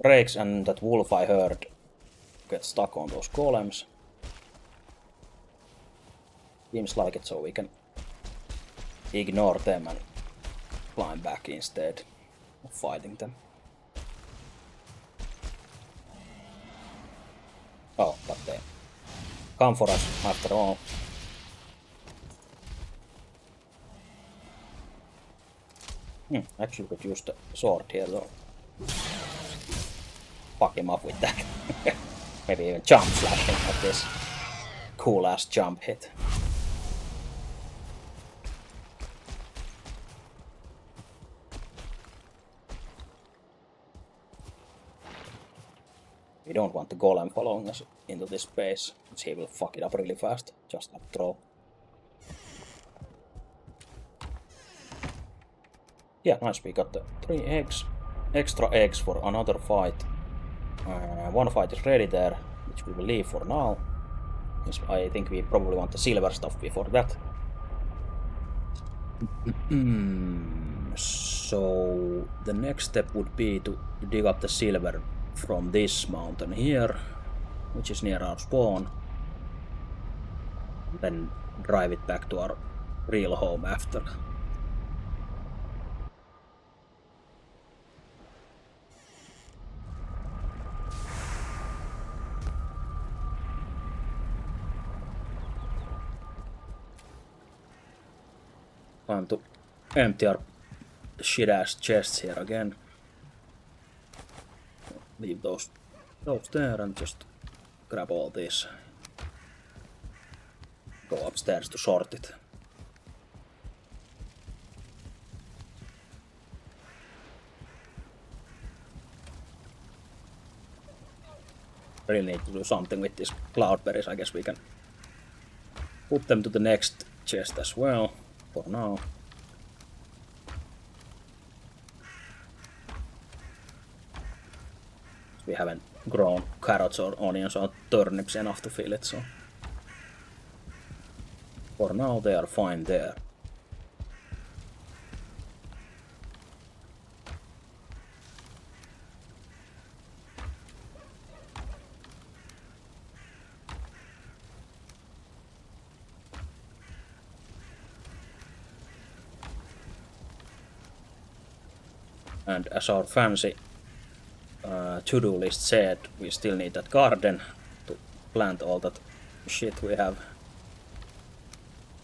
drakes and that wolf I heard get stuck on those golems. Seems like it, so we can ignore them and climb back instead of fighting them. Oh, but they come for us after all. Actually could use the sword here though. Fuck him up with that. Maybe even jump slash him at this cool ass jump hit. We don't want the golem following us into this space, because he will fuck it up really fast, just like throw. Yeah, nice, we got the 3 eggs, extra eggs for another fight. One fight is ready there, which we will leave for now. I think we probably want the silver stuff before that. So the next step would be to dig up the silver from this mountain here, which is near our spawn. Then drive it back to our real home after. Time to empty our shit-ass chests here again. Leave those there and just grab all this. Go upstairs to sort it. Really need to do something with these cloudberries. I guess we can put them to the next chest as well for now. We haven't grown carrots or onions or turnips enough to fill it, so for now they are fine there. And as our fancy to-do list said, we still need that garden to plant all that shit we have.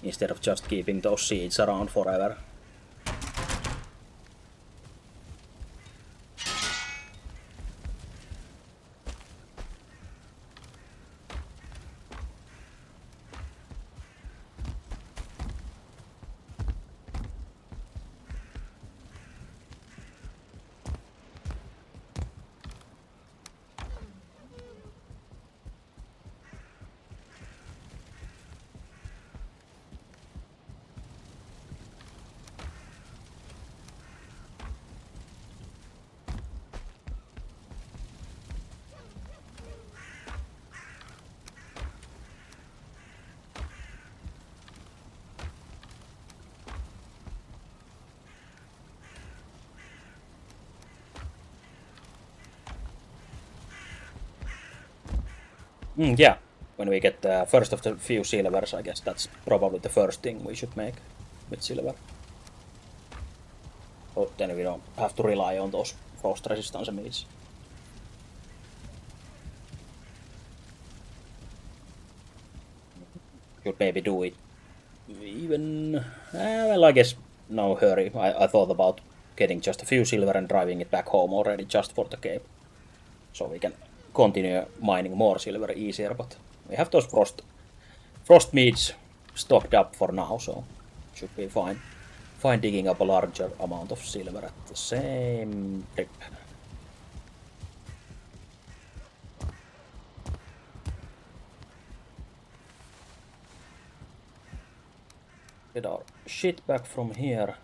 Instead of just keeping those seeds around forever. Yeah, when we get the first of the few silvers, I guess that's probably the first thing we should make with silver. So then we don't have to rely on those frost resistance meats. Should maybe do it even... well, I guess no hurry. I thought about getting just a few silver and driving it back home already just for the cape. So we can continue mining more silver easier, but we have those frost meats stocked up for now, so should be fine. Fine digging up a larger amount of silver at the same trip. Get our shit back from here.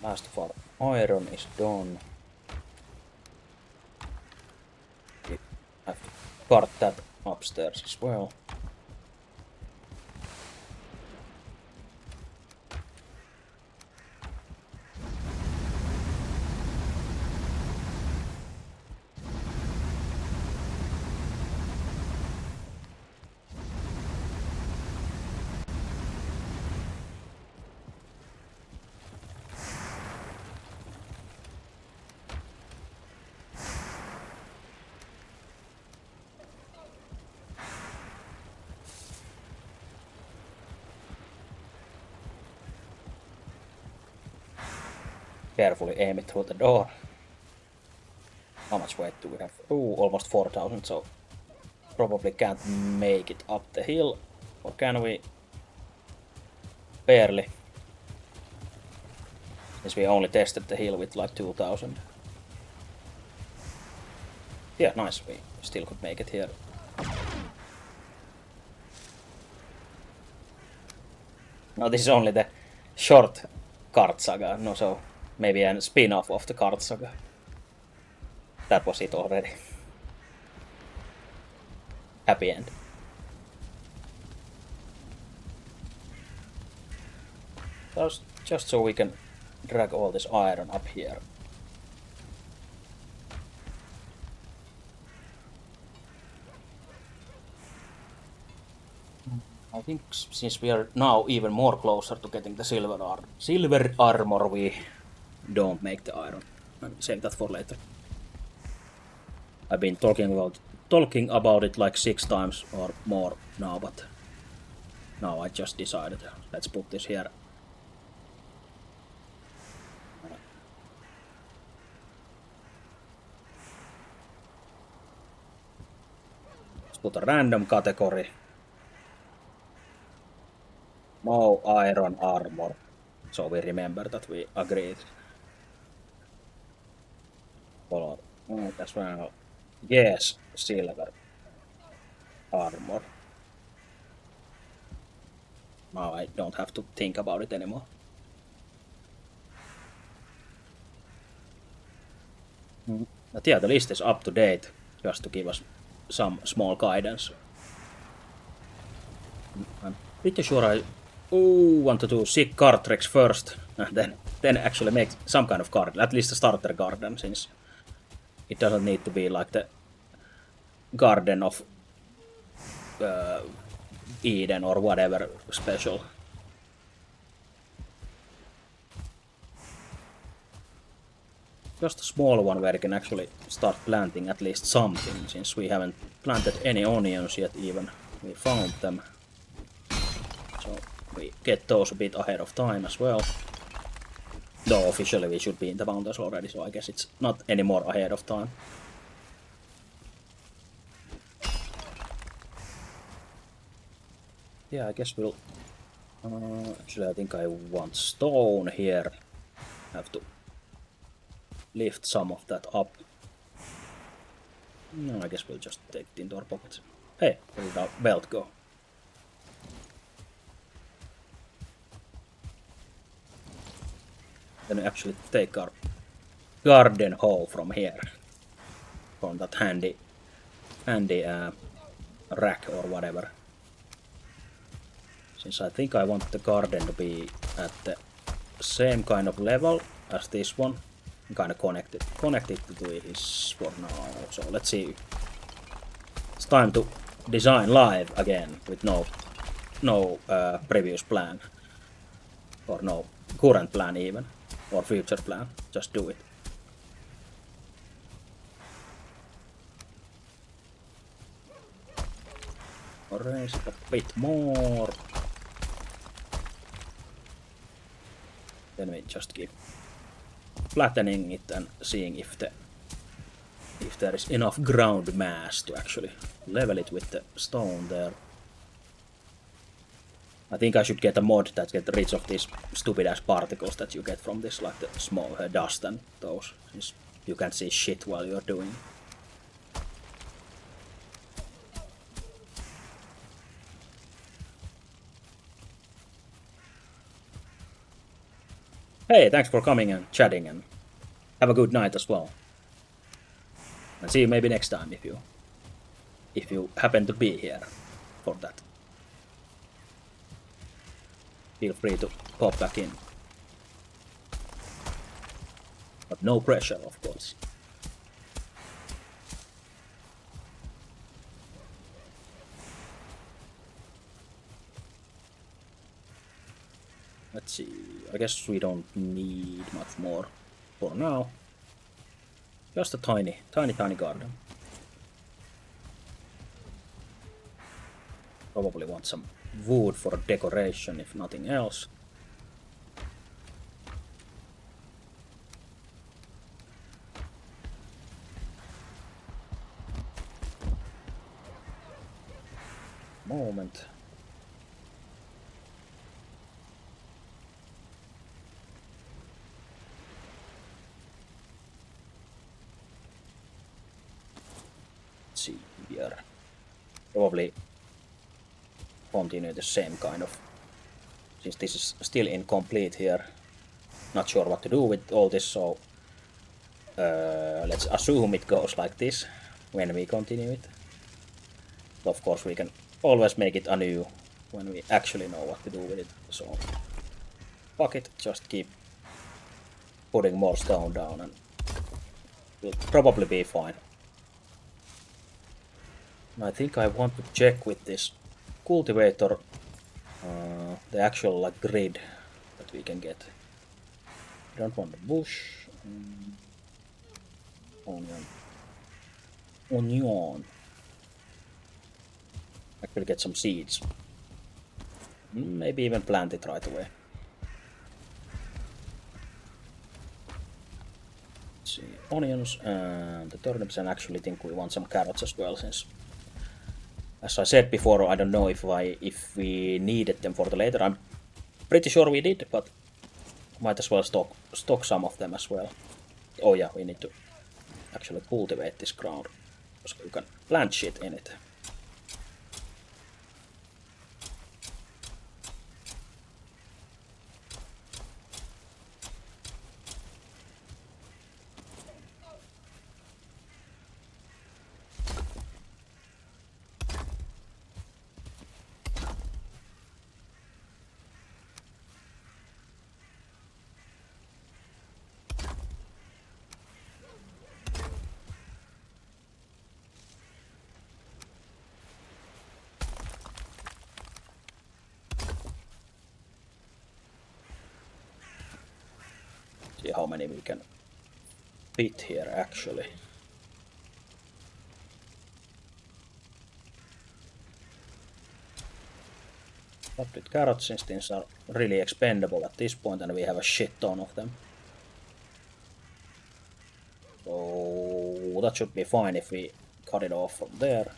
Last of our iron is done. We have to cart that upstairs as well. Carefully aim it through the door. How much weight do we have? Oh, almost 4,000, so probably can't make it up the hill. Or can we? Barely. Since we only tested the hill with like 2,000. Yeah, nice. We still could make it here. No, this is only the short card saga. No, so maybe a spin-off of the card saga. That was it already. Happy end. Just so we can drag all this iron up here. I think since we are now even more closer to getting the silver armor, we don't make the iron. And save that for later. I've been talking about it like 6 times or more now, but now I just decided. Let's put this here. Let's put a random category. No iron armor. So we remember that we agreed. Color. That's well. Yes, silver armor. Now I don't have to think about it anymore. But yeah, the list is up to date, just to give us some small guidance. I'm pretty sure I want to do sick card tricks first, and then actually make some kind of garden, at least a starter garden, since It doesn't need to be like the Garden of Eden or whatever special. Just a small one where you can actually start planting at least something, since we haven't planted any onions yet even. We found them. So we get those a bit ahead of time as well. Though officially we should be in the mountains already, so I guess it's not any more ahead of time. Yeah, I guess we'll... actually, I think I want stone here. Have to lift some of that up. No, I guess we'll just take it into our pockets. Hey, where did our belt go? Then we actually take our garden hoe from here. From that handy rack or whatever. Since I think I want the garden to be at the same kind of level as this one. I'm kind of connected to this for now. So let's see. It's time to design live again with no previous plan. Or no current plan even. Or future plan. Just do it. Raise it a bit more. Then we just keep flattening it and seeing if there is enough ground mass to actually level it with the stone there. I think I should get a mod that gets rid of these stupid ass particles that you get from this, like the small dust and those. You can't see shit while you're doing it. Hey, thanks for coming and chatting, and have a good night as well. And see you maybe next time if you happen to be here for that. Feel free to pop back in. But no pressure, of course. Let's see, I guess we don't need much more for now. Just a tiny garden. Probably want some wood for decoration if nothing else. Moment. See here. Probably continue the same kind of, since this is still incomplete here. Not sure what to do with all this, so let's assume it goes like this when we continue it. Of course we can always make it anew when we actually know what to do with it, so fuck it, just keep putting more stone down and we'll probably be fine. I think I want to check with this cultivator the actual like grid that we can get. I don't want a bush. Onion. Actually get some seeds. Maybe even plant it right away. Let's see, onions and the turnips, and actually think we want some carrots as well, since as I said before, I don't know if we needed them for the later. I'm pretty sure we did, but might as well stock some of them as well. Oh yeah, we need to actually cultivate this ground, so you can plant shit in it. See how many we can fit here actually. But with carrots, since things are really expendable at this point and we have a shit ton of them. So that should be fine if we cut it off from there.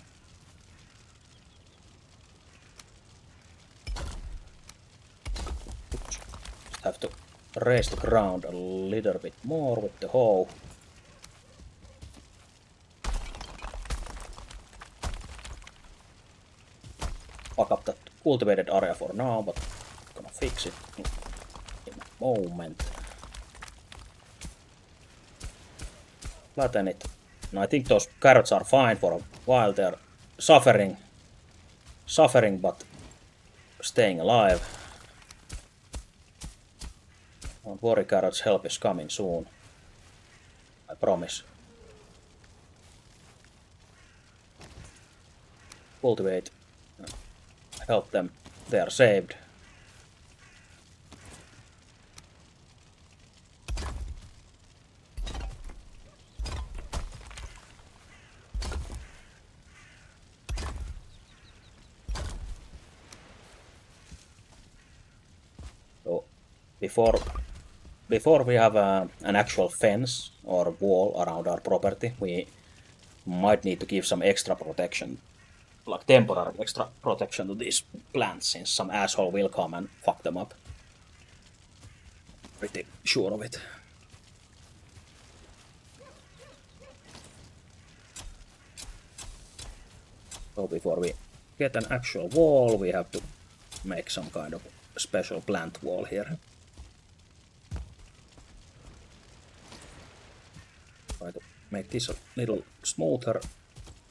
Just have to raise the ground a little bit more with the hoe. Fuck up that cultivated area for now, but I'm gonna fix it in a moment. Flatten it. No, I think those carrots are fine for a while. They're suffering, but staying alive. Don't worry, carrots, help is coming soon. I promise. Cultivate. Help them. They are saved. So before we have an actual fence or wall around our property, we might need to give some extra protection, like temporary extra protection to these plants, since some asshole will come and fuck them up. Pretty sure of it. So before we get an actual wall, we have to make some kind of special plant wall here. Try to make this a little smoother.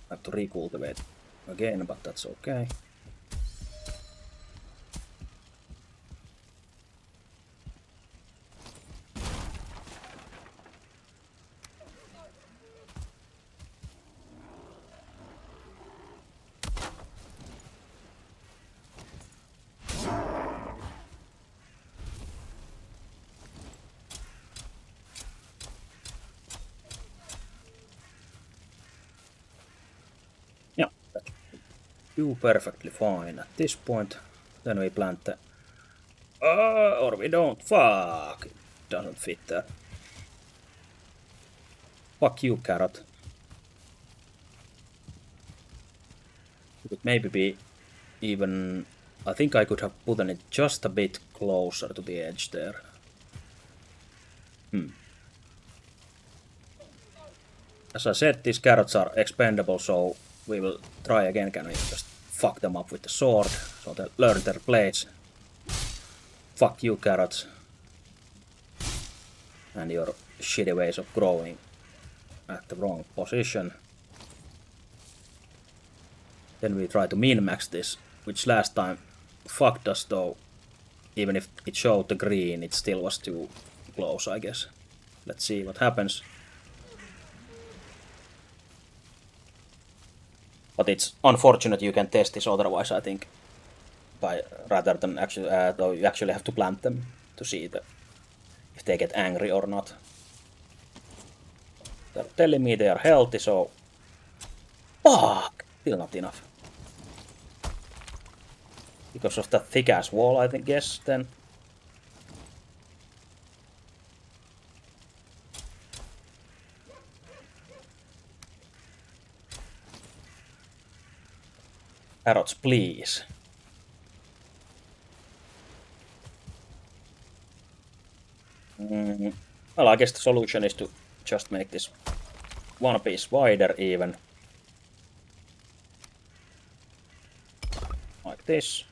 I have to recultivate again, but that's okay. Yeah, that do perfectly fine at this point. Then we plant the... or we don't. Fuck! It doesn't fit there. Fuck you, carrot. It could maybe be even... I think I could have put it just a bit closer to the edge there. As I said, these carrots are expendable, so we will try again. Can we just fuck them up with the sword so they learn their place? Fuck you, carrots. And your shitty ways of growing at the wrong position. Then we try to min-max this, which last time fucked us though. Even if it showed the green, it still was too close, I guess. Let's see what happens. But it's unfortunate you can test this otherwise, I think. Rather than actually, though you actually have to plant them to see if they get angry or not. They're telling me they are healthy, so... Fuck! Still not enough. Because of that thick-ass wall, I think, guess, then. Carrots, please. Well, I guess the solution is to just make this one piece wider even. Like this.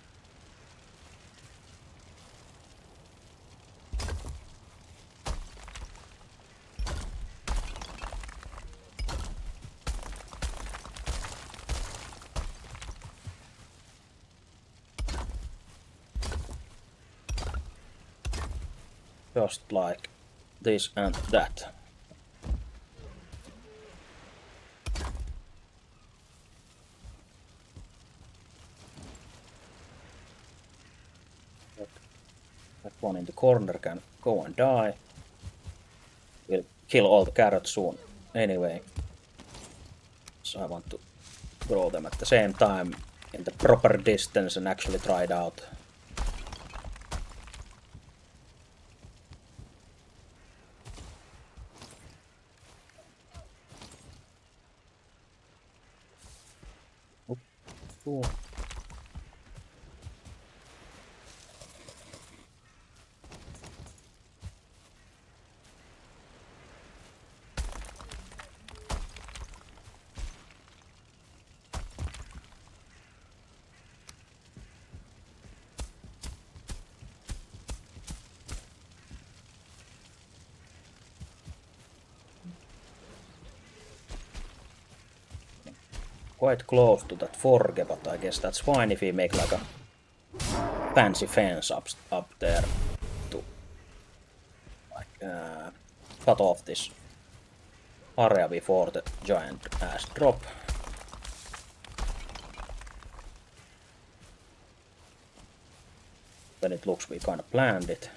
Just like this and that. That one in the corner can go and die. kill all the carrots soon. Anyway, so I want to grow them at the same time in the proper distance and actually try it out. Ooh. Quite close to that forge, but I guess that's fine if we make like a fancy fence up there to like cut off this area before the giant ass drop. Then it looks we kind of planned it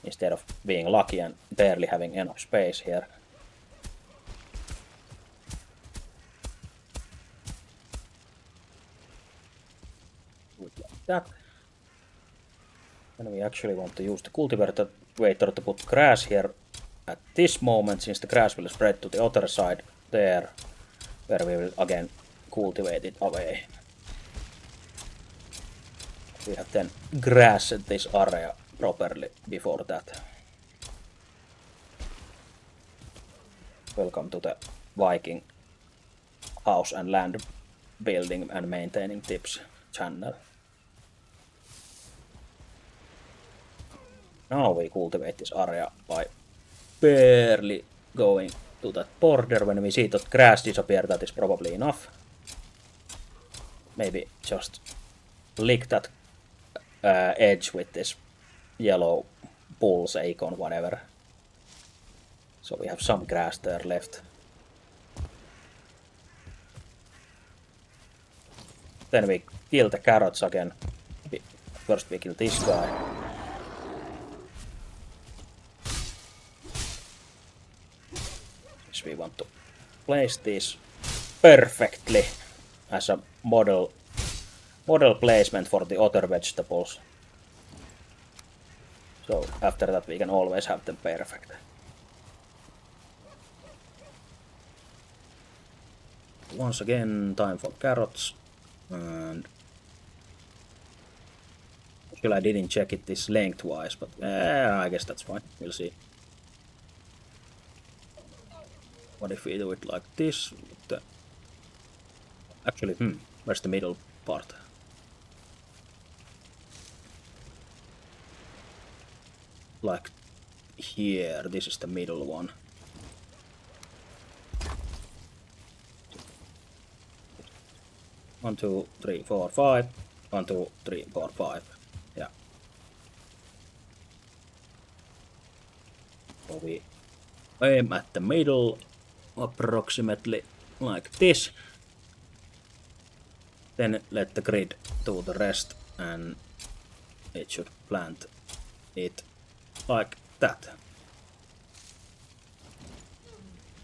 instead of being lucky and barely having enough space here. Like that. Then we actually want to use the cultivator to put grass here at this moment, since the grass will spread to the other side there, where we will again cultivate it away. We have then grassed this area properly before that. Welcome to the Viking house and land building and maintaining tips channel. Now we cultivate this area by barely going to that border. When we see that grass disappear, that is probably enough. Maybe just lick that edge with this yellow bull's icon, whatever. So we have some grass there left. Then we kill the carrots again. First we kill this guy. We want to place this perfectly as a model placement for the other vegetables. So after that we can always have them perfect. Once again, time for carrots. And actually I didn't check it this lengthwise, but I guess that's fine. We'll see. What if we do it like this? Actually, where's the middle part? Like here, this is the middle one. 1, 2, 3, 4, 5. 1, 2, 3, 4, 5. Yeah. So we aim at the middle, approximately like this. Then let the grid do the rest, and it should plant it like that.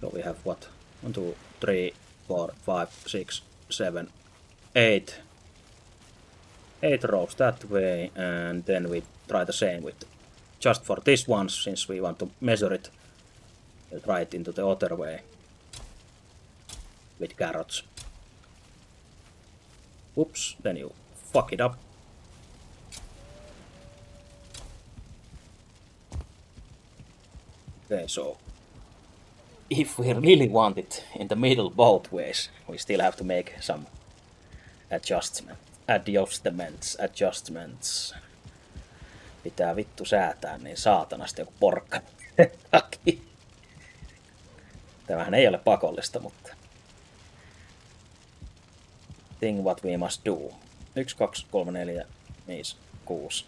So we have what? 1, 2, 3, 4, 5, 6, 7, 8. 8 rows that way, and then we try the same with just for this one, since we want to measure it. We'll try it into the other way with carrots. Oops, then you fuck it up. Okay, so if we really want it in the middle both ways, we still have to make some adjustments. Pitää vittu säätää niin saatanasti joku porkka takia. Tämähän ei ole pakollista, mutta thing what we must do. 1, 2, 3, 4, 5, 6.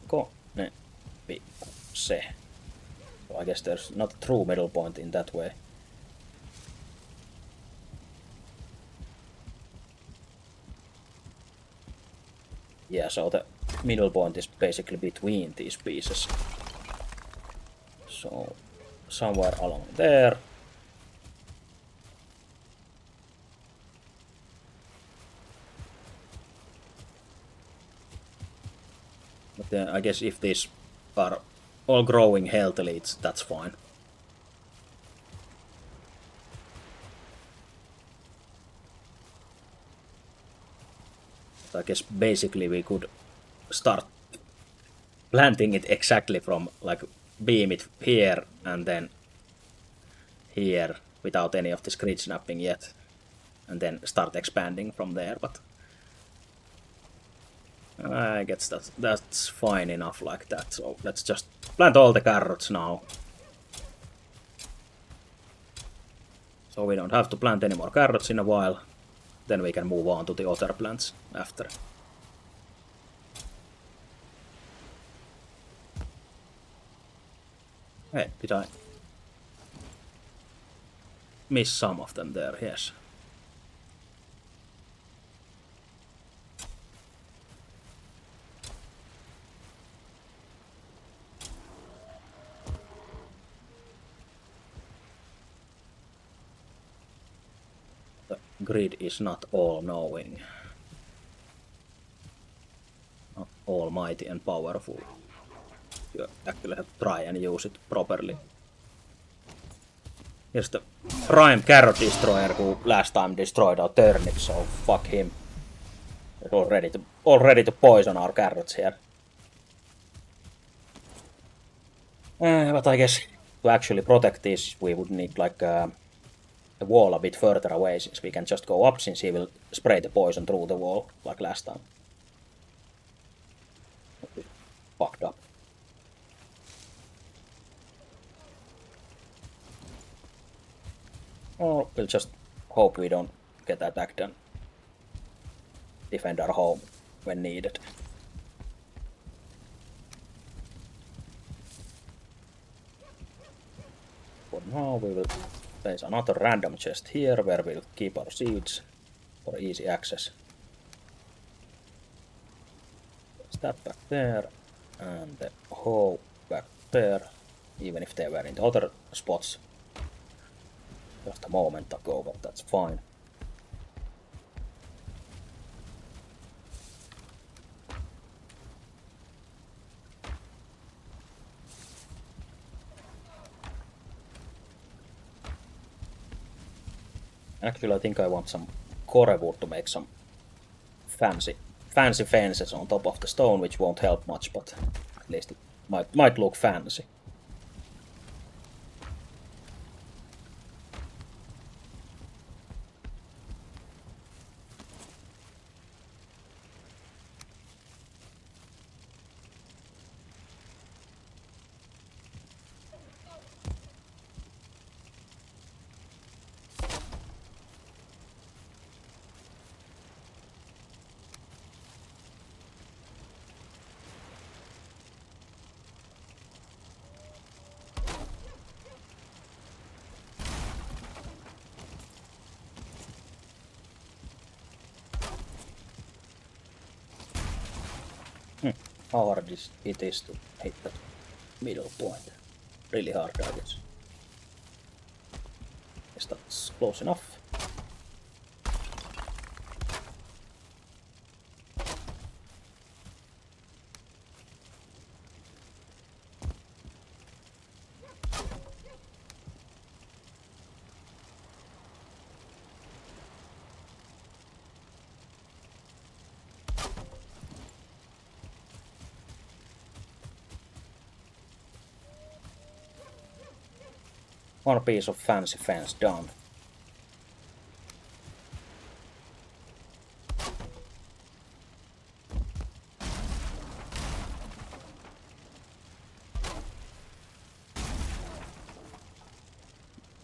2, 5. So I guess there's not a true middle point in that way. Yeah, so the middle point is basically between these pieces. So somewhere along there. But then I guess if these are all growing healthily, that's fine. But I guess basically we could start planting it exactly from like beam it here and then here without any of this grid snapping yet, and then start expanding from there. But I guess that's fine enough like that. So let's just plant all the carrots now. So we don't have to plant any more carrots in a while. Then we can move on to the other plants after. Hey, did I miss some of them there? Yes. The grid is not all-knowing. Not almighty and powerful. You actually have to try and use it properly. Here's the prime carrot destroyer who last time destroyed our turnips, so fuck him. He's all ready to poison our carrots here. But I guess to actually protect this we would need like a wall a bit further away, since we can just go up, since he will spray the poison through the wall like last time. Fucked up. Or we'll just hope we don't get attacked and defend our home when needed. For now we will place another random chest here where we'll keep our seeds for easy access. Place that back there and the hoe back there, even if they were in the other spots just a moment ago, but that's fine. Actually, I think I want some core wood to make some fancy fences on top of the stone, which won't help much, but at least it might look fancy. How hard it is to hit that middle point? Really hard, I guess. Guess that's close enough. One piece of fancy fence done.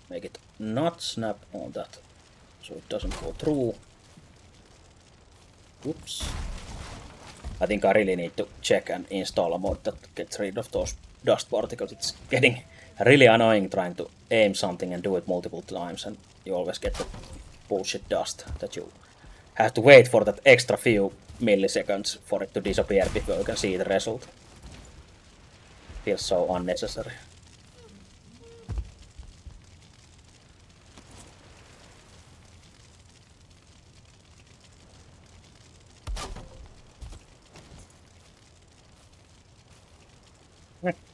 Make it not snap on that, so it doesn't go through. Oops. I think I really need to check and install a mod that gets rid of those dust particles. It's getting really annoying trying to aim something and do it multiple times, and you always get the bullshit dust that you have to wait for that extra few milliseconds for it to disappear before you can see the result. Feels so unnecessary.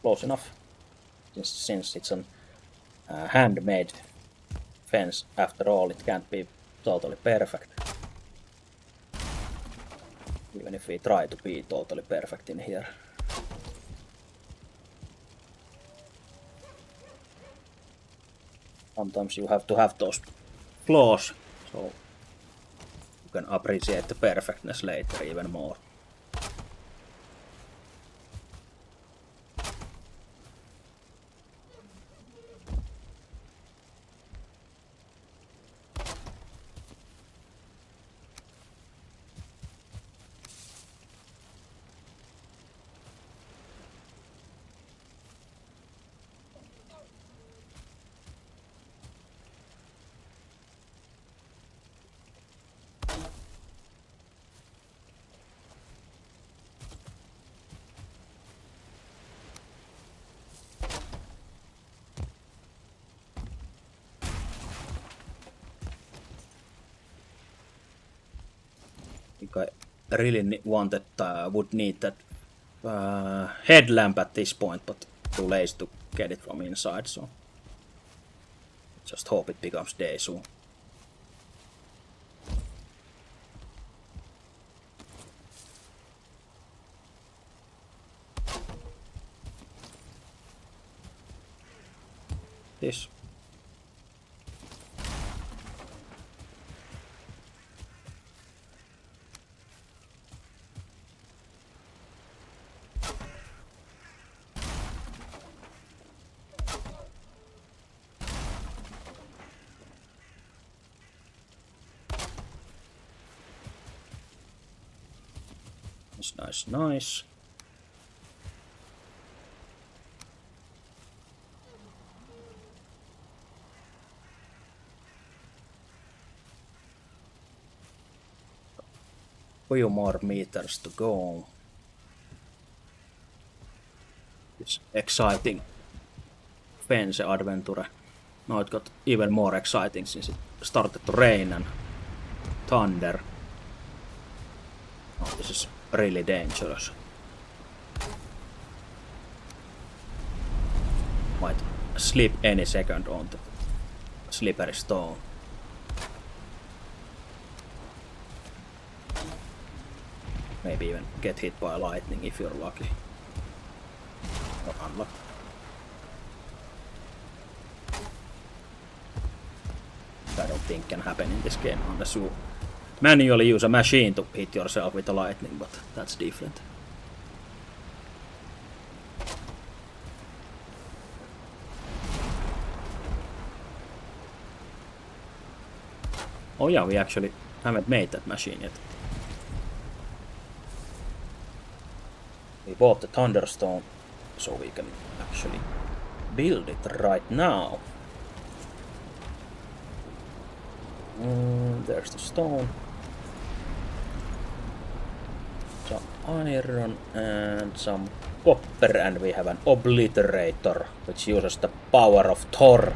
Close enough. Since it's an handmade fence, after all, it can't be totally perfect. Even if we try to be totally perfect in here. Sometimes you have to have those flaws, so you can appreciate the perfectness later even more. I really would need that headlamp at this point, but too lazy to get it from inside, so just hope it becomes day soon. This. Nice. Few more meters to go. It's exciting fence adventure. Now it got even more exciting since it started to rain and thunder. Oh, this is really dangerous. Might slip any second on the slippery stone. Maybe even get hit by lightning if you're lucky. Or unlucky. I don't think can happen in this game unless you manually use a machine to hit yourself with the lightning, but that's different. Oh yeah, we actually haven't made that machine yet. We bought the Thunderstone, so we can actually build it right now. There's the stone. Some iron and some copper, and we have an obliterator, which uses the power of Thor,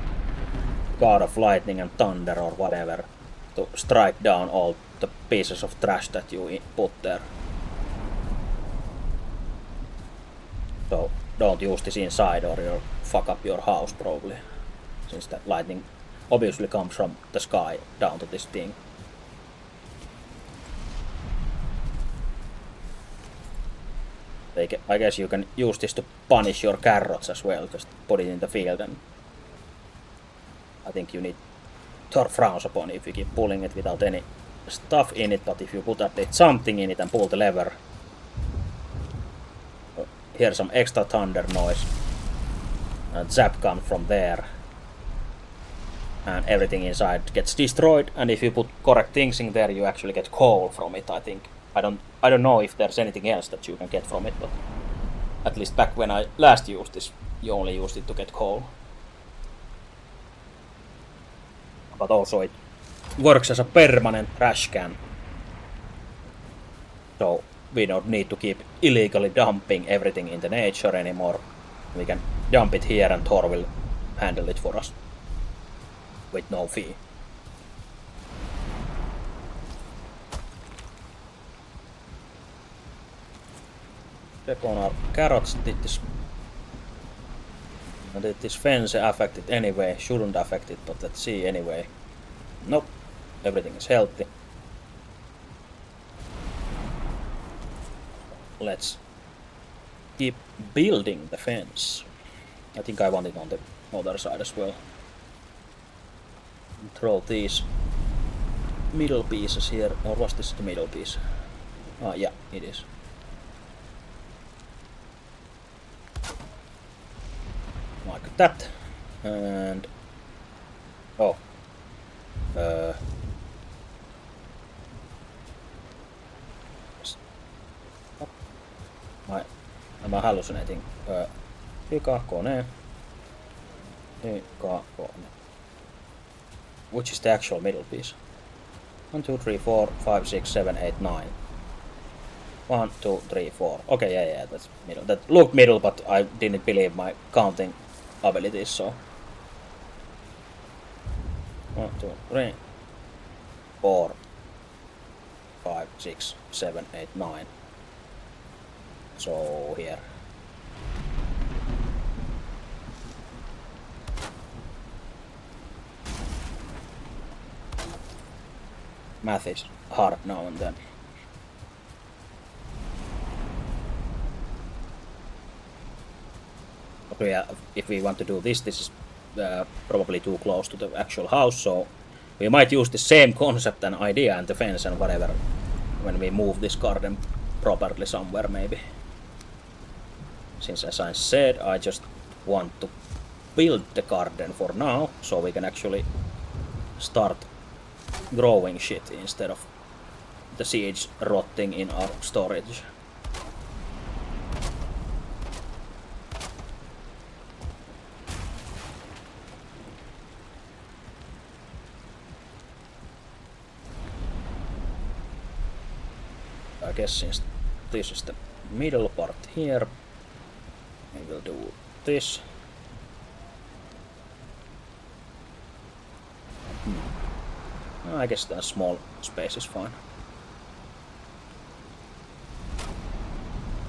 god of lightning and thunder or whatever, to strike down all the pieces of trash that you put there. So don't use this inside or you'll fuck up your house probably, since that lightning obviously comes from the sky down to this thing. I guess you can use this to punish your carrots as well, just put it in the field, and I think you need Thor frowns upon if you keep pulling it without any stuff in it, but if you put at least something in it and pull the lever, hear some extra thunder noise, and zap comes from there, and everything inside gets destroyed, and if you put correct things in there you actually get coal from it, I think. I don't know if there's anything else that you can get from it, but at least back when I last used this, you only used it to get coal. But also it works as a permanent trash can. So we don't need to keep illegally dumping everything in the nature anymore. We can dump it here and Thor will handle it for us with no fee. Check on our carrot stitches. And did this fence affect it anyway? Shouldn't affect it, but let's see anyway. Nope. Everything is healthy. Let's keep building the fence. I think I want it on the other side as well. Throw these middle pieces here. Or was this the middle piece? Ah, yeah, it is. Like that. And... oh. Am I hallucinating? Ykakone. Ykakone. Which is the actual middle piece? 1, 2, 3, 4, 5, 6, 7, 8, 9. 1, 2, 3, 4. Okay, yeah, that's middle. That looked middle, but I didn't believe my counting abilities, so... 1, 2, 3, 4, 5, 6, 7, 8, 9. So here. Math is hard now and then. Okay, if we want to do this, this is probably too close to the actual house, so we might use the same concept and idea and the fence and whatever when we move this garden properly somewhere maybe. Since as I said, I just want to build the garden for now, so we can actually start growing shit instead of the seeds rotting in our storage. I guess since this is the middle part here, we will do this. I guess that small space is fine.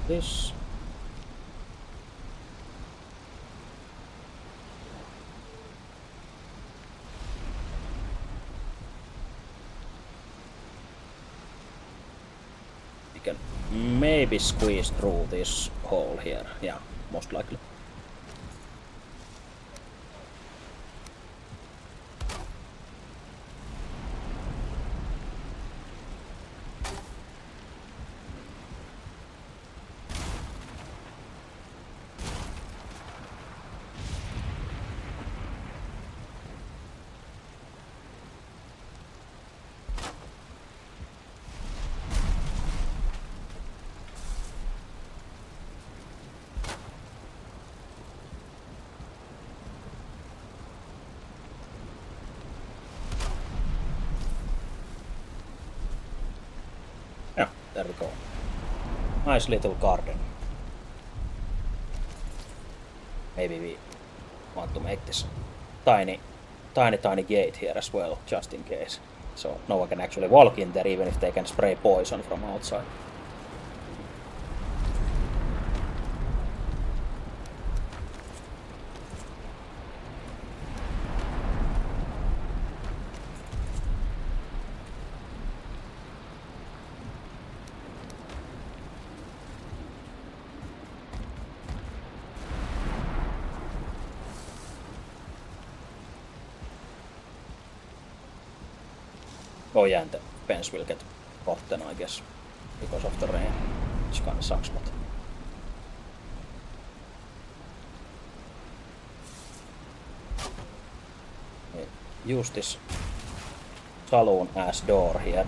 This. We can maybe squeeze through this hole here. Yeah, most likely. Yeah, there we go. Nice little garden. Maybe we want to make this tiny gate here as well, just in case. So no one can actually walk in there even if they can spray poison from outside. Oh yeah, and the fence will get rotten, I guess, because of the rain, which kinda sucks, but... use this saloon as door here.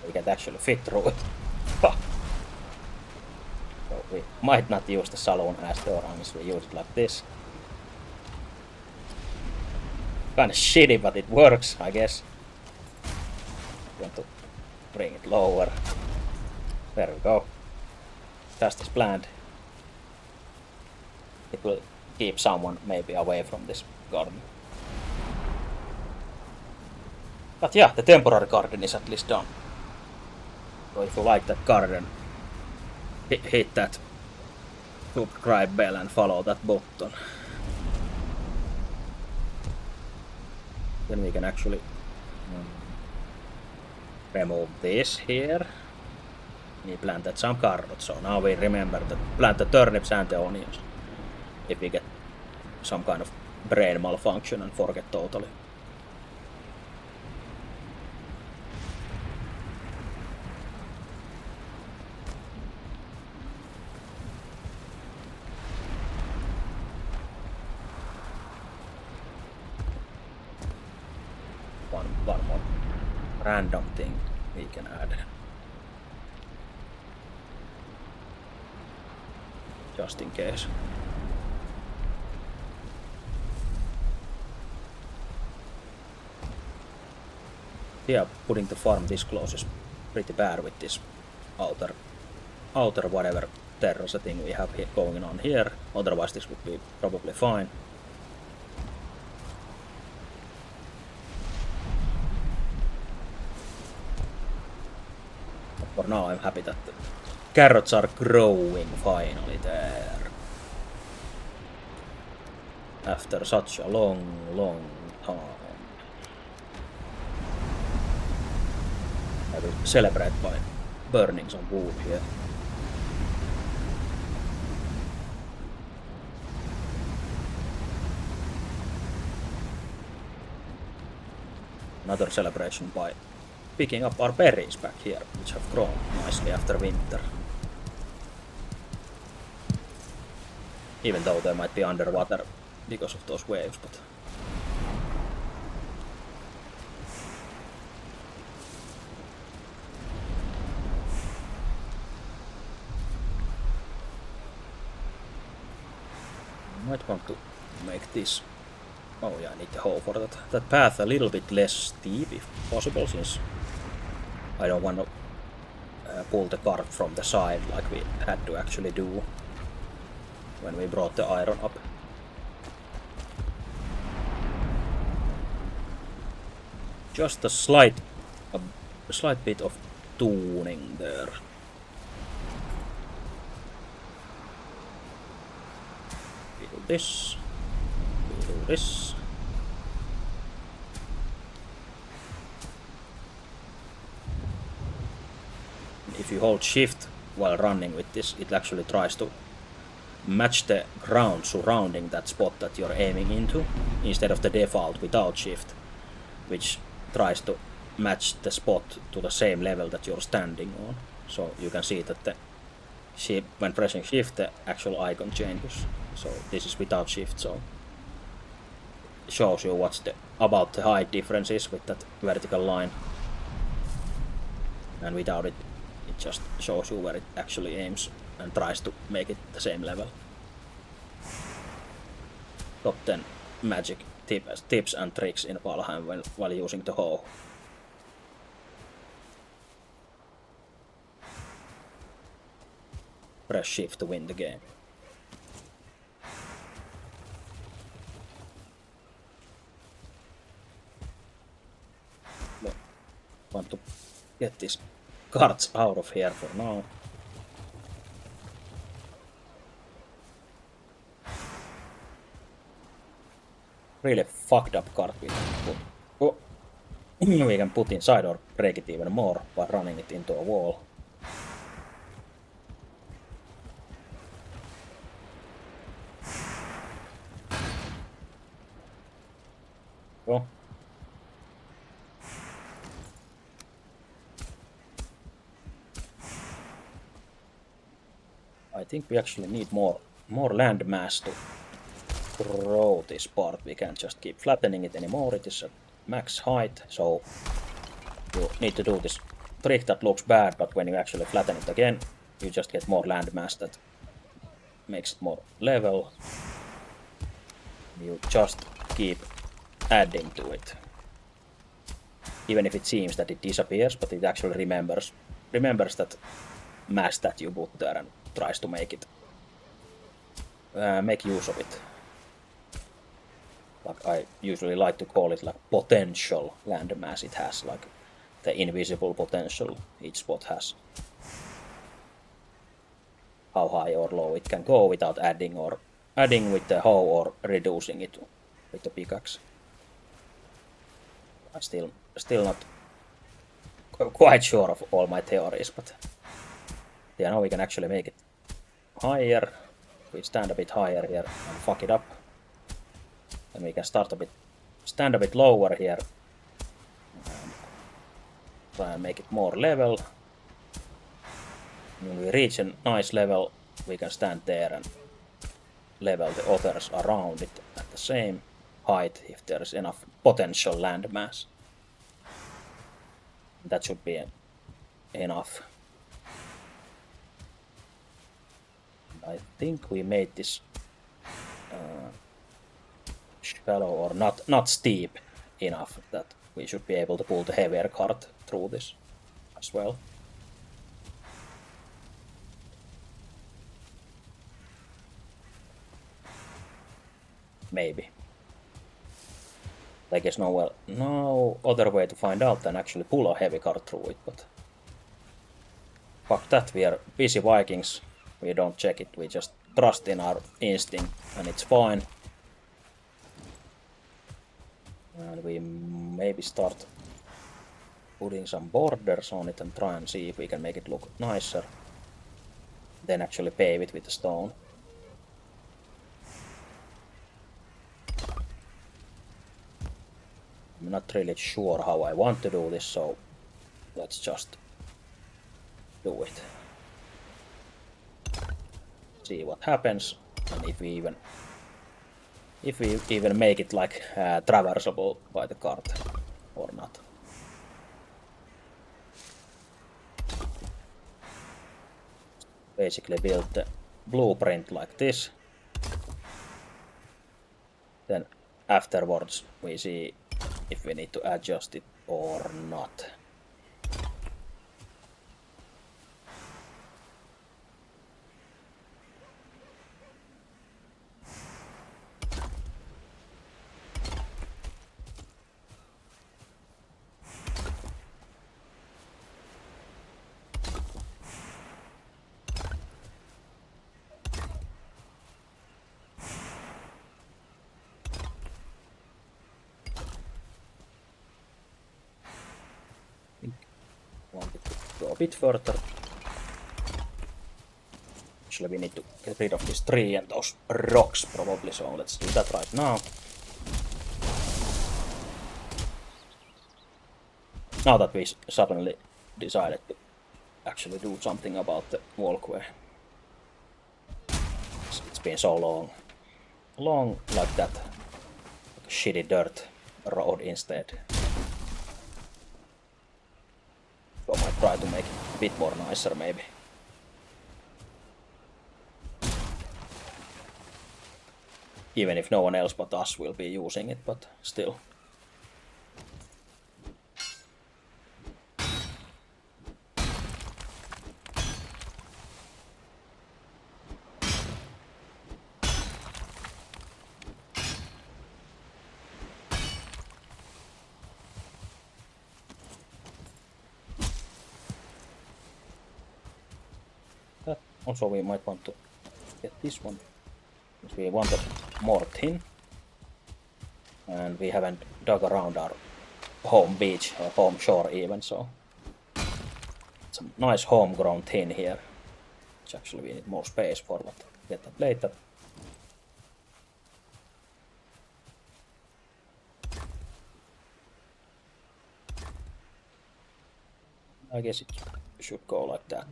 We can actually fit through it. So we might not use the saloon as door unless we use it like this. Kinda shitty, but it works, I guess. Want to bring it lower. There we go. Just as planned. It will keep someone maybe away from this garden. But yeah, the temporary garden is at least done. So if you like that garden, hit that subscribe bell and follow that button. Then we can actually remove this here. We planted some carrots, so now we remember to plant the turnips and the onions. If we get some kind of brain malfunction and forget totally. One more random thing we can add. Just in case. Yeah, putting the farm this close is pretty bad with this outer whatever terra setting we have here going on here. Otherwise this would be probably fine. But for now I'm happy that the carrots are growing finally there. After such a long time. I will celebrate by burning some wood here. Another celebration by picking up our berries back here, which have grown nicely after winter. Even though they might be underwater because of those waves, but might want to make this. Oh yeah, I need the hoe for that path a little bit less steep if possible, since I don't want to pull the cart from the side like we had to actually do when we brought the iron up. Just a slight bit of tuning there. We do this. We do this. If you hold shift while running with this, it actually tries to match the ground surrounding that spot that you're aiming into, instead of the default without shift, which tries to match the spot to the same level that you're standing on. So you can see that when pressing shift, the actual icon changes. So this is without shift, so it shows you what's about the height differences with that vertical line, and without it, it just shows you where it actually aims and tries to make it the same level. Top 10 magic tips and tricks in Valheim while using the hoe. Press shift to win the game. No, want to get these carts out of here for now. Really fucked up cart we can put. Oh, we can put inside or break it even more by running it into a wall. Oh. I think we actually need more land mass to grow this part. We can't just keep flattening it anymore. It is at max height, so you need to do this trick that looks bad, but when you actually flatten it again, you just get more land mass that makes it more level. You just keep adding to it. Even if it seems that it disappears, but it actually remembers that mass that you put there and tries to make use of it. Like I usually like to call it like potential land mass it has, like the invisible potential each spot has. how high or low it can go without adding with the hoe or reducing it with the pickaxe. I'm still not quite sure of all my theories, but yeah, now we can actually make it higher. We stand a bit higher here and fuck it up. Then we can stand a bit lower here and try and make it more level. When we reach a nice level, we can stand there and level the others around it at the same height if there is enough potential land mass. That should be enough. I think we made this shallow or not steep enough that we should be able to pull the heavier cart through this as well. Maybe. I guess no other way to find out than actually pull a heavy cart through it, but fuck that, we are busy Vikings. We don't check it, we just trust in our instinct and it's fine. And we maybe start putting some borders on it and try and see if we can make it look nicer. Then actually pave it with the stone. I'm not really sure how I want to do this, so let's just do it. See what happens, and if we even make it like traversable by the cart or not. Basically build the blueprint like this. Then afterwards we see if we need to adjust it or not. Want it to go a bit further. Actually, we need to get rid of this tree and those rocks probably, so let's do that right now. Now that we suddenly decided to actually do something about the walkway. It's been so long like that. Like a shitty dirt road instead. So I might try to make it a bit more nicer maybe. Even if no one else but us will be using it, but still. Also we might want to get this one, because we wanted more tin. And we haven't dug around our home beach or home shore even, so some nice homegrown tin here, which actually we need more space for, but get that later. I guess it should go like that.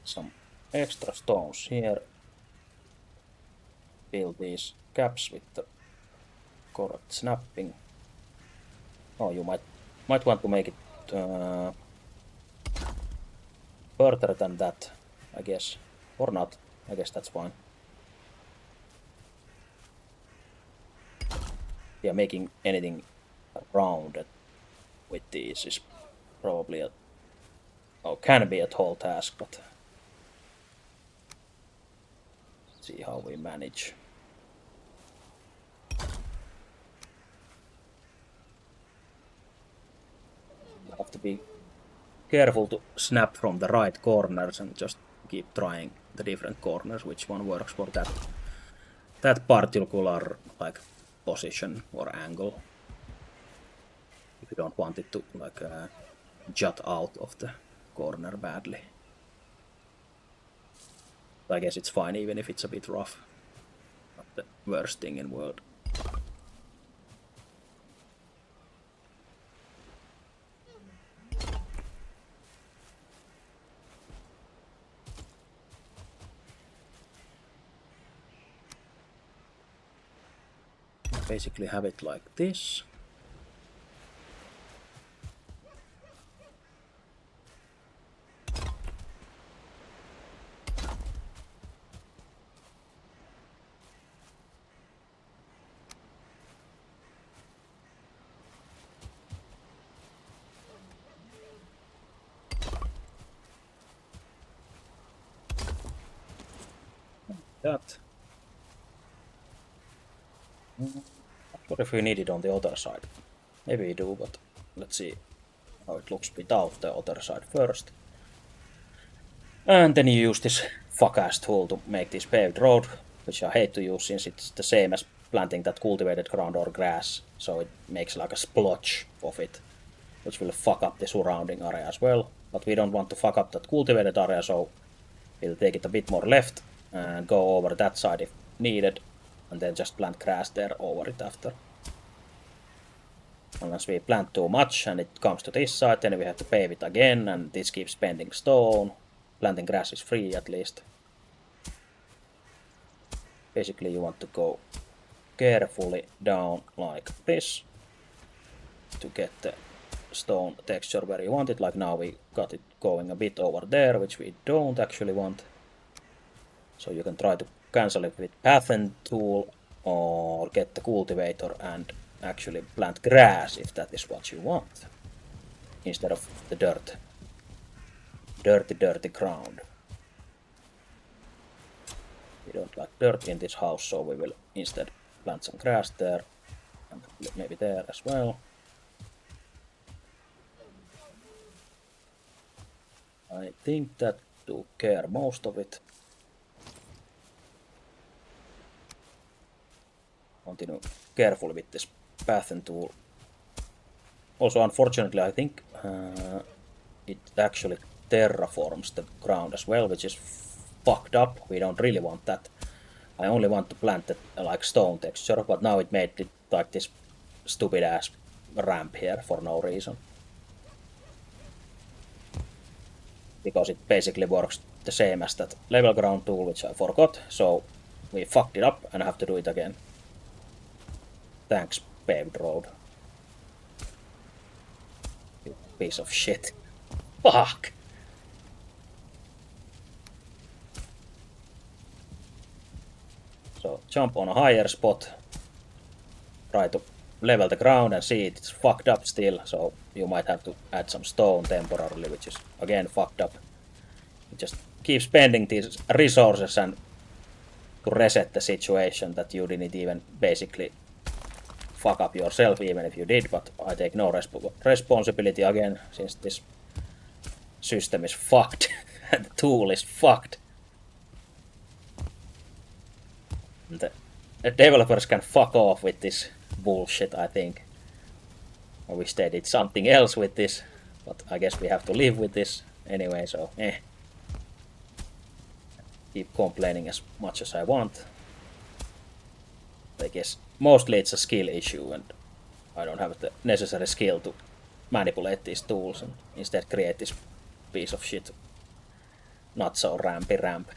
Some extra stones here. Build these caps with the correct snapping. Oh, you might want to make it further than that, I guess, or not. I guess that's fine. Yeah, making anything rounded with these is probably can be a tall task, but see how we manage. have to be careful to snap from the right corners and just keep trying the different corners, which one works for that particular like position or angle. If you don't want it to like jut out of the corner badly. I guess it's fine even if it's a bit rough. Not the worst thing in the world. Basically have it like this. That. What if we need it on the other side? Maybe we do, but let's see how it looks without the other side first. And then you use this fuck-ass tool to make this paved road, which I hate to use since it's the same as planting that cultivated ground or grass, so it makes like a splotch of it, which will fuck up the surrounding area as well. But we don't want to fuck up that cultivated area, so we'll take it a bit more left and go over that side if needed, and then just plant grass there over it after. Unless we plant too much and it comes to this side, then we have to pave it again, and this keeps spending stone. Planting grass is free at least. Basically you want to go carefully down like this to get the stone texture where you want it. Like now we got it going a bit over there, which we don't actually want. So you can try to cancel it with Pathen tool or get the cultivator and actually plant grass if that is what you want, instead of the dirt. Dirty ground. We don't like dirt in this house, so we will instead plant some grass there, and maybe there as well. I think that took care most of it. Continue carefully with this Pathen tool. Also, unfortunately, I think it actually terraforms the ground as well, which is fucked up. We don't really want that. I only want to plant the like stone texture, but now it made it like this stupid ass ramp here for no reason. Because it basically works the same as that level ground tool, which I forgot, so we fucked it up and have to do it again. Thanks, paved road. You piece of shit. Fuck! So jump on a higher spot, try to level the ground and see it's fucked up still, so you might have to add some stone temporarily, which is again fucked up. You just keep spending these resources and to reset the situation that you didn't even basically fuck up yourself, even if you did, but I take no responsibility again, since this system is fucked and the tool is fucked. And the developers can fuck off with this bullshit, I think. I wish they did something else with this, but I guess we have to live with this anyway, so keep complaining as much as I want. I guess mostly it's a skill issue, and I don't have the necessary skill to manipulate these tools and instead create this piece of shit not so rampy ramp.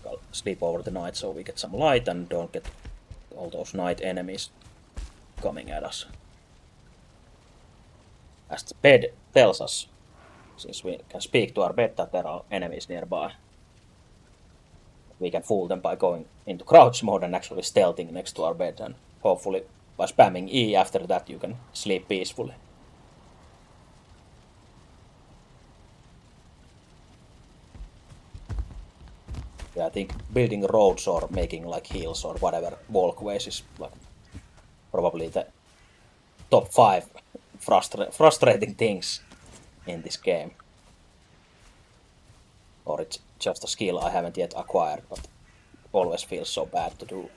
I'll sleep over the night so we get some light and don't get all those night enemies coming at us. As the bed tells us, since we can speak to our bed that there are enemies nearby, we can fool them by going into crouch mode and actually stealthing next to our bed, and hopefully by spamming E after that you can sleep peacefully. Yeah, I think building roads or making like hills or whatever walkways is like probably the top 5 frustrating things in this game. Or it's just a skill I haven't yet acquired, but always feels so bad to do.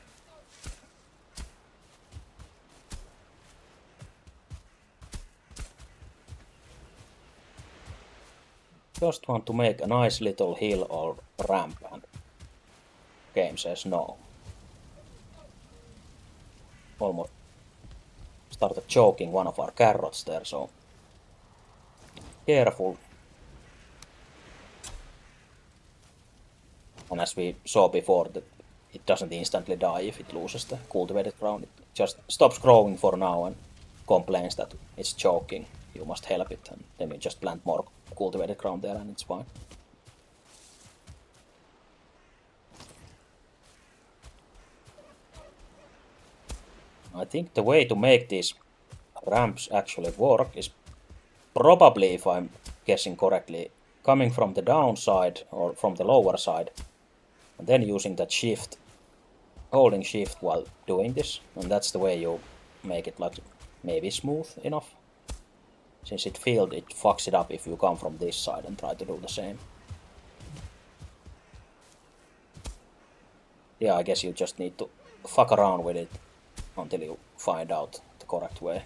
Just want to make a nice little hill or ramp, and game says no. Almost started choking one of our carrots there, so careful. And as we saw before, that it doesn't instantly die if it loses the cultivated ground. It just stops growing for now and complains that it's choking. You must help it, and then we just plant more cultivated ground there and it's fine. I think the way to make these ramps actually work is probably, if I'm guessing correctly, coming from the downside or from the lower side, and then using that shift, holding shift while doing this, and that's the way you make it like maybe smooth enough. Since it failed, it fucks it up if you come from this side and try to do the same. Yeah, I guess you just need to fuck around with it until you find out the correct way.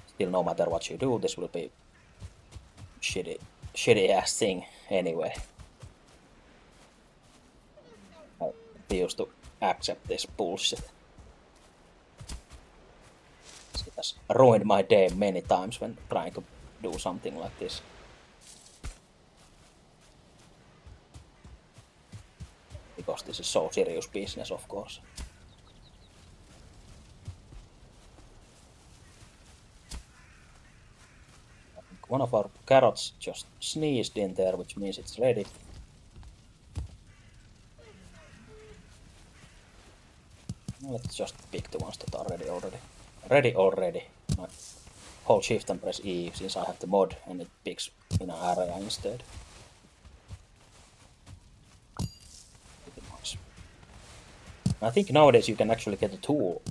Still, no matter what you do, this will be shitty ass thing anyway. I used to accept this bullshit. It has ruined my day many times when trying to do something like this. Because this is so serious business, of course. One of our carrots just sneezed in there, which means it's ready. Let's just pick the ones that are ready already. Ready already. I hold shift and press E since I have the mod and it picks in an area instead. Nice. I think nowadays you can actually get a tool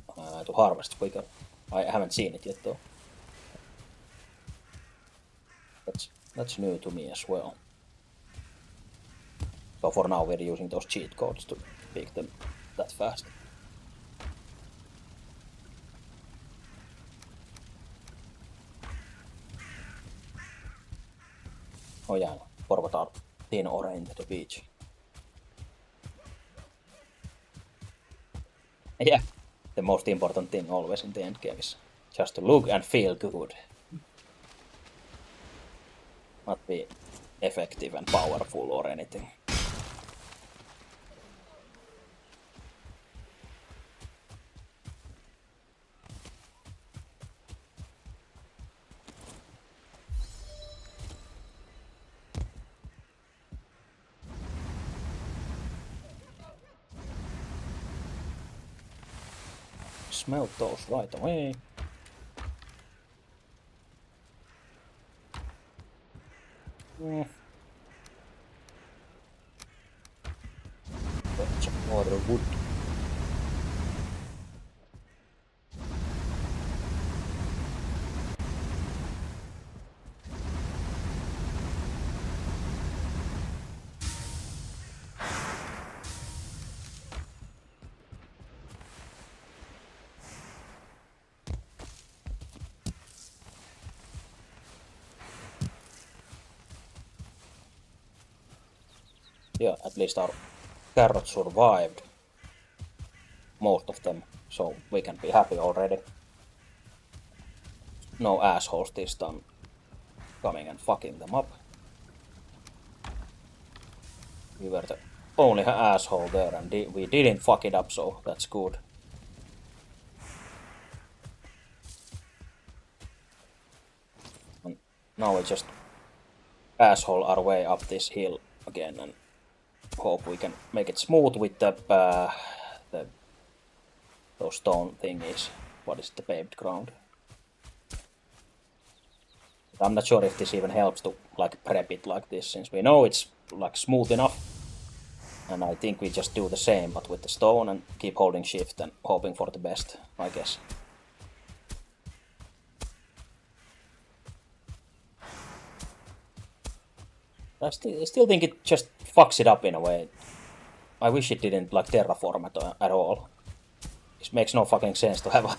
to harvest quicker. I haven't seen it yet though. That's new to me as well. So for now we're using those cheat codes to pick them that fast. Oh yeah, forgot our tin ore into the beach. Yeah, the most important thing always in the end game is just to look and feel good. Not be effective and powerful or anything. Smelt those right away. Got some more wood. Yeah, at least our carrot survived. Most of them, so we can be happy already. No assholes this time coming and fucking them up. We were the only asshole there and we didn't fuck it up, so that's good. And now we just asshole our way up this hill again and hope we can make it smooth with those stone thingies. What is the paved ground? I'm not sure if this even helps to like prep it like this, since we know it's like smooth enough. And I think we just do the same, but with the stone and keep holding shift and hoping for the best, I guess. I still think it just fucks it up in a way. I wish it didn't like terraform at all. It makes no fucking sense to have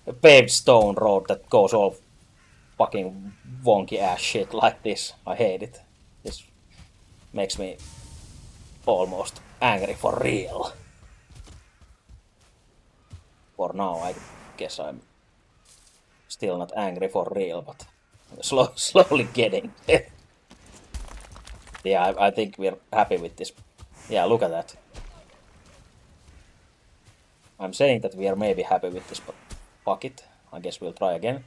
a paved stone road that goes all fucking wonky ass shit like this. I hate it. This makes me almost angry for real. For now, I guess I'm still not angry for real, but slowly getting there. Yeah, I think we're happy with this. Yeah, look at that. I'm saying that we are maybe happy with this, but fuck it. I guess we'll try again.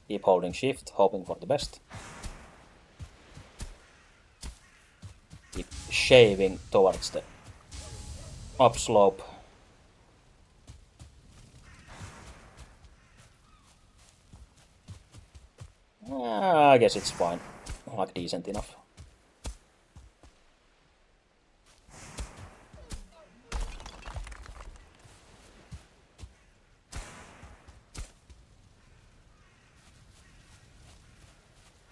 Keep holding shift, hoping for the best. Keep shaving towards the upslope. I guess it's fine. Like decent enough.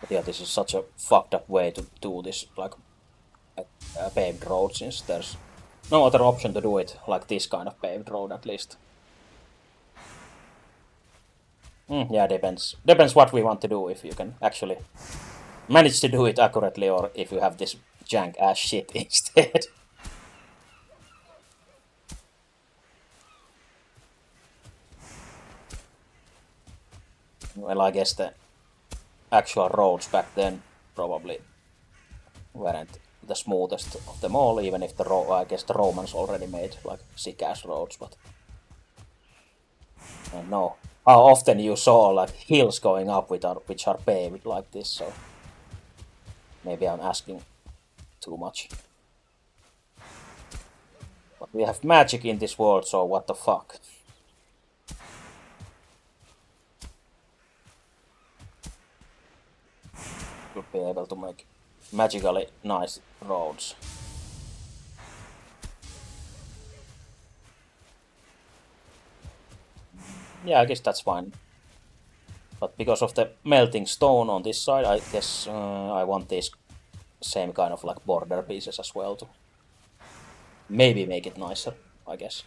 But yeah, this is such a fucked up way to do this, like a paved road, since there's no other option to do it like this kind of paved road at least. Yeah, depends. Depends what we want to do, if you can actually manage to do it accurately, or if you have this jank ass shit instead. Well, I guess the actual roads back then probably weren't the smoothest of them all, even if I guess the Romans already made like sick ass roads, but I don't know how often you saw like hills going up which are paved like this, so maybe I'm asking too much. But we have magic in this world, so what the fuck? Should be able to make magically nice roads. Yeah, I guess that's fine. But because of the melting stone on this side, I guess I want these same kind of like border pieces as well to maybe make it nicer, I guess.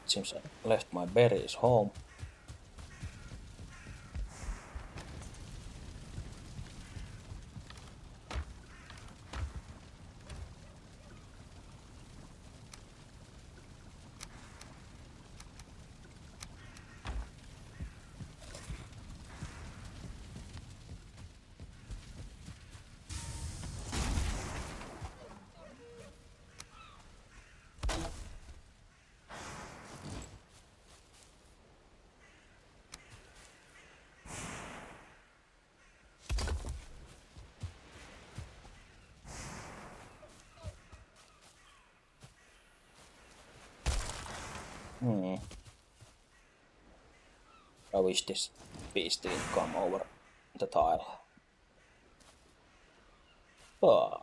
It seems I left my berries home. I wish this beast didn't come over the tile. Oh.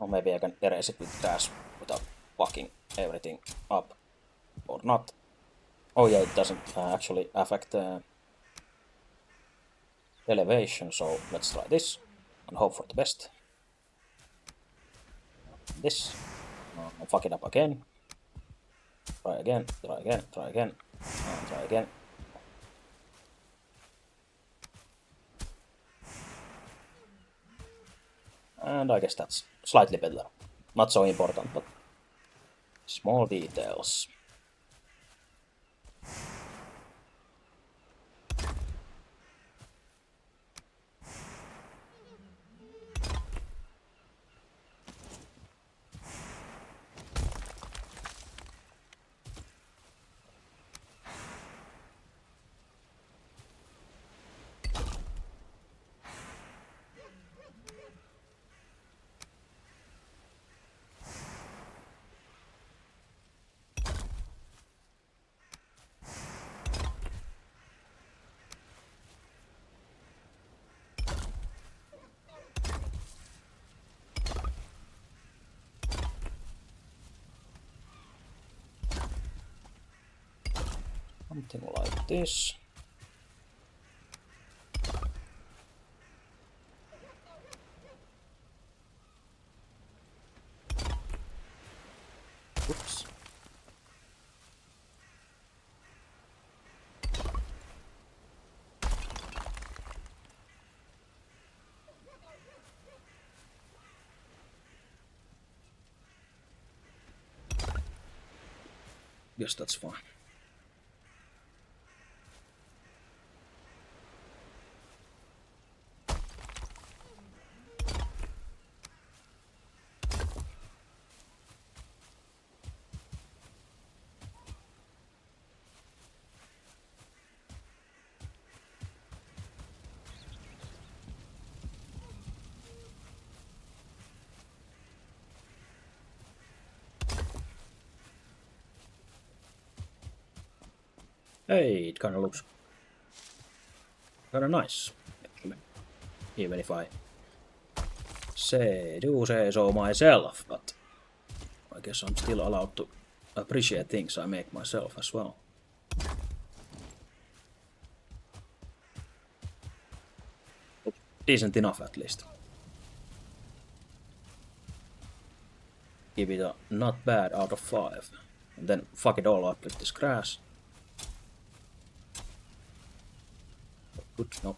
Or maybe I can erase it with dash without fucking everything up. Or not. Oh yeah, it doesn't actually affect elevation, so let's try this and hope for the best. This. Fuck it up again. Try again, try again, try again, and try again. And I guess that's slightly better. Not so important, but small details. Something like this. Oops. Guess that's fine. Hey, it kind of looks kind of nice, actually. Even if I do say so myself, but I guess I'm still allowed to appreciate things I make myself as well. Decent enough, at least. Give it a not bad out of 5. And then fuck it all up with this grass. Good, no.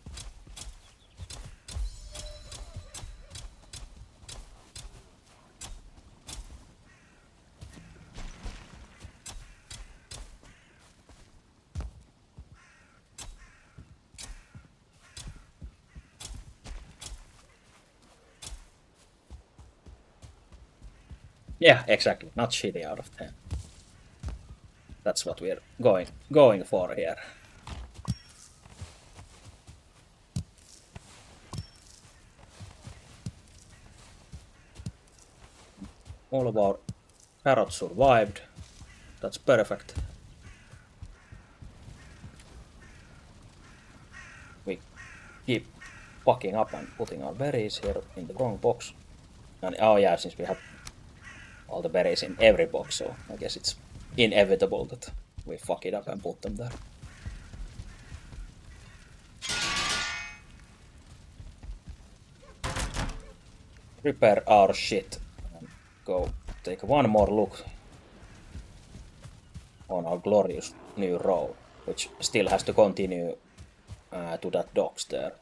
Yeah, exactly. Not shitty out of 10. That's what we're going for here. All of our parrots survived. That's perfect. We keep fucking up and putting our berries here in the wrong box. And oh yeah, since we have all the berries in every box, so I guess it's inevitable that we fuck it up and put them there. Prepare our shit and go take one more look on our glorious new road, which still has to continue to that docks there.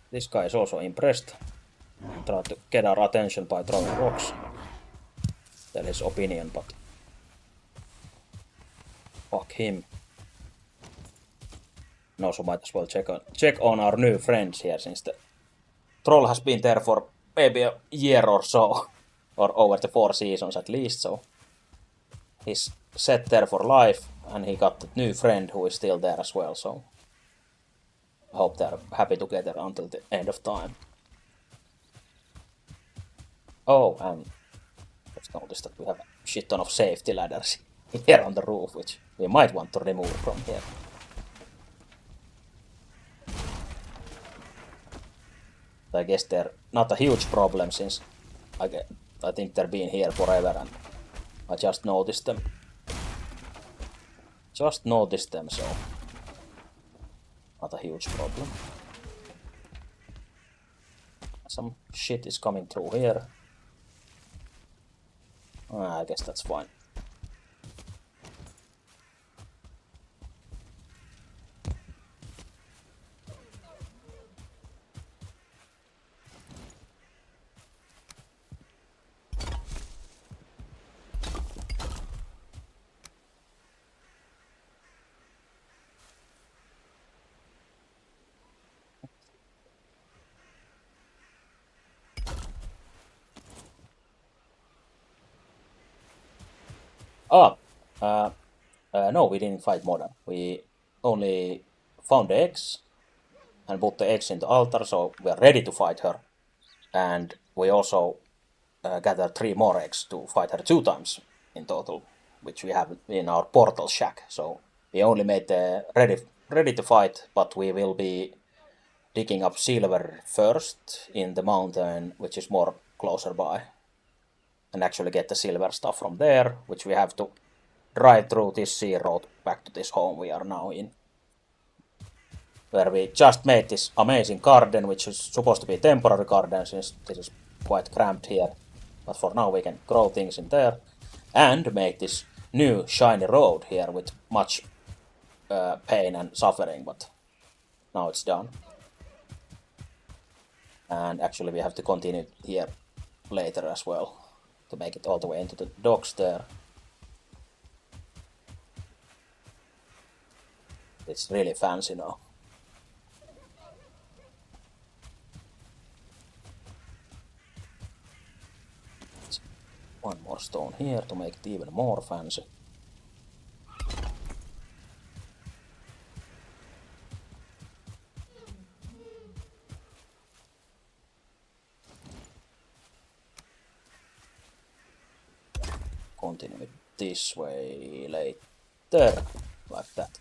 This guy is also impressed. Try to get our attention by throwing rocks. Tell his opinion, but fuck him. And also might as well check on our new friends here, since the troll has been there for maybe a year or so, or over the 4 seasons at least, so he's set there for life, and he got a new friend who is still there as well, so I hope they're happy together until the end of time. Oh, and let's notice that we have a shit ton of safety ladders here on the roof, which we might want to remove from here. I guess they're not a huge problem, since I think they've been here forever, and I just noticed them. So not a huge problem. Some shit is coming through here. I guess that's fine. No, we didn't fight modern. We only found the eggs and put the eggs in the altar, so we are ready to fight her. And we also gathered 3 more eggs to fight her 2 times in total, which we have in our portal shack. So we only made the ready to fight, but we will be digging up silver first in the mountain, which is more closer by, and actually get the silver stuff from there, which we have to drive through this sea road back to this home we are now in. Where we just made this amazing garden, which is supposed to be a temporary garden since this is quite cramped here. But for now we can grow things in there. And make this new shiny road here with much pain and suffering, but now it's done. And actually we have to continue here later as well to make it all the way into the docks there. It's really fancy now. One more stone here to make it even more fancy. Continue it this way later, like that.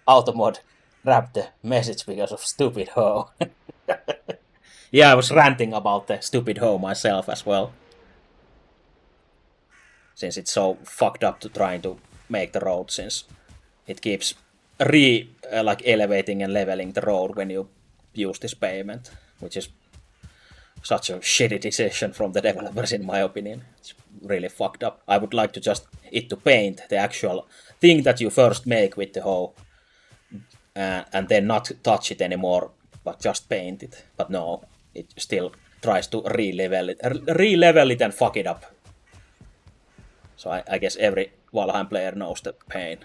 Automod wrapped the message because of stupid hoe. Yeah, I was ranting about the stupid hoe myself as well. Since it's so fucked up to trying to make the road, since it keeps like elevating and leveling the road when you use this pavement, which is such a shitty decision from the developers in my opinion. It's really fucked up. I would like to just it to paint the actual thing that you first make with the hoe, and then not touch it anymore, but just paint it. But no, it still tries to re-level it and fuck it up. So I guess every Valheim player knows the pain.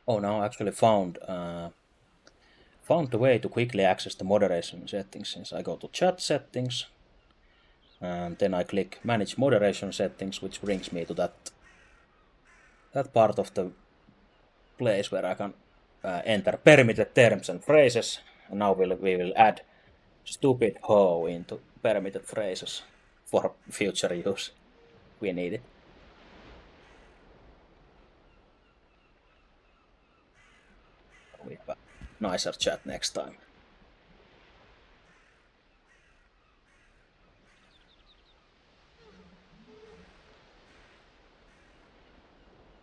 Oh, now I actually found the way to quickly access the moderation settings, since I go to chat settings and then I click manage moderation settings, which brings me to that part of the place where I can enter permitted terms and phrases, and now we will add stupid hoe into permitted phrases for future use. We need it. We have a nicer chat next time.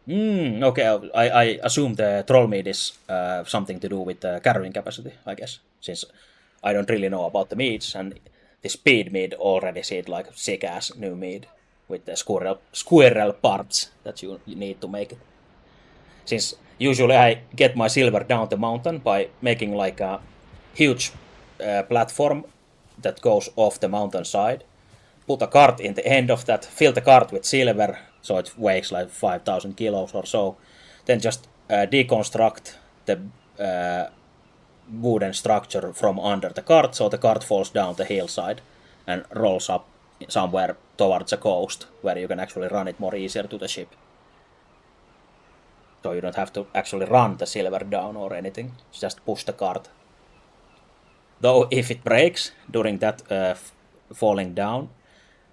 Okay, I assume the troll meat is something to do with the carrying capacity, I guess, since I don't really know about the meats, and the speed meat already seemed like sick ass new meat with the squirrel parts that you need to make it. Since usually I get my silver down the mountain by making like a huge platform that goes off the mountainside, put a cart in the end of that, fill the cart with silver so it weighs like 5,000 kilos or so, then just deconstruct the wooden structure from under the cart so the cart falls down the hillside and rolls up somewhere towards the coast where you can actually run it more easier to the ship. So you don't have to actually run the silver down or anything, just push the cart. Though if it breaks during that falling down,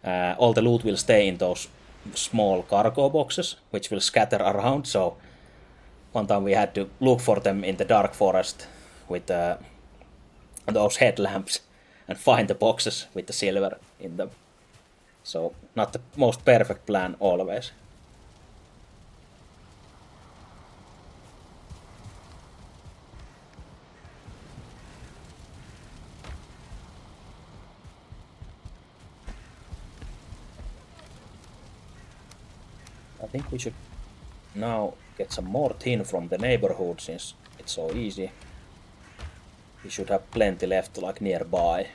all the loot will stay in those small cargo boxes, which will scatter around. So one time we had to look for them in the dark forest with those headlamps and find the boxes with the silver in them. So not the most perfect plan always. I think we should now get some more tin from the neighborhood since it's so easy. We should have plenty left like nearby.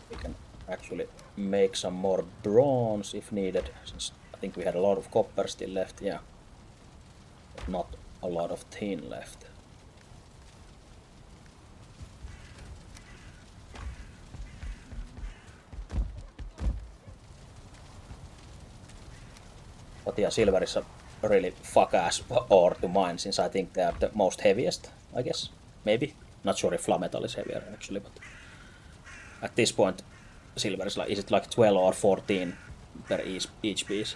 We can actually make some more bronze if needed, since I think we had a lot of copper still left, yeah. But not a lot of tin left. But yeah, silver is a really fuck-ass ore to mine, since I think they are the most heaviest, I guess. Maybe. Not sure if flametal is heavier, actually, but at this point, silver is like, is it like 12 or 14 per each piece?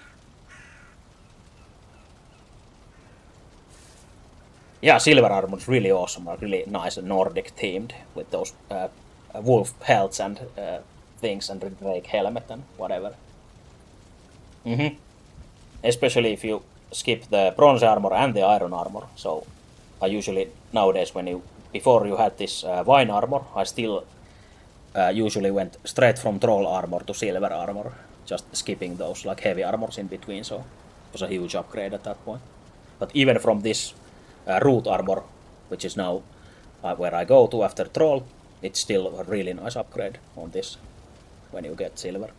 Yeah, silver armor is really awesome, really nice and Nordic themed with those wolf pelts and things and the drake helmet and whatever. Especially if you skip the bronze armor and the iron armor. So I usually nowadays before you had this vine armor, I still usually went straight from troll armor to silver armor, just skipping those like heavy armors in between. So it was a huge upgrade at that point. But even from this root armor, which is now where I go to after troll, it's still a really nice upgrade on this when you get silver.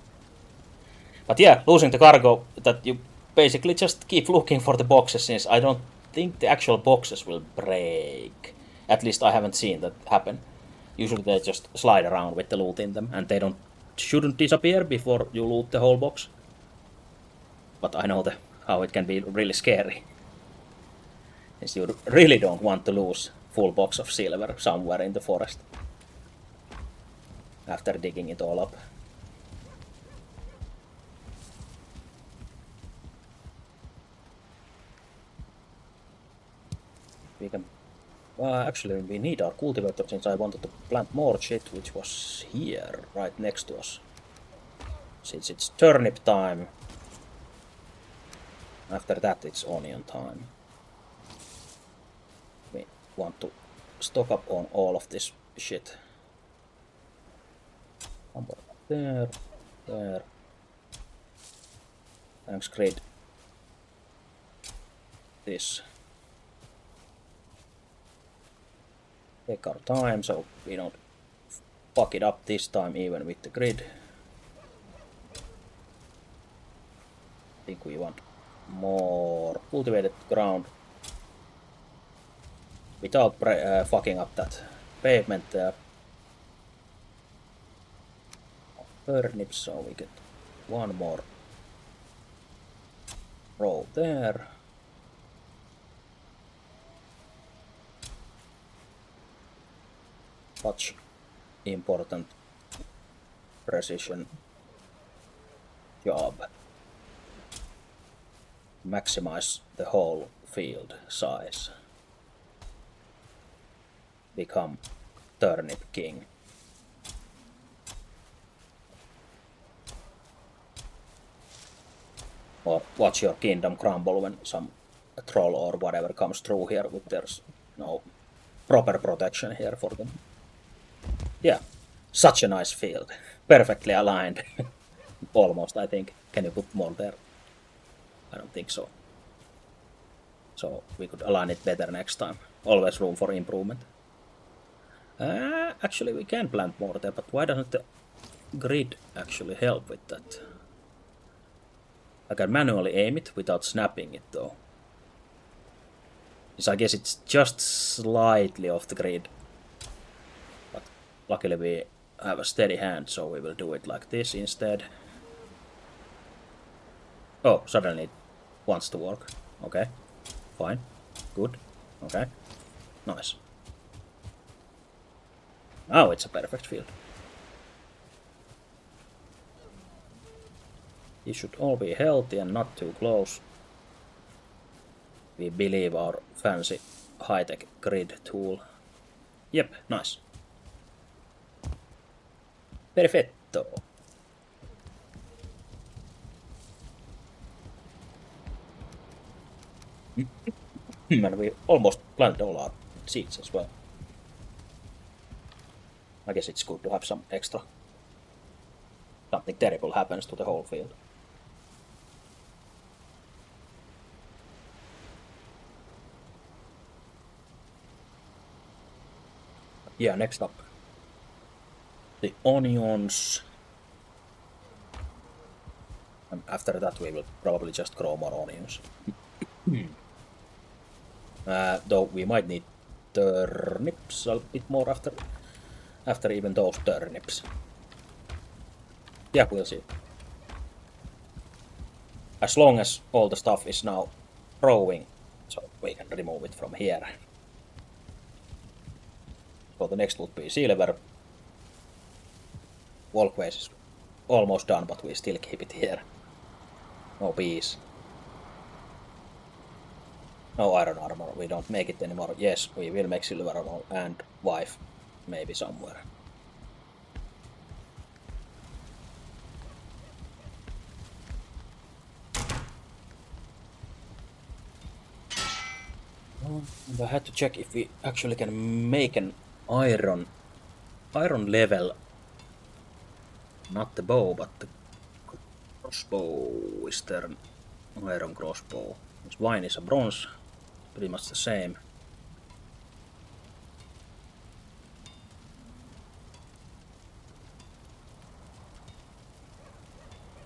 But yeah, losing the cargo, that you basically just keep looking for the boxes, since I don't think the actual boxes will break. At least I haven't seen that happen. Usually they just slide around with the loot in them, and they shouldn't disappear before you loot the whole box. But I know how it can be really scary. Since you really don't want to lose full box of silver somewhere in the forest after digging it all up. We can actually we need our cultivator, since I wanted to plant more shit, which was here right next to us. Since it's turnip time, after that it's onion time. We want to stock up on all of this shit. There. Thanks, grid. This. Take our time so we don't fuck it up this time, even with the grid. I think we want more cultivated ground without fucking up that pavement there. Turnips, so we get one more row there. Such important precision job. Maximize the whole field size. Become turnip king. Or watch your kingdom crumble when some troll or whatever comes through here with there's no proper protection here for them. Yeah, such a nice field. Perfectly aligned. Almost, I think. Can you put more there? I don't think so. So we could align it better next time. Always room for improvement. Actually, we can plant more there, but why doesn't the grid actually help with that? I can manually aim it without snapping it though. So I guess it's just slightly off the grid. But luckily we have a steady hand, so we will do it like this instead. Oh, suddenly it wants to work. Okay, fine, good, okay, nice. Now it's a perfect field. You should all be healthy and not too close. We believe our fancy high-tech grid tool. Yep, nice. Perfetto. And we almost planted all our seeds as well. I guess it's good to have some extra. Something terrible happens to the whole field. Yeah, next up. The onions. And after that we will probably just grow more onions. Though we might need turnips a bit more after even those turnips. Yeah, we'll see. as long as all the stuff is now growing, so we can remove it from here. So the next would be silver. Walkways is almost done, but we still keep it here. No bees. No iron armor, we don't make it anymore. Yes, we will make silver armor and wife, maybe somewhere. And I had to check if we actually can make an iron level. Not the bow, but the crossbow is there an iron crossbow. This vine is a bronze, pretty much the same.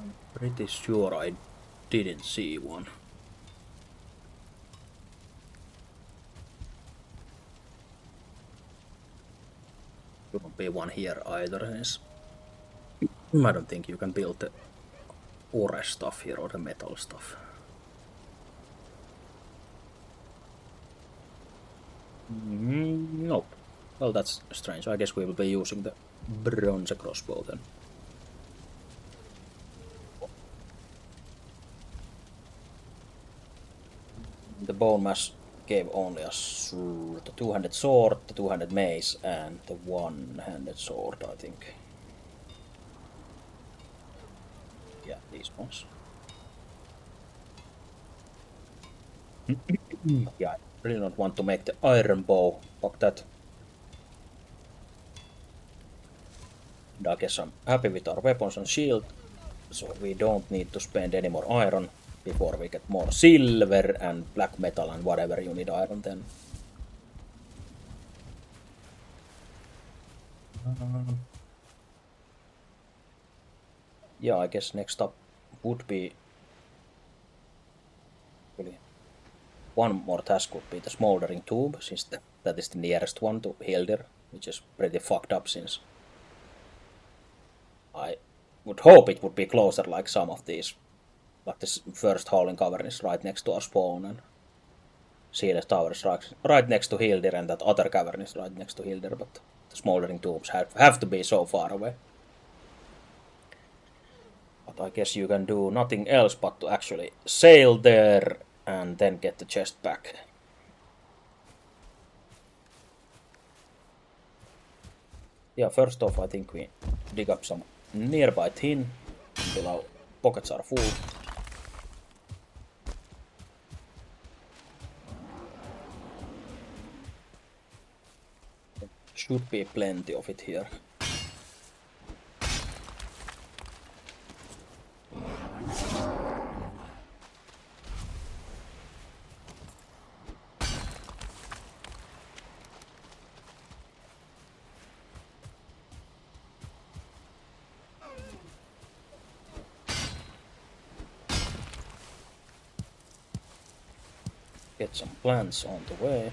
I'm pretty sure I didn't see one. There won't be one here either, since I don't think you can build the ore stuff here or the metal stuff. Nope. Well, that's strange. I guess we will be using the bronze crossbow then. The bone mass gave only us the 200 sword, the 200 mace, and the one-handed sword, I think. Yeah, these ones. Yeah, I really don't want to make the iron bow. Fuck that. And I guess I'm happy with our weapons and shield, so we don't need to spend any more iron before we get more silver and black metal and whatever you need iron then. Yeah, I guess next up would be really one more task would be the smoldering tube, since that is the nearest one to Hildir, which is pretty fucked up since I would hope it would be closer like some of these. Like this first hole in cavern is right next to our spawn, and Sealet Tower is right next to Hildir, and that other cavern is right next to Hildir, but the smoldering tubes have to be so far away. But I guess you can do nothing else but to actually sail there and then get the chest back. Yeah, first off, I think we dig up some nearby tin until our pockets are full. Should be plenty of it here. Get some plants on the way.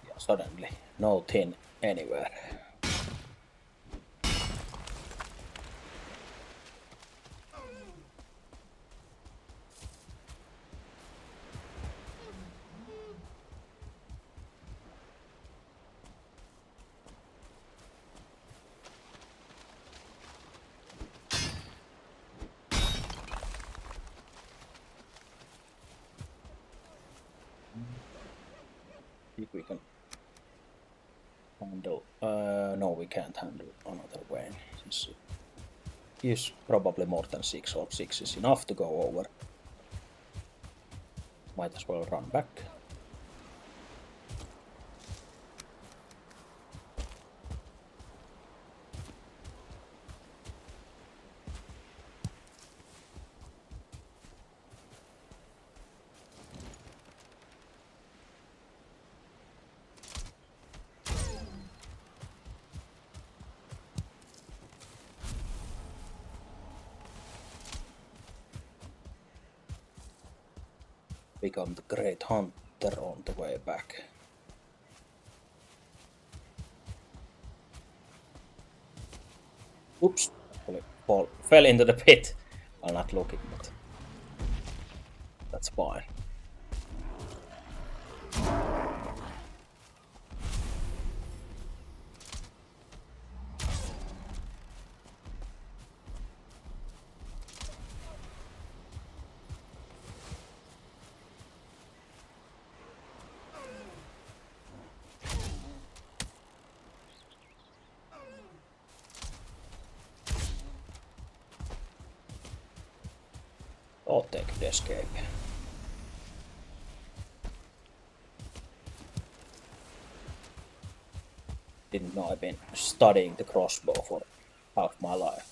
Yeah, suddenly, no tin anywhere. Think we can handle. No, we can't handle another way. Since it is probably more than 6 or 6 is enough to go over. Might as well run back. Become the great hunter on the way back. Oops, actually fell into the pit while not looking, but that's fine. I'll take the escape. Didn't know I've been studying the crossbow for half my life.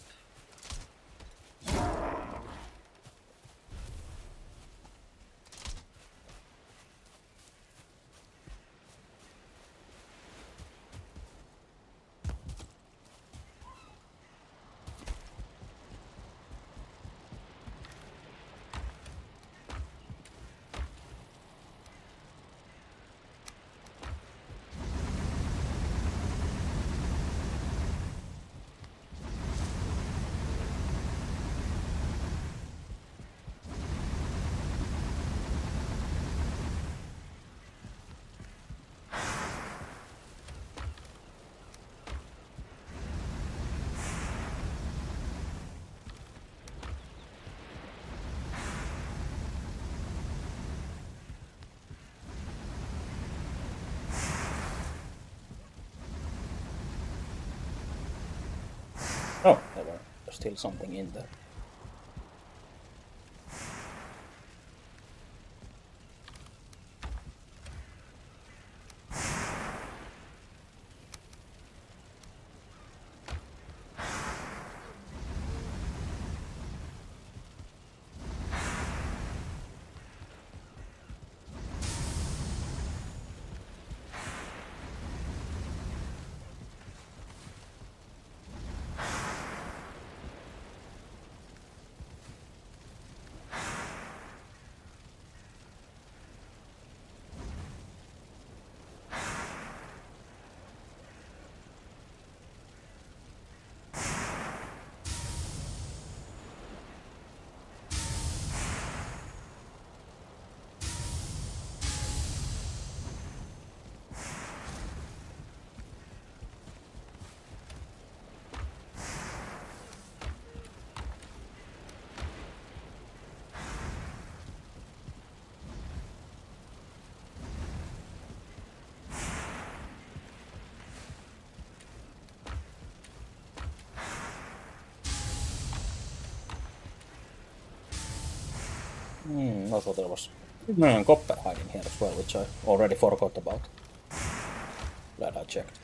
Oh, there's still something in there. I thought there was copper hiding here as well, which I already forgot about. Glad I checked.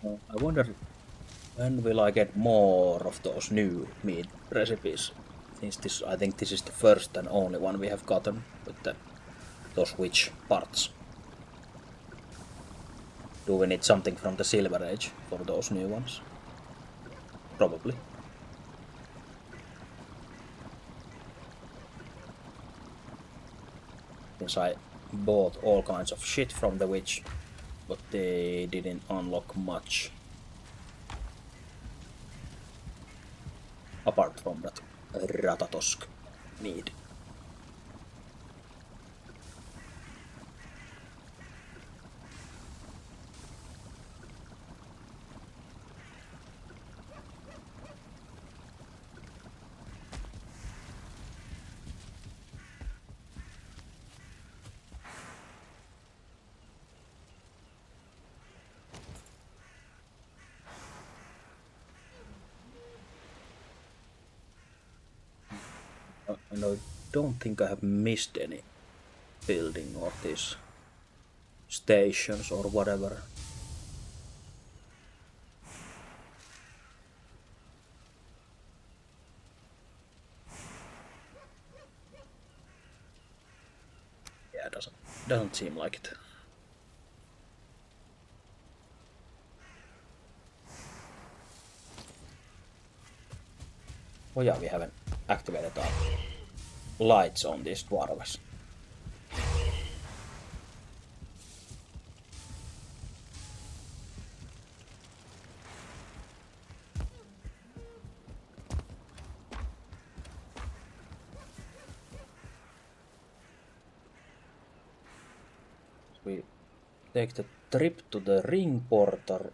I wonder when will I get more of those new meat recipes? Since I think this is the first and only one we have gotten with those witch parts. Do we need something from the Silver Age for those new ones? Probably. Since I bought all kinds of shit from the witch, but they didn't unlock much. Apart from that Ratatosk need. And I don't think I have missed any building or these stations or whatever. Yeah, doesn't seem like it. Oh yeah, we haven't activated our lights on these dwarves. We take the trip to the ring portal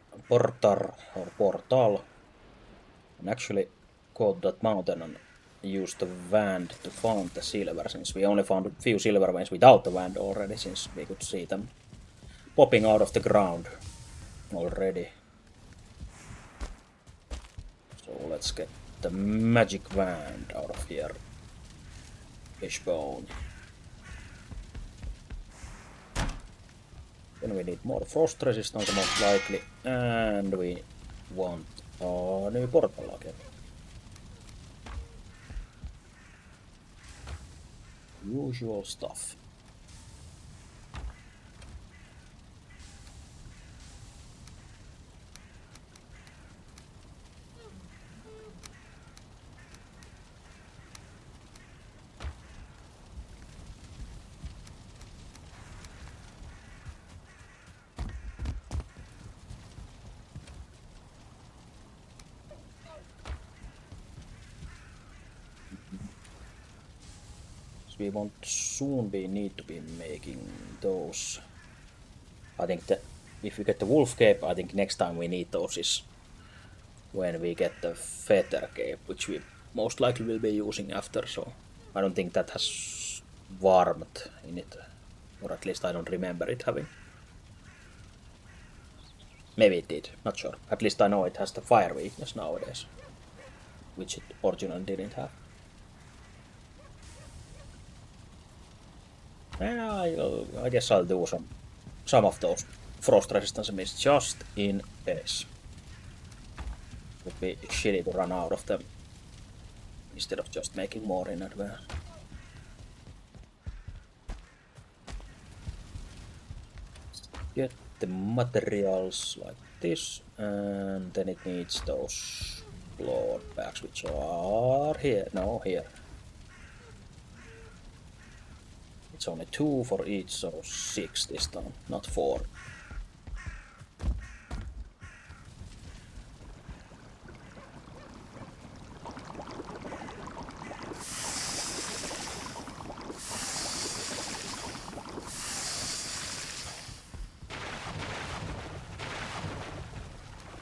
and actually caught that mountain and used the wand to find the silver, since we only found a few silver veins without the wand already, since we could see them popping out of the ground already. So let's get the magic wand out of here. Fishbone. Then we need more frost resistance most likely, and we want a new portal again. Usual stuff. So we won't soon need to be making those. I think that if we get the wolf cape, I think next time we need those is when we get the feather cape, which we most likely will be using after. So I don't think that has warmth in it, or at least I don't remember it having. Maybe it did, not sure. At least I know it has the fire weakness nowadays, which it originally didn't have. And I guess I'll do some of those frost resistance mists just in case. Would be shitty to run out of them instead of just making more in advance. Get the materials like this, and then it needs those blood bags, which are here. No, here. It's only 2 for each, so 6 this time, not 4.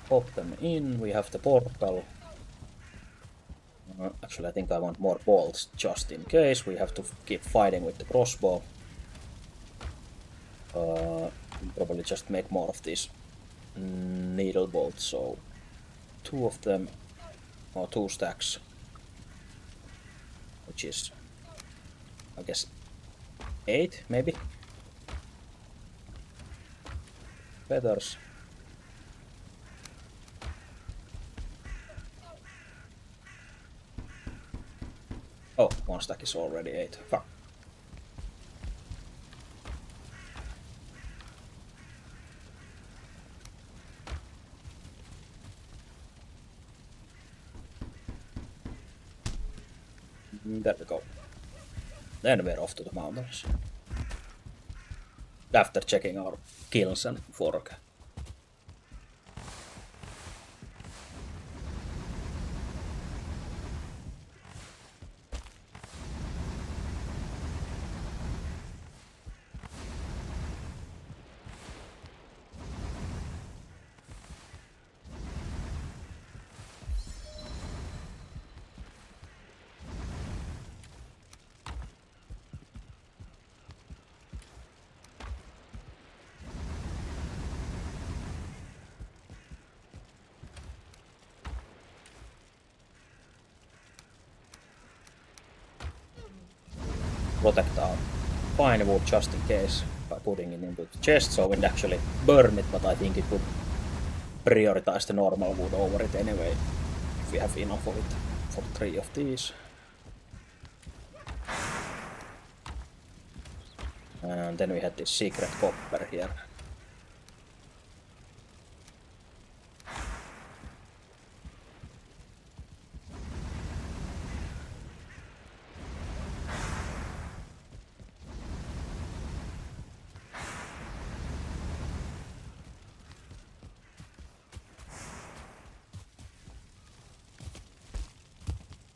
Pop them in, we have the portal. Actually, I think I want more bolts just in case. We have to keep fighting with the crossbow. Probably just make more of these needle bolts, so 2 of them, or 2 stacks, which is, I guess, 8 maybe. Feathers. Oh, 1 stack is already 8. Fuck. There we go. Then we're off to the mountains. After checking our kills and fork. protect our fine wood just in case by putting it into the chest, so we'd actually burn it, but I think it would prioritize the normal wood over it anyway, if we have enough of it for 3 of these. And then we had this secret copper here.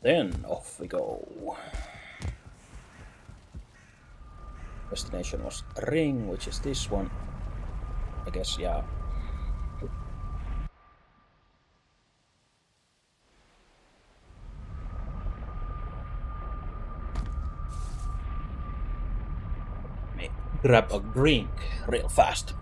Then off we go. Destination was ring, which is this one. I guess, yeah. Let me grab a drink real fast.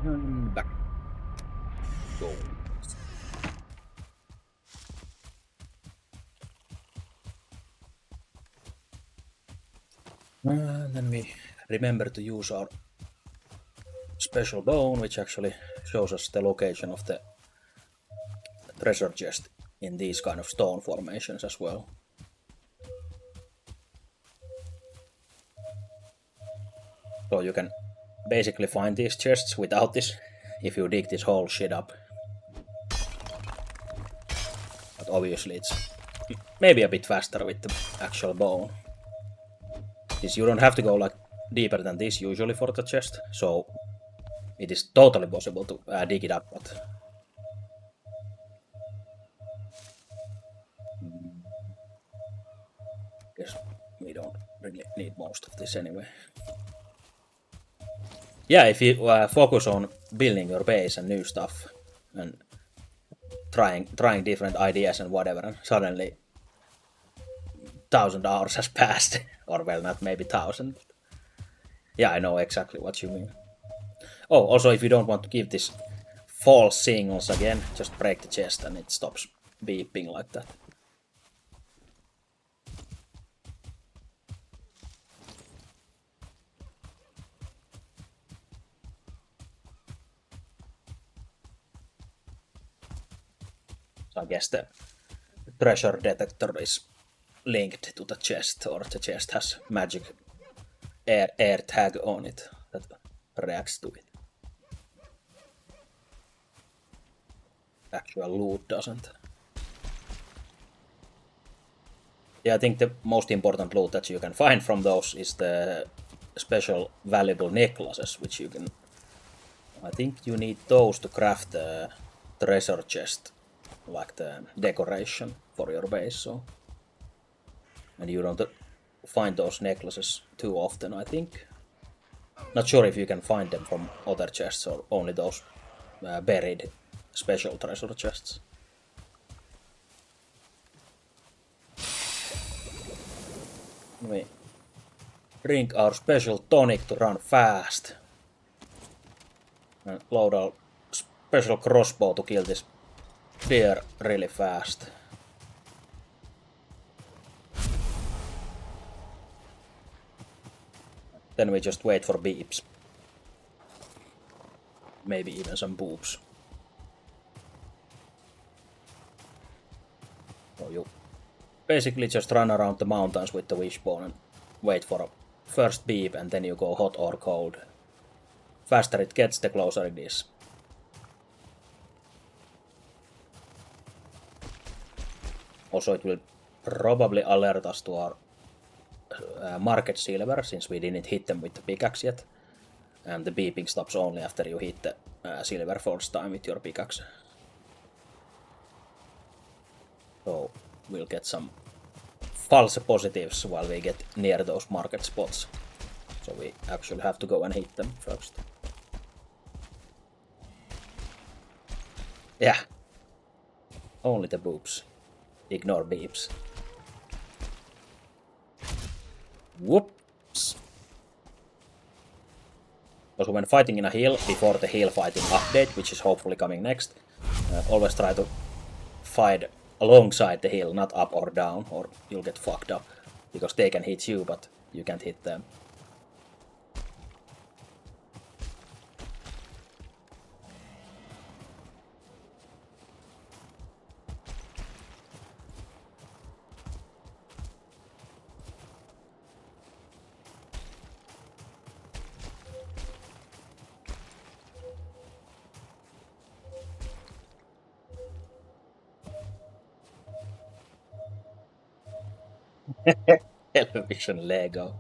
And back. Go. And then we remember to use our special bone, which actually shows us the location of the treasure chest in these kind of stone formations as well. So you can basically find these chests without this if you dig this whole shit up. But obviously it's maybe a bit faster with the actual bone. Since you don't have to go like deeper than this usually for the chest, so it is totally possible to dig it up, but guess we don't really need most of this anyway. Yeah, if you focus on building your base and new stuff and trying different ideas and whatever, and suddenly 1,000 hours has passed, or well, not maybe 1,000. Yeah, I know exactly what you mean. Oh, also, if you don't want to give this false signals again, just break the chest and it stops beeping like that. So I guess the treasure detector is linked to the chest, or the chest has magic air tag on it that reacts to it. Actual loot doesn't. Yeah, I think the most important loot that you can find from those is the special valuable necklaces, which you can... I think you need those to craft the treasure chest, like the decoration for your base, so... And you don't find those necklaces too often, I think. Not sure if you can find them from other chests or only those buried special treasure chests. We drink our special tonic to run fast. And load our special crossbow to kill this deer really fast. Then we just wait for beeps. Maybe even some boobs. So you basically just run around the mountains with the wishbone and wait for a first beep, and then you go hot or cold. Faster it gets, the closer it is. Also, it will probably alert us to our market silver, since we didn't hit them with the pickaxe yet. And the beeping stops only after you hit the silver first time with your pickaxe. So we'll get some false positives while we get near those market spots. So we actually have to go and hit them first. Yeah. Only the boobs. Ignore beeps. Whoops. Because when fighting in a hill, before the hill fighting update, which is hopefully coming next, always try to fight alongside the hill, not up or down, or you'll get fucked up. Because they can hit you, but you can't hit them. Television Lego.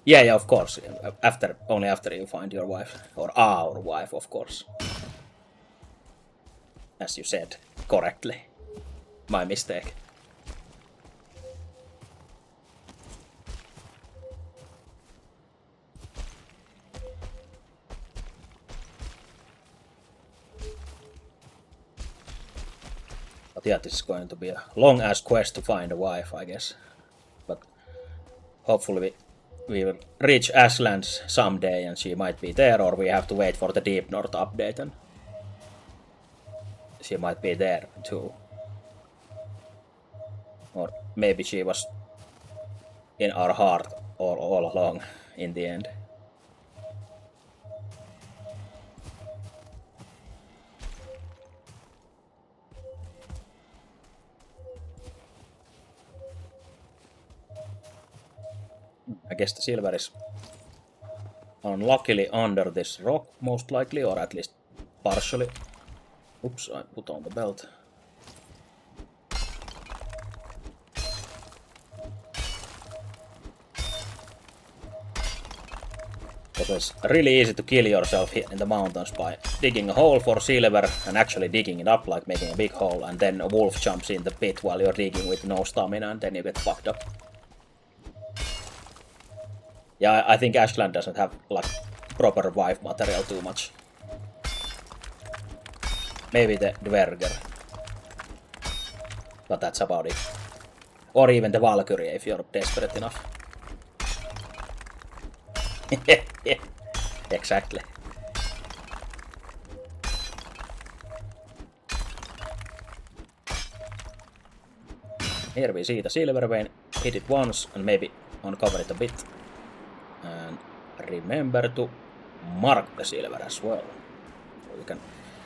Yeah, of course. Only after you find your wife. Or our wife, of course. As you said correctly. My mistake. But yeah, this is going to be a long-ass quest to find a wife, I guess. But hopefully we will reach Ashlands someday and she might be there, or we have to wait for the Deep North update and she might be there too. Or maybe she was in our heart all along in the end. I guess the silver is unluckily under this rock, most likely, or at least partially. Oops, I put on the belt. Because it's really easy to kill yourself here in the mountains by digging a hole for silver and actually digging it up, like making a big hole, and then a wolf jumps in the pit while you're digging with no stamina, and then you get fucked up. Yeah, I think Ashland doesn't have like proper wife material too much. Maybe the Dverger. But that's about it. Or even the Valkyrie if you're desperate enough. Exactly. Here we see the silver vein. Hit it once and maybe uncover it a bit. And remember to mark the silver as well. So you can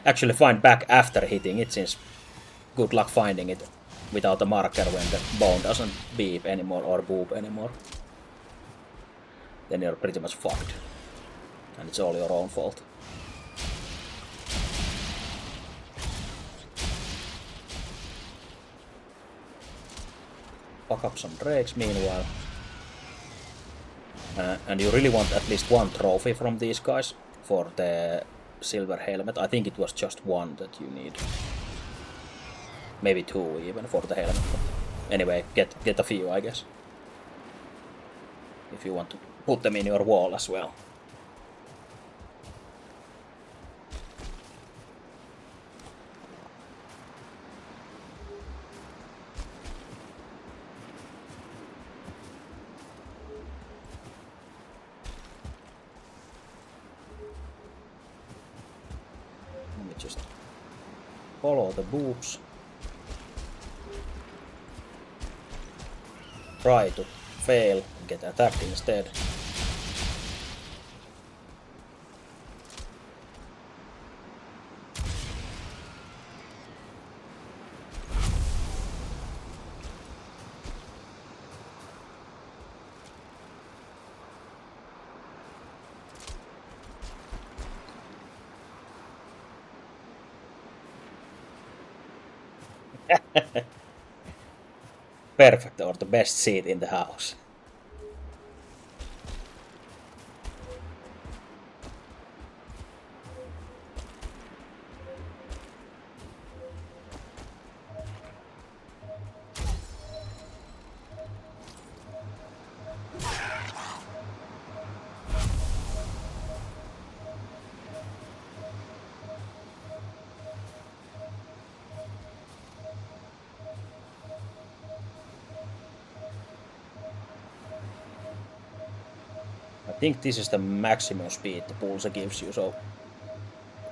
actually find back after hitting it, since good luck finding it without a marker when the bone doesn't beep anymore or boop anymore. Then you're pretty much fucked. And it's all your own fault. Fuck up some drakes meanwhile. And you really want at least one trophy from these guys for the silver helmet. I think it was just one that you need. Maybe two even for the helmet. But anyway, get a few, I guess. If you want to put them in your wall as well. Let me just follow the boobs. Try to fail and get attacked instead. Perfect, or the best seat in the house. think this is the maximum speed the pulse gives you, so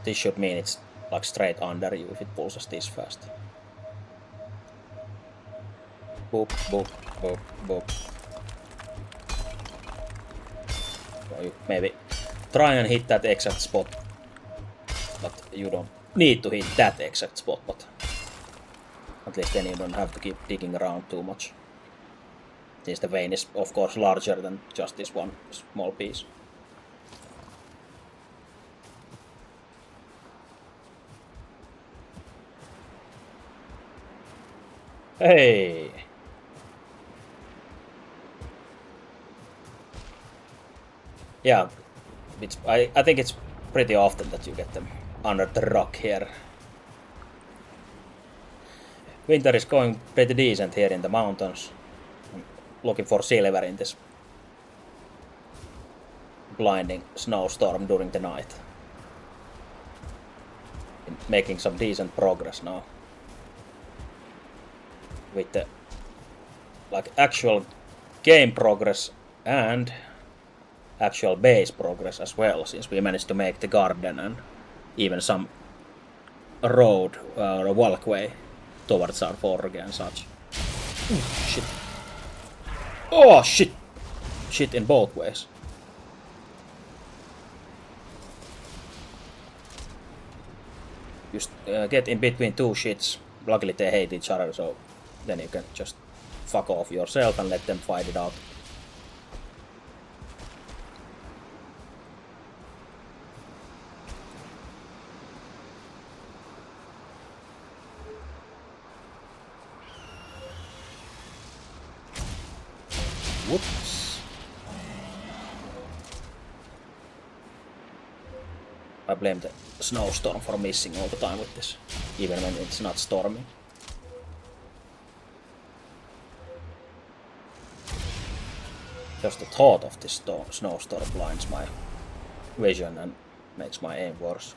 this should mean it's like straight under you if it pulses this fast. Boop, boop, boop, boop. So you maybe try and hit that exact spot, but you don't need to hit that exact spot, but at least then you don't have to keep digging around too much. Since the vein is of course larger than just this one small piece. Hey! Yeah, I think it's pretty often that you get them under the rock here. Winter is going pretty decent here in the mountains. I'm looking for silver in this blinding snowstorm during the night. Making some decent progress now. With the like actual game progress and actual base progress as well, since we managed to make the garden and even some road or a walkway towards our forge and such. Shit. Oh shit! Shit in both ways. Just get in between two shits. Luckily they hate each other, so then you can just fuck off yourself and let them fight it out. Whoops. I blame the snowstorm for missing all the time with this, even when it's not storming. Just the thought of this snowstorm blinds my vision and makes my aim worse.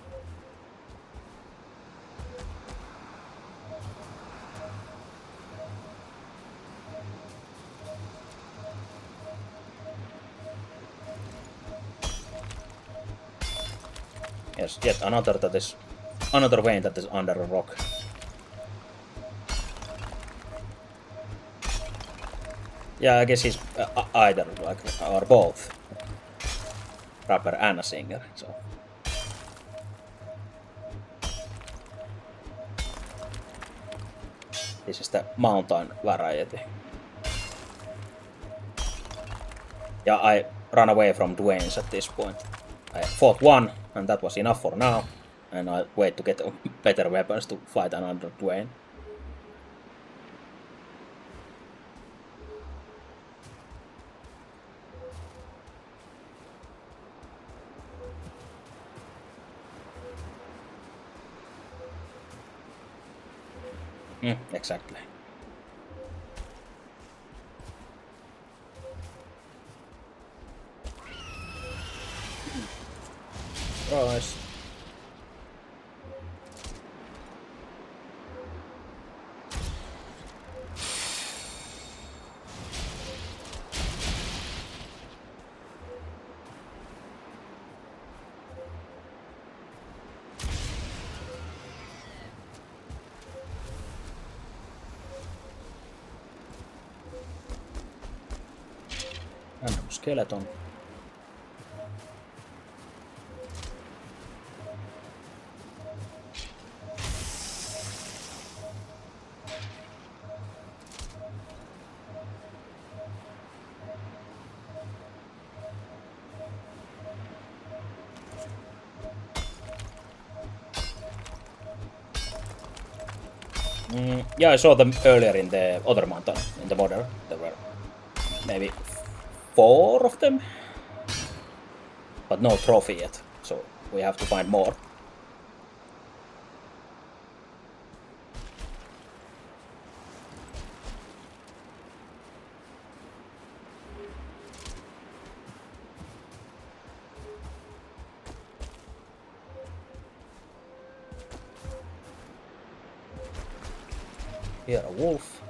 Yes, yet another vein that is under a rock. Yeah, I guess he's either like or both rapper and a singer. So this is the mountain variety. Yeah, I run away from Dwayne's at this point. I fought one, and that was enough for now. And I wait to get better weapons to fight another Dwayne. Exactly. Nice. Random skeleton. Yeah, I saw them earlier in the other mountain, in the border. There were maybe 4 of them, but no trophy yet, so we have to find more. Here a wolf.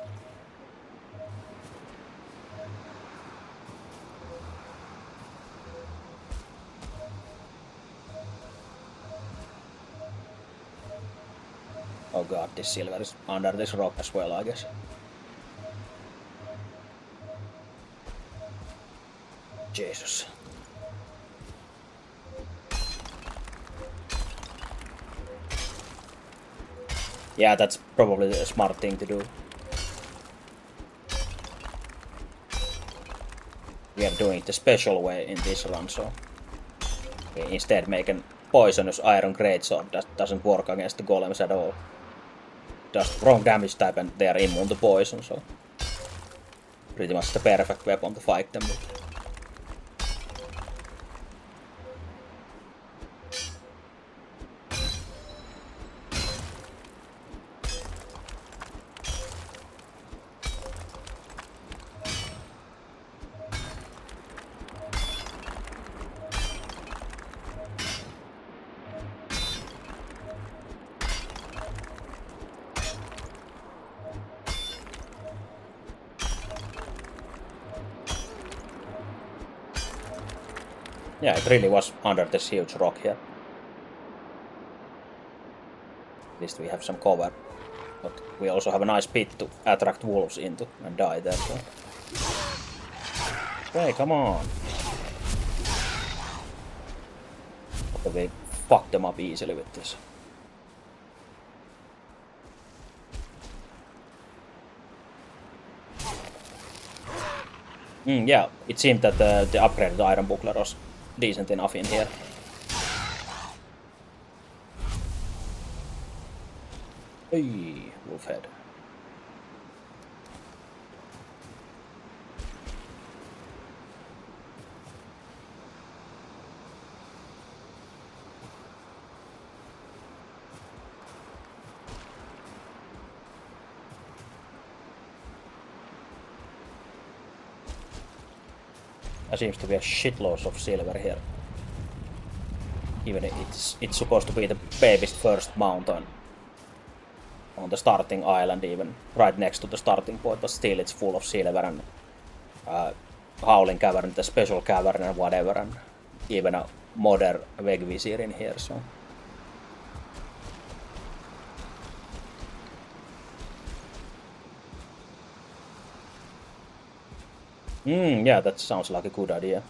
Oh god, this silver is under this rock as well, I guess. Jesus. Yeah, that's probably a smart thing to do. We are doing it the special way in this run, so we instead make a poisonous iron greatsword that doesn't work against the golems at all. Does wrong damage type and they are immune to poison, so pretty much the perfect weapon to fight them with. Yeah, it really was under this huge rock here. At least we have some cover. But we also have a nice pit to attract wolves into and die there, so... Hey, come on! But we fuck them up easily with this. Yeah, it seemed that the upgraded iron buckler was decent enough in here. Hey, wolf head. There seems to be a shitload of silver here. Even it's supposed to be the baby's first mountain on the starting island, even right next to the starting point, but still it's full of silver and howling cavern, the special cavern and whatever, and even a modern Vegvisir in here, so... Yeah, that sounds like a good idea.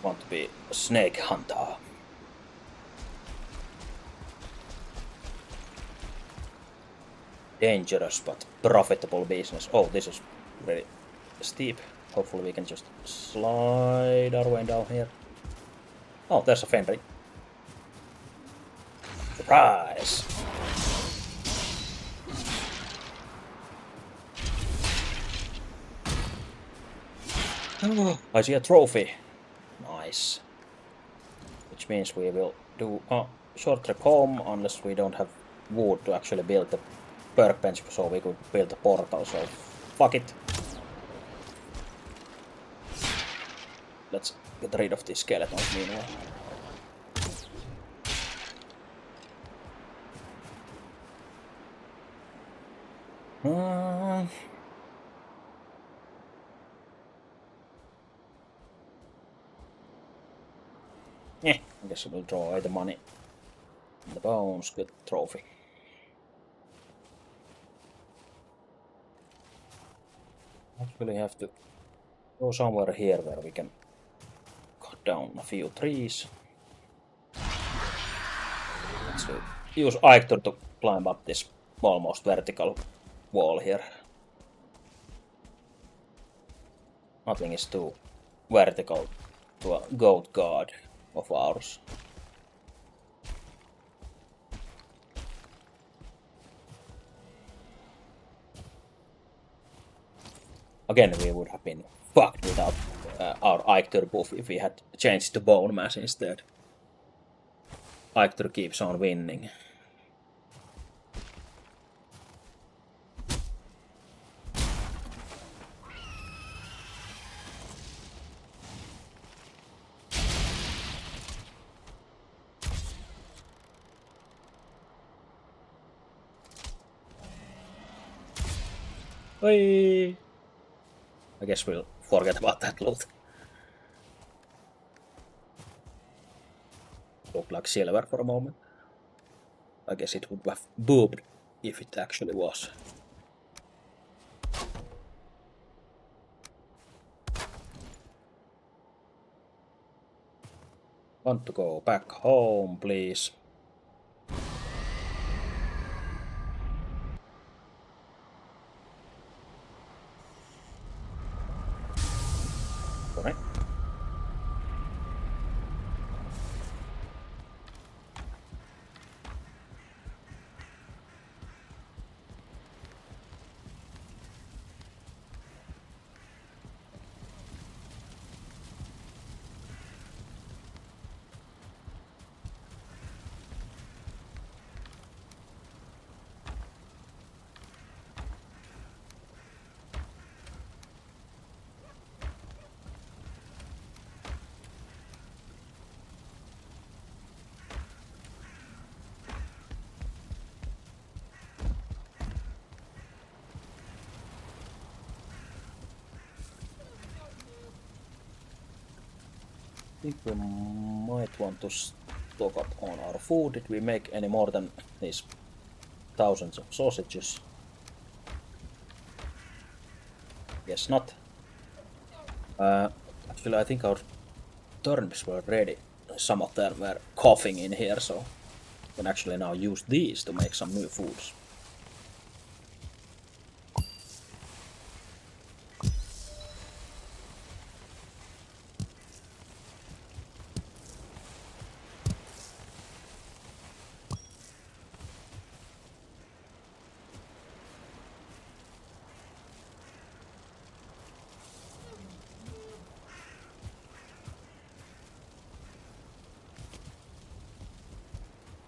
Want to be a snake hunter. Dangerous but profitable business. Oh, this is really steep. Hopefully we can just slide our way down here. Oh, there's a Fenrir. Surprise! I see a trophy. Nice. Which means we will do a short trek home, unless we don't have wood to actually build the workbench, so we could build a portal, so fuck it. Let's get rid of these skeletons meanwhile. I guess we'll draw away the money. The bones, good trophy. Actually have to go somewhere here where we can cut down a few trees. Let's use Aitor to climb up this almost vertical wall here. Nothing is too vertical to a goat god of ours. Again, we would have been fucked without our Aitor buff if we had changed to bone mass instead. Aitor keeps on winning. Oi! I guess we'll forget about that loot. looked like silver for a moment. I guess it would have booped if it actually was. Want to go back home, please? Sorry. I think we might want to stock up on our food. Did we make any more than these thousands of sausages? Guess not. Actually, I think our turnips were ready. Some of them were coughing in here, so we can actually now use these to make some new foods.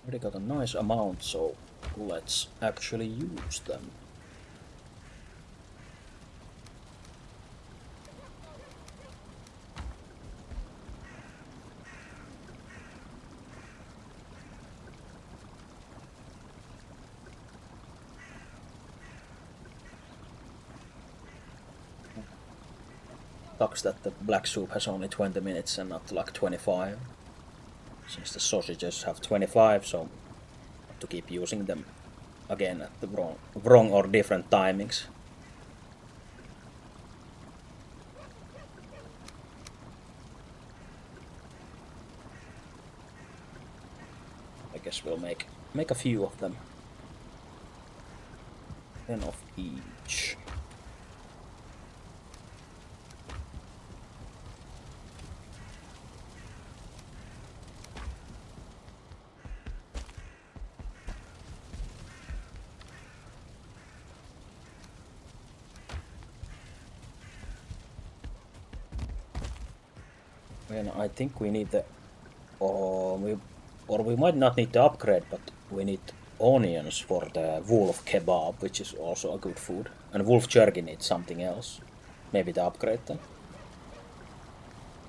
Already got a nice amount, so let's actually use them. Sucks that the black soup has only 20 minutes and not like 25. Since the sausages have 25, so I have to keep using them again at the wrong or different timings. I guess we'll make a few of them. 10 of each. And I think we need the, or we might not need to upgrade, but we need onions for the wolf kebab, which is also a good food. And wolf jerky needs something else. Maybe the upgrade then.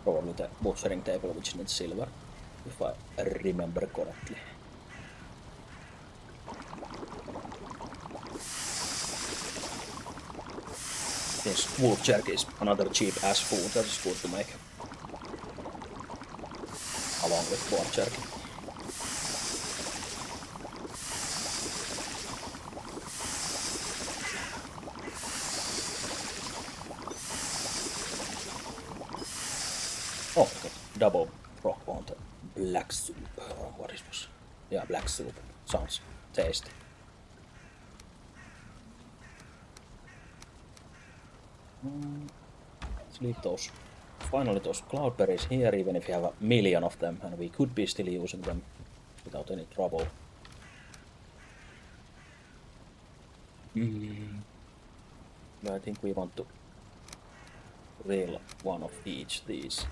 Probably the butchering table, which needs silver, if I remember correctly. Since wolf jerky is another cheap ass food that is good to make. Along with pork jerky. Oh, okay. Double rock on the black soup, or what it was. Yeah, black soup. Sounds tasty. Let's leave those. Finally, those cloudberries here, even if you have a million of them, and we could be still using them without any trouble. But I think we want to reel one of each these.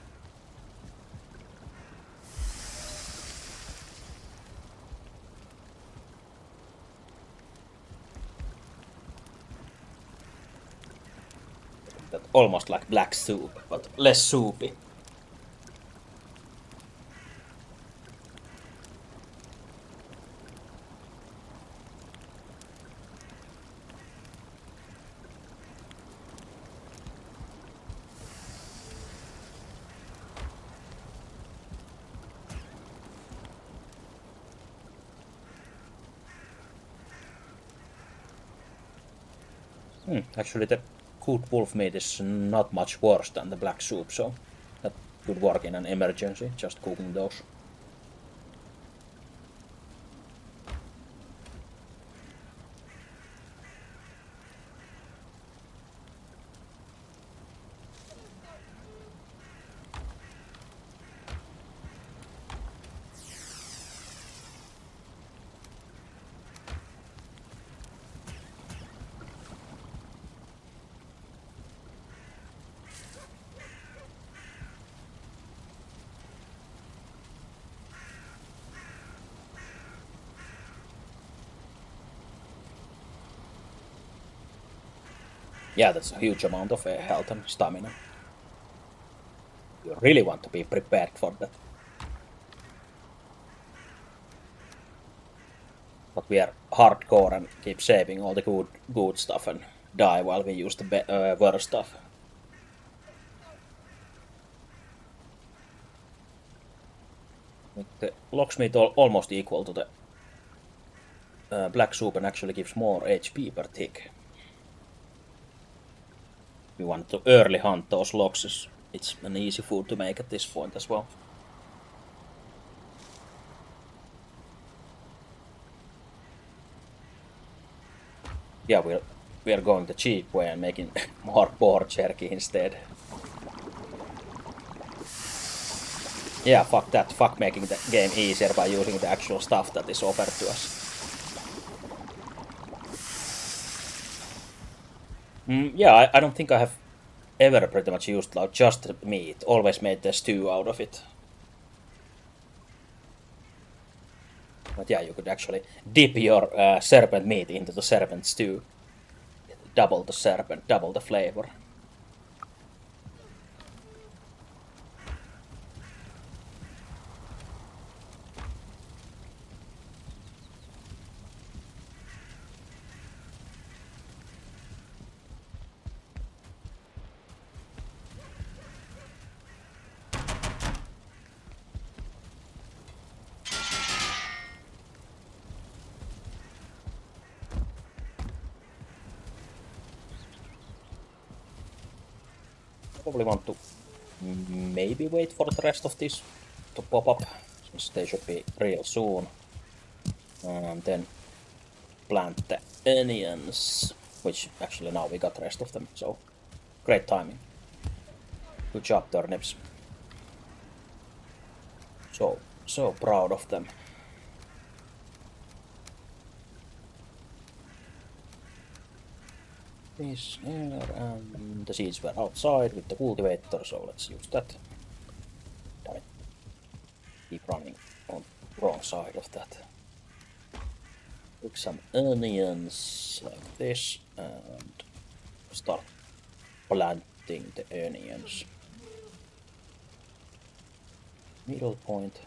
That almost like black soup, but less soupy. Actually, the cooked wolf meat is not much worse than the black soup, so that could work in an emergency, just cooking those. Yeah, that's a huge amount of health and stamina. You really want to be prepared for that. But we are hardcore and keep saving all the good stuff and die while we use the worse stuff. The locksmith almost equal to the black soup and actually gives more HP per tick. We want to early hunt those locks. It's an easy food to make at this point as well. Yeah, we are going the cheap way and making more boar jerky instead. Yeah, fuck that. Fuck making the game easier by using the actual stuff that is offered to us. Yeah, I don't think I have ever pretty much used like just meat. Always made the stew out of it. But yeah, you could actually dip your serpent meat into the serpent stew. Double the serpent, double the flavor. Probably want to maybe wait for the rest of this to pop up, since they should be real soon. And then plant the onions, which actually now we got the rest of them, so great timing. Good job, turnips. So proud of them. This here, and the seeds were outside with the cultivator, so let's use that. Damn it. Keep running on the wrong side of that. Pick some onions like this and start planting the onions. Middle point.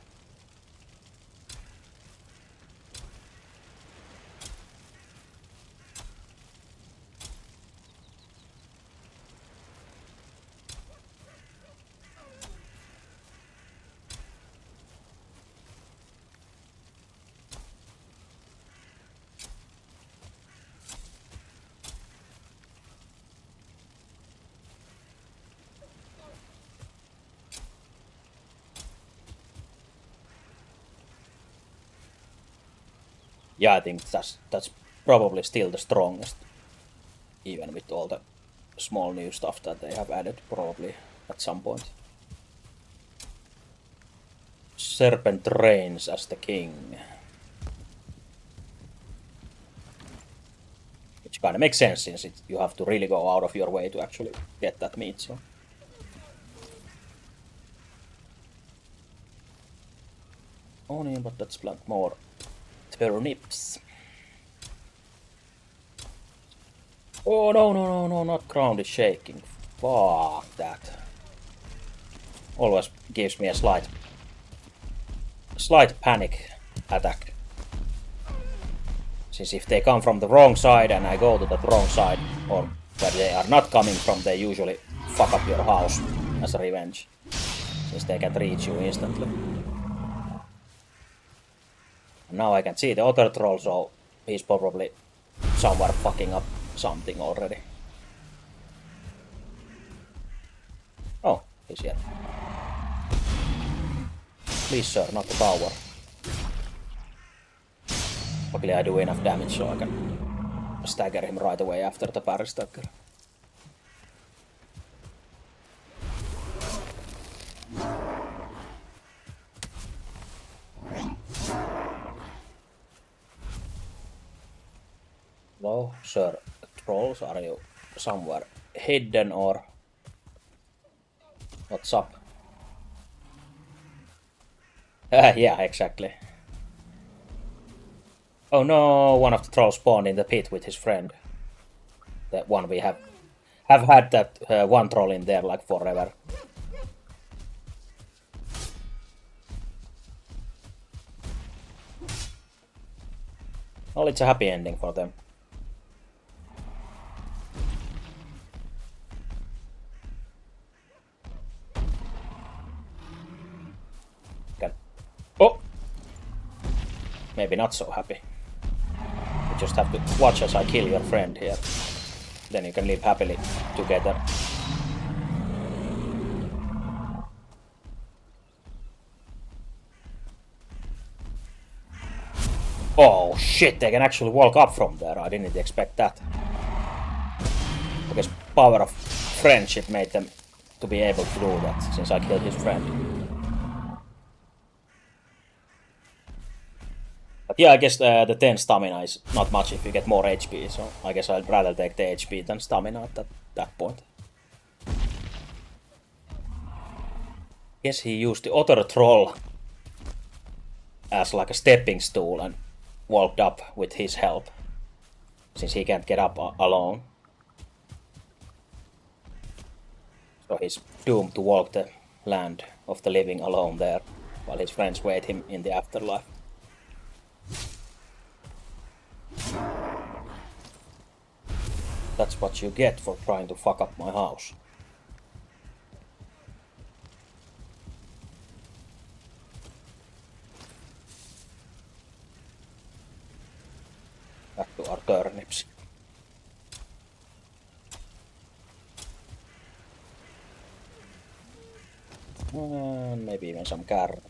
Yeah, I think that's probably still the strongest, even with all the small new stuff that they have added probably at some point. Serpent reigns as the king. Which kind of makes sense, since you have to really go out of your way to actually get that meat, so. Onion, but let's plant more turnips. Oh no, not ground is shaking. Fuck that. Always gives me a slight panic attack. Since if they come from the wrong side and I go to the wrong side, or where they are not coming from, they usually fuck up your house as a revenge. Since they can reach you instantly. Now I can see the other troll, so he's probably somewhere fucking up something already. He's yet. Please, sir, not the tower. Luckily, I do enough damage so I can stagger him right away after the parry stagger. Hello, sir. Trolls, are you somewhere hidden or what's up? Yeah, exactly. Oh no, one of the trolls spawned in the pit with his friend. That one we have had that one troll in there like forever. Well, it's a happy ending for them. Can... Oh! Maybe not so happy. You just have to watch as I kill your friend here. Then you can live happily together. Oh shit, they can actually walk up from there. I didn't expect that. I guess power of friendship made them to be able to do that, since I killed his friend. But yeah, I guess the 10 stamina is not much if you get more HP, so I guess I'd rather take the HP than stamina at that point. Guess he used the other troll as like a stepping stool and walked up with his help, since he can't get up alone. So he's doomed to walk the land of the living alone there, while his friends wait him in the afterlife. That's what you get for trying to fuck up my house. Back to our turnips. And maybe even some carrots.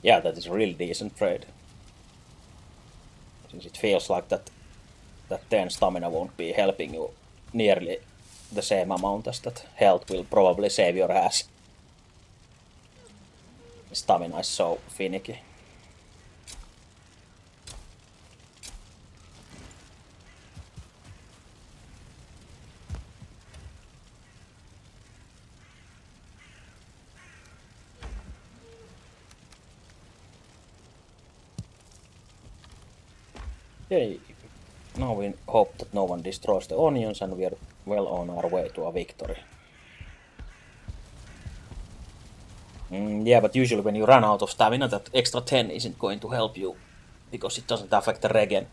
Yeah, that is a really decent trade. Since it feels like that 10 stamina won't be helping you nearly the same amount as that health will probably save your ass. Stamina is so finicky. Okay, now we hope that no one destroys the onions and we are well on our way to a victory. Yeah, but usually when you run out of stamina, that extra 10 isn't going to help you, because it doesn't affect the regen.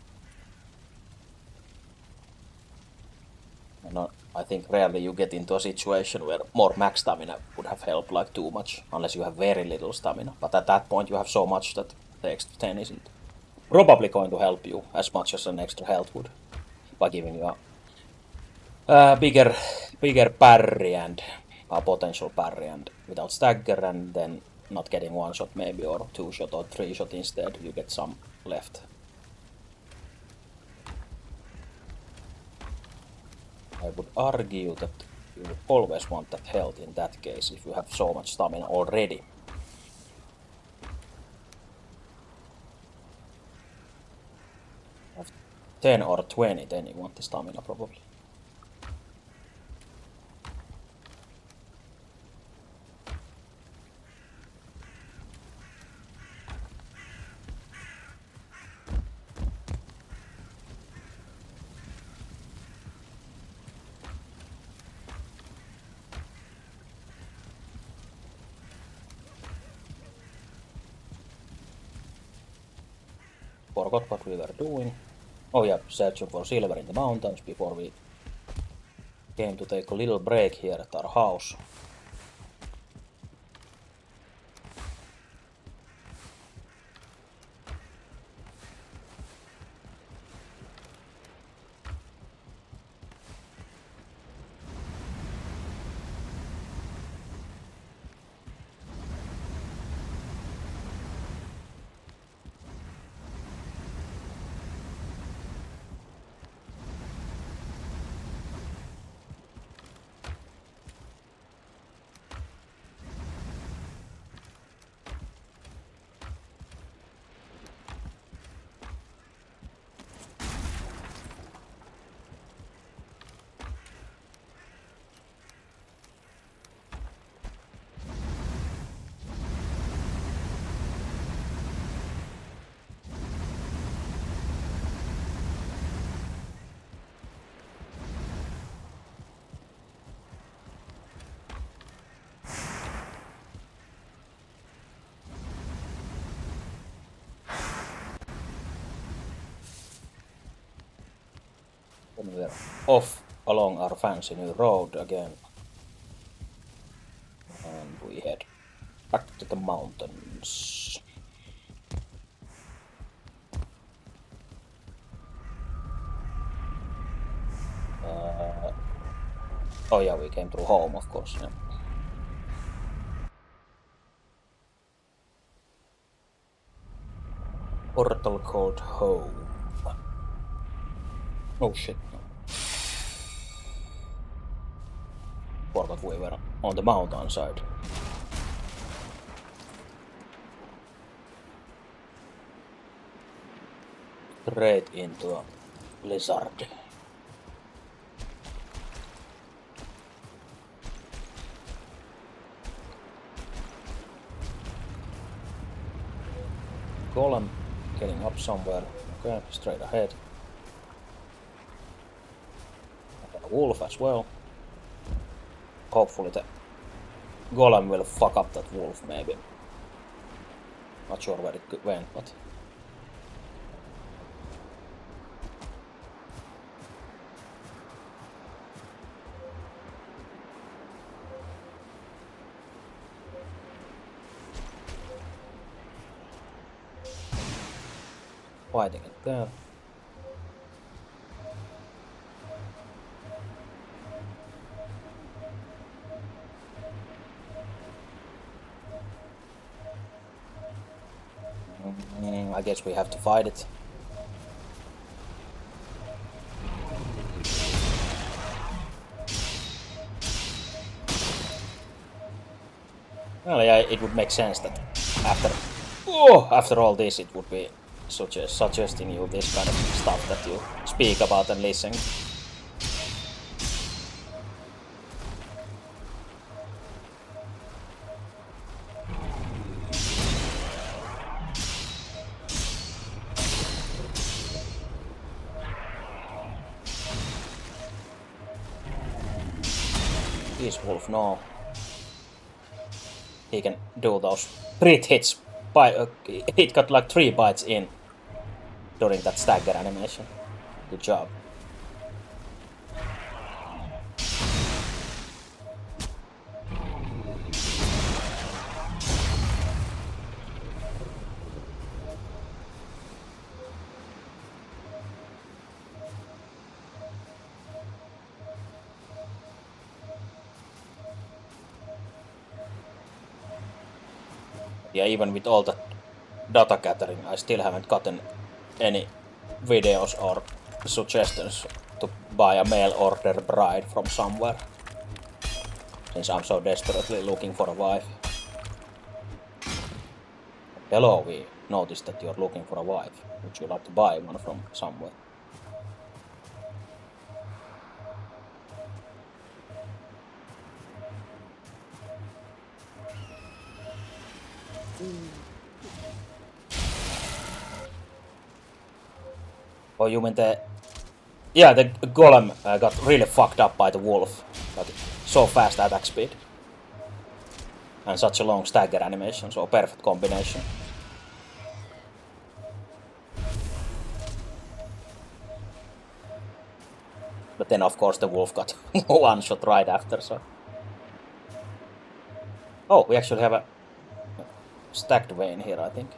And I think rarely you get into a situation where more max stamina would have helped like too much, unless you have very little stamina. But at that point you have so much that the extra 10 isn't probably going to help you as much as an extra health would, by giving you a bigger parry and a potential parry and without stagger, and then not getting one shot maybe, or two shot or three shot instead, you get some left. I would argue that you would always want that health in that case if you have so much stamina already. Have 10 or 20, then you want the stamina probably. Forgot what we were doing. Oh yeah, searching for silver in the mountains before we came to take a little break here at our house. We're off along our fancy new road again. And we head back to the mountains. Oh yeah, we came through home, of course. Yeah. Portal called home. Oh shit. No. Forgot we were on the mountainside. Straight into a blizzard. Golem getting up somewhere. Okay, straight ahead. And a wolf as well. Hopefully the golem will fuck up that wolf, maybe. Not sure where it went, but... fighting it there. I guess we have to fight it. Well, yeah, it would make sense that after all this, it would be suggesting you this kind of stuff that you speak about and listen. This wolf, no. He can do those crit hits. It got like 3 bites in during that stagger animation. Good job. Yeah, even with all that data gathering, I still haven't gotten any videos or suggestions to buy a mail order bride from somewhere. Since I'm so desperately looking for a wife. Hello, we noticed that you're looking for a wife. Would you like to buy one from somewhere? Oh, you mean the... Yeah, the golem got really fucked up by the wolf. Like, so fast attack speed. And such a long stagger animation, so perfect combination. But then of course the wolf got one shot right after, so... Oh, we actually have a stacked vein here, I think.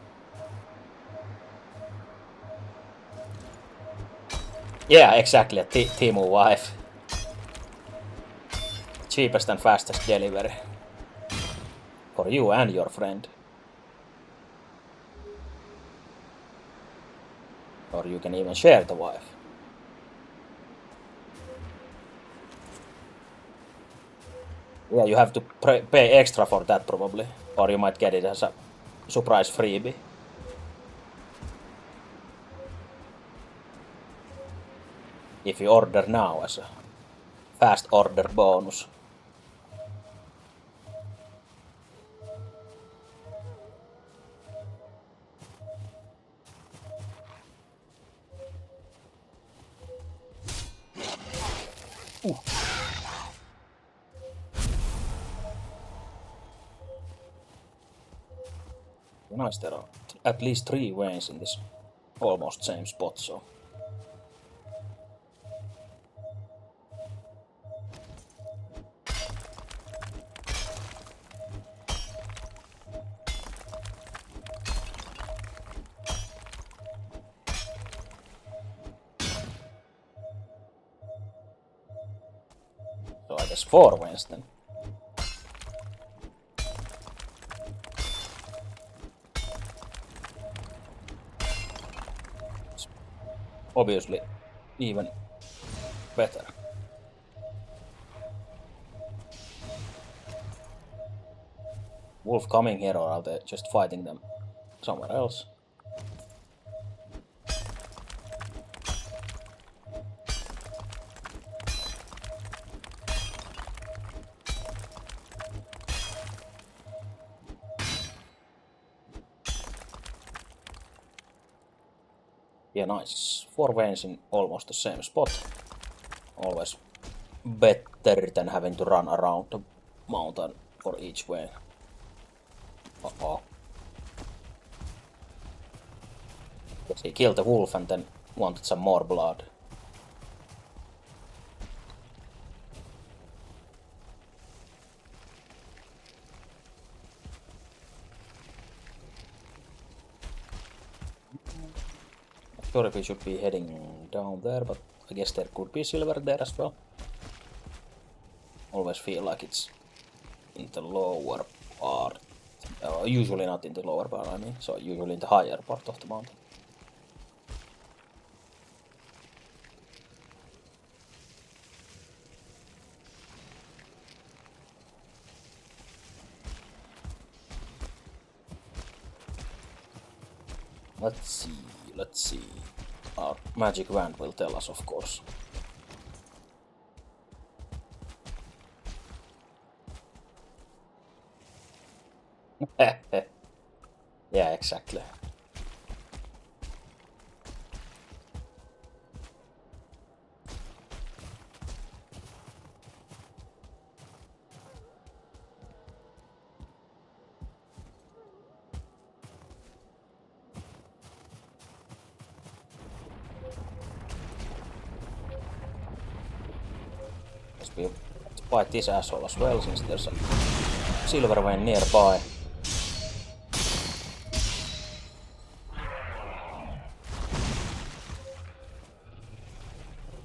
Yeah, exactly, a Timu wife. Cheapest and fastest delivery. For you and your friend. Or you can even share the wife. Yeah, you have to pay extra for that probably. Or you might get it as a surprise freebie. If you order now as a fast order bonus. Nice, there are at least 3 veins in this almost same spot, so... guess 4 wins then. It's obviously even better. Wolf coming here, or are they just fighting them somewhere else? Yeah, nice. 4 veins in almost the same spot. Always better than having to run around the mountain for each vein. Uh-oh. Guess he killed the wolf and then wanted some more blood. Not sure if we should be heading down there, but I guess there could be silver there as well. Always feel like it's in the lower part. Usually not in the lower part, I mean. So usually in the higher part of the mountain. Let's see. Our magic wand will tell us, of course. Yeah, exactly. Let's fight this asshole as well, since there's a silver vein nearby.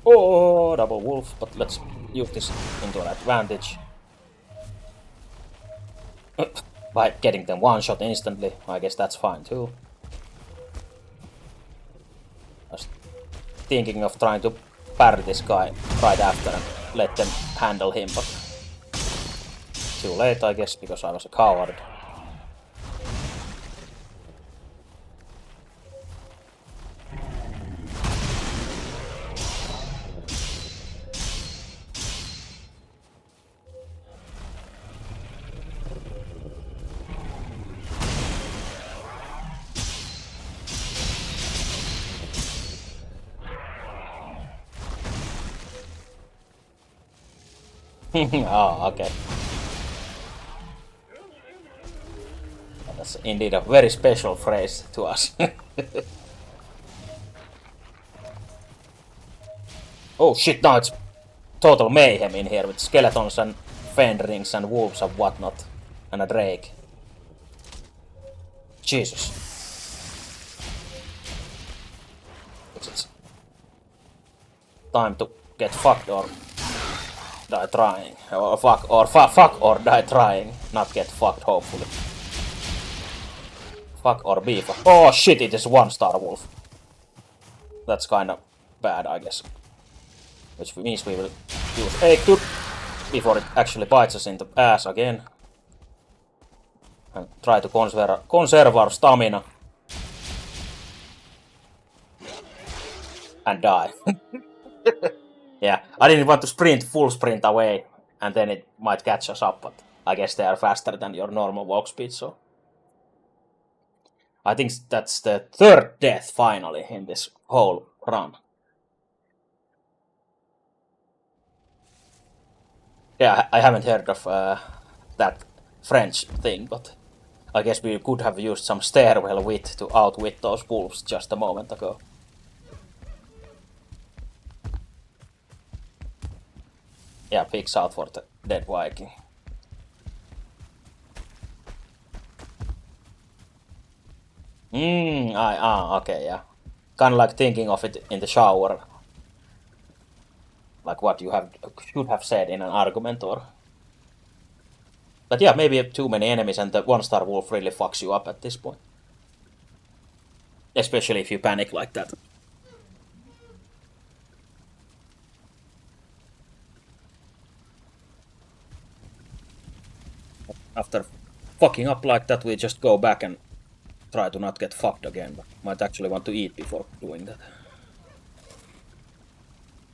Oh, double wolf, but let's use this into an advantage. By getting them one shot instantly, I guess that's fine too. I was thinking of trying to parry this guy right after and let them handle him, but too late, I guess, because I was a coward. Oh, okay. That's indeed a very special phrase to us. Oh shit, now it's total mayhem in here with skeletons and fenrings and wolves and whatnot. And a drake. Jesus. It's time to get fucked or die trying. Or fuck or die trying. Not get fucked, hopefully. Fuck or be fucked. Oh shit, it is 1-star wolf. That's kinda bad, I guess. Which means we will use a tube before it actually bites us in the ass again. And try to conserve our stamina. And die. Yeah, I didn't want to full sprint away, and then it might catch us up, but I guess they are faster than your normal walk speed, so... I think that's the 3rd death, finally, in this whole run. Yeah, I haven't heard of that French thing, but I guess we could have used some stairwell wit to outwit those wolves just a moment ago. Yeah, pigs out for the dead Viking. Okay, yeah. Kinda like thinking of it in the shower. like what you should have said in an argument or. But yeah, maybe too many enemies and the 1-star wolf really fucks you up at this point. Especially if you panic like that. After fucking up like that, we just go back and try to not get fucked again, but might actually want to eat before doing that.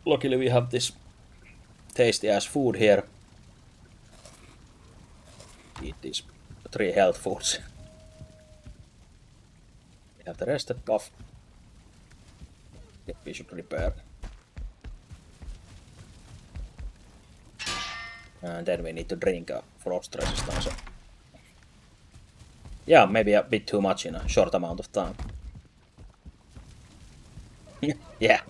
Luckily we have this tasty ass food here. Eat these 3 health foods. We have the rested buff. We should repair. And then we need to drink a frost resistance. Yeah, maybe a bit too much in a short amount of time. Yeah.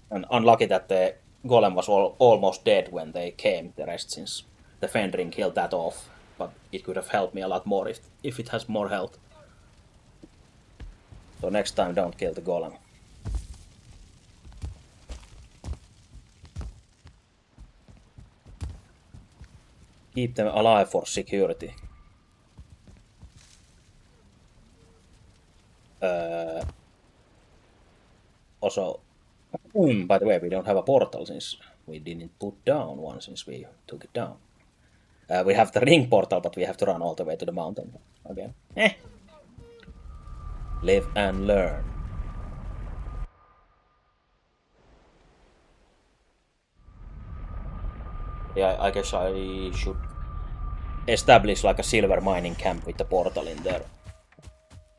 And unlucky that the golem was almost dead when they came, the rest, since the Fenring killed that off. But it could have helped me a lot more if it has more health. So next time don't kill the golem. Keep them alive for security. Also, by the way, we don't have a portal since we didn't put down one since we took it down. We have the ring portal, but we have to run all the way to the mountain again. Live and learn. Yeah, I guess I should establish like a silver mining camp with the portal in there.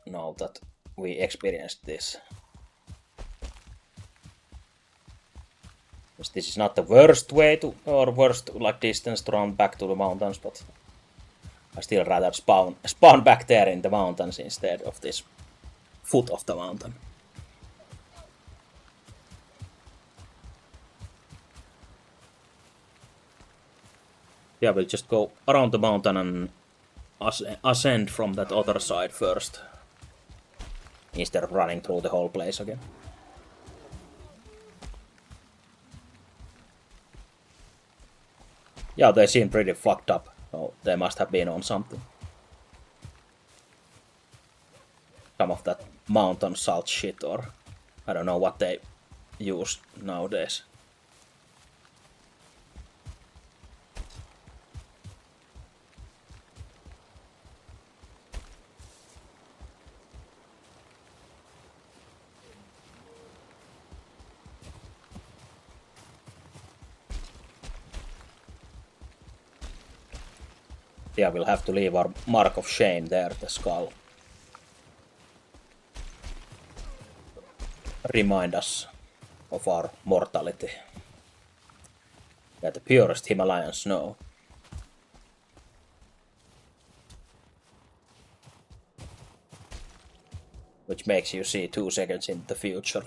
Now that we experienced this. This is not the worst way to, or worst like distance to run back to the mountains, but I still rather spawn back there in the mountains instead of this foot of the mountain. Yeah, we'll just go around the mountain and ascend from that other side first, instead of running through the whole place again. Yeah, they seem pretty fucked up, so they must have been on something. Some of that mountain salt shit, or I don't know what they use nowadays. Yeah, we'll have to leave our mark of shame there, the skull. Remind us of our mortality. Yeah, the purest Himalayan snow. Which makes you see 2 seconds in the future.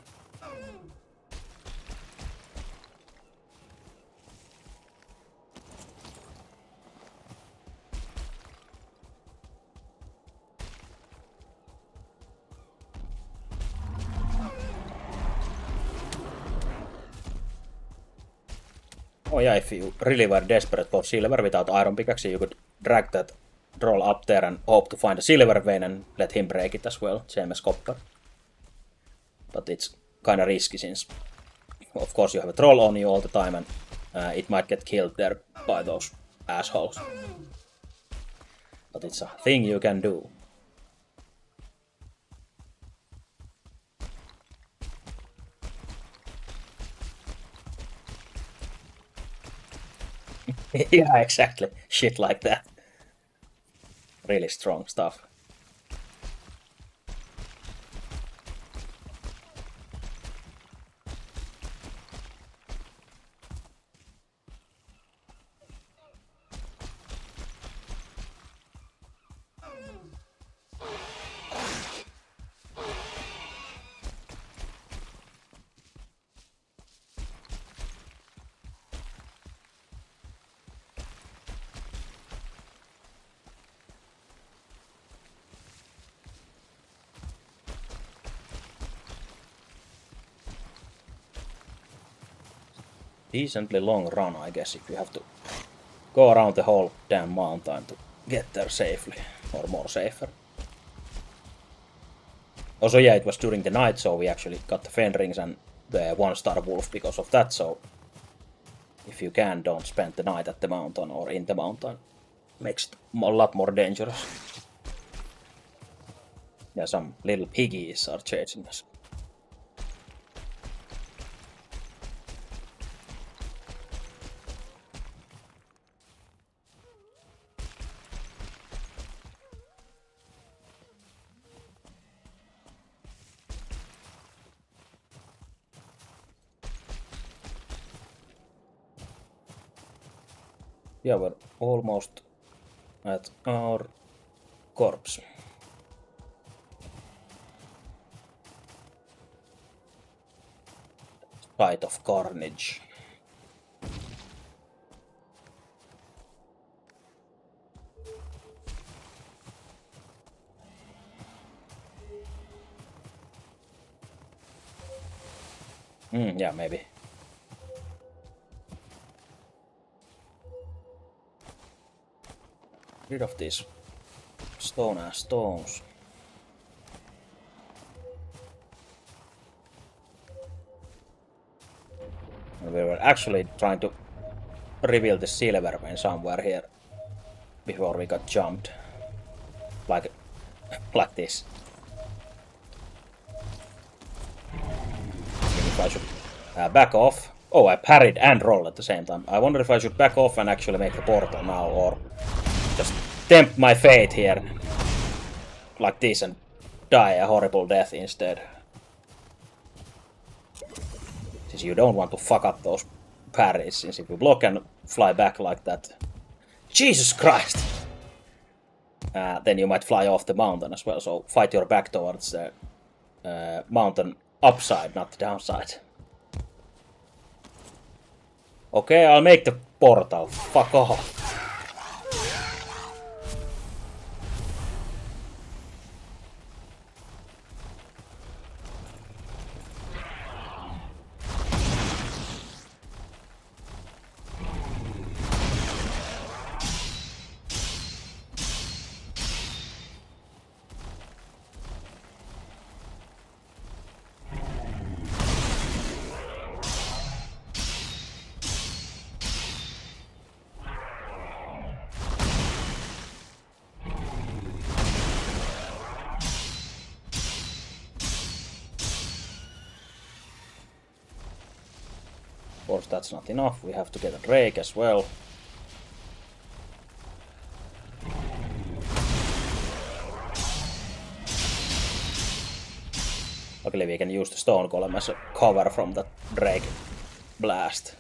Oh yeah, if you really were desperate for silver without iron pickaxe, you could drag that troll up there and hope to find a silver vein and let him break it as well, same as copper. But it's kinda risky since, of course, you have a troll on you all the time and it might get killed there by those assholes. But it's a thing you can do. Yeah, exactly. Shit like that. Really strong stuff. decently long run, I guess, if you have to go around the whole damn mountain to get there safely, or more safer. Also, yeah, it was during the night, so we actually got the Fenrings and the 1-star wolf because of that, so if you can, don't spend the night at the mountain or in the mountain. Makes it a lot more dangerous. Yeah, some little piggies are chasing us. Yeah, we're almost at our corpse. Site of carnage. Yeah, maybe. Rid of these stone-ass stones. And we were actually trying to reveal the silver vein somewhere here before we got jumped. Like this. If I should back off. Oh, I parried and rolled at the same time. I wonder if I should back off and actually make the portal now, or just tempt my fate here. Like this and die a horrible death instead. Since you don't want to fuck up those parries, since if you block and fly back like that, Jesus Christ! Then you might fly off the mountain as well, so fight your back towards the mountain upside, not the downside. Okay, I'll make the portal. Fuck off. Of course, that's not enough. We have to get a Drake as well. Luckily, we can use the stone golem as a cover from that Drake blast.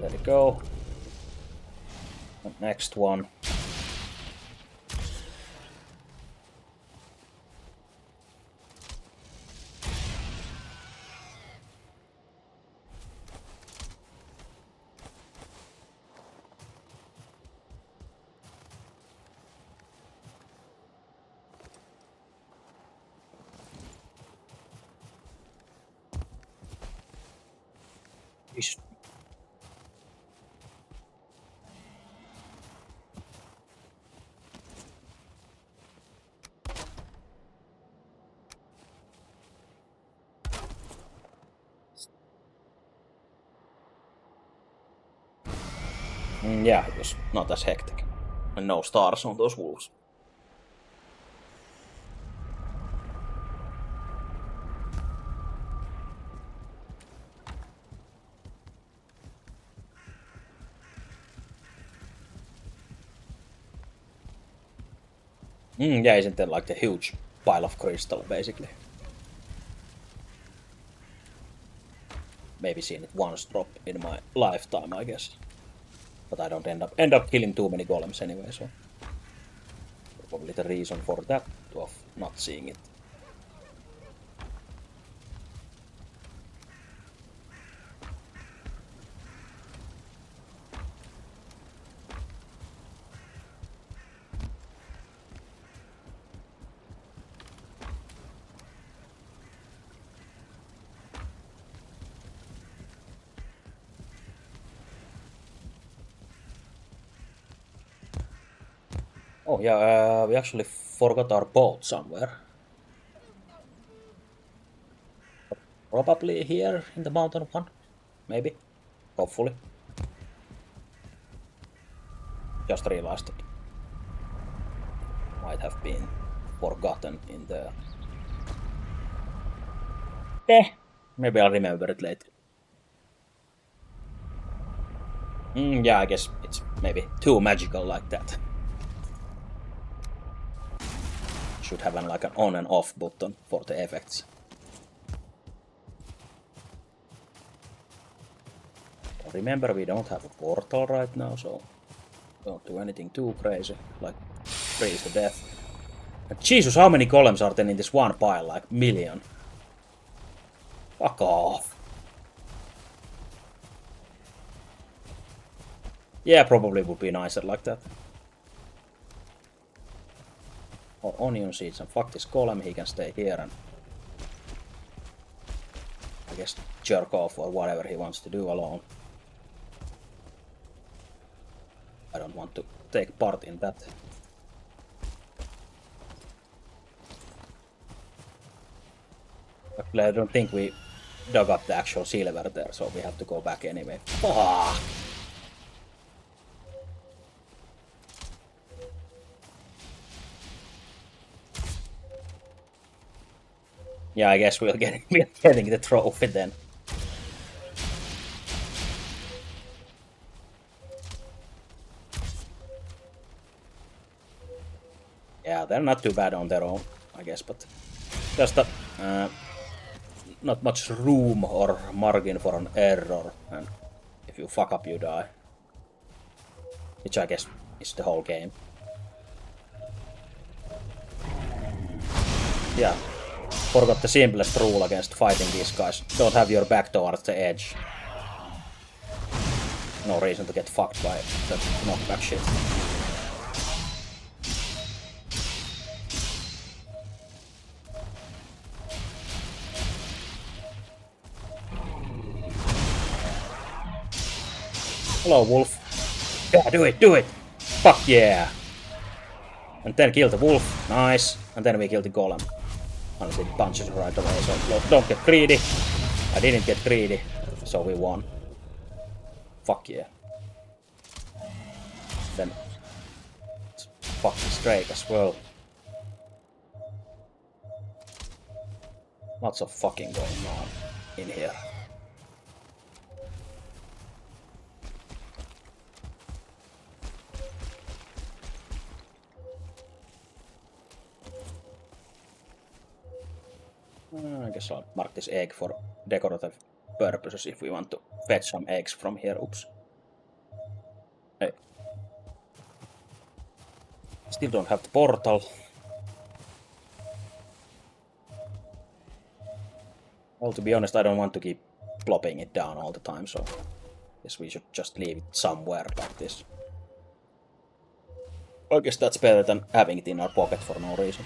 There we go. And next one. Yeah, it was not as hectic. And no stars on those wolves. Yeah, isn't there like the huge pile of crystal, basically? Maybe seen it once drop in my lifetime, I guess. But I don't end up killing too many golems anyway, so probably the reason for that of not seeing it. Oh yeah, we actually forgot our boat somewhere. Probably here in the mountain one. Maybe. Hopefully. Just realized it might have been forgotten in there. Maybe I'll remember it later. Yeah, I guess it's maybe too magical like that. Should have like an on and off button for the effects. Remember, we don't have a portal right now, so don't do anything too crazy, like freeze to death. And Jesus, how many golems are there in this one pile? Like million. Fuck off. Yeah, probably would be nicer like that. Or onion seeds, and fuck this golem, he can stay here and I guess jerk off or whatever he wants to do alone. I don't want to take part in that. Actually, I don't think we dug up the actual silver there, so we have to go back anyway. Fuck! Yeah, I guess we're getting the trophy then. Yeah, they're not too bad on their own, I guess, but just not much room or margin for an error, and if you fuck up, you die. Which I guess is the whole game. Yeah, forgot the simplest rule against fighting these guys. Don't have your back towards the edge. No reason to get fucked by that knockback shit. Hello, wolf. Yeah, do it! Fuck yeah! And then kill the wolf. Nice. And then we kill the golem. Unless it punches right away, so don't get greedy. I didn't get greedy, so we won. Fuck yeah. Then fuck this Drake as well. Lots of fucking going on in here. I guess I'll mark this egg for decorative purposes if we want to fetch some eggs from here. Oops. Hey. Still don't have the portal. Well, to be honest, I don't want to keep plopping it down all the time, so I guess we should just leave it somewhere like this. I guess that's better than having it in our pocket for no reason.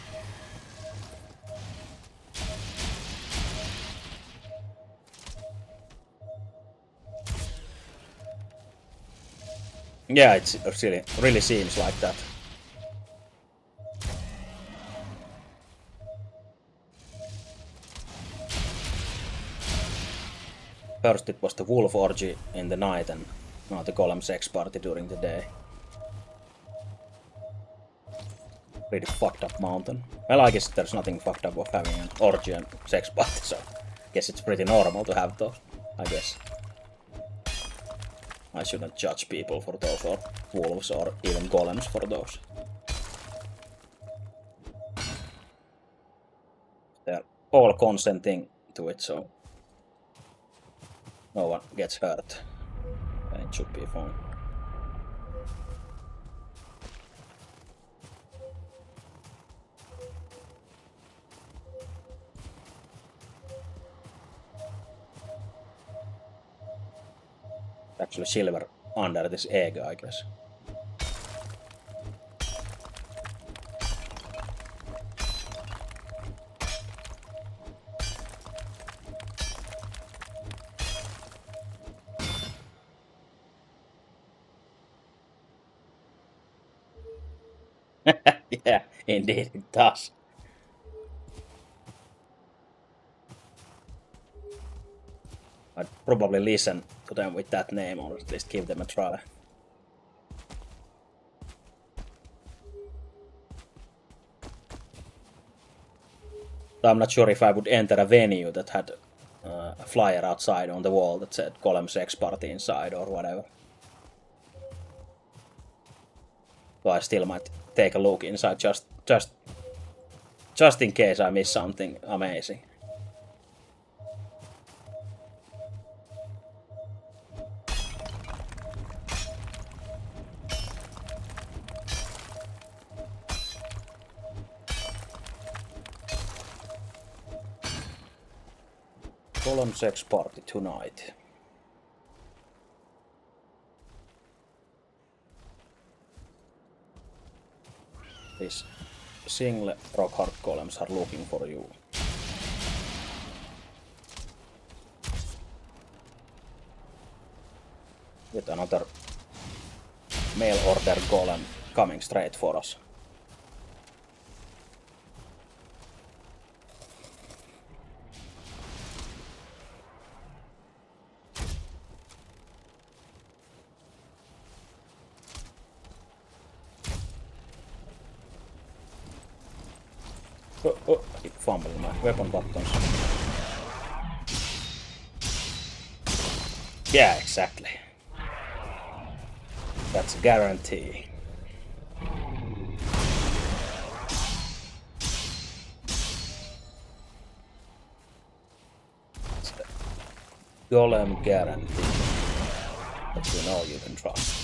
Yeah, it really seems like that. First it was the wolf orgy in the night and now the golem sex party during the day. Pretty fucked up mountain. Well, I guess there's nothing fucked up of having an orgy and sex party, so I guess it's pretty normal to have those, I guess. I shouldn't judge people for those, or wolves, or even golems for those. They're all consenting to it, so no one gets hurt. And it should be fine. Actually silver under this egg, I guess. Yeah, indeed it does. I'd probably listen to them with that name, or at least give them a try. I'm not sure if I would enter a venue that had a flyer outside on the wall that said Column Sex Party inside or whatever. So I still might take a look inside just in case I miss something amazing. Column Sex Party tonight. These single rock hard golems are looking for you. Yet another mail order golem coming straight for us. Oh, I keep fumbling my weapon buttons. Yeah, exactly. That's a guarantee. It's a golem guarantee that you know you can trust.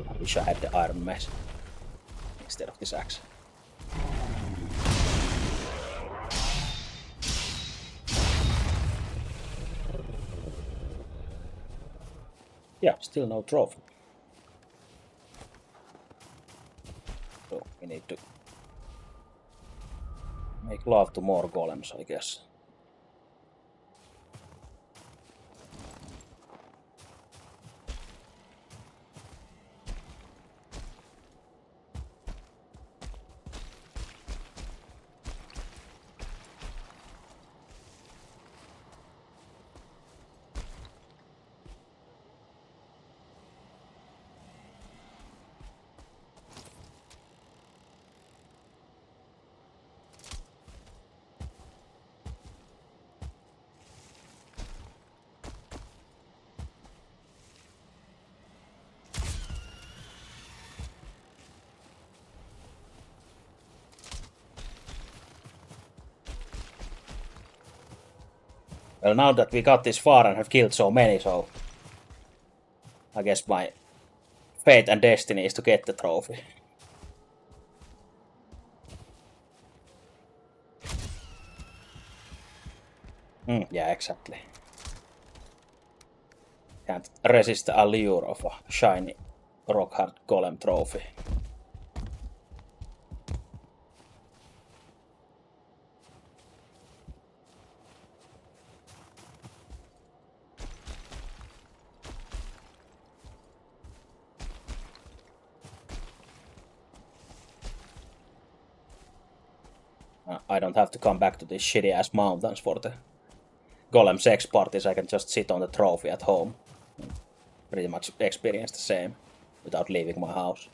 I wish I had the iron mesh instead of this axe. Yeah, still no trophy. So we need to make love to more golems, I guess. Well, now that we got this far and have killed so many, so I guess my fate and destiny is to get the trophy. Yeah, exactly. Can't resist the allure of a shiny Rockhard Golem trophy. I don't have to come back to these shitty ass mountains for the Golem sex parties. I can just sit on the trophy at home. Pretty much experience the same without leaving my house.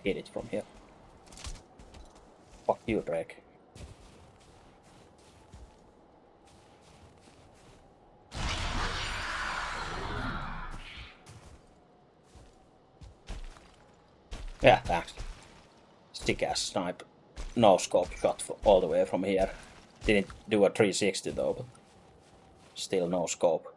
Hit it from here. Fuck you, Drake. Yeah, thanks. Stick ass snipe. No scope shot all the way from here. Didn't do a 360 though, but still no scope.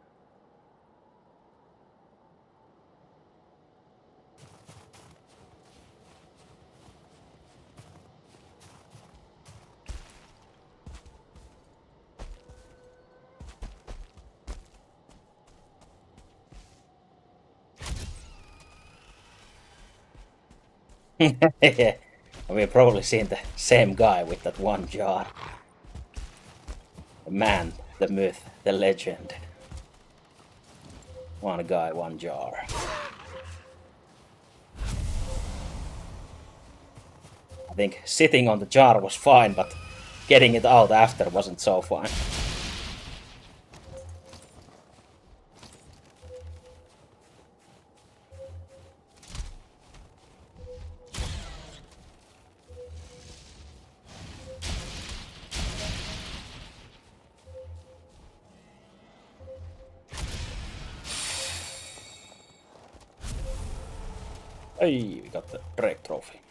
We've probably seen the same guy with that one jar. The man, the myth, the legend. One guy, one jar. I think sitting on the jar was fine, but getting it out after wasn't so fun. Hey, we got the Drake trophy.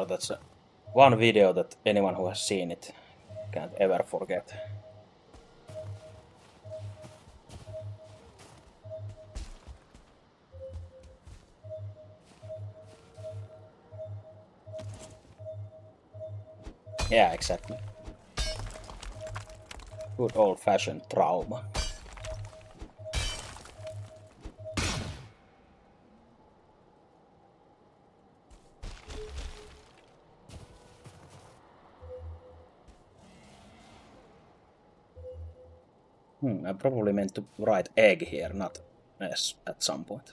That's one video that anyone who has seen it can't ever forget. Yeah, exactly. Good old-fashioned trauma. I probably meant to write egg here, not S at some point.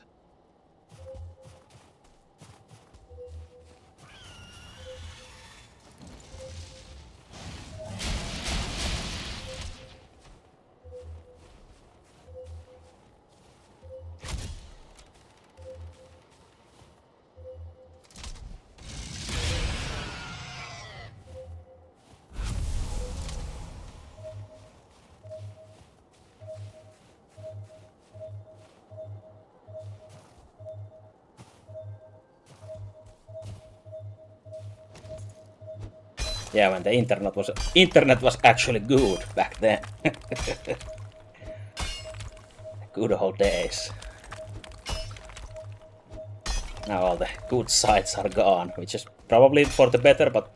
Yeah, when the internet was actually good back then. Good old days. Now all the good sites are gone, which is probably for the better, but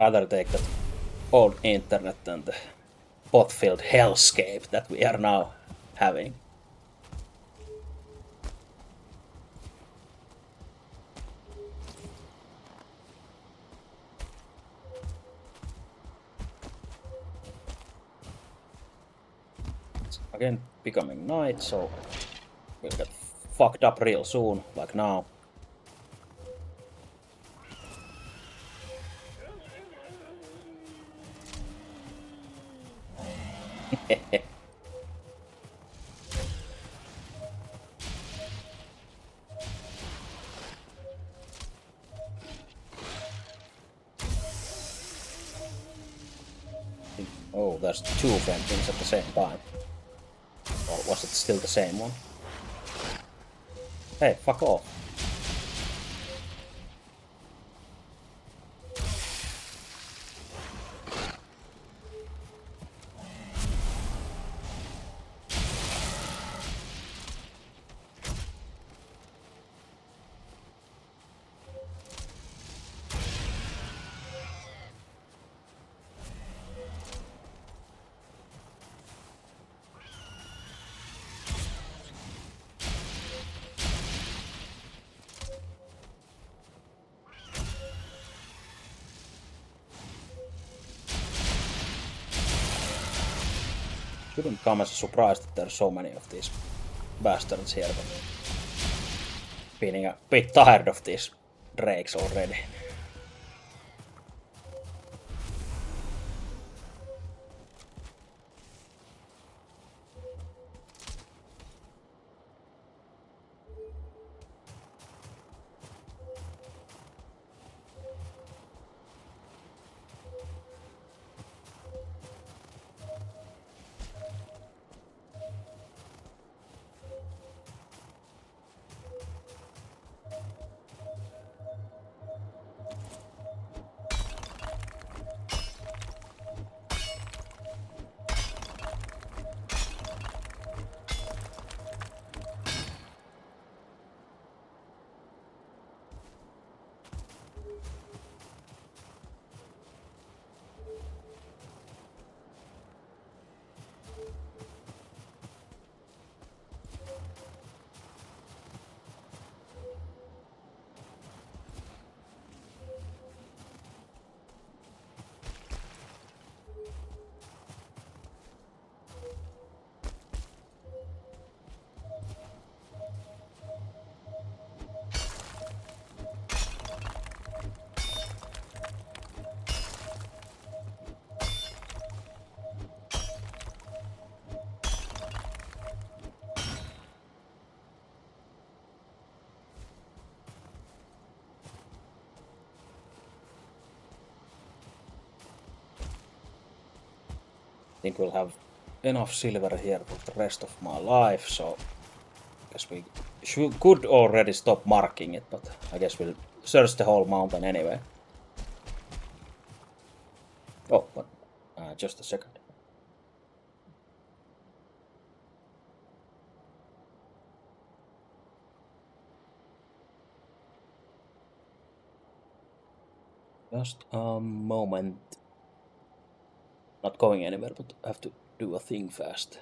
rather take that old internet than the bot-filled hellscape that we are now having. It's again becoming night, so we'll get fucked up real soon, like now. Oh, there's two things at the same time. Or was it still the same one? Hey, fuck off. Shouldn't come as a surprise that there's so many of these bastards here, but feeling a bit tired of these drakes already. think we'll have enough silver here for the rest of my life, so I guess we could already stop marking it, but I guess we'll search the whole mountain anyway. Oh, but just a second. Just a moment. Not going anywhere, but I have to do a thing fast.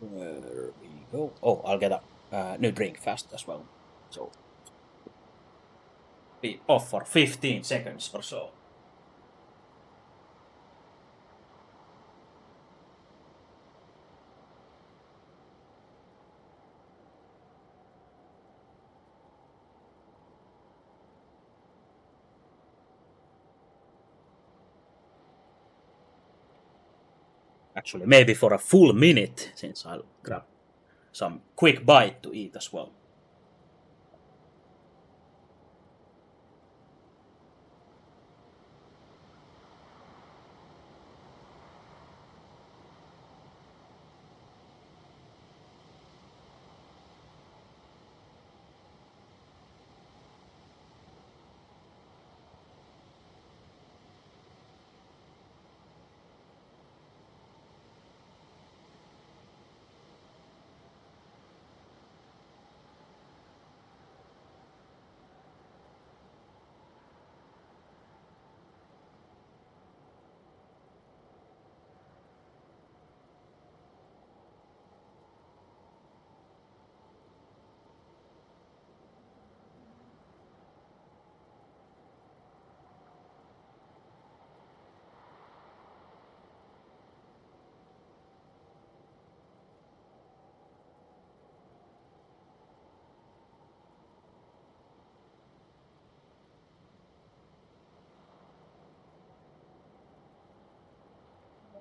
There we go. Oh, I'll get a new drink fast as well. So be off for 15 seconds or so. Actually, maybe for a full minute, since I'll grab some quick bite to eat as well.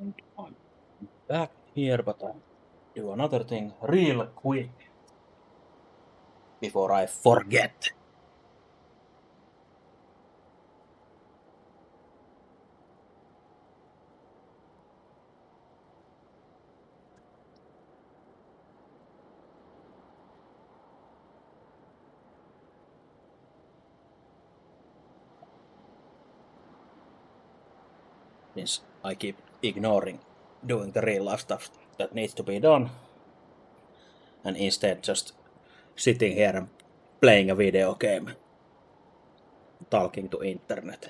And I'm back here, but I'll do another thing real quick before I forget. since I keep ignoring doing the real life stuff that needs to be done, and instead just sitting here and playing a video game, talking to internet.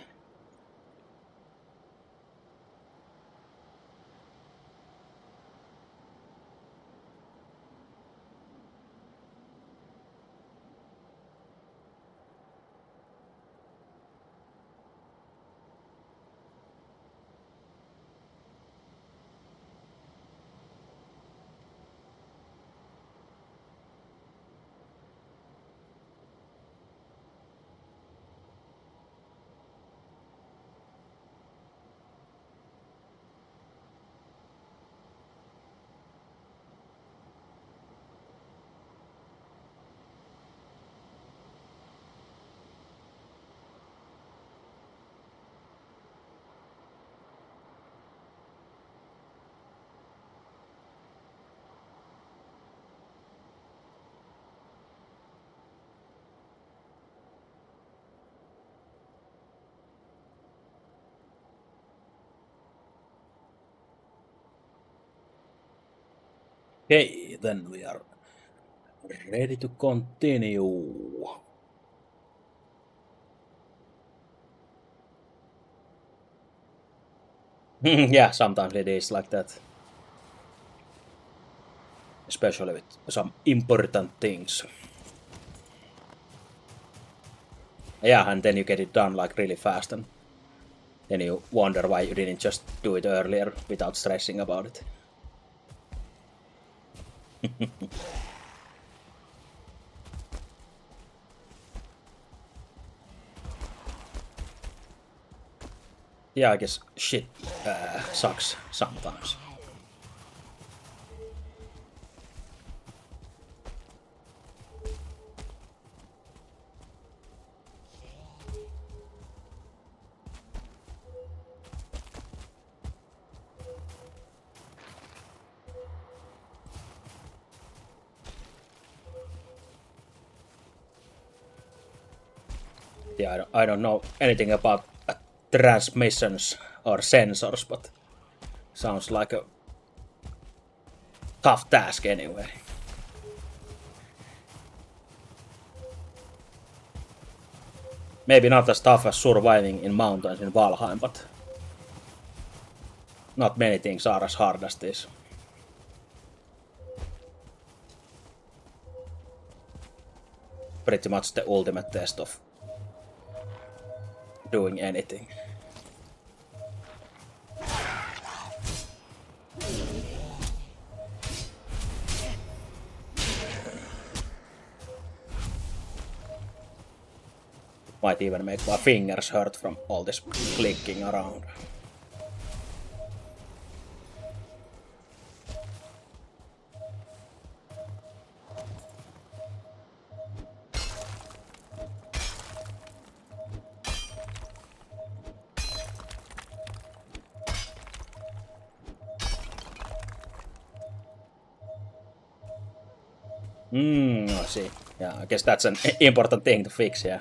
Okay, then we are ready to continue. Yeah, sometimes it is like that. Especially with some important things. Yeah, and then you get it done like really fast, and then you wonder why you didn't just do it earlier without stressing about it. Yeah, I guess shit sucks sometimes. Yeah, I don't know anything about transmissions or sensors, but sounds like a tough task anyway. Maybe not as tough as surviving in mountains in Valheim, but not many things are as hard as this. Pretty much the ultimate test of doing anything. Might even make my fingers hurt from all this clicking around. I see. Yeah, I guess that's an important thing to fix, yeah.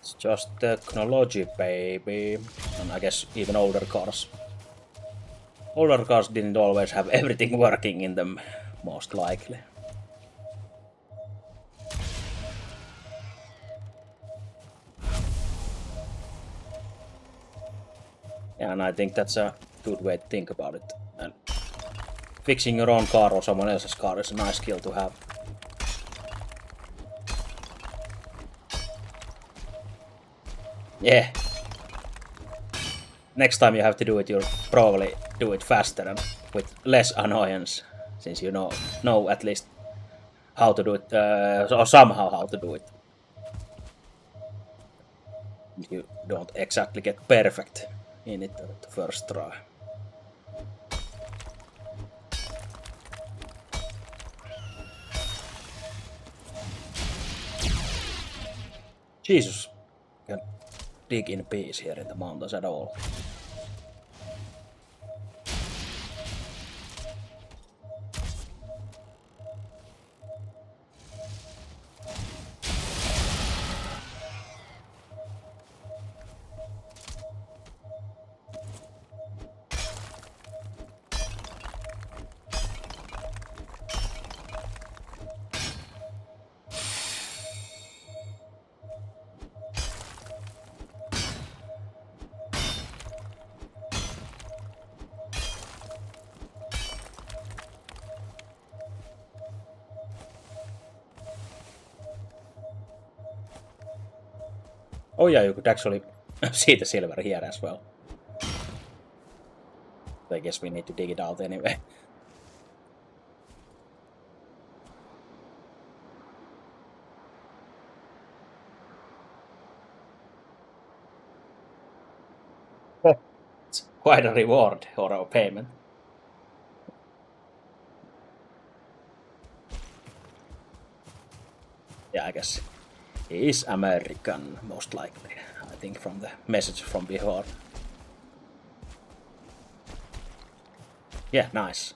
It's just technology, baby. And I guess even older cars. Older cars didn't always have everything working in them, most likely. Yeah, and I think that's a good way to think about it. And fixing your own car or someone else's car is a nice skill to have. Yeah. Next time you have to do it, you'll probably do it faster and with less annoyance, since you know at least how to do it, or somehow how to do it. You don't exactly get perfect in it at the first try. Jesus. Can dig in peace here in the mountains at all. Oh yeah, you could actually see the silver here as well. I guess we need to dig it out anyway. It's quite a reward or a payment. Yeah, I guess he is American, most likely. I think from the message from before. Yeah, nice.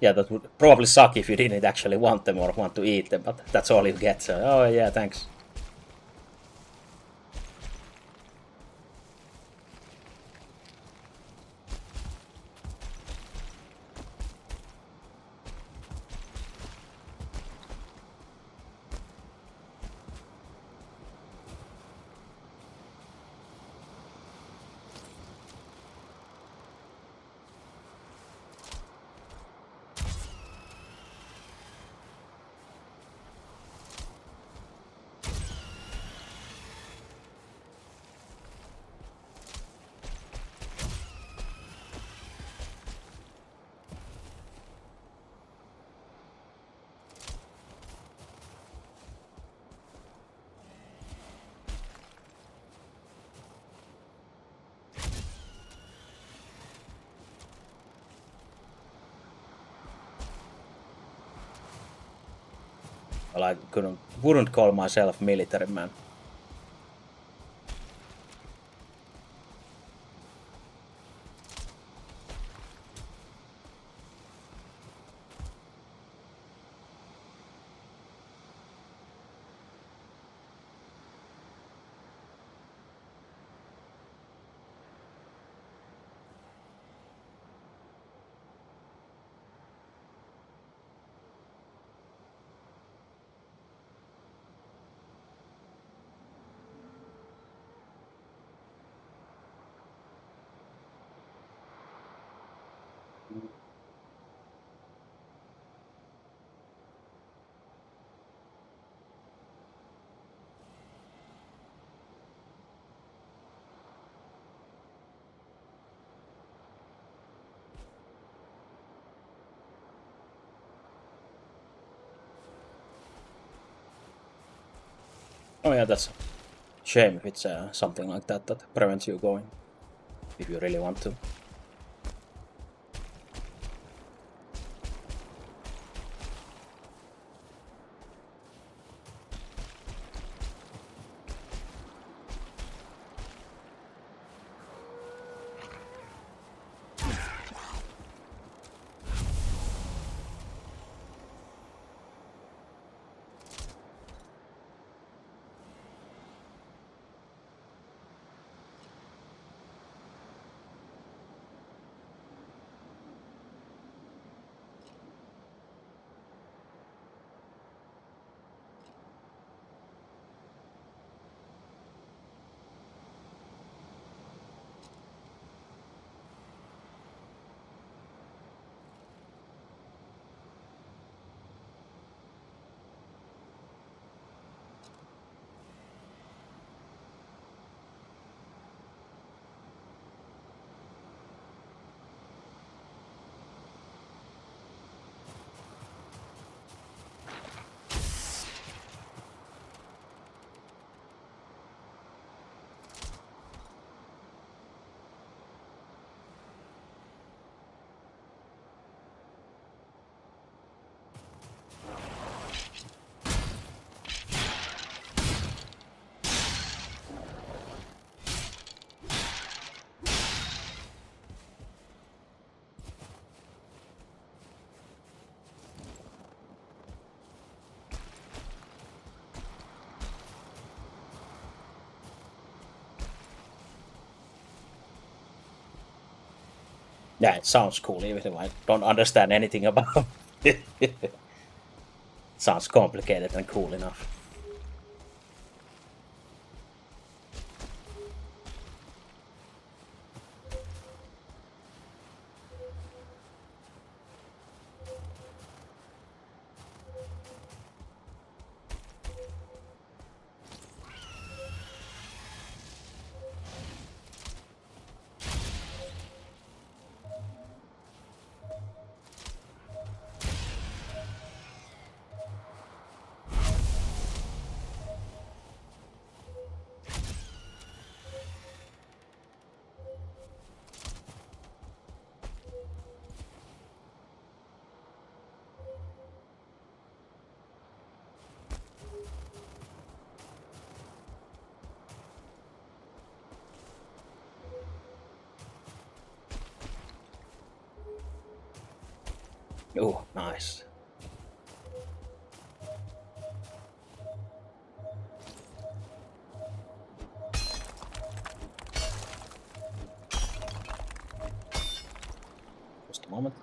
Yeah, that would probably suck if you didn't actually want them or want to eat them, but that's all you get. So, oh yeah, thanks. Well, I wouldn't call myself military man. Oh yeah, that's a shame if it's something like that that prevents you going, if you really want to. Yeah, it sounds cool, even if I don't understand anything about it. It sounds complicated and cool enough. Oh, nice. Just a moment.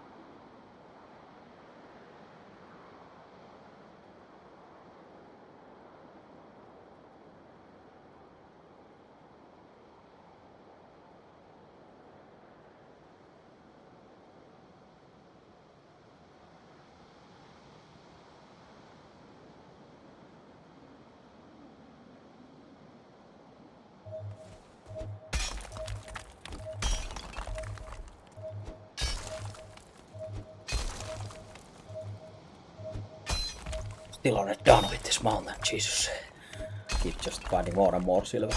Still aren't done with this mountain, Jesus. Keep just finding more and more silver.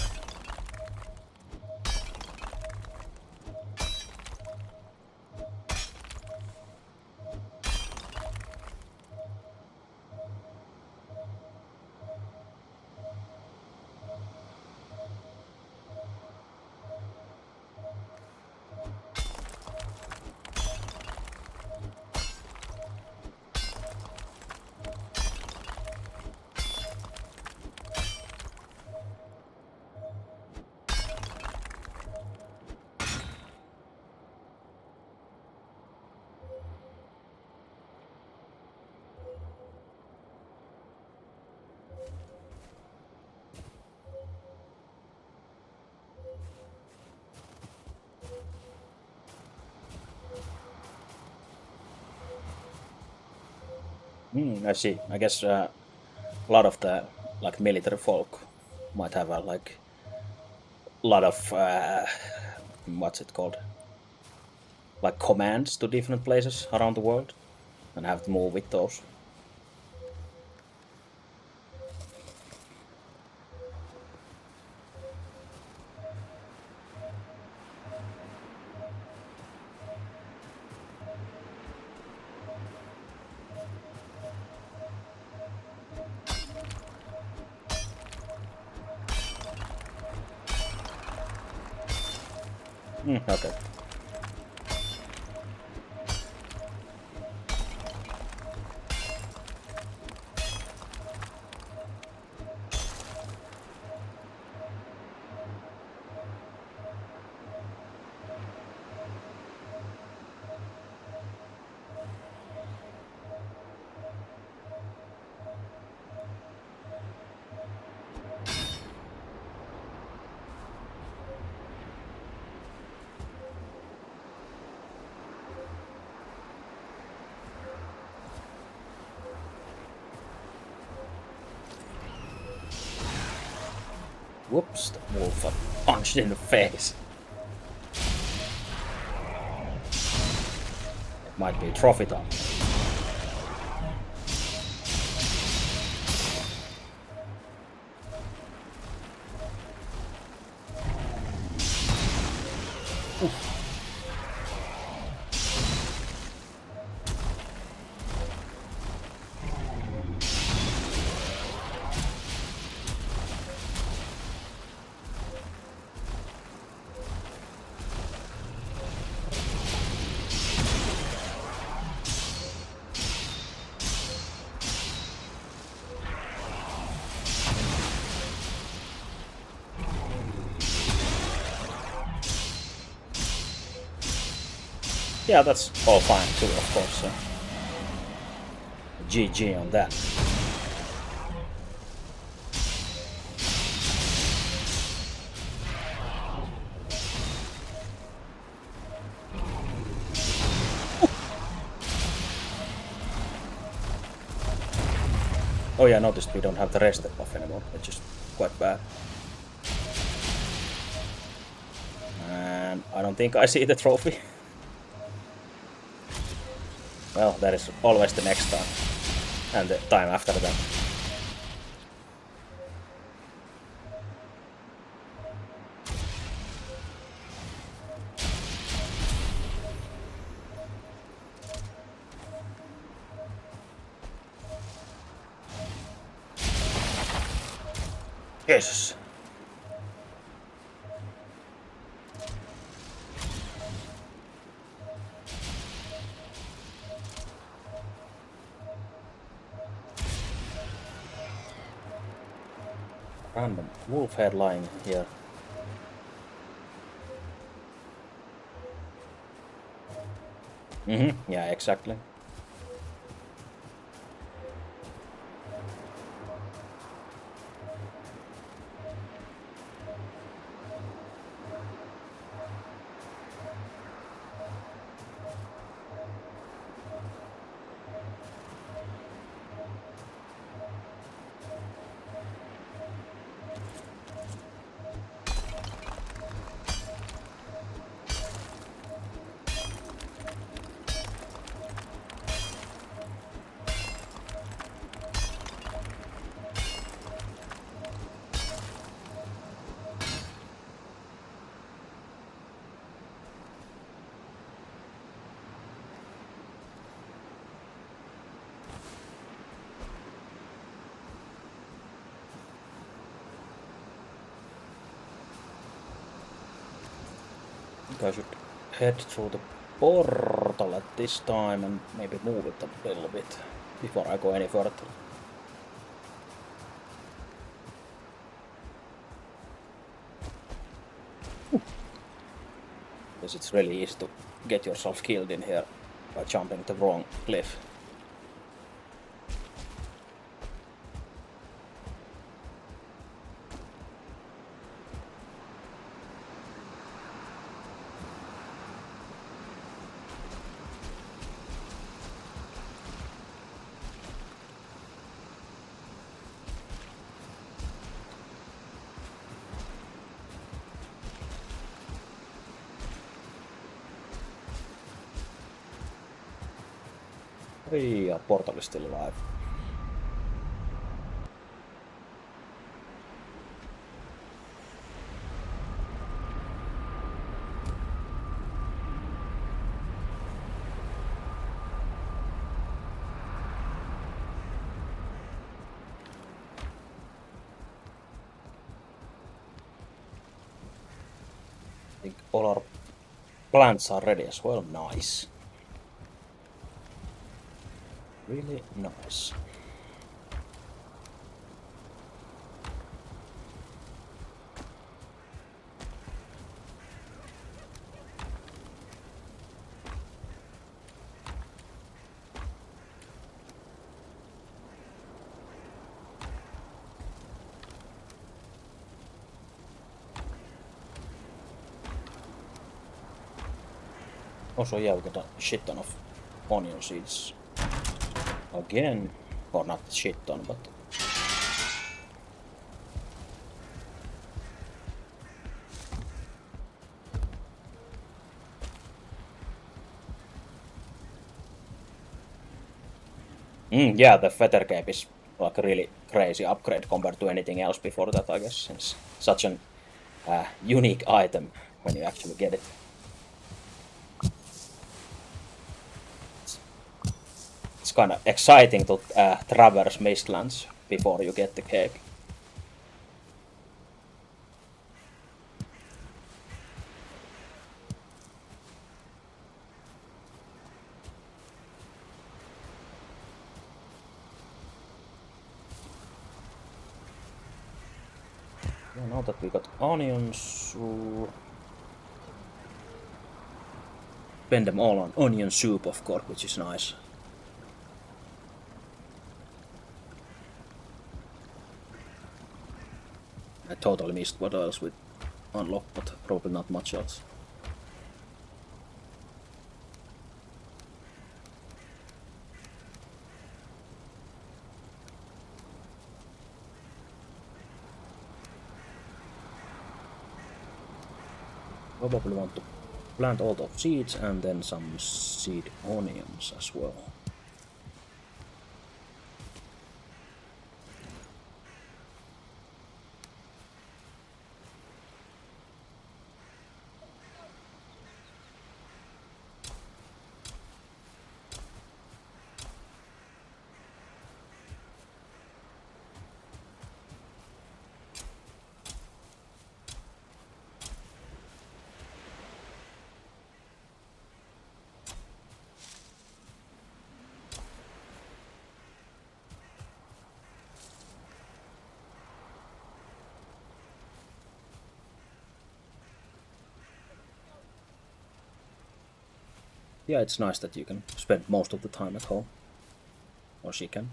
I see. I guess a lot of the like military folk might have a like lot of what's it called, like commands to different places around the world, and have to move with those. Okay. Whoops, the wolf got punched in the face. It might be a trophy time. Yeah, that's all fine too, of course. GG on that. Oh yeah, I noticed we don't have the rested buff anymore, which is quite bad. And I don't think I see the trophy. Well, that is always the next time. And the time after that. Jesus. Random wolf head lying here. Yeah, exactly. I think I should head through the portal at this time and maybe move it a little bit before I go any further. Because it's really easy to get yourself killed in here by jumping the wrong cliff. Yeah, portal is still alive. I think all our plants are ready as well. Nice. Really nice. Also, yeah, we got a shit ton of onion seeds. Again. Or not shit ton, but... Yeah, the feather cape is like a really crazy upgrade compared to anything else before that, I guess, since such an unique item when you actually get it. It's kind of exciting to traverse Mistlands before you get the cape. Yeah, now that we got onions... spend them all on onion soup, of course, which is nice. I totally missed what else we unlocked, but probably not much else. Probably want to plant all those seeds and then some seed onions as well. Yeah, it's nice that you can spend most of the time at home. Or she can.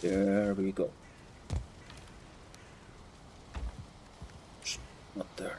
There we go. Not there.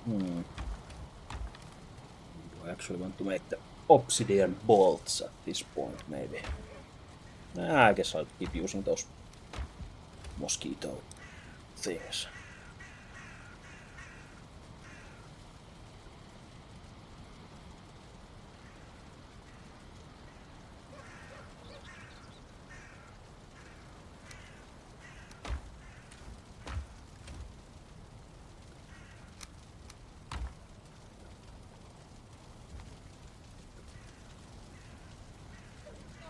Do I actually want to make the obsidian bolts at this point, maybe? I guess I'll keep using those mosquito things.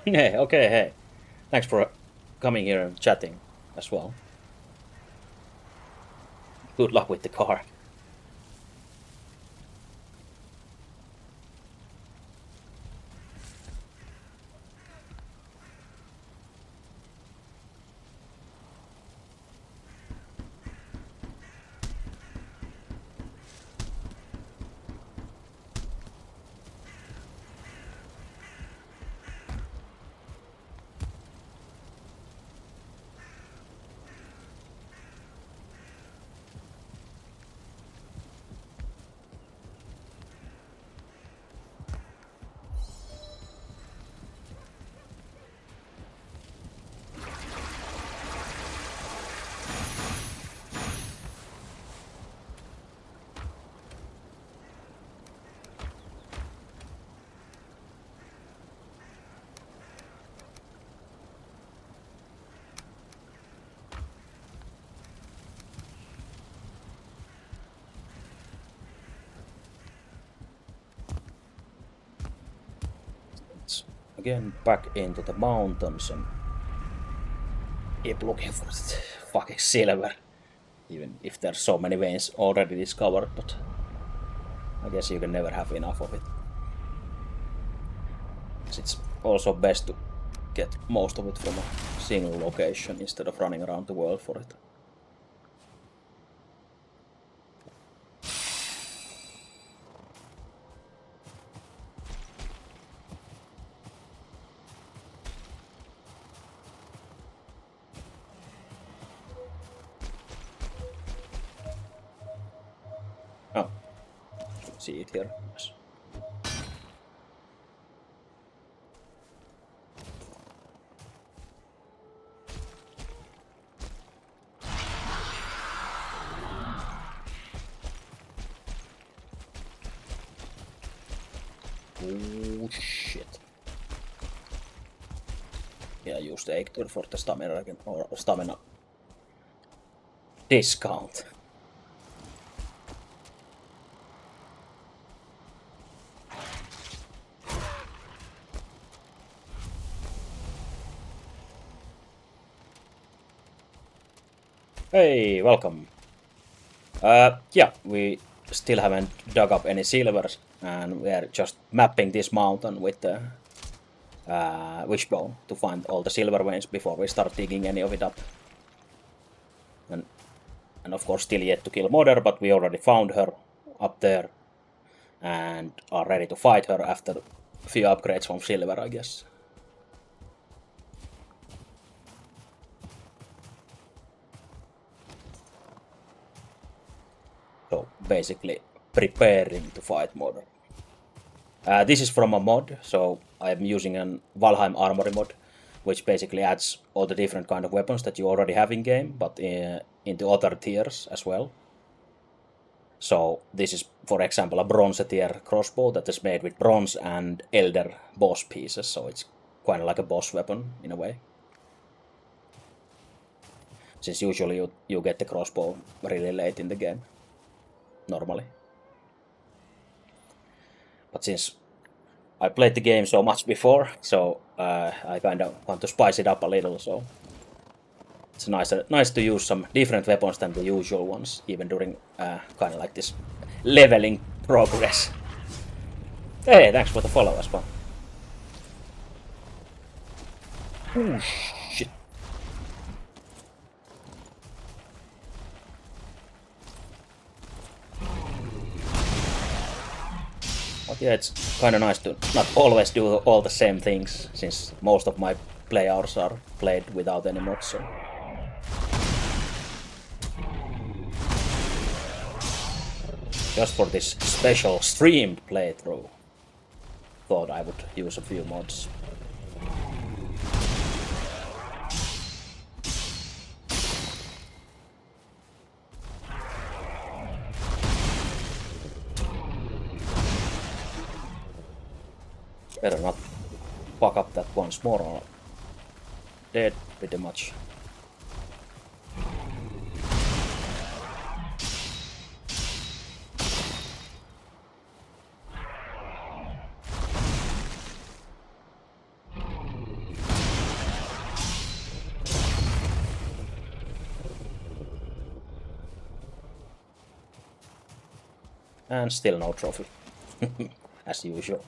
Hey, okay, hey. Thanks for coming here and chatting as well. Good luck with the car. again back into the mountains and keep looking for that fucking silver. Even if there's so many veins already discovered, but I guess you can never have enough of it. It's also best to get most of it from a single location instead of running around the world for it. Oh, see it here. Yes. Oh shit. Yeah, use the Actor for the stamina again, or stamina discount. Hey, welcome. Yeah, we still haven't dug up any silvers, and we are just mapping this mountain with the wishbone to find all the silver veins before we start digging any of it up. And of course, still yet to kill Mother, but we already found her up there and are ready to fight her after a few upgrades from silver, I guess. So basically preparing to fight Mother. This is from a mod, so I'm using an Valheim armory mod, which basically adds all the different kind of weapons that you already have in game, but into other tiers as well. So this is, for example, a bronze tier crossbow that is made with bronze and elder boss pieces, so it's kind of like a boss weapon in a way. Since usually you get the crossbow really late in the game, normally. But since I played the game so much before, so I kind of want to spice it up a little, so it's nice to use some different weapons than the usual ones, even during kind of like this leveling progress. Hey, thanks for the follow as well. Oh shit. But yeah, it's kind of nice to not always do all the same things, since most of my play hours are played without any mods. So. Just for this special streamed playthrough, thought I would use a few mods. Better not fuck up that once more or dead pretty much. And still no trophy, as usual.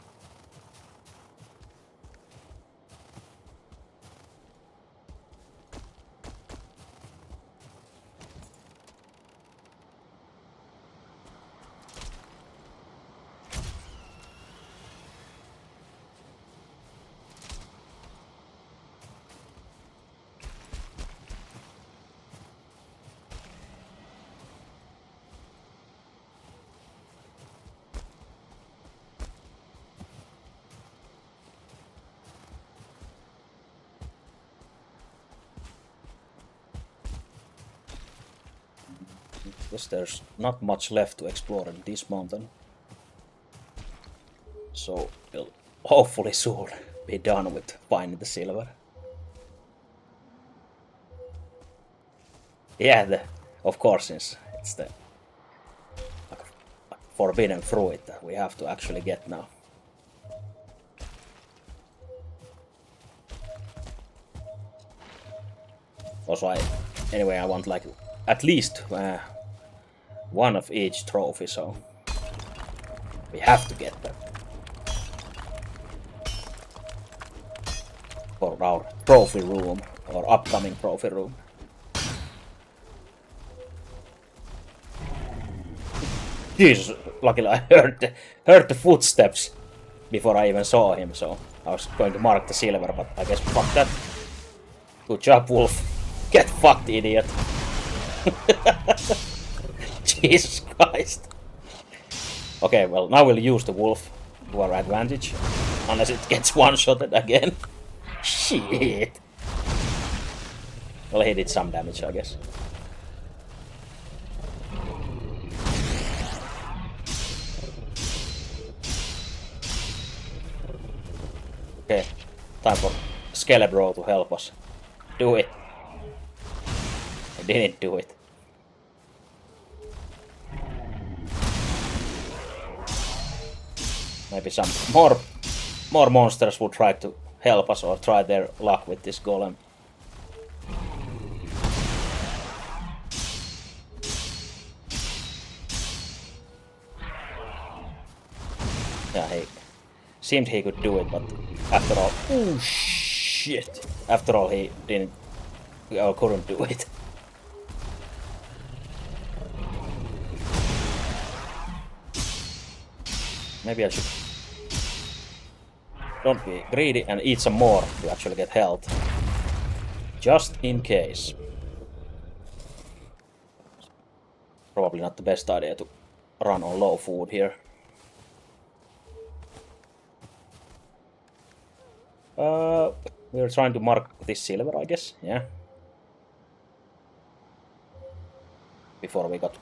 Guess there's not much left to explore in this mountain. So we'll hopefully soon be done with finding the silver. Yeah, of course, since it's the forbidden fruit that we have to actually get now. Also, anyway, I want like at least one of each trophy, so we have to get them for our trophy room or upcoming trophy room. Jesus, luckily I heard the footsteps before I even saw him, so I was going to mark the silver, but I guess fuck that. Good job, Wolf. Get fucked, idiot. Jesus Christ. Okay, well, now we'll use the Wolf to our advantage. Unless it gets one-shotted again. Shit. Well, he did some damage, I guess. Okay, time for Skelebro to help us. Do it. I didn't do it. Maybe some more monsters will try to help us or try their luck with this golem. Yeah, he seemed he could do it, but after all, oh shit! After all, he didn't or couldn't do it. Maybe I should don't be greedy and eat some more to actually get health, just in case. Probably not the best idea to run on low food here. We were trying to mark this silver, I guess, yeah. Before we got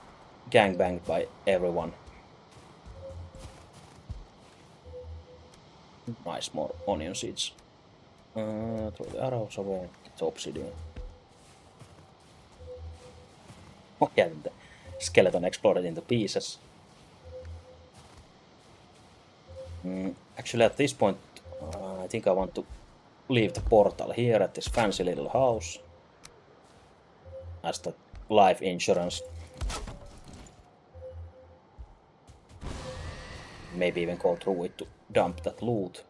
gangbanged by everyone. Nice, more onion seeds. Throw the arrows away, get obsidian. Oh yeah, the skeleton exploded into pieces. Actually, at this point, I think I want to leave the portal here at this fancy little house as the life insurance. Maybe even go through it to dump that loot.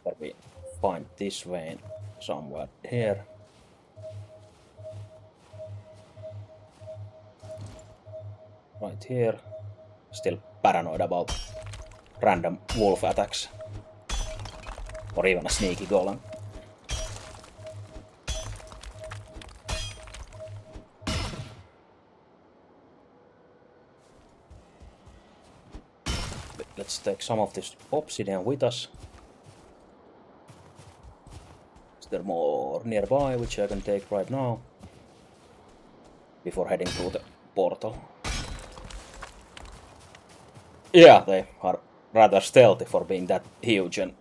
But we find this vein somewhere here. Right here. Still paranoid about random wolf attacks. Or even a sneaky golem. Let's take some of this obsidian with us. Is there more nearby which I can take right now? Before heading to the portal. Yeah, they are rather stealthy for being that huge and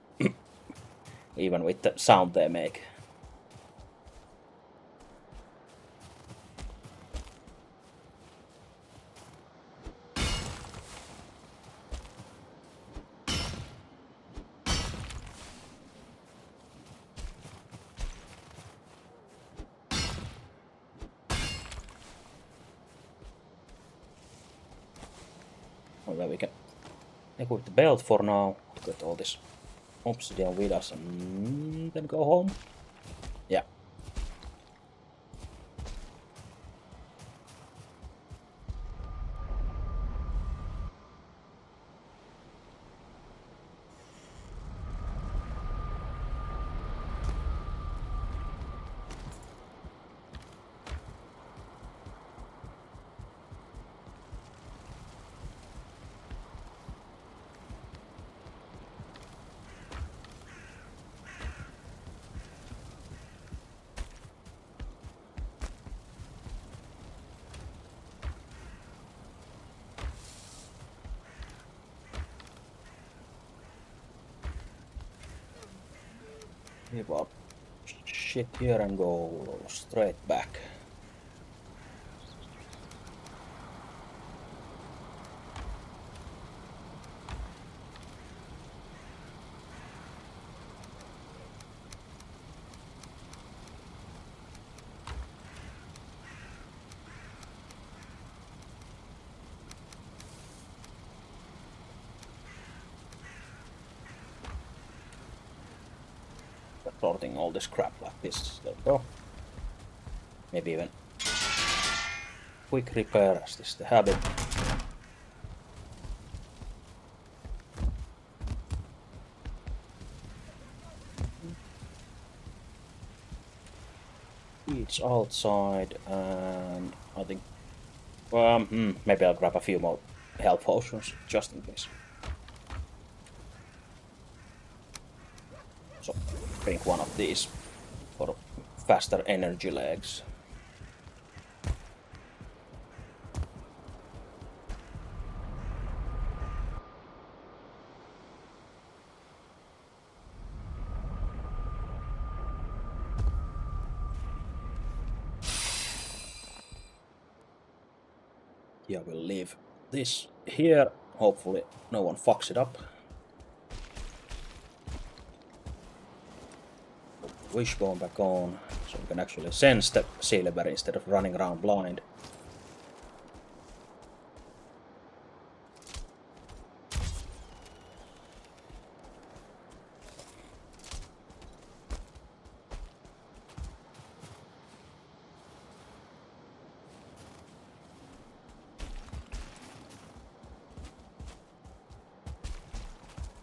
even with the sound they make. Well, we can equip the belt for now. Get all this obsidian with us and then go home. Yeah. Give up shit here and go straight back. transporting all this crap like this. There we go. Maybe even quick repair as this is the habit. It's outside, and I think maybe I'll grab a few more health potions just in case. So drink one of these for faster energy legs. Yeah, we'll leave this here. Hopefully no one fucks it up. Wishbone back on, so we can actually sense the silver instead of running around blind.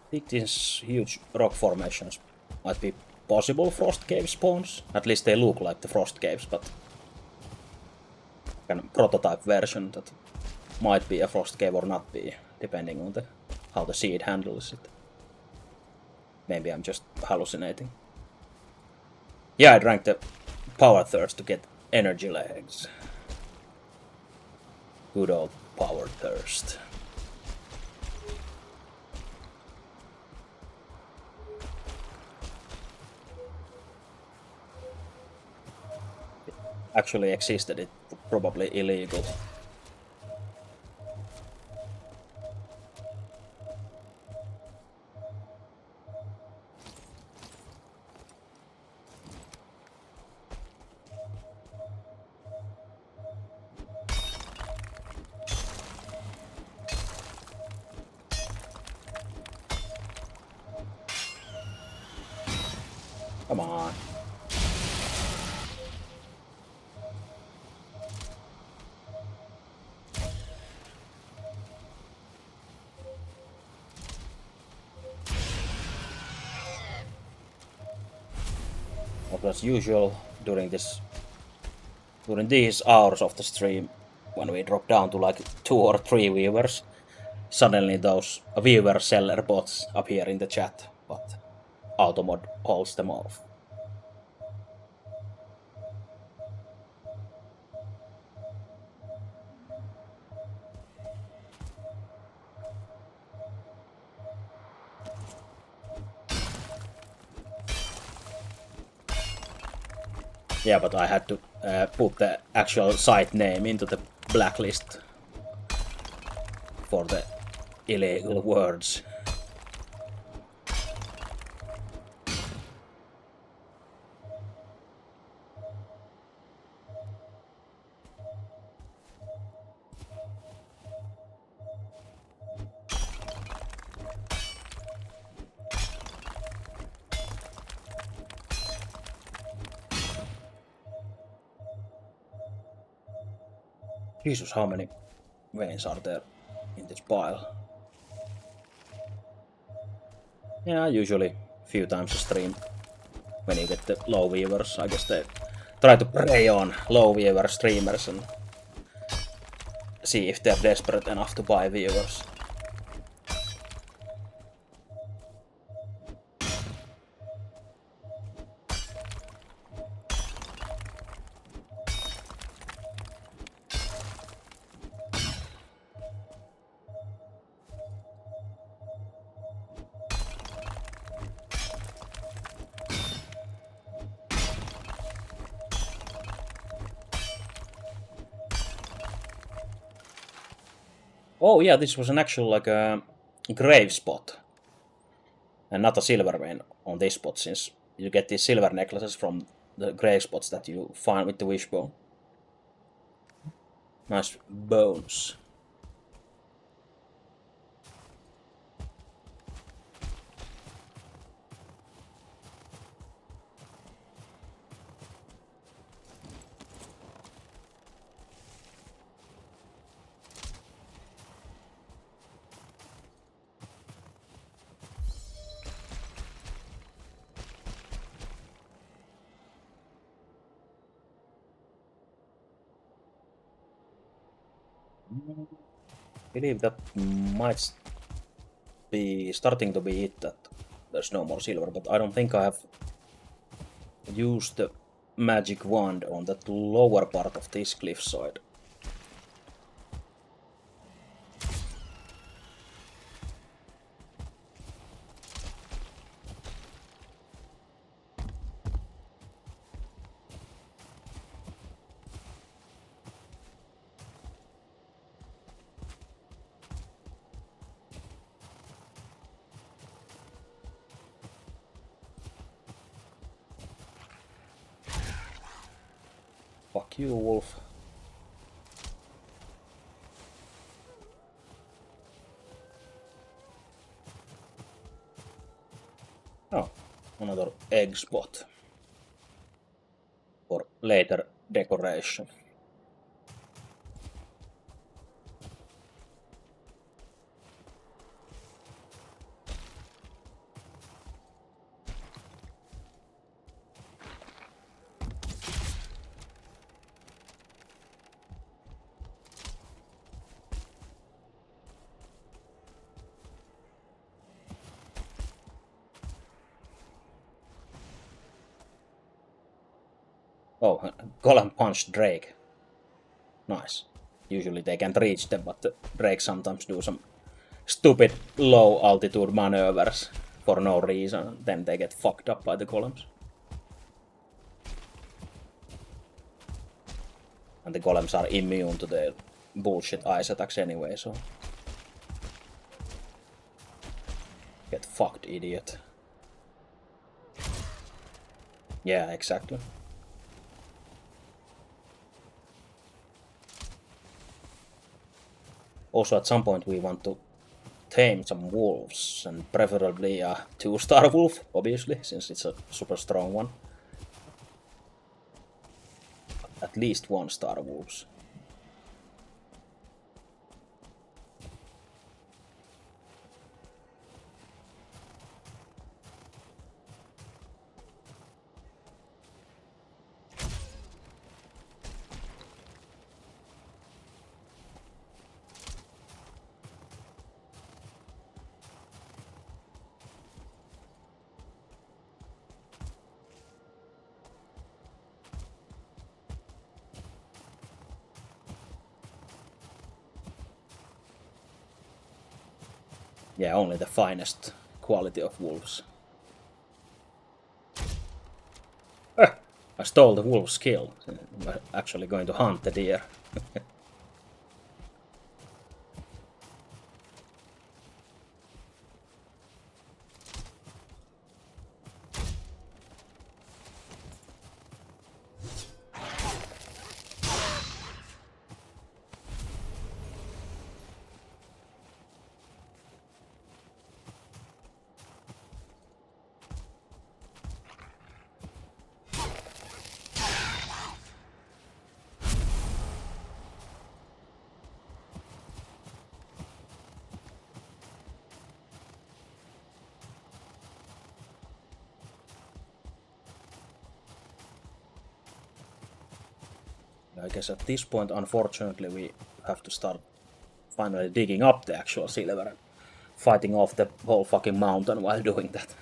I think these huge rock formations might be possible frost cave spawns. At least they look like the frost caves, but kind of prototype version that might be a frost cave or not be, depending on how the seed handles it. Maybe I'm just hallucinating. Yeah, I drank the power thirst to get energy legs. Good old power thirst. Actually existed, it's probably illegal. Come on. As usual during these hours of the stream, when we drop down to like 2 or 3 viewers, suddenly those viewer seller bots appear in the chat, but Automod holds them off. Yeah, but I had to put the actual site name into the blacklist for the illegal words. Jesus, how many veins are there in this pile? Yeah, usually a few times a stream. When you get the low viewers, I guess they try to prey on low viewer streamers and see if they're desperate enough to buy viewers. Oh yeah, this was an actual like a grave spot. And not a silver vein on this spot, since you get these silver necklaces from the grave spots that you find with the wishbone. Nice bones. I believe that might be starting to be it that there's no more silver, but I don't think I have used the magic wand on that lower part of this cliffside. Fuck you, wolf. Oh, another egg spot for later decoration. Oh, Golem punched Drake. Nice. Usually they can't reach them, but the Drake sometimes do some stupid low altitude maneuvers for no reason. Then they get fucked up by the golems. And the golems are immune to the bullshit ice attacks anyway, so... Get fucked, idiot. Yeah, exactly. Also, at some point we want to tame some wolves, and preferably a 2-star wolf, obviously, since it's a super strong one. At least 1-star wolves. Yeah, only the finest quality of wolves. I stole the wolf's kill. I'm actually going to hunt the deer. I guess at this point, unfortunately, we have to start finally digging up the actual silver and fighting off the whole fucking mountain while doing that.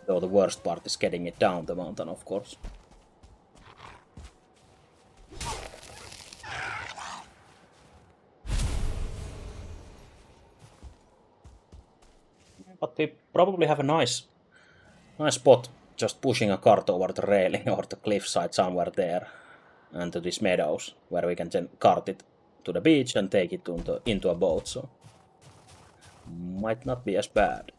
Though the worst part is getting it down the mountain, of course. But we probably have a nice spot just pushing a cart over the railing or the cliffside somewhere there and to these meadows where we can then cart it to the beach and take it into a boat, so might not be as bad.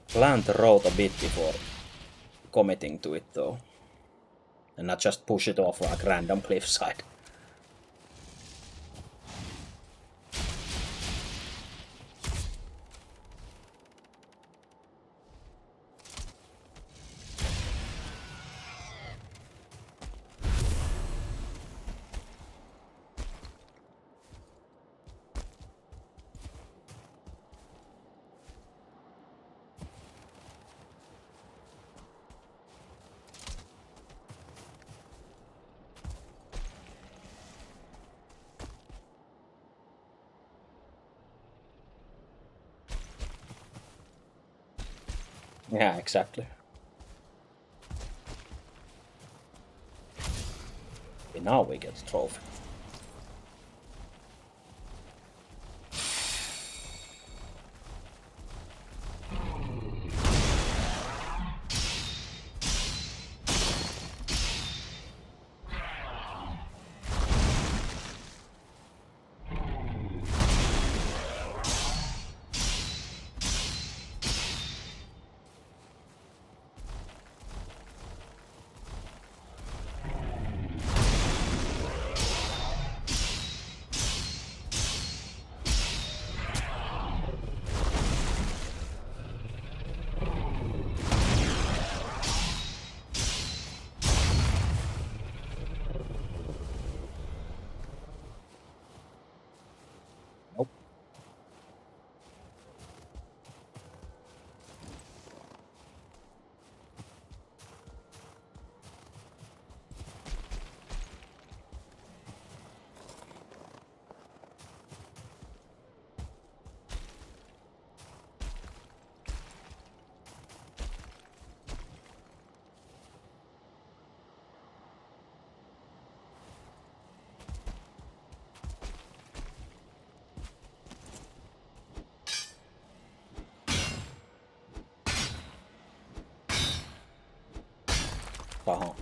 Plan the road a bit before committing to it though, and not just push it off like random cliffside. Yeah, exactly. Okay, now we get a trophy. Nope.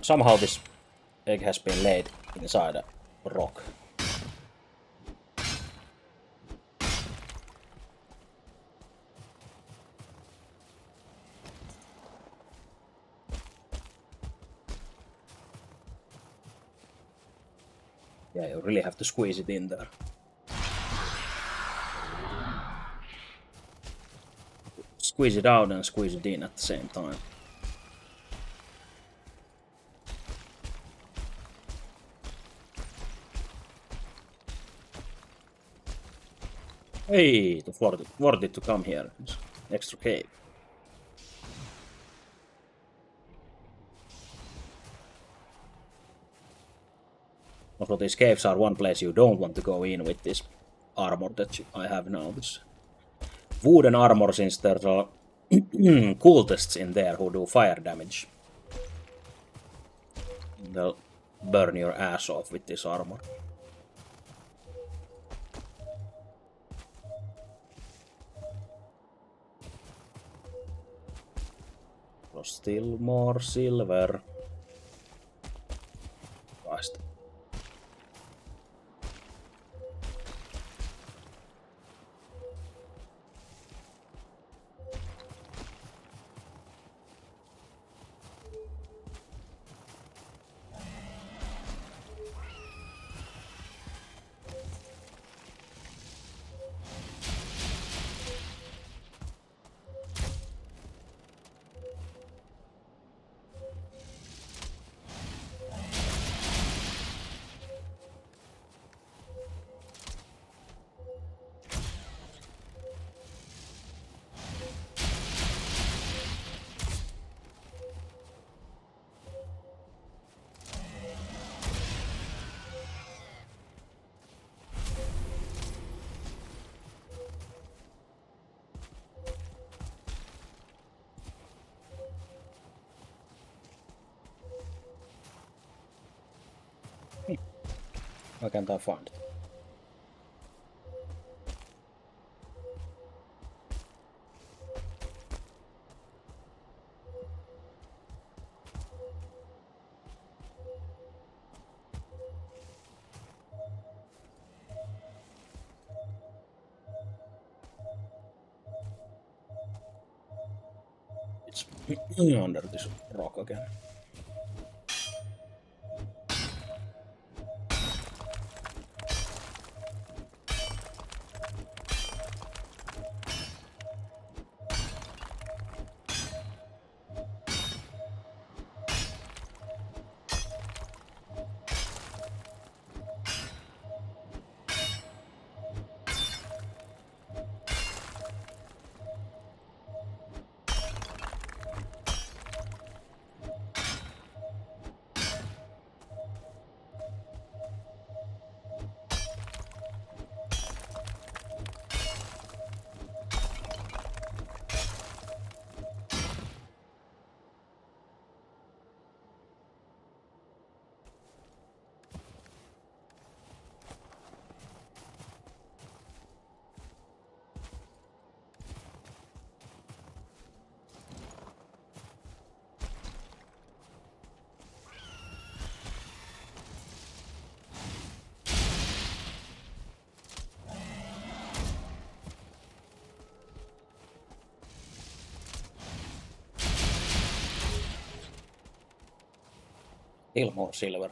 Somehow this egg has been laid inside a rock. Yeah, you really have to squeeze it in there. Squeeze it out and squeeze it in at the same time. Hey, the worth it to come here. It's extra cave. Also, these caves are one place you don't want to go in with this armor that I have now. This wooden armor, since there are cultists in there who do fire damage. They'll burn your ass off with this armor. So still more silver. Christ. Why can't I find it? It's under this rock again. Still more silver.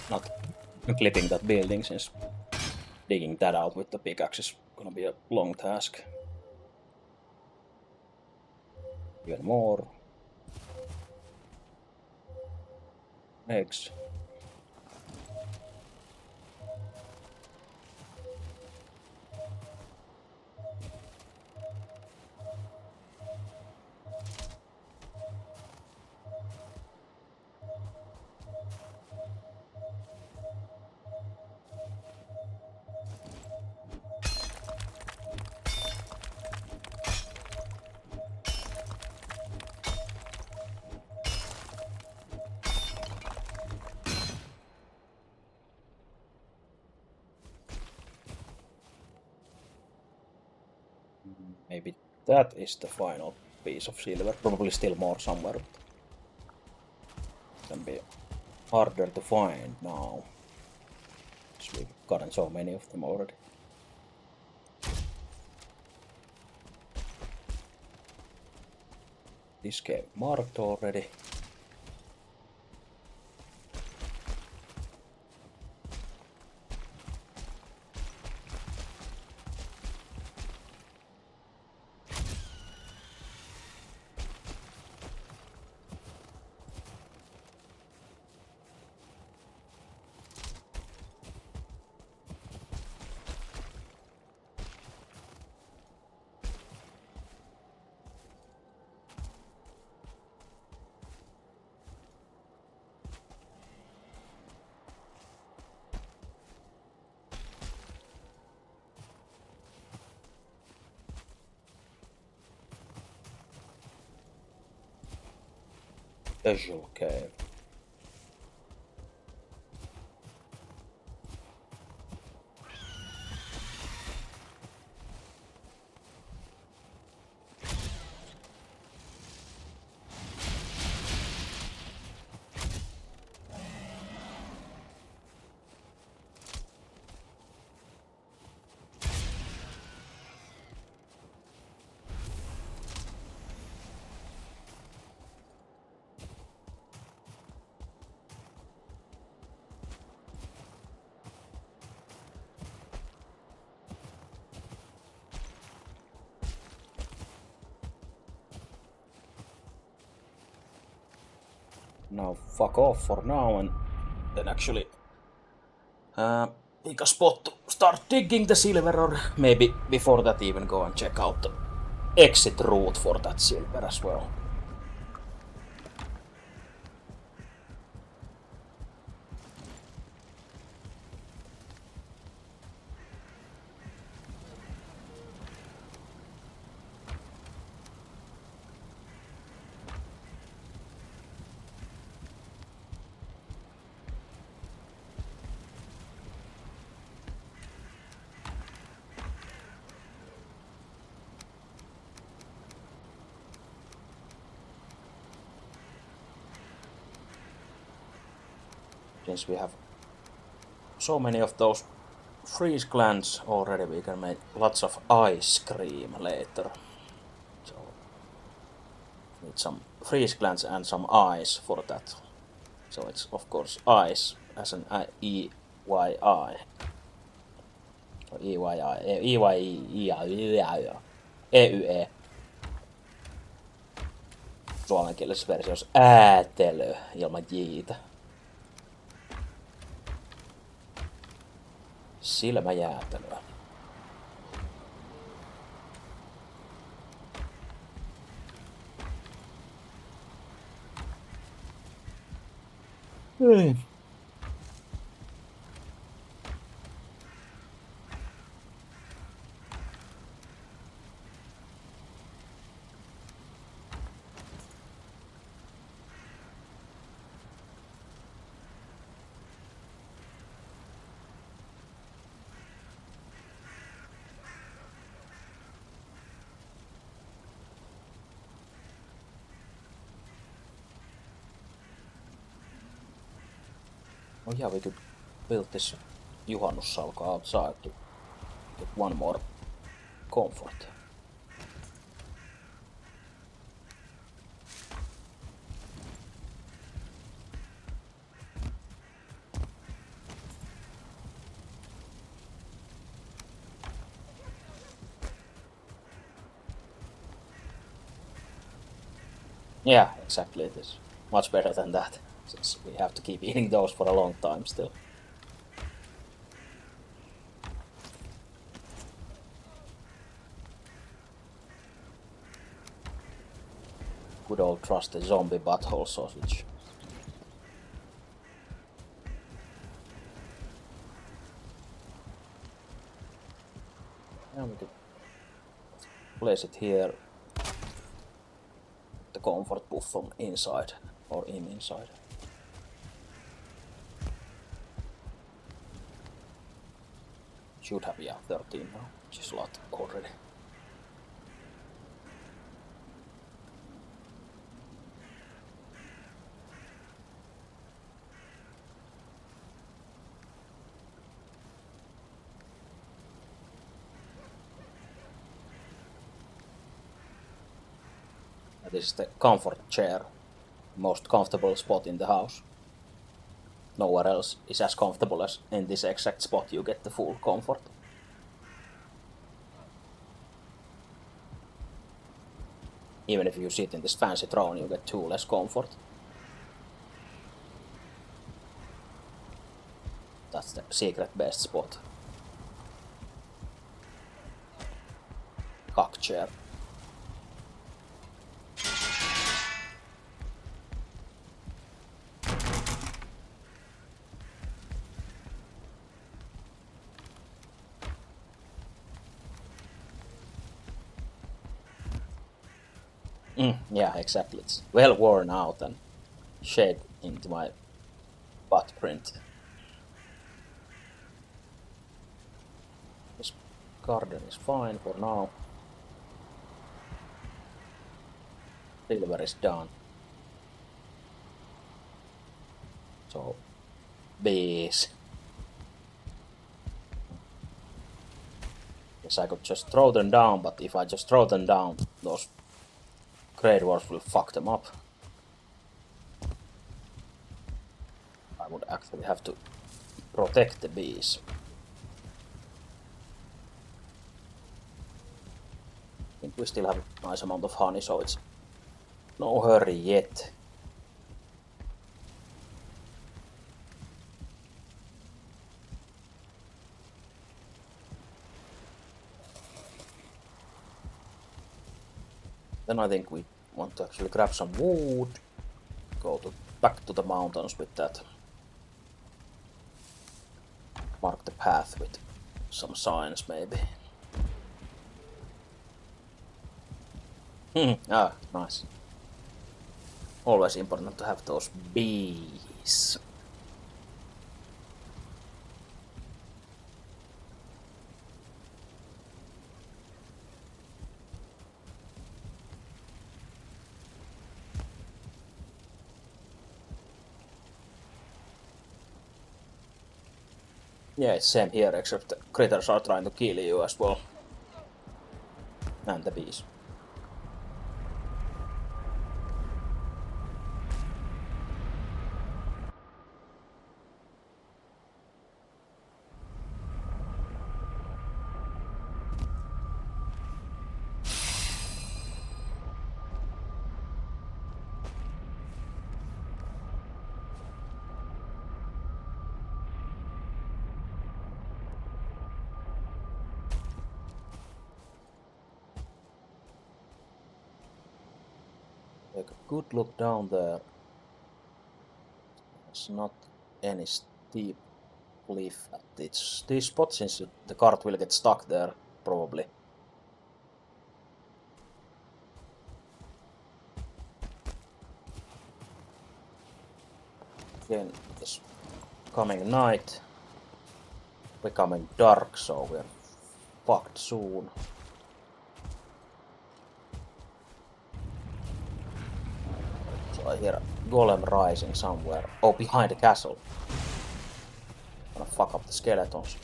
Not clipping that building, since digging that out with the pickaxe is gonna be a long task. Even more eggs. Maybe that is the final piece of silver. Probably still more somewhere. It can be harder to find now, because we've gotten so many of them already. This cave marked already. Special cave. Now fuck off for now and then actually pick a spot to start digging the silver, or maybe before that even go and check out the exit route for that silver as well. Since we have so many of those freeze glands already, we can make lots of ice cream later. So need some freeze glands and some ice for that. So it's of course ice as an EYI. EYE. Suomenkielisessä versiossa äätelö ilman jiitä. Silmäjäätelöä. Oh yeah, we could build this juhannussalko outside to get one more comfort. Yeah, exactly. It is much better than that, since we have to keep eating those for a long time still. Good old trusted zombie butthole sausage. And we could place it here. The comfort buff from inside, or inside. Should have, yeah, 13 now, which is a lot already. This is the comfort chair, most comfortable spot in the house. Nowhere else is as comfortable as in this exact spot you get the full comfort. Even if you sit in this fancy throne, you get 2 less comfort. That's the secret best spot. Cock chair. Yeah, exactly. It's well worn out and shaved into my butt print. This garden is fine for now. Silver is done. So, bees. Guess I could just throw them down, but if I just throw them down, those Grey Dwarfs will fuck them up. I would actually have to protect the bees. I think we still have a nice amount of honey, so it's no hurry yet. Then I think we want to actually grab some wood, go back to the mountains with that. Mark the path with some signs, maybe. Nice. Always important to have those bees. Yeah, it's same here, except the critters are trying to kill you as well. And the bees. Take a good look down there. There's not any steep cliff at these spots, since the cart will get stuck there, probably. Again, this coming night, becoming dark, so we're fucked soon. So I hear a golem rising somewhere. Oh, behind the castle. Gonna fuck up the skeletons.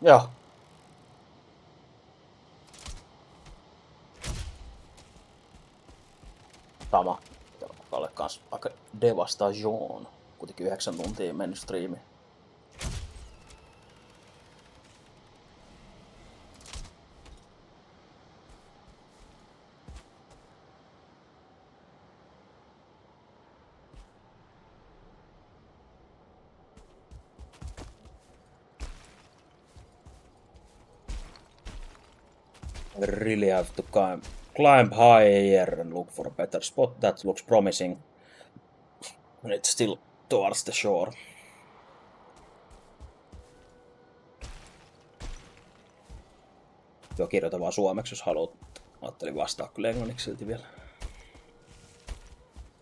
Joo. Sama. Kalle kans aika devastation. Kuitenkin 9 tuntia mennyt striimi. I really have to climb higher and look for a better spot that looks promising. And it's still towards the shore. Joo, kirjoita vaan suomeksi, jos haluat. Ajattelin vastaa kyllä englanniksi silti vielä.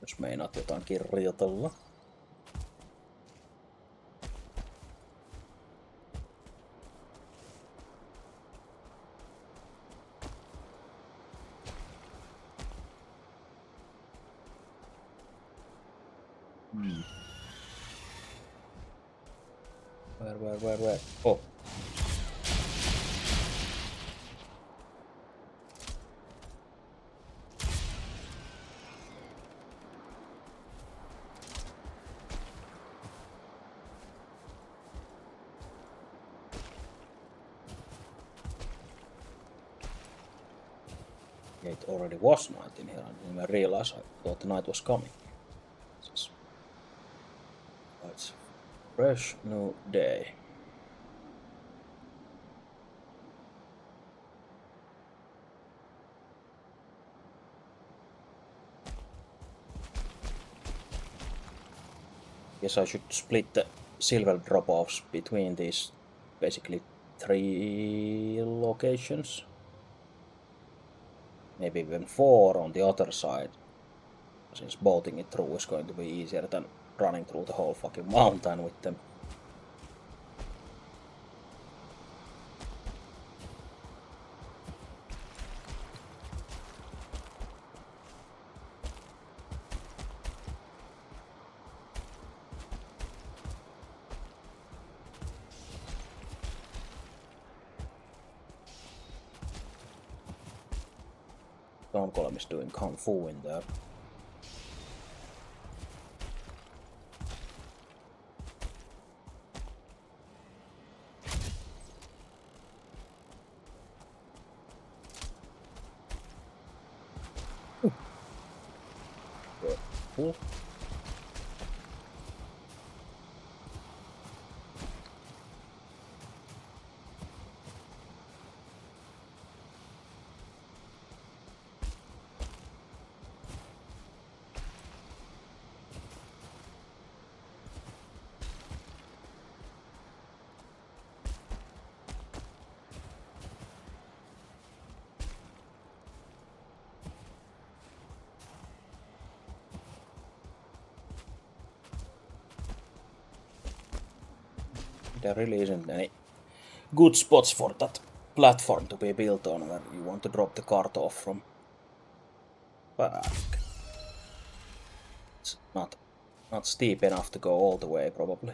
Jos meinaat jotain kirjoitella. Where? Oh. It already was night in here. I didn't even realize. I thought the night was coming. It's fresh new day. Guess I should split the silver drop-offs between these basically 3 locations. Maybe even 4 on the other side. Since boating it through is going to be easier than running through the whole fucking mountain with them. Stone Golem is doing Kung Fu in there. Cool. There really isn't any good spots for that platform to be built on where you want to drop the cart off from. Back. It's not steep enough to go all the way, probably.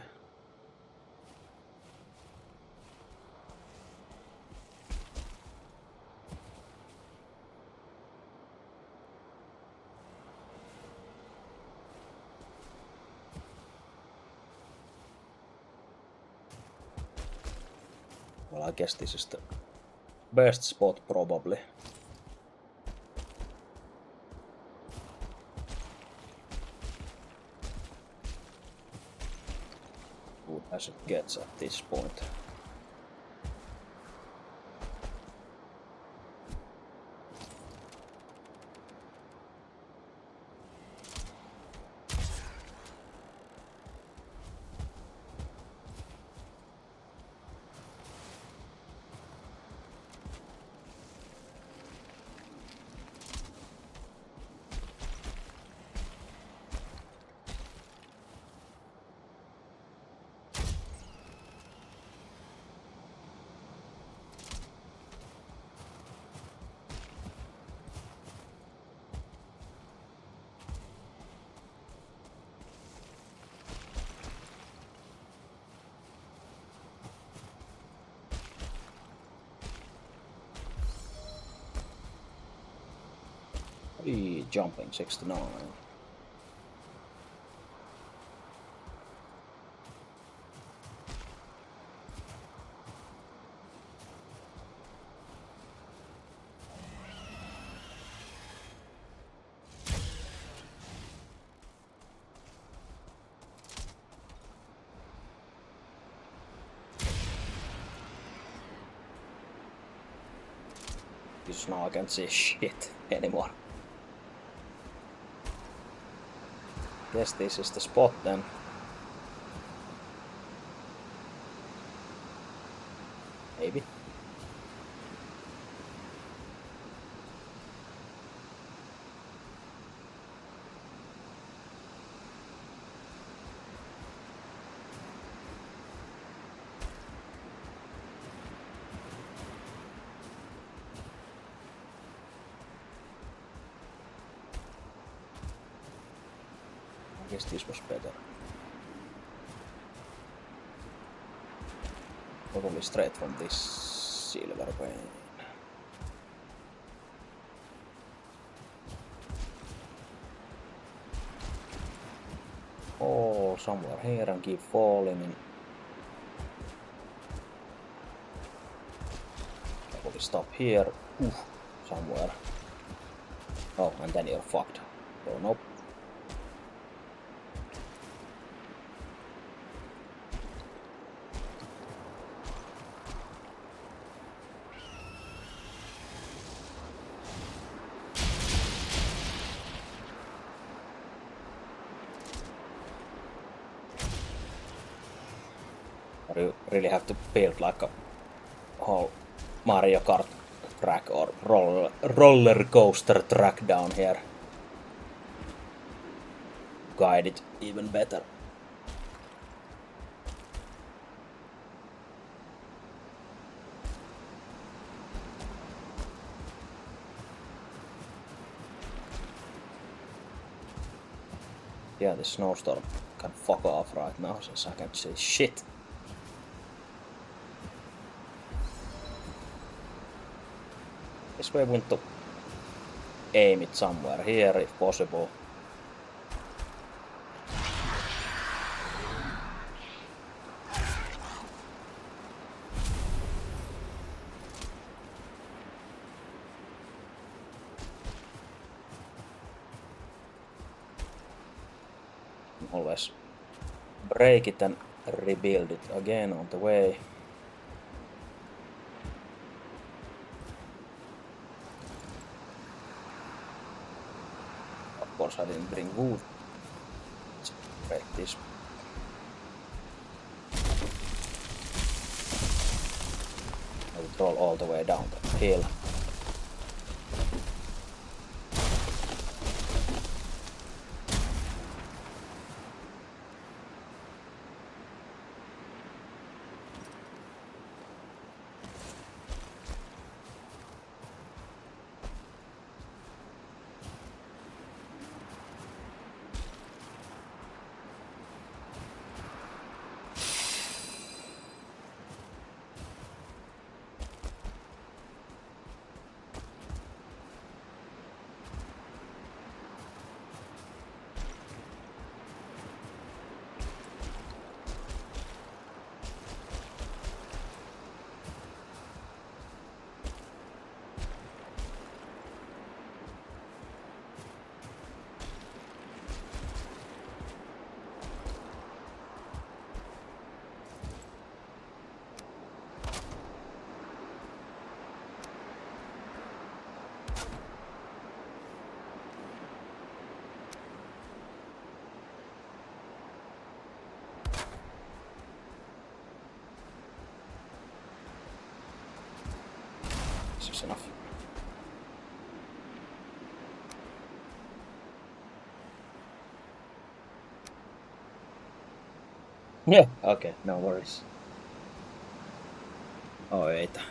Well, I guess this is the best spot probably. Good as it gets at this point. Jumping 69. Because now I can't see shit anymore. Guess this is the spot then. Maybe. I guess this was better. Probably straight from this silver vein. Oh, somewhere here and keep falling and probably stop here. Somewhere. Oh, and then you're fucked. So nope. You really have to build like a whole Mario Kart track or roller coaster track down here. Guide it even better. Yeah, the snowstorm can fuck off right now since I can't see shit. Guess we want to aim it somewhere here if possible. Always break it and rebuild it again on the way. Of course I didn't bring wood. Let's break this. I would roll all the way down the hill. That's enough. Yeah, okay, no worries. Oh, eita.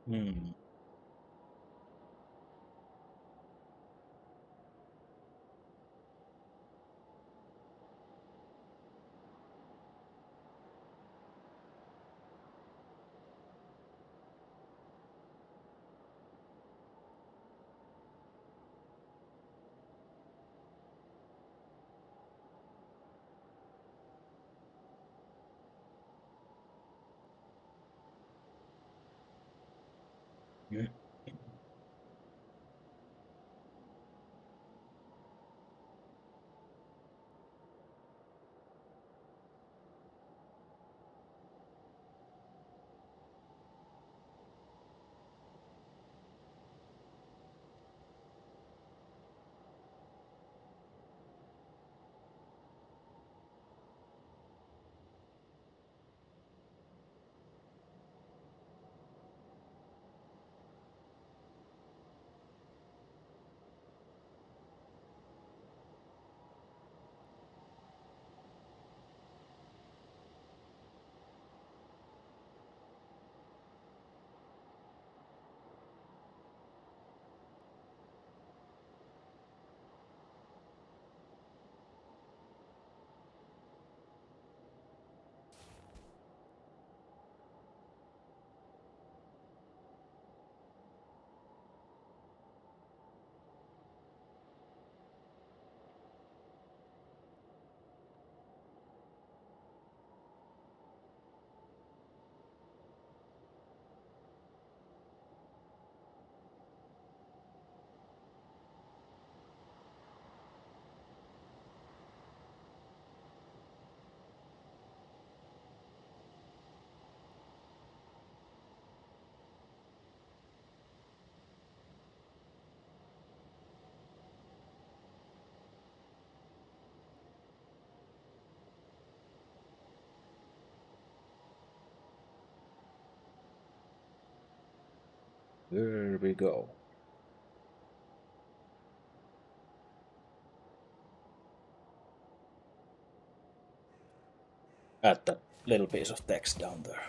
Hmm. There we go. Add that little piece of text down there.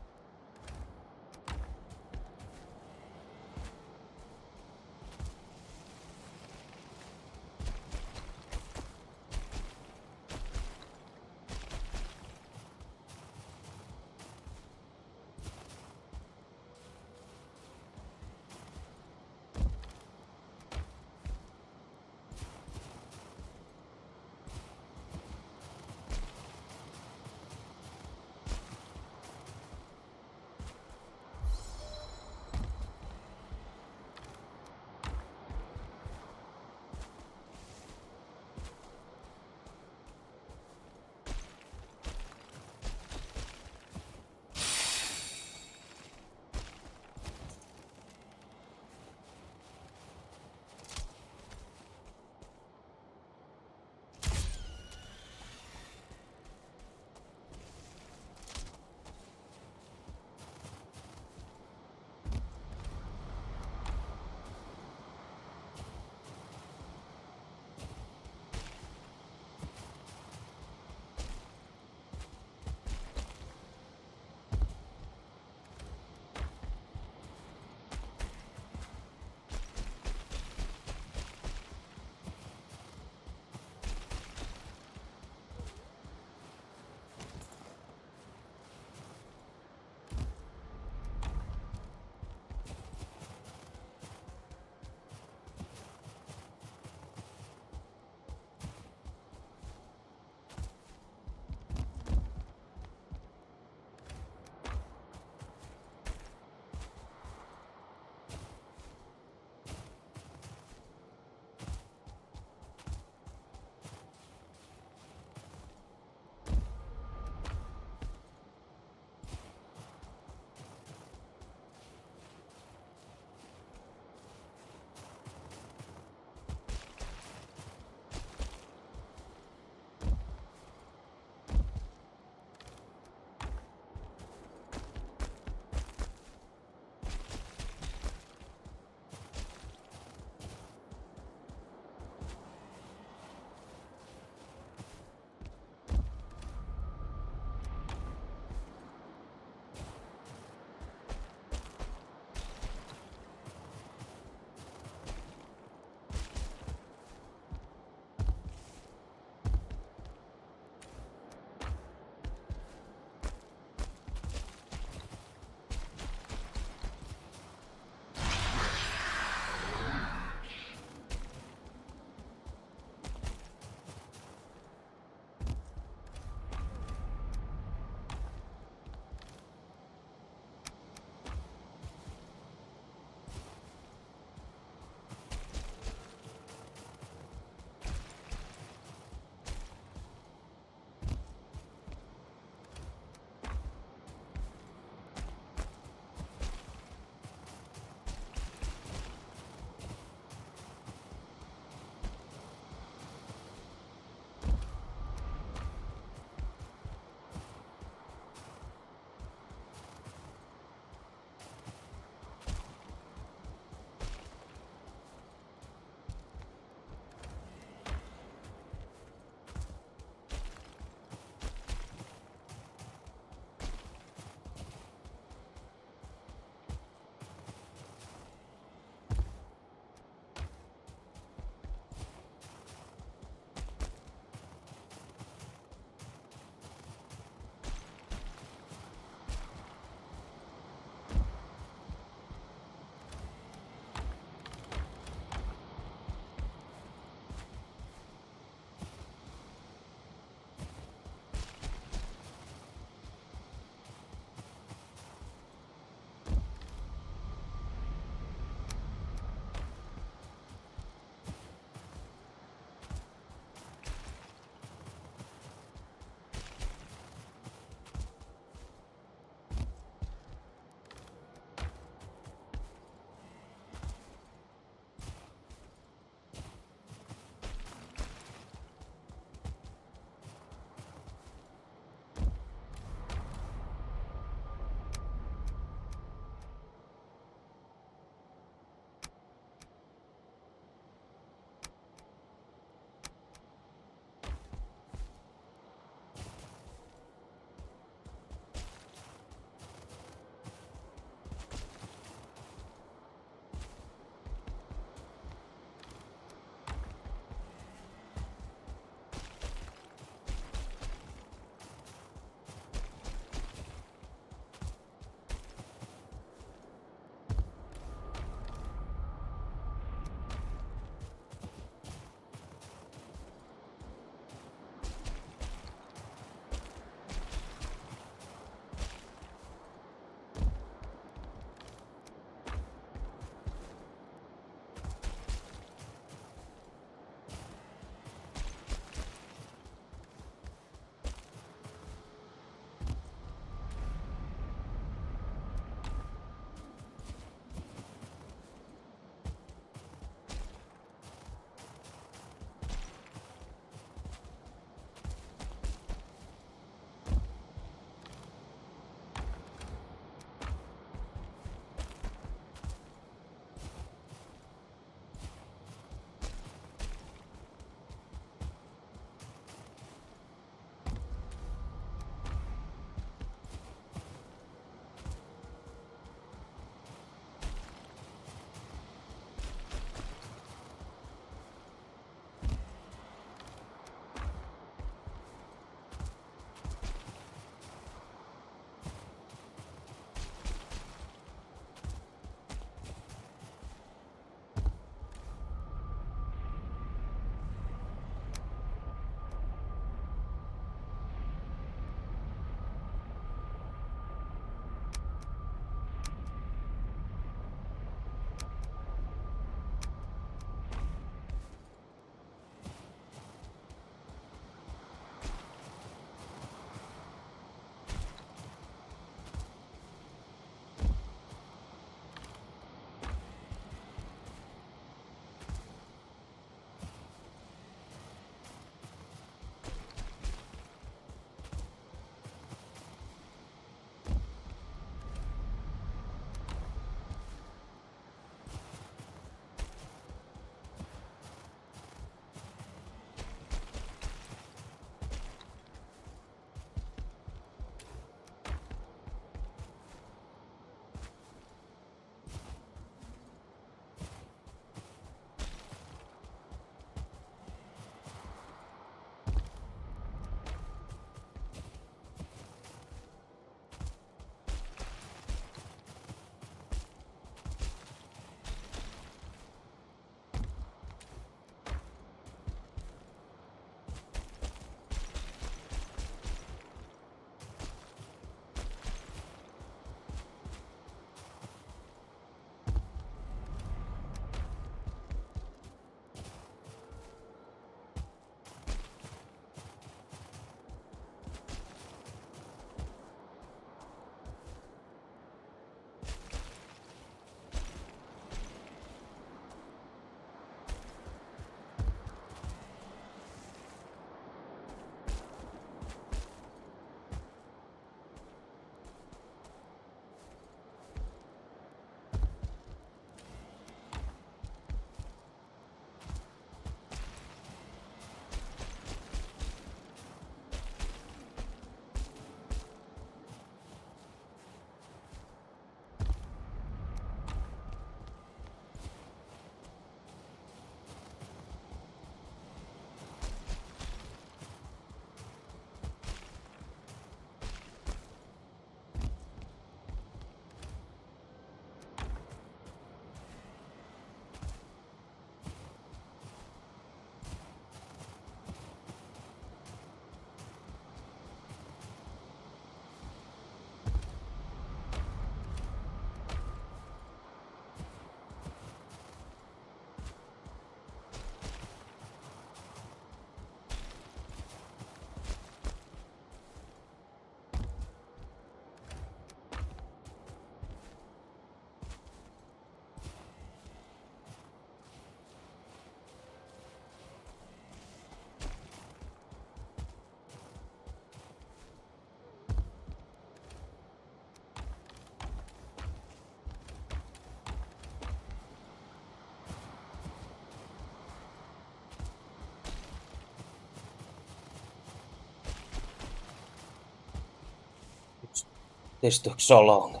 This took so long.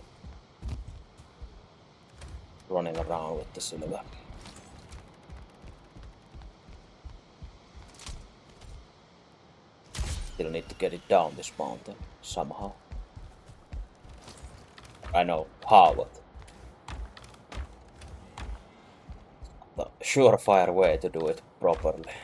Running around with the silver. Still need to get it down this mountain somehow. I know how, but the surefire way to do it properly.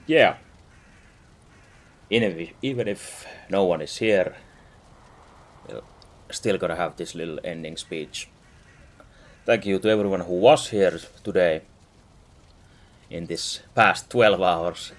yeah, even if no one is here, we're still gonna have this little ending speech. Thank you to everyone who was here today in this past 12 hours.